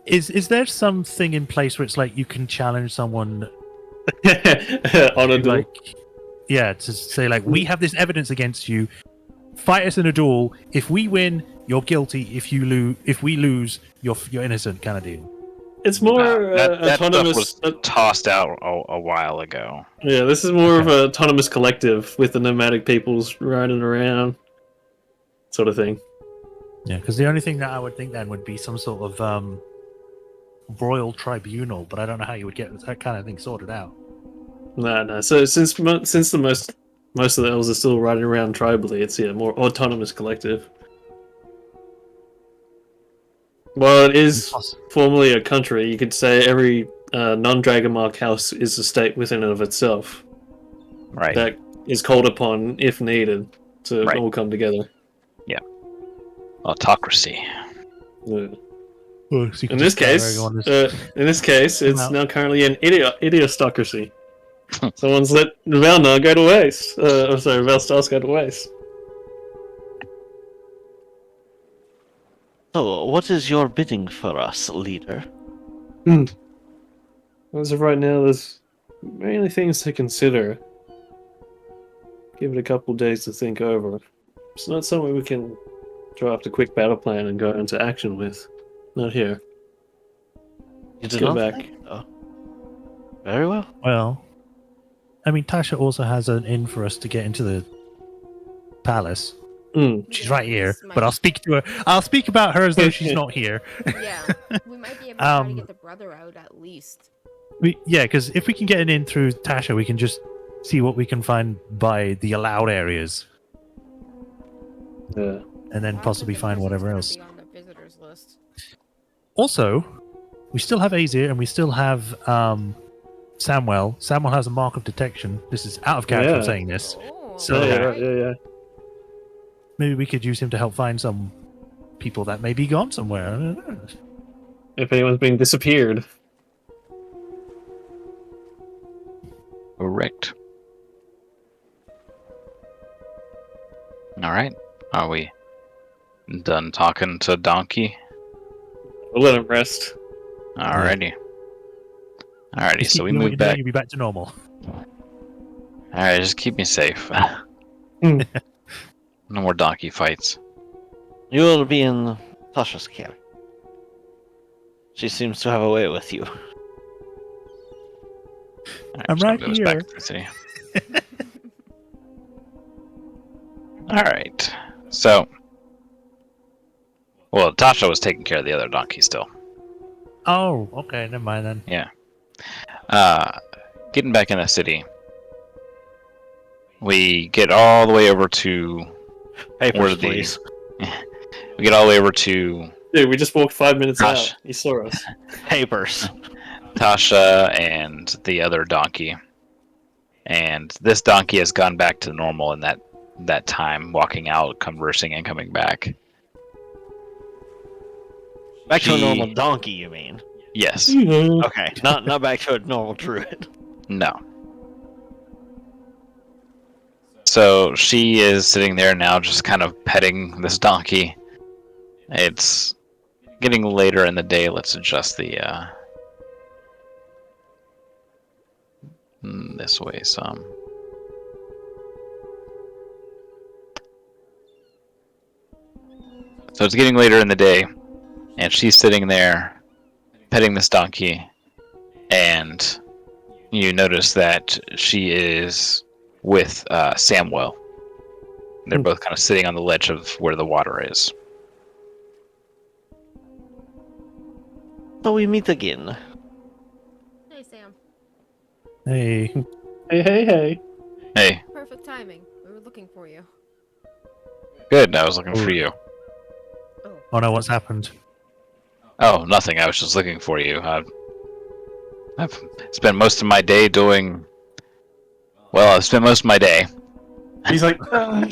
Is there something in place where it's like you can challenge someone on a duel. like, yeah, to say like, we have this evidence against you. Fight us in a duel. If we win, you're guilty. If we lose, you're innocent, kind of deal. It's more that autonomous. stuff was tossed out a while ago. Yeah, this is more of an autonomous collective with the nomadic peoples riding around, sort of thing. Yeah, because the only thing that I would think then would be some sort of royal tribunal, but I don't know how you would get that kind of thing sorted out. No. So since the most of the elves are still riding around tribally, it's more autonomous collective. Well, it is formerly a country. You could say every non-Dragonmark house is a state within and of itself. Right. That is called upon, if needed, to all come together. Yeah. Autocracy. Yeah. Well, so In this case, it's now currently an idiostocracy. Someone's let Valnar go to waste. Valstas go to waste. So, what is your bidding for us, leader? As of right now, there's mainly things to consider. Give it a couple days to think over. It's not something we can draft a quick battle plan and go into action with. Not here. Let's go back. Very well. Well, I mean, Tasha also has an in for us to get into the palace. She's right here, but I'll speak to her. I'll speak about her as though she's not here. Yeah, we might be able to try to get the brother out at least. Because if we can get an in through Tasha, we can just see what we can find by the allowed areas. Yeah. And then possibly find whatever else. Be on the visitors list. Also, we still have Azir and we still have Samuel has a mark of detection. This is out of character Yeah. I'm saying this. Oh, So- yeah, alright. yeah. Maybe we could use him to help find some people that may be gone somewhere. I don't know. If anyone's being disappeared. Correct. Alright. Are we done talking to Donkey? We'll let him rest. Alrighty. Alrighty, Just so keep we doing what move you're doing, back. you'll be back to normal. Alright, just keep me safe. No more donkey fights. You will be in Tasha's care. She seems to have a way with you. Alright, I'm just gonna right move us back here. to the city. Alright, so... Well, Tasha was taking care of the other donkey still. Oh, okay, never mind then. Getting back in the city. We get all the way over to... Papers, Where the- please. We get all the way over to Dude, we just walked 5 minutes Gosh. out. He saw us. Papers. Tasha and the other donkey. And this donkey has gone back to normal in that time, walking out, conversing, and coming back. Back to a She- normal donkey, you mean? Yes. Okay, not back to a normal druid. No. So she is sitting there now, just kind of petting this donkey. It's getting later in the day. Let's adjust the this way some. So it's getting later in the day, and she's sitting there petting this donkey, and you notice that she is with Samuel. They're both kind of sitting on the ledge of where the water is. So we meet again. Hey, Sam. Hey, Hey. Hey, Perfect timing. We were looking for you. good. I was looking for you. oh no, what's happened? Oh, nothing. I was just looking for you. I've spent most of my day doing. Well, I've spent most of my day. He's like, I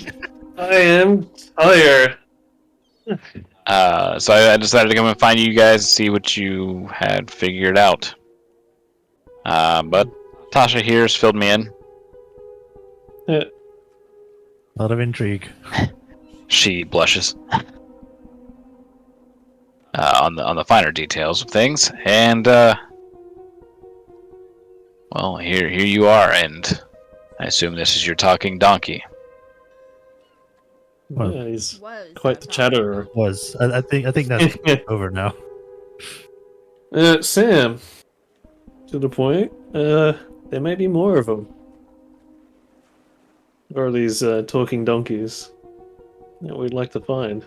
am tired. So I decided to come and find you guys, see what you had figured out. But Tasha here has filled me in. A lot of intrigue. She blushes on the finer details of things, and well, here you are, and I assume this is your talking donkey. Well, Yeah, he's Was quite the chatterer. Was I think that's over now. Sam, to the point, there may be more of them. Or these talking donkeys that we'd like to find.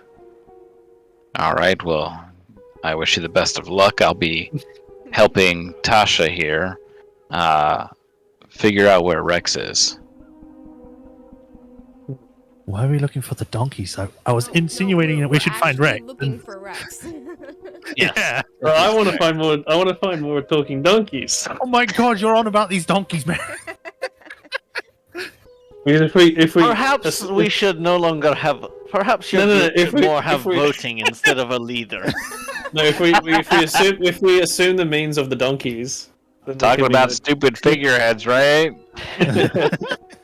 All right, well, I wish you the best of luck. I'll be helping Tasha here figure out where Rex is. Why are we looking for the donkeys? I was insinuating that we should find actually Rex. Looking for Rex. Yeah. Well, I want to find more. I want to find more talking donkeys. Oh my god, you're on about these donkeys, man. If we Perhaps we should no longer have. Perhaps your No, group if should we- more if have we- voting instead of a leader. no, if we assume the means of the donkeys. Then they Talking can be about the- stupid figureheads, right?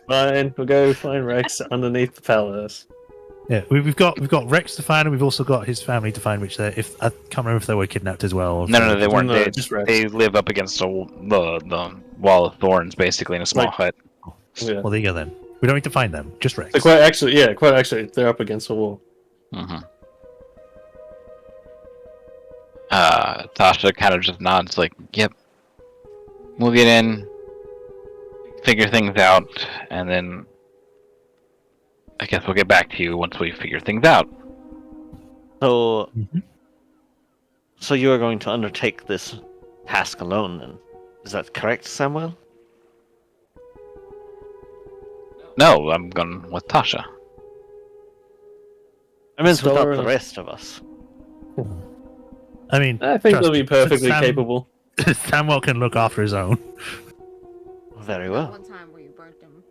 Fine, we'll go find Rex underneath the palace. Yeah, we've got Rex to find, and we've also got his family to find, which they I can't remember if they were kidnapped as well. Or No, they weren't. No, They, just Rex. they live up against the wall of thorns, basically, in a small Like- hut. Yeah. Well, there you go then. We don't need to find them, just Rex. So quite actually, they're up against the wall. Mm-hmm. Tasha kind of just nods, like, "Yep, we'll get in, figure things out, and then I guess we'll get back to you once we figure things out." So, Mhm. so you are going to undertake this task alone, then? Is that correct, Samuel? No, I'm going with Tasha. I meant Stellar without the enough. rest of us. I mean, I think trust they'll be me, perfectly Sam- capable. Samuel can look after his own. Very That well. one time where you burnt them.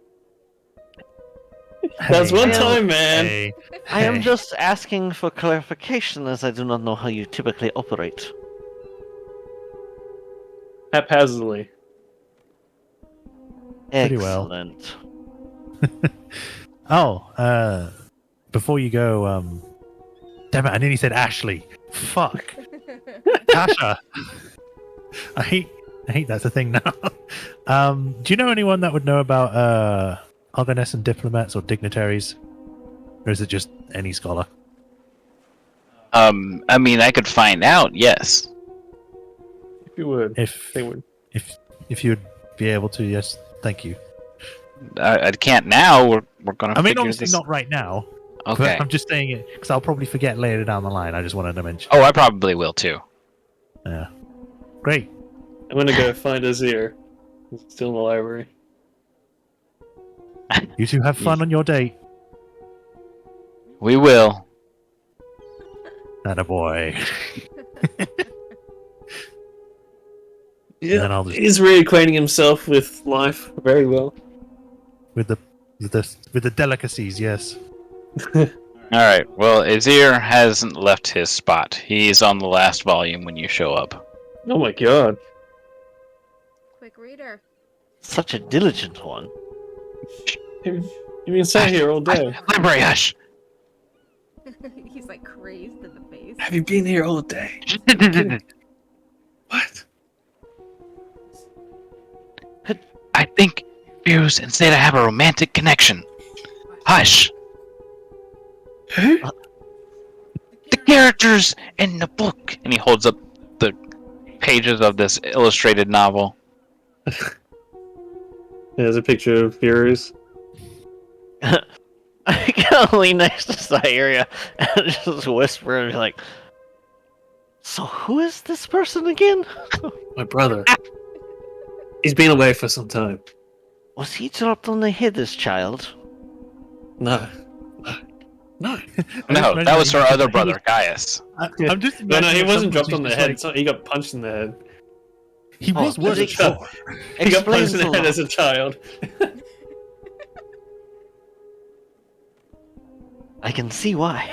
That's one Hey, time, man. Hey, I am hey. just asking for clarification as I do not know how you typically operate. Haphazardly. Pretty well. Excellent. Oh, before you go, damn it! I nearly said Ashley. Fuck, Tasha. I hate that's a thing now. Do you know anyone that would know about Argonescent diplomats or dignitaries, or is it just any scholar? I mean, I could find out. Yes. If you would. If They would. if you'd be able to, yes, thank you. I can't now. We're gonna. I mean, figure obviously this... not right now. Okay. But I'm just saying it because I'll probably forget later down the line. I just wanted to mention. Oh, I probably will too. Yeah. Great. I'm gonna go find Azir. He's still in the library. You two have fun on your date. We will. Attaboy. Yeah, then I'll just- he's reacquainting himself with life very well. with the delicacies, yes. All right. Well, Azir hasn't left his spot. He's on the last volume when you show up. Oh my god. Quick reader. Such a diligent one. You've been sat here all day. Library, hush. He's like crazed in the face. Have you been here all day? What? I think Fuse and Zeta have a romantic connection. Hush. Who? The characters in the book. And he holds up the pages of this illustrated novel. There's a picture of Furious. I can lean next to Syria and just whisper and be like, "So who is this person again? My brother. He's been away for some time. Was he dropped on the head, this child?" No. No. No, that was her other brother, Gaius. I'm just No, he imagining wasn't someone dropped who's on the just head. like- So he got punched in the head. he was Oh, worse did he? before. He got punched Explains in the a head lot. as a child. I can see why.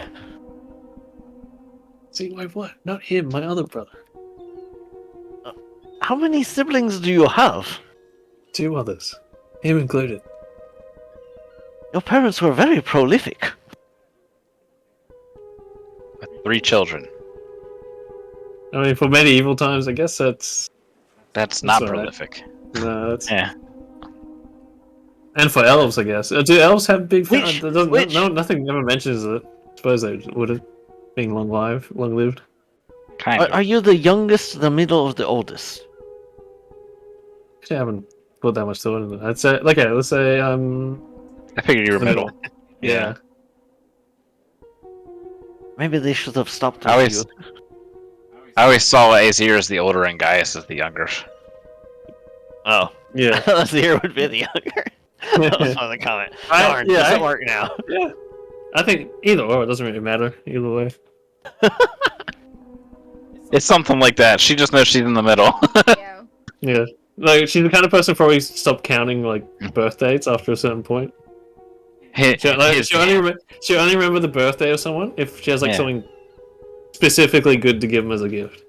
See, why what? Not him, my other brother. How many siblings do you have? 2 others. Him included. Your parents were very prolific. With 3 children. I mean, for medieval times, I guess That's not alright. prolific. no, that's Yeah. and for elves, I guess. Do elves have big? Which- which- No, nothing ever mentions it. I suppose they would have been long lived. Kind of. Are you the youngest, the middle, or the oldest? Actually, I haven't put that much thought into it. I'd say, okay, let's say I figured you were the middle. Yeah. Maybe they should have stopped I with always, you. I always saw Azir as the older and Gaius as the younger. Oh, Yeah. Azir would be the younger. That was one of the comment. Darn, yeah, doesn't work now. Yeah. I think either or, it doesn't really matter. Either way. It's something like that. She just knows she's in the middle. Yeah. Yeah. Like, she's the kind of person who probably stop counting, like, birth dates after a certain point. She'll only remember the birthday of someone if she has, like, Yeah. something specifically good to give them as a gift.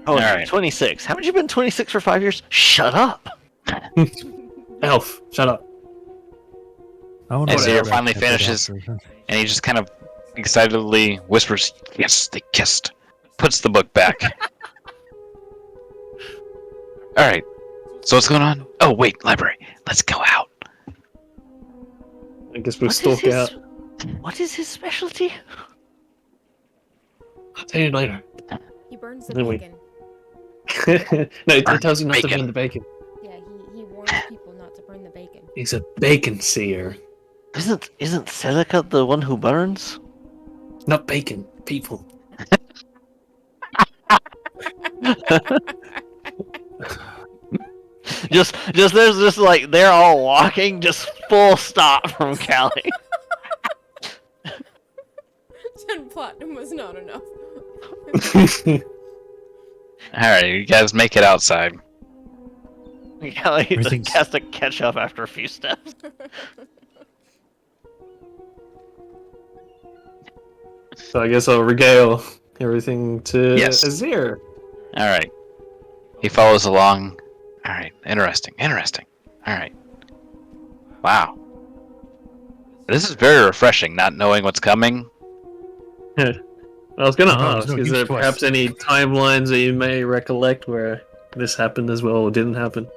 Oh, Alright. 26. Haven't you been 26 for 5 years? Shut up. Elf, shut up. I wonder And what Zero Eric finally had to finishes. answer. And he just kind of excitedly whispers, "Yes, they kissed." Puts the book back. Alright. So what's going on? Oh, wait, library. Let's go out. I guess we'll What is stalk his- out. What is his specialty? I'll tell you later. He burns the Then we- bacon. No, it tells you not to Bacon. burn the bacon. Yeah, he warns people not to burn the bacon. He's a bacon seer. Isn't Celica the one who burns? Not bacon, people. Just there's just like they're all walking, just full stop from Callie. 10 platinum was not enough. Alright, you guys make it outside. Callie Everything's- has to catch up after a few steps. So I guess I'll regale everything to Yes. Azir. All right. He follows along. All right. Interesting. All right. Wow. This is very refreshing, not knowing what's coming. I was going to No, it's ask, no is use there to us. perhaps any timelines that you may recollect where this happened as well or didn't happen?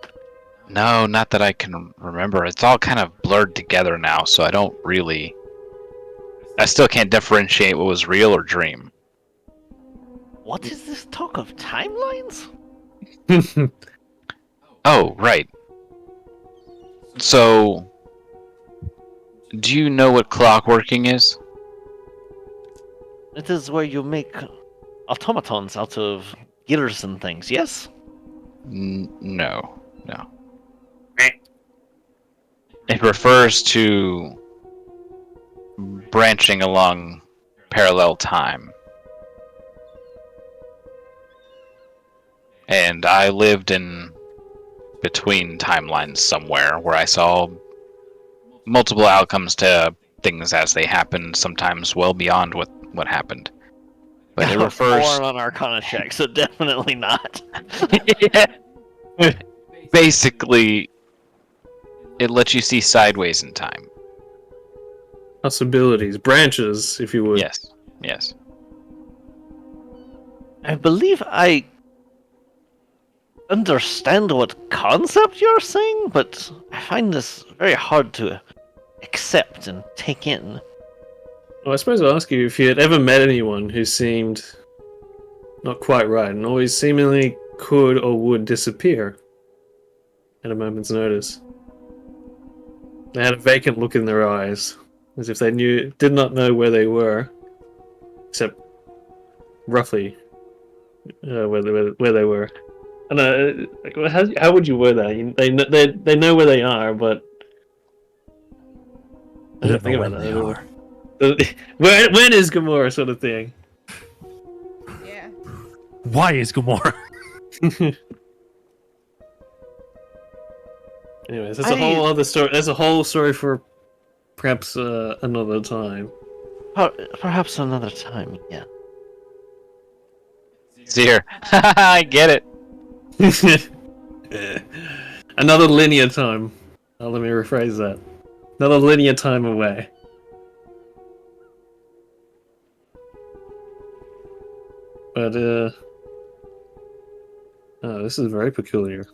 No, not that I can remember. It's all kind of blurred together now, so I don't really... I still can't differentiate what was real or dream. What is this talk of timelines? Oh, right. So... Do you know what clockworking is? It is where you make automatons out of gears and things, yes? No. It refers to branching along parallel time. And I lived in between timelines somewhere where I saw multiple outcomes to things as they happened, sometimes well beyond what happened. But it refers... 4 on Arcana check, so definitely not. Basically, it lets you see sideways in time. Possibilities, branches, if you would. Yes. I believe I understand what concept you're saying, but I find this very hard to accept and take in. Well, I suppose I'll ask you if you had ever met anyone who seemed not quite right and always seemingly could or would disappear at a moment's notice. They had a vacant look in their eyes, as if they did not know where they were, except roughly where they were. And how would you word that? They know where they are, but I don't know about when they that. are. When is Gamora sort of thing? Yeah. Why is Gamora? Anyways, that's a whole other story. That's a whole story for perhaps another time. Perhaps another time, yeah. See here. I get it. Another linear time. Let me rephrase that. Another linear time away. But this is very peculiar.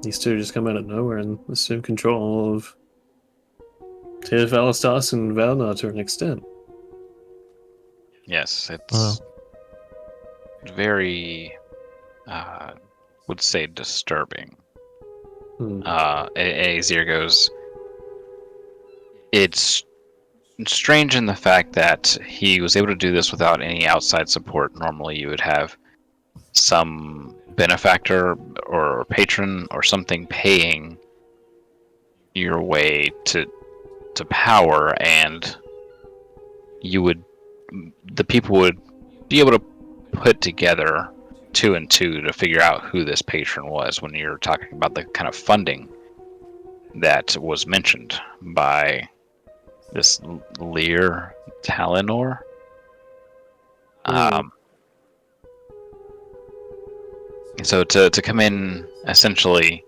These two just come out of nowhere and assume control of Tear Valastas and Valnar to an extent. Yes, it's Well. very, would say disturbing. Azir goes, it's strange in the fact that he was able to do this without any outside support. Normally you would have some benefactor or patron or something paying your way to power, and the people would be able to put together 2 and 2 to figure out who this patron was when you're talking about the kind of funding that was mentioned by this Lear Talinor. So to come in essentially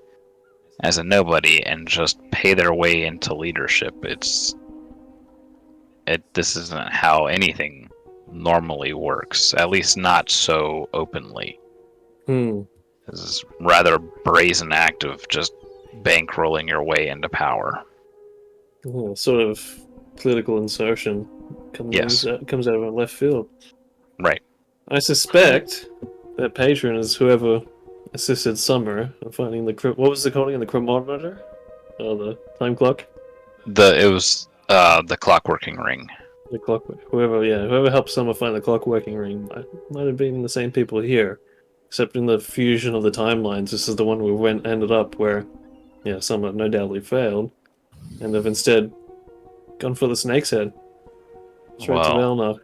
as a nobody and just pay their way into leadership, this isn't how anything normally works, at least not so openly. This is rather brazen act of just bankrolling your way into power. Sort of political insertion comes out of left field. Right. I suspect that patron is whoever assisted Summer in finding what was it called again? The chronometer? Oh, the time clock? It was the clockworking ring. The clock. Whoever helped Summer find the clockworking ring might have been the same people here. Except in the fusion of the timelines, this is the one we ended up where, Summer no doubtly failed. And they've instead gone for the snake's head. Straight to Well, Valnar.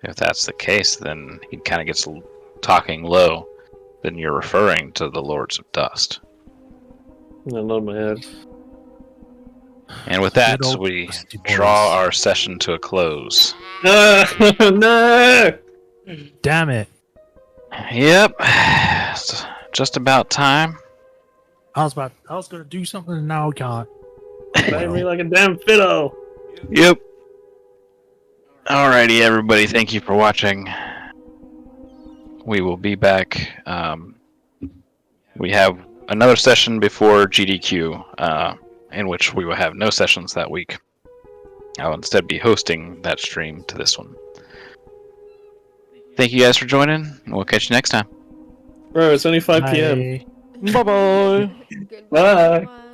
if that's the case, then he kind of gets talking low. then you're referring to the Lords of Dust. I nod my head. And with that, Good old we Dusty boys. draw our session to a close. No! Damn it! Yep, it's just about time. I was gonna do something and now I can't. Play me like a damn fiddle! Yep. Alrighty, everybody, thank you for watching. We will be back. We have another session before GDQ, in which we will have no sessions that week. I'll instead be hosting that stream to this one. Thank you guys for joining, and we'll catch you next time. Bro, it's only 5 p.m. Bye. Bye bye. Goodbye. Bye. everyone.